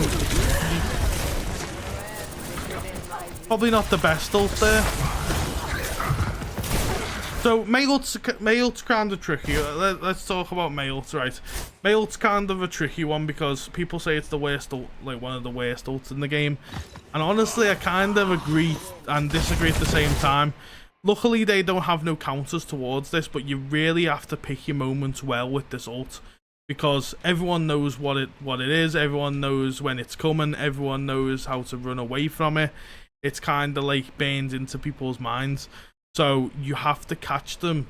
Probably not the best ult there. So Mail's kind of tricky. Let's talk about Mail's, right? Mail's kind of a tricky one because people say it's the worst ult, like one of the worst ults in the game. And honestly, I kind of agree and disagree at the same time. Luckily, they don't have no counters towards this, but you really have to pick your moments well with this ult. Because everyone knows what it is, everyone knows when it's coming, everyone knows how to run away from it. It's kind of like burned into people's minds. So you have to catch them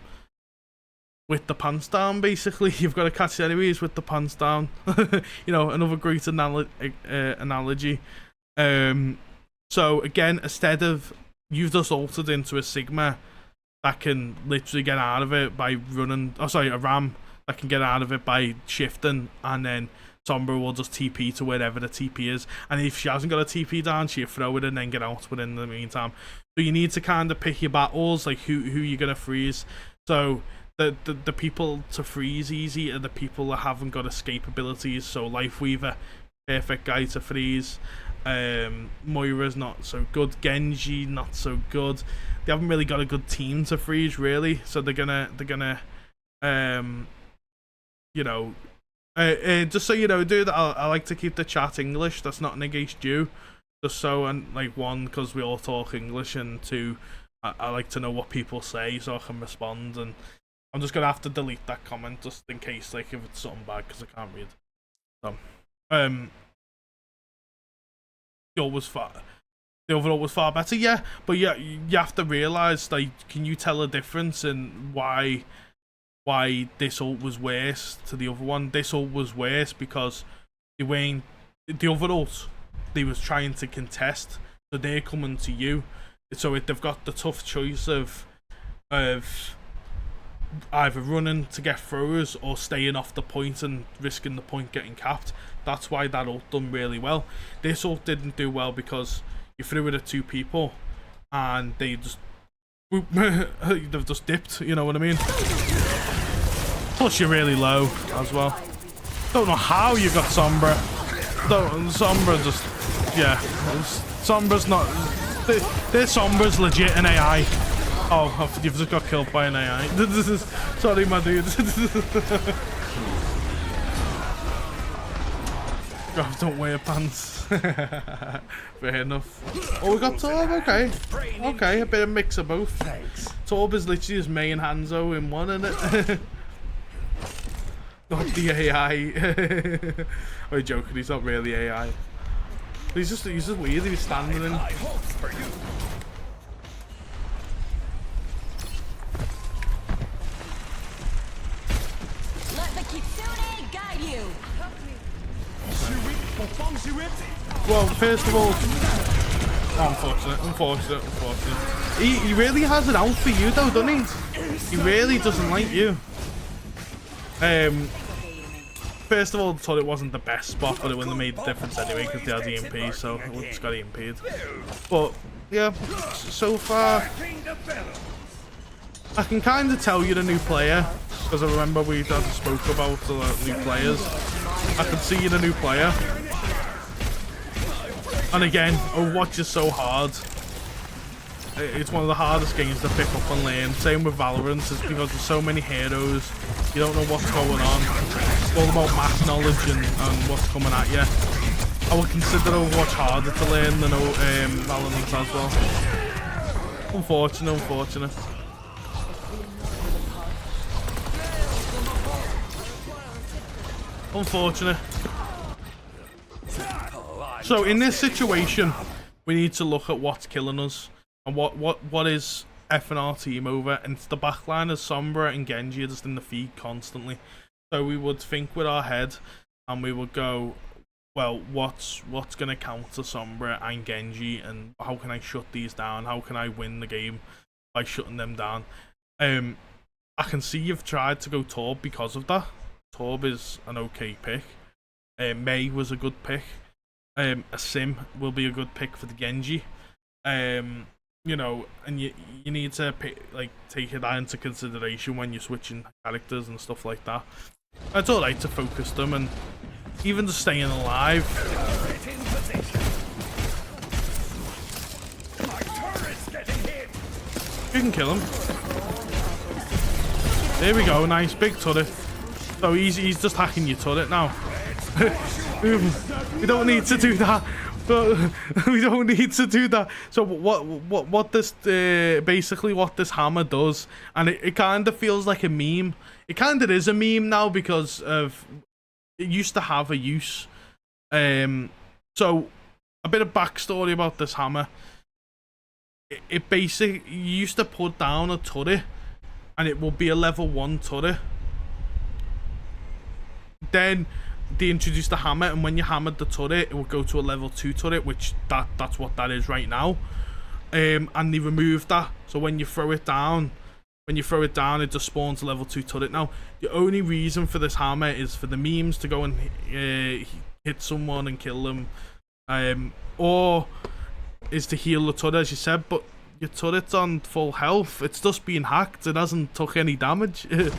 with the pants down, basically. You've got to catch the enemies with the pants down. You know, another great analogy. So again, instead of, you've just altered into a Sigma that can literally get out of it by running, oh sorry, a Ram that can get out of it by shifting, and then Sombra will just TP to wherever the TP is, and if she hasn't got a TP down, she'll throw it and then get out within the meantime. So you need to kind of pick your battles, like who you're gonna freeze. So the people to freeze easy are the people that haven't got escape abilities. So Lifeweaver, perfect guy to freeze. Moira's not so good. Genji, not so good. They haven't really got a good team to freeze, really. So they're gonna you know, just so you know, dude, I like to keep the chat English. That's not against you. Just so, and like, one, because we all talk English, and two, I like to know what people say so I can respond. And I'm just gonna have to delete that comment just in case, like, if it's something bad, because I can't read. So, the overall was far better, yeah. But yeah, you have to realize, like, can you tell a difference in why this ult was worse to the other one? This ult was worse because they weren't, the other ult, they was trying to contest, so they're coming to you. So if they've got the tough choice of either running to get throwers or staying off the point and risking the point getting capped. That's why that ult done really well. This ult didn't do well because you threw it at two people and they just they've just dipped, you know what I mean? Plus you're really low as well. Don't know how you got Sombra. Sombra just, yeah, Sombra's not, this Sombra's legit an AI. Oh, you've just got killed by an AI. Sorry, my dude. God, don't wear pants. Fair enough. Oh, we got Torb, okay. Okay, a bit of mix of both. Torb is literally his main Hanzo in one, isn't it? Not the AI. I'm joking, he's not really AI. He's just weird, he's standing in. Well, first of all, unfortunate. He really has it out for you though, doesn't he? He really doesn't like you. First of all, I thought it wasn't the best spot, but it wouldn't have made a difference anyway because they had EMP, so it just got EMP'd. But yeah, so far I can kind of tell you're a new player because I remember we had spoke about the new players. I can see you're a new player. And again, Overwatch is so hard. It's one of the hardest games to pick up and learn. Same with Valorant, it's because there's so many heroes. You don't know what's going on. It's all about math knowledge and what's coming at you. I would consider Overwatch harder to learn than Valorant as well. Unfortunate. So in this situation, we need to look at what's killing us and what is effing our team over, and it's the backline of Sombra and Genji just in the feed constantly. So we would think with our head and we would go, well, what's gonna counter Sombra and Genji, and how can I shut these down? How can I win the game by shutting them down? I can see you've tried to go Torb because of that. Torb is an okay pick. Mei was a good pick. A Sim will be a good pick for the Genji. You know, and you need to take that into consideration when you're switching characters and stuff like that. It's alright to focus them and even just staying alive. You can kill him. There we go, nice big turret. So he's just hacking your turret now. We don't need to do that. We don't need to do that. So what this basically what this hammer does, and it kind of feels like a meme. It kind of is a meme now because of it used to have a use. So a bit of backstory about this hammer. It basically, you used to put down a turret and it will be a level 1 turret. Then they introduced the hammer, and when you hammered the turret it will go to a level 2 turret, which that's what that is right now. And they removed that, so when you throw it down it just spawns a level 2 turret. Now the only reason for this hammer is for the memes to go and hit someone and kill them, or is to heal the turret, as you said, but your turret's on full health. It's just being hacked. It hasn't took any damage. It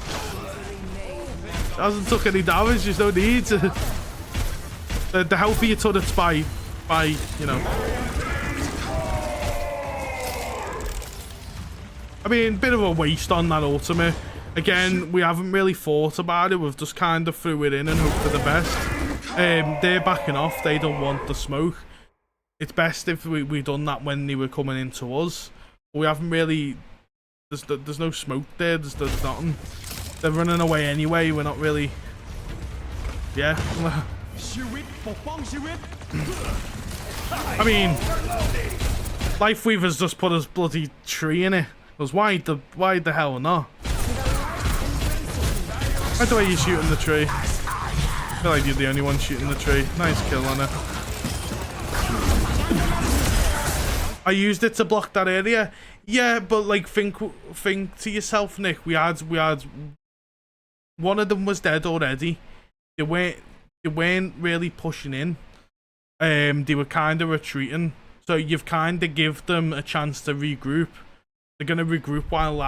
hasn't took any damage. There's no need. The health of your turret's by you know. I mean, bit of a waste on that ultimate. Again, we haven't really thought about it. We've just kind of threw it in and hoped for the best. They're backing off. They don't want the smoke. It's best if we done that when they were coming into us. But we haven't really. There's no smoke there. There's nothing. They're running away anyway. We're not really. Yeah. I mean, Life Weaver's just put his bloody tree in it. Because why the hell not? By the way, you're shooting the tree. I feel like you're the only one shooting the tree. Nice kill on it. I used it to block that area. Yeah, but like think to yourself, Nick. We had one of them was dead already. They weren't really pushing in. They were kind of retreating. So you've kind of give them a chance to regroup. They're gonna regroup while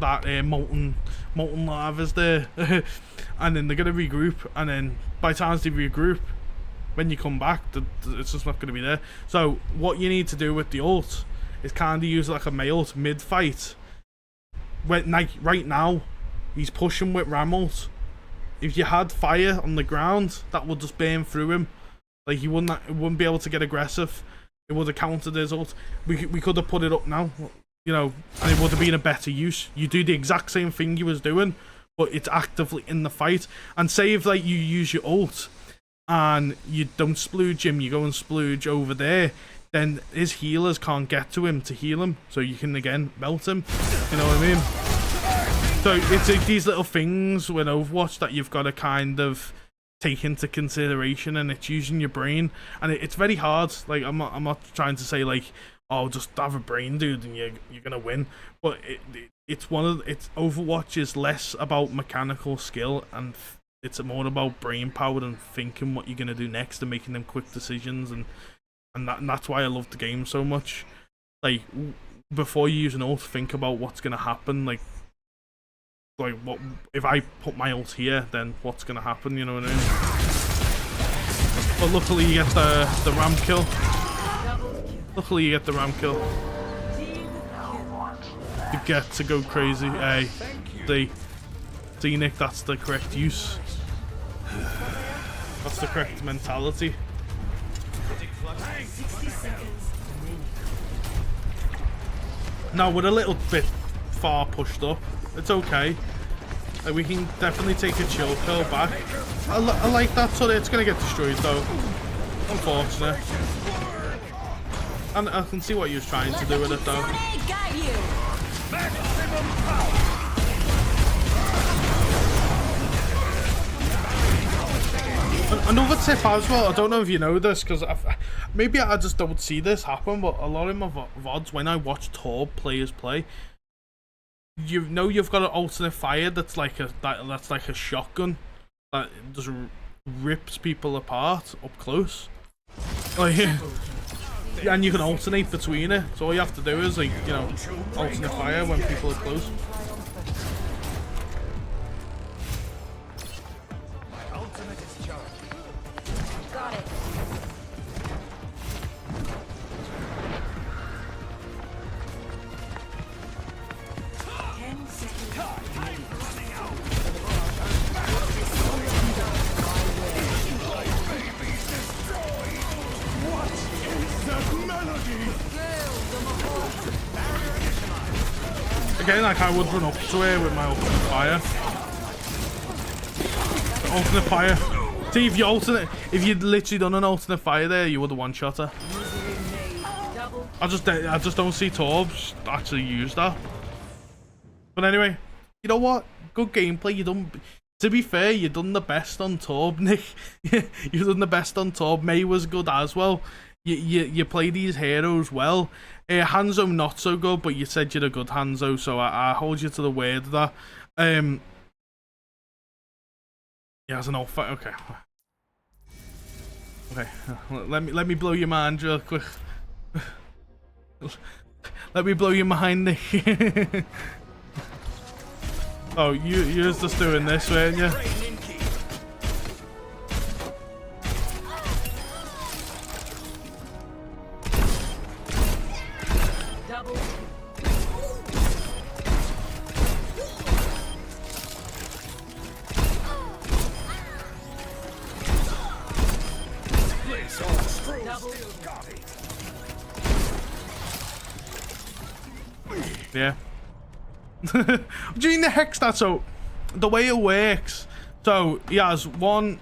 that molten lava's there, and then they're gonna regroup. And then by the time they regroup, when you come back, it's just not gonna be there. So what you need to do with the ult is kind of use like a melee ult mid-fight. Like right now, he's pushing with ram ult. If you had fire on the ground, that would just burn through him. Like he wouldn't be able to get aggressive. It would have countered his ult. We could have put it up now, you know, and it would have been a better use. You do the exact same thing you was doing, but it's actively in the fight. And say if like you use your ult and you don't splooge him, you go and splooge over there, then his healers can't get to him to heal him, so you can again melt him. You know what I mean? So it's these little things with Overwatch that you've got to kind of take into consideration, and it's using your brain, and it's very hard. Like I'm not trying to say like, oh, just have a brain, dude, and you're gonna win. But it's Overwatch is less about mechanical skill, and it's more about brain power and thinking what you're gonna do next and making them quick decisions, and that's why I love the game so much. Like before you use an ult, think about what's gonna happen. Like what if I put my ult here, then what's gonna happen? You know what I mean? But luckily you get the ram kill. Luckily you get the ram kill. You get to go crazy. Hey, see Nick, that's the correct use. That's the correct mentality. Now we're a little bit far pushed up. It's okay. Like, we can definitely take a chill pill back. I like that turret. It's gonna get destroyed though. Unfortunate. And I can see what he was trying to do with it though. Another tip as well, I don't know if you know this, because maybe I just don't see this happen, but a lot of my VODs, when I watch Torb players play, you know you've got an alternate fire that's like a shotgun that just rips people apart up close. Like, and you can alternate between it, so all you have to do is, like, you know, alternate fire when people are close. Again, like I would run up to her with my ultimate fire. Alternate fire. See, if you'd literally done an alternate fire there, you would have one-shot her. I just don't see Torbs actually use that. But anyway, you know what? Good gameplay. You done. To be fair, you done the best on Torb, Nick. You done the best on Torb. May was good as well. You play these heroes well. Hanzo not so good, but you said you're a good Hanzo, so I hold you to the word of that. Yeah, as an old fight. Okay. Okay. Let me blow your mind real quick. Let me blow your mind, Nick. Oh, you're just doing this, weren't you? Yeah. Doing the hex that, so the way it works, so he has one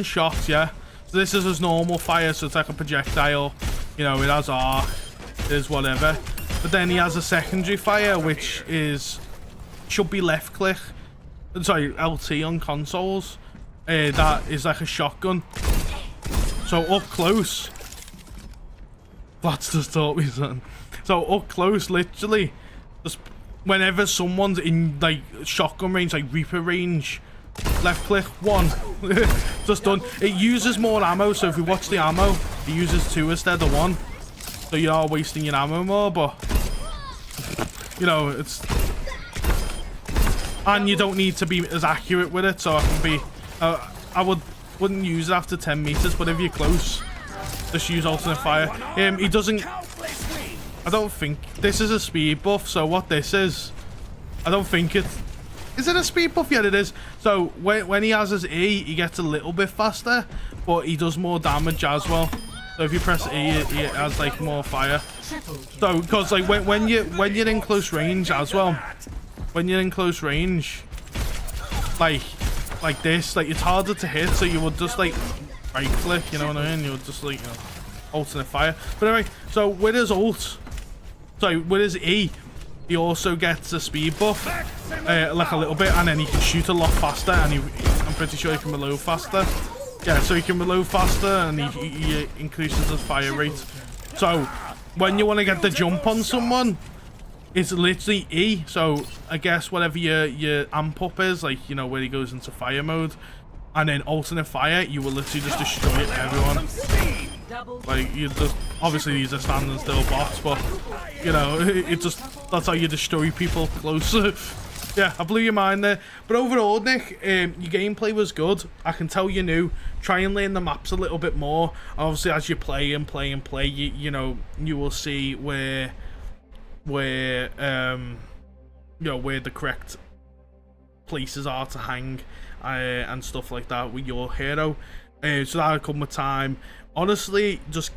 shot, yeah. So this is his normal fire, so it's like a projectile, you know, it has arc, it is whatever. But then he has a secondary fire, which should be left click, sorry, LT on consoles. That is like a shotgun. So up close, that's just taught me something. So up close, literally, just whenever someone's in like shotgun range, like Reaper range, left click, one. Just done. It uses more ammo, so if you watch the ammo, it uses 2 instead of 1. So you are wasting your ammo more, but you know, it's, and you don't need to be as accurate with it, so I can be I wouldn't use it after 10 meters, but if you're close, just use alternate fire. He doesn't, I don't think this is a speed buff, so what this is, I don't think it's, is it a speed buff? Yeah, it is. So when he has his E, he gets a little bit faster, but he does more damage as well. So if you press E, it has like more fire. So because like when you're in close range as well, when you're in close range, like this, like it's harder to hit, so you would just like right click, you know what I mean? You would just like, you know, alternate fire. But anyway, so with his ult, sorry, with his E, he also gets a speed buff, like a little bit, and then he can shoot a lot faster, and I'm pretty sure he can reload faster. Yeah, so he can reload faster, and he increases his fire rate. So when you want to get the jump on someone, it's literally E. So I guess whatever your amp up is, like, you know, where he goes into fire mode, and then alternate fire, you will literally just destroy everyone. Like, you just, obviously these are standing still bots, but you know, it just, that's how you destroy people close. Yeah, I blew your mind there. But overall, Nick, your gameplay was good. I can tell you new. Try and learn the maps a little bit more. Obviously, as you play and play and play, you know, you will see where you know, where the correct places are to hang and stuff like that with your hero. So that'll come with time. Honestly, just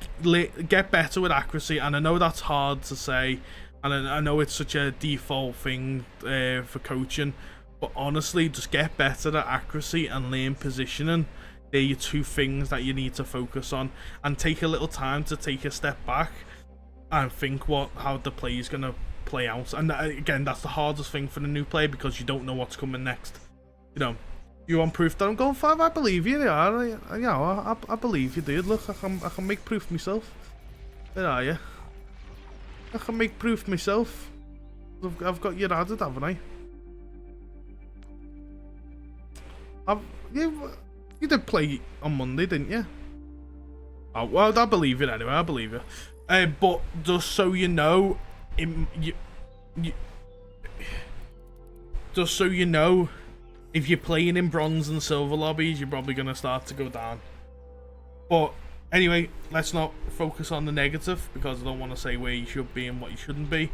get better with accuracy, and I know that's hard to say, and I know it's such a default thing for coaching, but honestly, just get better at accuracy and learn positioning. They're your 2 things that you need to focus on, and take a little time to take a step back and think how the play is going to play out. And again, that's the hardest thing for the new player, because you don't know what's coming next. You know, you want proof that I'm going 5? I believe you. Yeah, you know, I believe you, dude. Look, I can make proof myself. Where are you? I can make proof myself. I've got your added, haven't I? You did play on Monday, didn't you? Oh, well, I believe it anyway. I believe you. But just so you know, just so you know, if you're playing in bronze and silver lobbies, you're probably going to start to go down. But anyway, let's not focus on the negative, because I don't want to say where you should be and what you shouldn't be.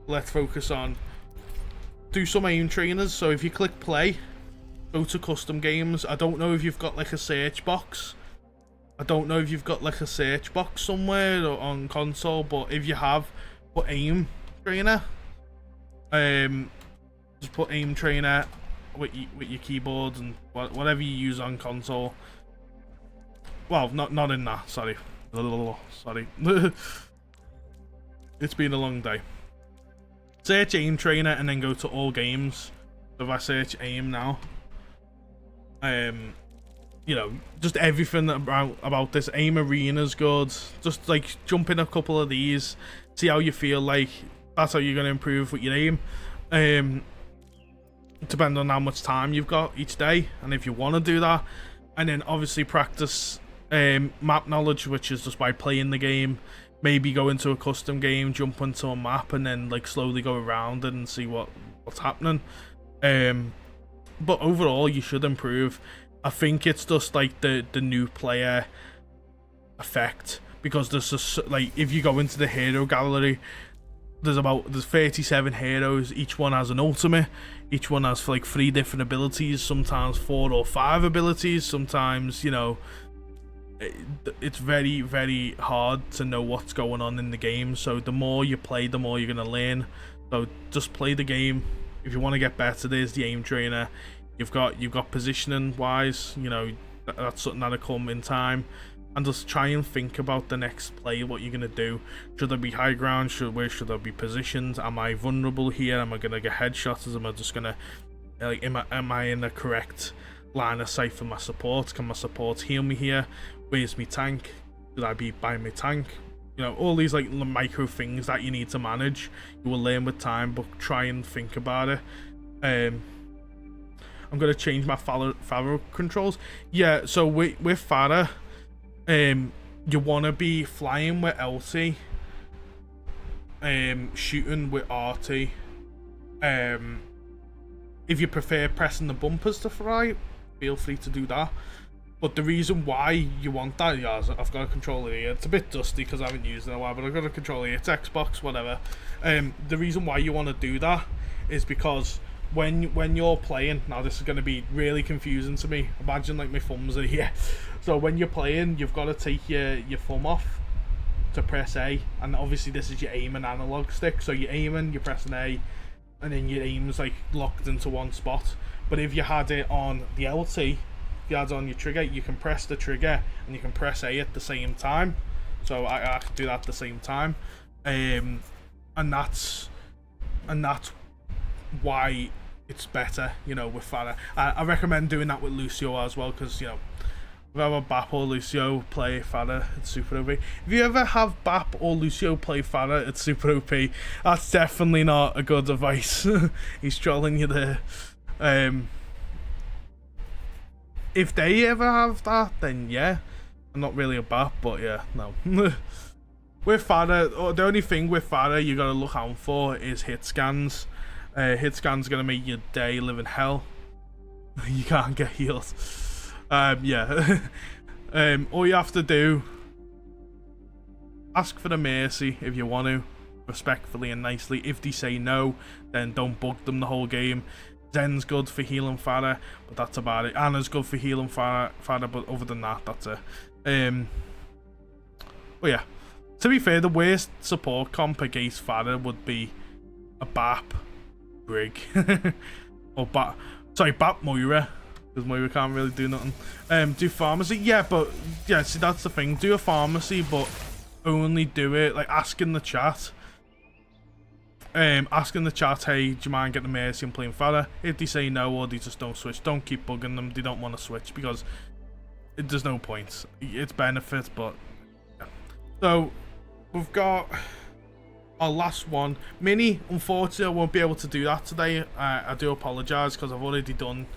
Let's focus on, do some aim trainers. So if you click play, go to custom games. I don't know if you've got like a search box I don't know if you've got like a search box somewhere or on console, but if you have, put aim trainer. Just put aim trainer with your keyboard and whatever you use on console. Well, not in that. Sorry. Sorry. It's been a long day. Search aim trainer and then go to all games. So if I search aim now, you know, just everything about this. Aim arena's good. Just like jump in a couple of these, see how you feel. Like that's how you're gonna improve with your aim. Depending on how much time you've got each day, and if you want to do that, and then obviously practice map knowledge, which is just by playing the game. Maybe go into a custom game, jump onto a map, and then like slowly go around and see what's happening. But overall, you should improve. I think it's just like the new player effect, because there's just like, if you go into the hero gallery, there's 37 heroes. Each one has an ultimate. Each one has like 3 different abilities. Sometimes 4 or 5 abilities. Sometimes, you know, it's very, very hard to know what's going on in the game. So the more you play, the more you're gonna learn. So just play the game. If you want to get better, there's the aim trainer. You've got positioning wise, you know, that's something that'll come in time. And just try and think about the next play, what you're gonna do. Should there be high ground? Where should there be positioned? Am I vulnerable here? Am I gonna get headshots? Am I just gonna like, am I in the correct line of sight for my support? Can my support heal me here? Where's my tank? Should I be by my tank? You know, all these like micro things that you need to manage. You will learn with time, but try and think about it. I'm gonna change my Pharah controls. Yeah, so with Pharah, you wanna be flying with LT, shooting with RT. If you prefer pressing the bumpers to fly, feel free to do that. But the reason why you want that, yeah, I've got a controller here. It's a bit dusty because I haven't used it in a while, but I've got a controller here. It's Xbox, whatever. The reason why you want to do that is because when you're playing, now this is going to be really confusing to me. Imagine like my thumbs are here. So when you're playing, you've got to take your thumb off to press A, and obviously this is your aim and analog stick. So you're aiming, you're pressing A, and then your aim's like locked into one spot. But if you had it on the LT, if you had it on your trigger, you can press the trigger and you can press A at the same time. So I can do that at the same time, and that's why it's better, you know, with Pharah. I recommend doing that with Lucio as well, because, you know, if ever BAP or Lucio play Pharah, it's super OP. If you ever have BAP or Lucio play Pharah, it's super OP. That's definitely not a good advice. He's trolling you there. If they ever have that, then yeah. I'm not really a BAP, but yeah, no. With Pharah, the only thing with Pharah you gotta look out for is hit scans. Hit scans gonna make your day live in hell. You can't get healed. Yeah. All you have to do, ask for the mercy if you want to, respectfully and nicely. If they say no, then don't bug them the whole game. Zen's good for healing Pharah, but that's about it. Anna's good for healing Pharah, but other than that, that's it. But yeah, to be fair, the worst support comp against Pharah would be a BAP Brig. Or BAP Moira, because Moira can't really do nothing. Do pharmacy, yeah, but yeah, see, that's the thing. Do a pharmacy, but only do it like ask in the chat. Ask in the chat, hey, do you mind getting the mercy and playing Pharah? If they say no, or they just don't switch, don't keep bugging them. They don't want to switch because there's no point. It's benefit, but yeah. So we've got our last one. Mini, unfortunately, I won't be able to do that today. I do apologize because I've already done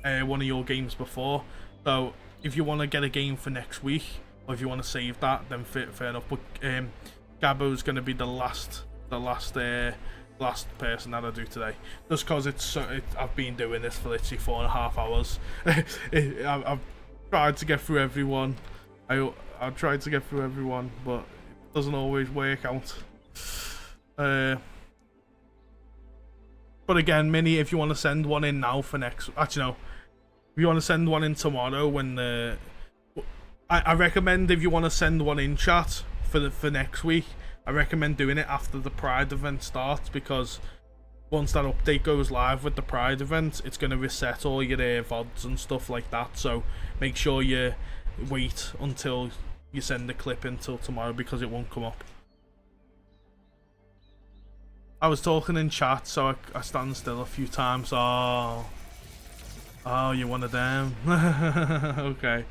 one of your games before. So if you want to get a game for next week, or if you want to save that, then fair enough. But Gabbo's going to be the last person that I do today, just because I've been doing this for literally 4.5 hours. I've tried to get through everyone. I've tried to get through everyone, but it doesn't always work out. But again, Mini, if you want to send one in now for next, actually no, if you want to send one in tomorrow when I recommend if you want to send one in chat for next week, I recommend doing it after the Pride event starts, because once that update goes live with the Pride event, it's going to reset all your VODs and stuff like that. So make sure you wait until you send the clip until tomorrow, because it won't come up. I was talking in chat, so I stand still a few times. Oh, you're one of them. Okay.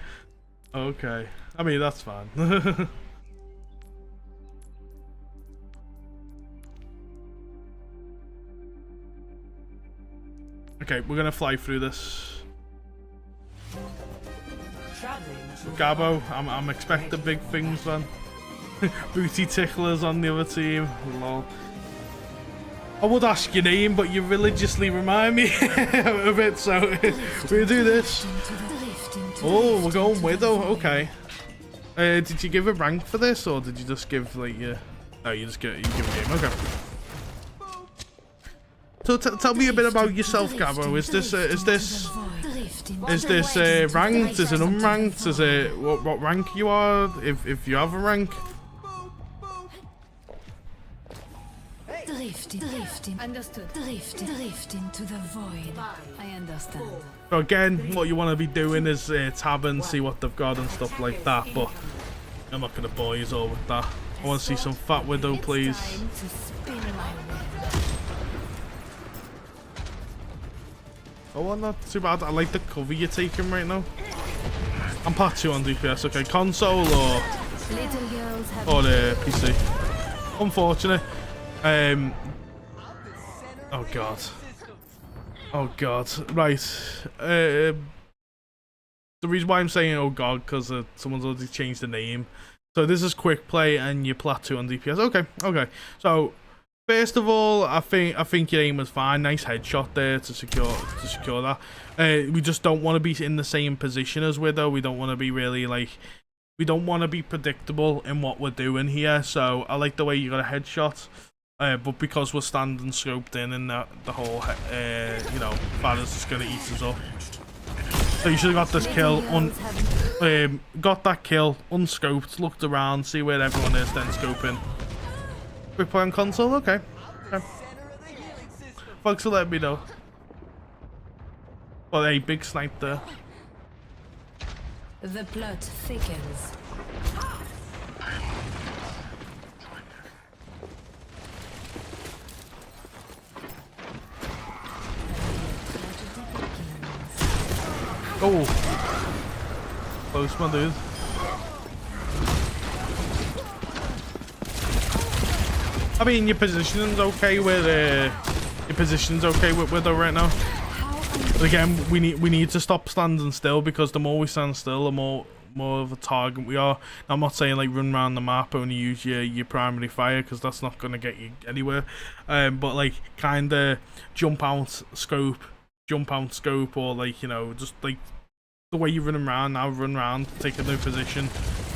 Okay. I mean, that's fine. Okay, we're gonna fly through this. Gabbo, I'm expecting big things, man. Booty ticklers on the other team. Lol. I would ask your name, but you religiously remind me of it, so we'll do this. Oh, we're going Widow, okay. Did you give a rank for this, or did you just give, like, your... No, you give a game, okay. So tell me a bit about yourself, Gabbo. Is this ranked? Is it unranked? Is it what rank you are? If you have a rank. Drifting. Understood. Drifting to the void. I understand. So again, what you want to be doing is tab and see what they've got and stuff like that. But I'm not gonna bore you all with that. I want to see some fat Widow, please. Oh, well, not too bad. I like the cover you're taking right now. I'm part 2 on DPS. Okay, console or the PC. Unfortunate. Oh god. Oh god. Right. The reason why I'm saying oh god, because someone's already changed the name. So this is quick play and you're plat 2 on DPS. Okay. Okay. So first of all, I think your aim was fine. Nice headshot there to secure that. We just don't want to be in the same position as Widow. We don't want to be really like. We don't want to be predictable in what we're doing here. So I like the way you got a headshot. But because we're standing scoped in and the whole, you know, Father's just gonna eat us up. So you should have got this kill, got that kill, unscoped, looked around, see where everyone is, then scoping. Quick play on console, okay. Thanks for letting me know. Well, a big snipe there. The plot thickens. Oh, close, my dude. I mean, your positioning's okay with Widow right now. But again, we need to stop standing still, because the more we stand still, the more of a target we are. I'm not saying like run around the map, only use your primary fire, because that's not gonna get you anywhere. But like kind of jump out scope, or like, you know, just like the way you're running around now, run around, take a new position,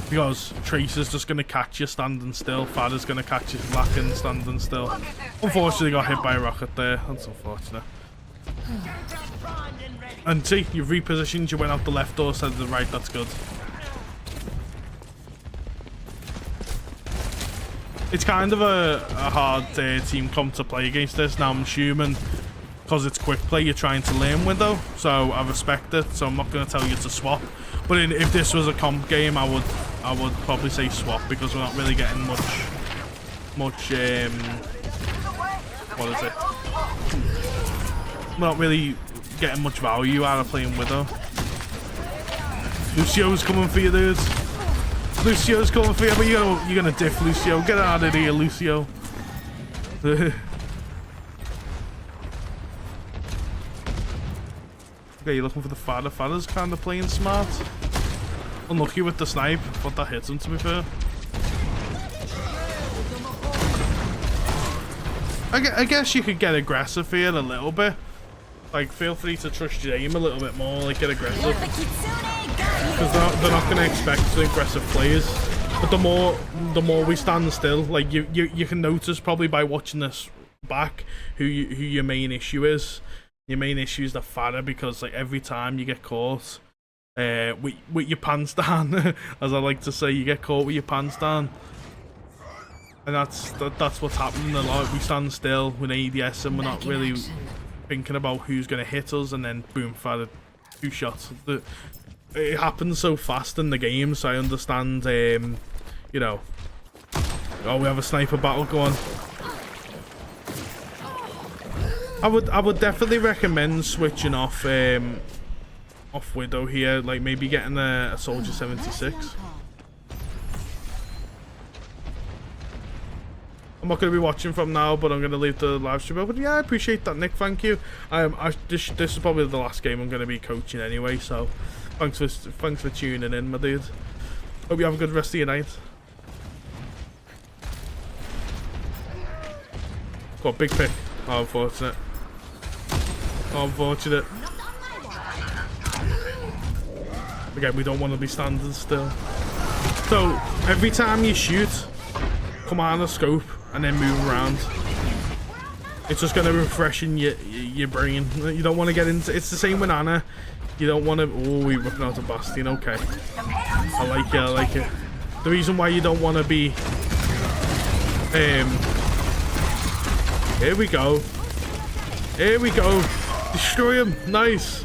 because Tracer's just gonna catch you standing still. Fadder's gonna catch you lacking standing still. Unfortunately, got hit by a rocket there. That's unfortunate. And see, you've repositioned. You went out the left door, instead of the right. That's good. It's kind of a hard team comp to play against this. Now I'm assuming, because it's quick play, you're trying to learn Widow, so I respect it. So I'm not going to tell you to swap, but if this was a comp game, I would probably say swap, because we're not really getting much what is it? We're not really getting much value out of playing Widow. Lucio's coming for you, dudes. Lucio's coming for you, but you're gonna diff Lucio. Get out of here, Lucio. Okay, you're looking for the Fadder. Fadder's kind of playing smart. Unlucky with the snipe, but that hits him, to be fair. I guess you could get aggressive here a little bit. Like, feel free to trust your aim a little bit more, like, get aggressive. Because they're not going to expect aggressive players. But the more we stand still, like, you can notice probably by watching this back who your main issue is. Your main issue is the Fadder, because, like, every time you get caught, with your pants down, as I like to say. You get caught with your pants down, and that's what's happening a lot. We stand still with ADS and we're not really thinking about who's going to hit us, and then boom, fired 2 shots. It happens so fast in the game, so I understand. You know, oh, we have a sniper battle going. I would definitely recommend switching off Widow here, like maybe getting a Soldier 76. I'm not going to be watching from now, but I'm going to leave the live stream open. Yeah, I appreciate that, Nick. Thank you. This is probably the last game I'm going to be coaching anyway, so thanks for tuning in, my dude. Hope you have a good rest of your night. Got a big pick. Oh, unfortunate. Oh, unfortunate. Again, we don't want to be standing still. So, every time you shoot, come on the scope and then move around. It's just going to refresh in your brain. You don't want to get into... It's the same with Anna. You don't want to... Oh, we're whipping out a Bastion. Okay. I like it, I like it. The reason why you don't want to be... Here we go. Here we go. Destroy him. Nice.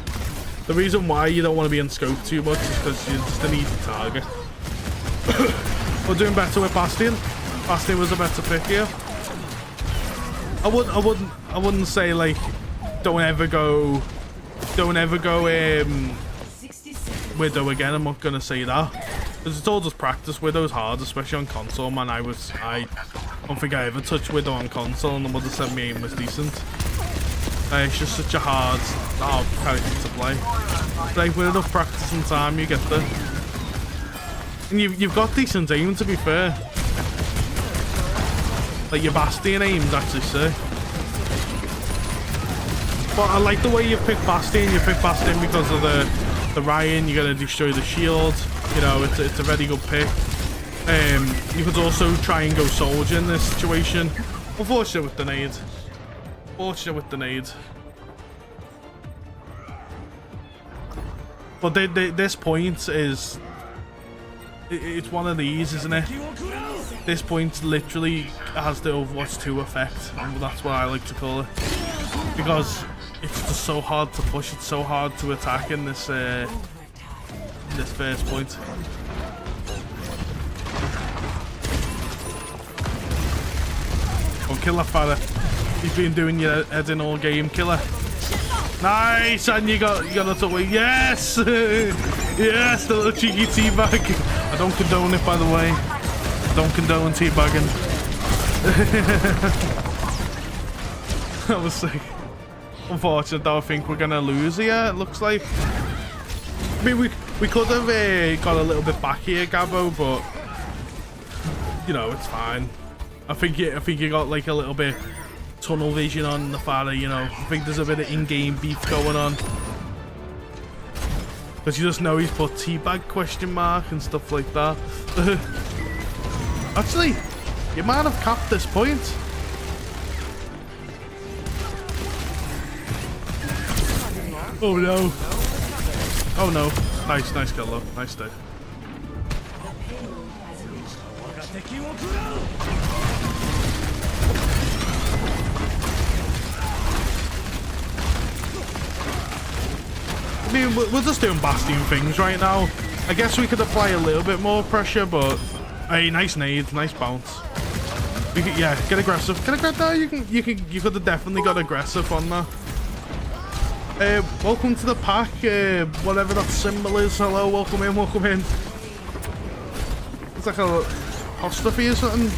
The reason why you don't want to be in scope too much is because you're just an easy target. We're doing better with Bastion. Bastion was a better pick here. I wouldn't say like don't ever go Widow again. I'm not gonna say that. Because it's all just practice. Widow's hard, especially on console, man. I don't think I ever touched Widow on console, and the mother said me aim was decent. It's just such a hard character to play. Like, with enough practice and time, you get there. And you've got decent aim, to be fair. Like, your Bastion aim's actually sick. But I like the way you pick Bastion. You pick Bastion because of the Ryan. You're going to destroy the shield. You know, it's a very good pick. You could also try and go Soldier in this situation. Unfortunate with the nade. Fortunate with the nade. But this point is... It's one of these, isn't it? This point literally has the Overwatch 2 effect. And that's what I like to call it. Because it's just so hard to push. It's so hard to attack in this first point. Oh, kill that fella. He's been doing your head in all game. Killer. Nice, and you got it away. Yes, yes, the little cheeky teabag. I don't condone it, by the way. I don't condone teabagging. That was sick. Unfortunate, though. I think we're gonna lose here. It looks like. I mean, we could have got a little bit back here, Gabbo, but you know, it's fine. I think you got like a little bit tunnel vision on the father, you know. I think there's a bit of in-game beef going on. Because you just know he's put teabag question mark and stuff like that. Actually, you might have capped this point. Oh no. Oh no. Nice kill though. Nice day. I mean, we're just doing Bastion things right now. I guess we could apply a little bit more pressure, but hey, nice nade, nice bounce. Yeah, get aggressive. Get aggressive. You could have definitely got aggressive on that. Welcome to the pack. Whatever that symbol is. Hello, welcome in, welcome in. It's like a apostrophe or something.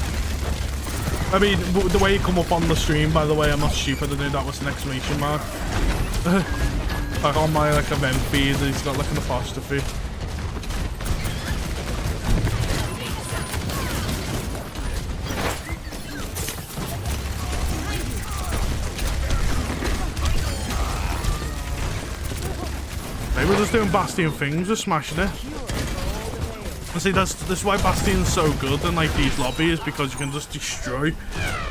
I mean, the way you come up on the stream, by the way, I'm not stupid. I knew that was an exclamation mark. Like on my event feed, it's got like an apostrophe. Hey, we're just doing Bastion things, we're smashing it. And see, that's why Bastion's so good in like these lobbies, because you can just destroy.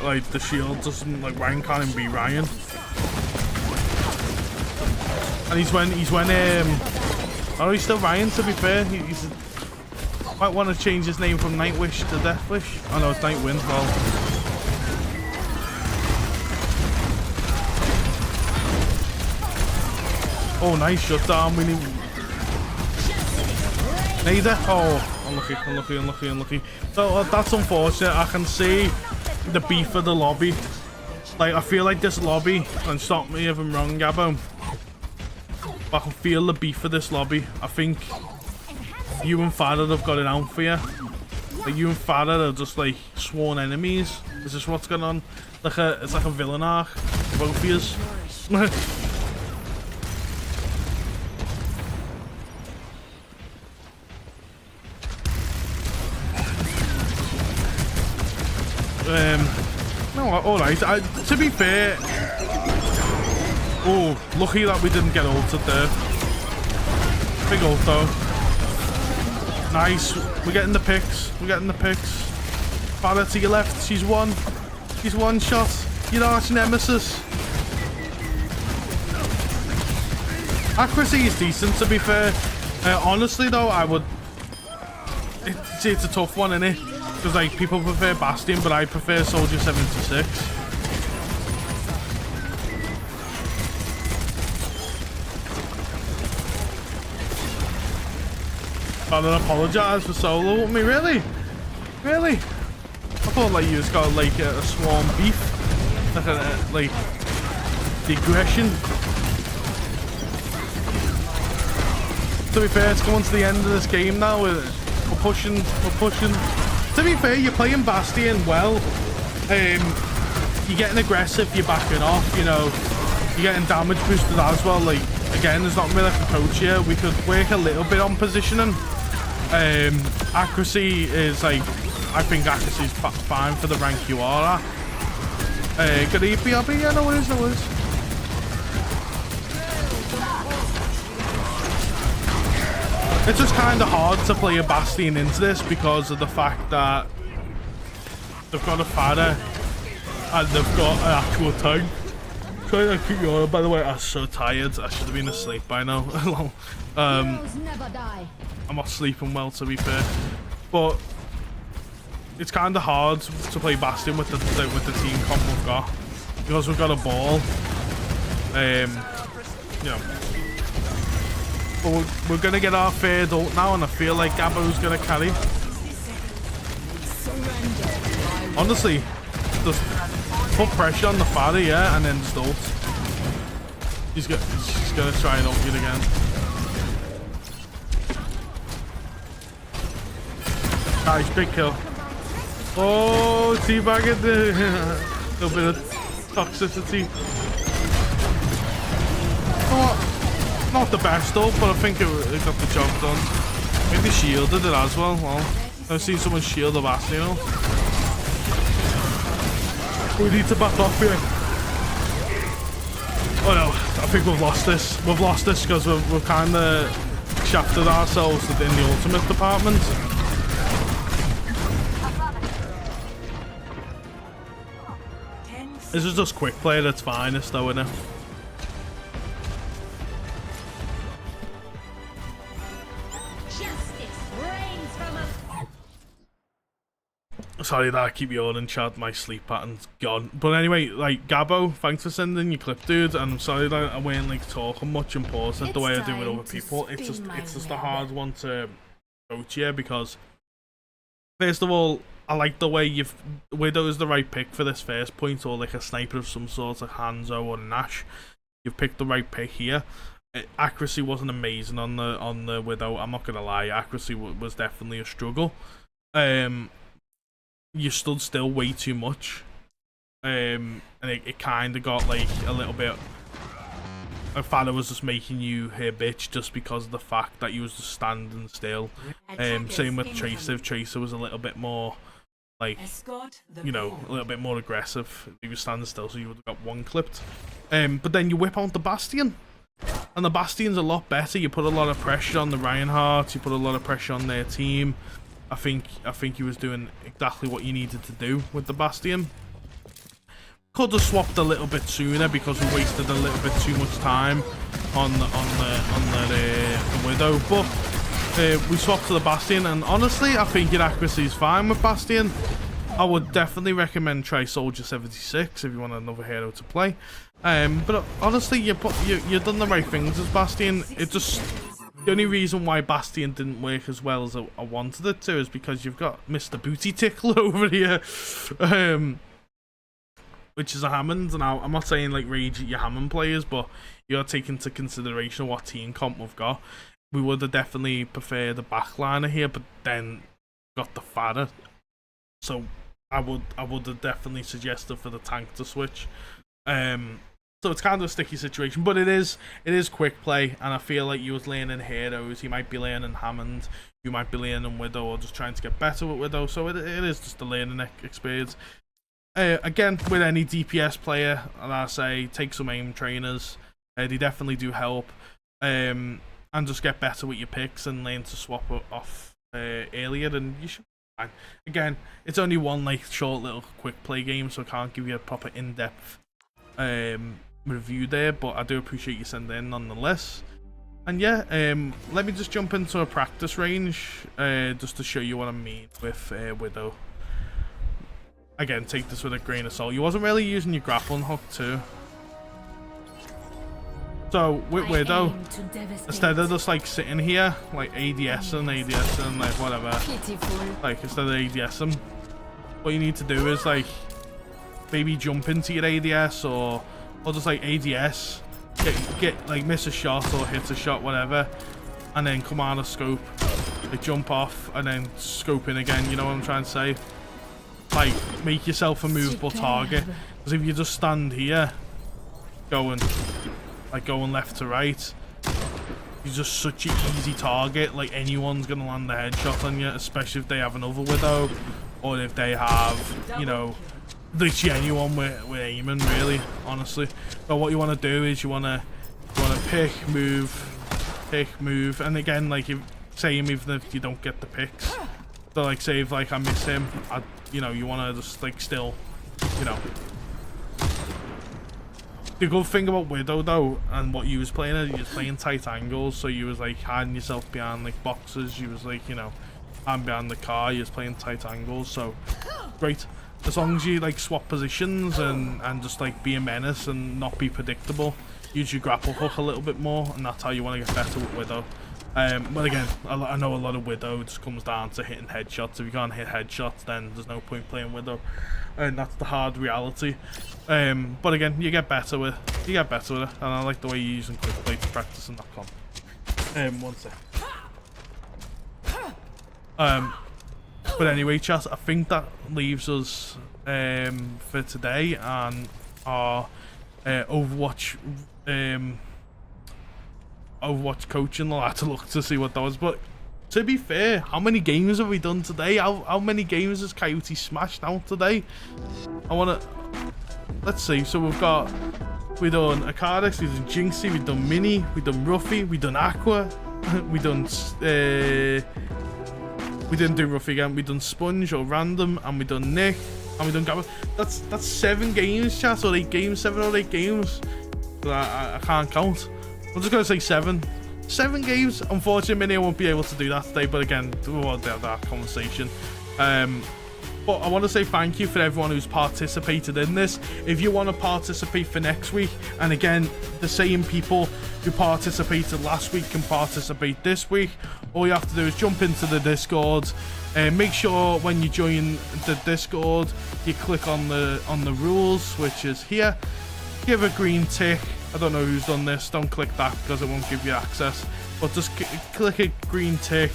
Like the shield doesn't, like Ryan can't even be Ryan. And he's when Oh, he's still Ryan, to be fair. He's might want to change his name from Nightwish to Deathwish. Oh no, it's Nightwind. Well, oh, nice shutdown. We need Nader. Oh, unlucky. So that's unfortunate. I can see the beef of the lobby. Like, I feel like this lobby, and stop me if I'm wrong, Gabbo, but I can feel the beef of this lobby. I think you and Farad have got it out for you. Like, you and Farad are just like sworn enemies. Is this what's going on? It's like a villain arc, both of yous. No, alright. To be fair, oh, lucky that we didn't get ulted there. Big ult though. Nice. We're getting the picks. Farah to your left. She's one shot. Your arch nemesis. Accuracy is decent, to be fair. Honestly though, I would. It's a tough one, innit? Because like people prefer Bastion, but I prefer Soldier 76. I don't apologise for solo with me, really? I thought like you just got like a swarm beef, like the aggression. To be fair, it's going to the end of this game now. We're pushing. To be fair, you're playing Bastion well. You're getting aggressive, you're backing off, you know. You're getting damage boosted as well. Like, again, there's not really like a coach here. We could work a little bit on positioning. Accuracy is like, I think accuracy is fine for the rank you are at. Good EPRB? Yeah, no worries. It's just kind of hard to play a Bastion into this because of the fact that they've got a Farah and they've got an actual tank. Trying to keep you on. By the way, I'm so tired. I should have been asleep by now. I'm not sleeping well, to be fair, but it's kind of hard to play Bastion with the team comp we've got because we've got a ball. You know. But we're gonna get our third ult now, and I feel like Gabbo's gonna carry. Honestly, just put pressure on the Farah, yeah, and then just ult. She's gonna try and ult it again. Nice, big kill. Oh, teabagging the little bit of toxicity. Oh. Not the best ult, but I think it got the job done. Maybe shielded it as well. Well, I've seen someone shield the Bastion, you know. We need to back off here. Oh no, I think we've lost this. We've lost this because we've kind of shafted ourselves in the ultimate department. This is just quick play at its finest though, isn't it? Sorry that I keep yawning, chat. My sleep pattern's gone. But anyway, like, Gabbo, thanks for sending your clip, dude. And I'm sorry that I weren't like talking much important the way I do with other people. It's just a hard one to coach here because, first of all, I like the way Widow is the right pick for this first point, or like a sniper of some sort, like Hanzo or Nash. You've picked the right pick here. Accuracy wasn't amazing on the Widow. I'm not gonna lie, accuracy was definitely a struggle. You stood still way too much, and it kind of got like a little bit. Farah was just making you her bitch just because of the fact that you was just standing still. Same with Tracer. Tracer was a little bit more like, you know, a little bit more aggressive. He was standing still, so you would have got one clipped. But then you whip out the Bastion, and the Bastion's a lot better. You put a lot of pressure on the Reinhardt. You put a lot of pressure on their team. I think he was doing exactly what you needed to do with the Bastion. Could have swapped a little bit sooner because we wasted a little bit too much time on the Widow, but we swapped to the Bastion, and honestly I think your accuracy is fine with Bastion. I would definitely recommend try Soldier 76 if you want another hero to play. But honestly, you've done the right things as Bastion. It just, the only reason why Bastion didn't work as well as I wanted it to is because you've got Mr. Booty Tickler over here, which is a Hammond. And I'm not saying like rage at your Hammond players, but you gotta take into consideration what team comp we've got. We would have definitely preferred the backliner here, but then got the Farah. So I would have definitely suggested for the tank to switch. So it's kind of a sticky situation, but it is quick play, and I feel like you was learning heroes. You might be learning Hammond, you might be learning Widow, or just trying to get better with Widow. So it is just a learning experience. Again, with any DPS player, and I say take some aim trainers. They definitely do help. And just get better with your picks and learn to swap off earlier, and you should. Again, it's only one like short little quick play game, so I can't give you a proper in-depth review there, but I do appreciate you sending in nonetheless. And yeah, let me just jump into a practice range just to show you what I mean with Widow. Again, take this with a grain of salt. You wasn't really using your grappling hook too. So with Widow, instead of just like sitting here like ADS and like whatever, like instead of ADSing, what you need to do is like maybe jump into your ADS or just like ADS, get like miss a shot or hit a shot, whatever, and then come out of scope, like jump off and then scope in again. You know what I'm trying to say? Like make yourself a movable target, because if you just stand here going left to right, you're just such an easy target. Like anyone's gonna land a headshot on you, especially if they have another Widow, or if they have, you know, the genuine with aiming, really, honestly. So what you want to do is you want to pick, move, and again, like same even if you don't get the picks. So like say if like I miss him, you know, you want to just like still, you know. The good thing about Widow though, and what you was playing is you was playing tight angles, so you was like hiding yourself behind like boxes, you was like, you know, hiding behind the car, you was playing tight angles, so great. As long as you like swap positions and just like be a menace and not be predictable, use your grapple hook a little bit more, and that's how you want to get better with Widow. But again, I know a lot of Widow just comes down to hitting headshots. If you can't hit headshots, then there's no point playing Widow, and that's the hard reality. But again, you get better with it, and I like the way you're using quick play to practice and .com. One sec. But anyway, chat, I think that leaves us for today and our Overwatch coaching. I'll have to look to see what that was, but to be fair, how many games have we done today? How many games has Coyote smashed out today? Let's see. So we've done Akadis, we've done Jinxie, we've done Mini, we've done Ruffy, we've done Aqua, we didn't do Ruffy again, we've done Sponge or Random, and we've done Nick, and we've done Gabba. That's 7 games, chat, or 8 games, 7 or 8 games. But I can't count. I'm just gonna say 7 games. Unfortunately, Mini won't be able to do that today, but again, we'll have that conversation. But I want to say thank you for everyone who's participated in this. If you want to participate for next week, and again, the same people who participated last week can participate this week, all you have to do is jump into the Discord. Make sure when you join the Discord, you click on the rules, which is here. Give a green tick. I don't know who's done this. Don't click that because it won't give you access. But just click a green tick,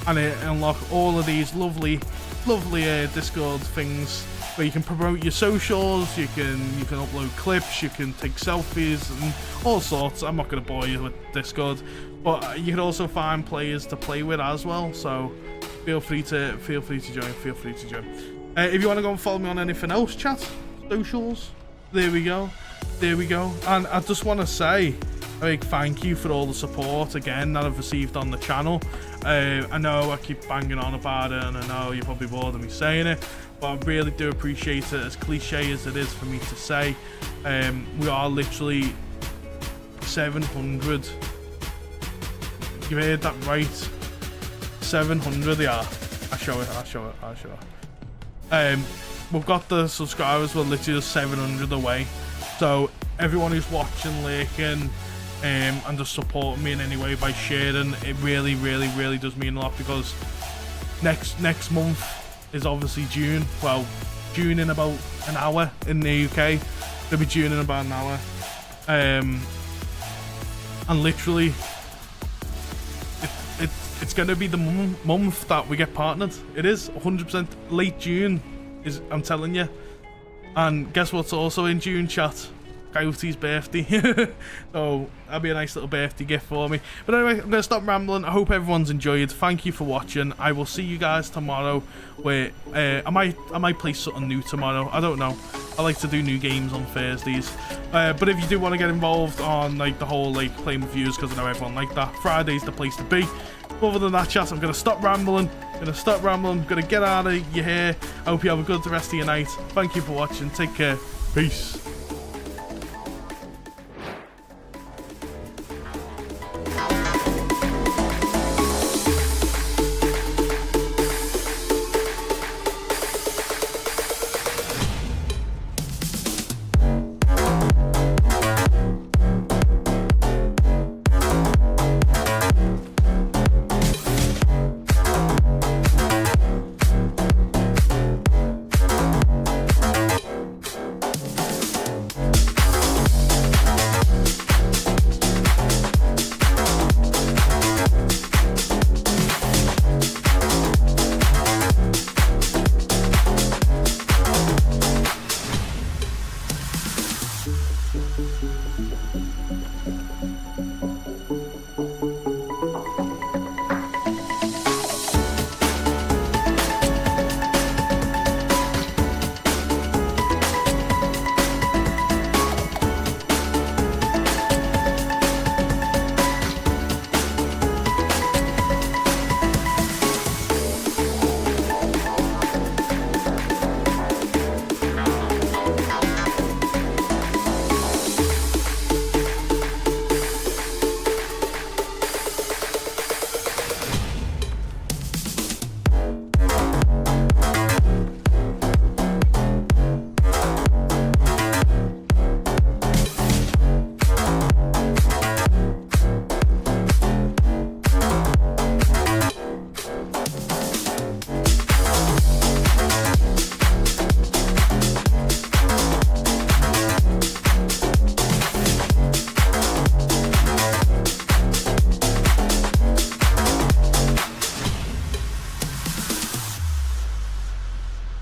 and it unlock all of these lovely Discord things where you can promote your socials, you can upload clips, you can take selfies and all sorts. I'm not going to bore you with Discord, but you can also find players to play with as well. So feel free to join. If you want to go and follow me on anything else, chat, socials, there we go. And I just want to say a big thank you for all the support again that I've received on the channel. I know I keep banging on about it, and I know you're probably bored of me saying it, but I really do appreciate it, as cliche as it is for me to say. We are literally 700. You heard that right? 700, yeah. I'll show it. We've got the subscribers, we're literally just 700 away. So everyone who's watching, liking, and just supporting me in any way by sharing, it really does mean a lot, because next month is obviously June. Well, June in about an hour in the UK. It'll be June in about an hour. And literally, it's going to be the month that we get partnered. It is 100% late June, I'm telling you. And guess what's also in June, chat? Coyote's birthday. So that'll be a nice little birthday gift for me. But anyway, I'm gonna stop rambling. I hope everyone's enjoyed. Thank you for watching. I will see you guys tomorrow, where I might play something new tomorrow. I don't know. I like to do new games on Thursdays. But if you do want to get involved on like the whole like playing with viewers, because I know everyone like that, Friday's the place to be. Other than that, chat, I'm gonna stop rambling. Gonna get out of your hair. I hope you have a good rest of your night. Thank you for watching. Take care. Peace.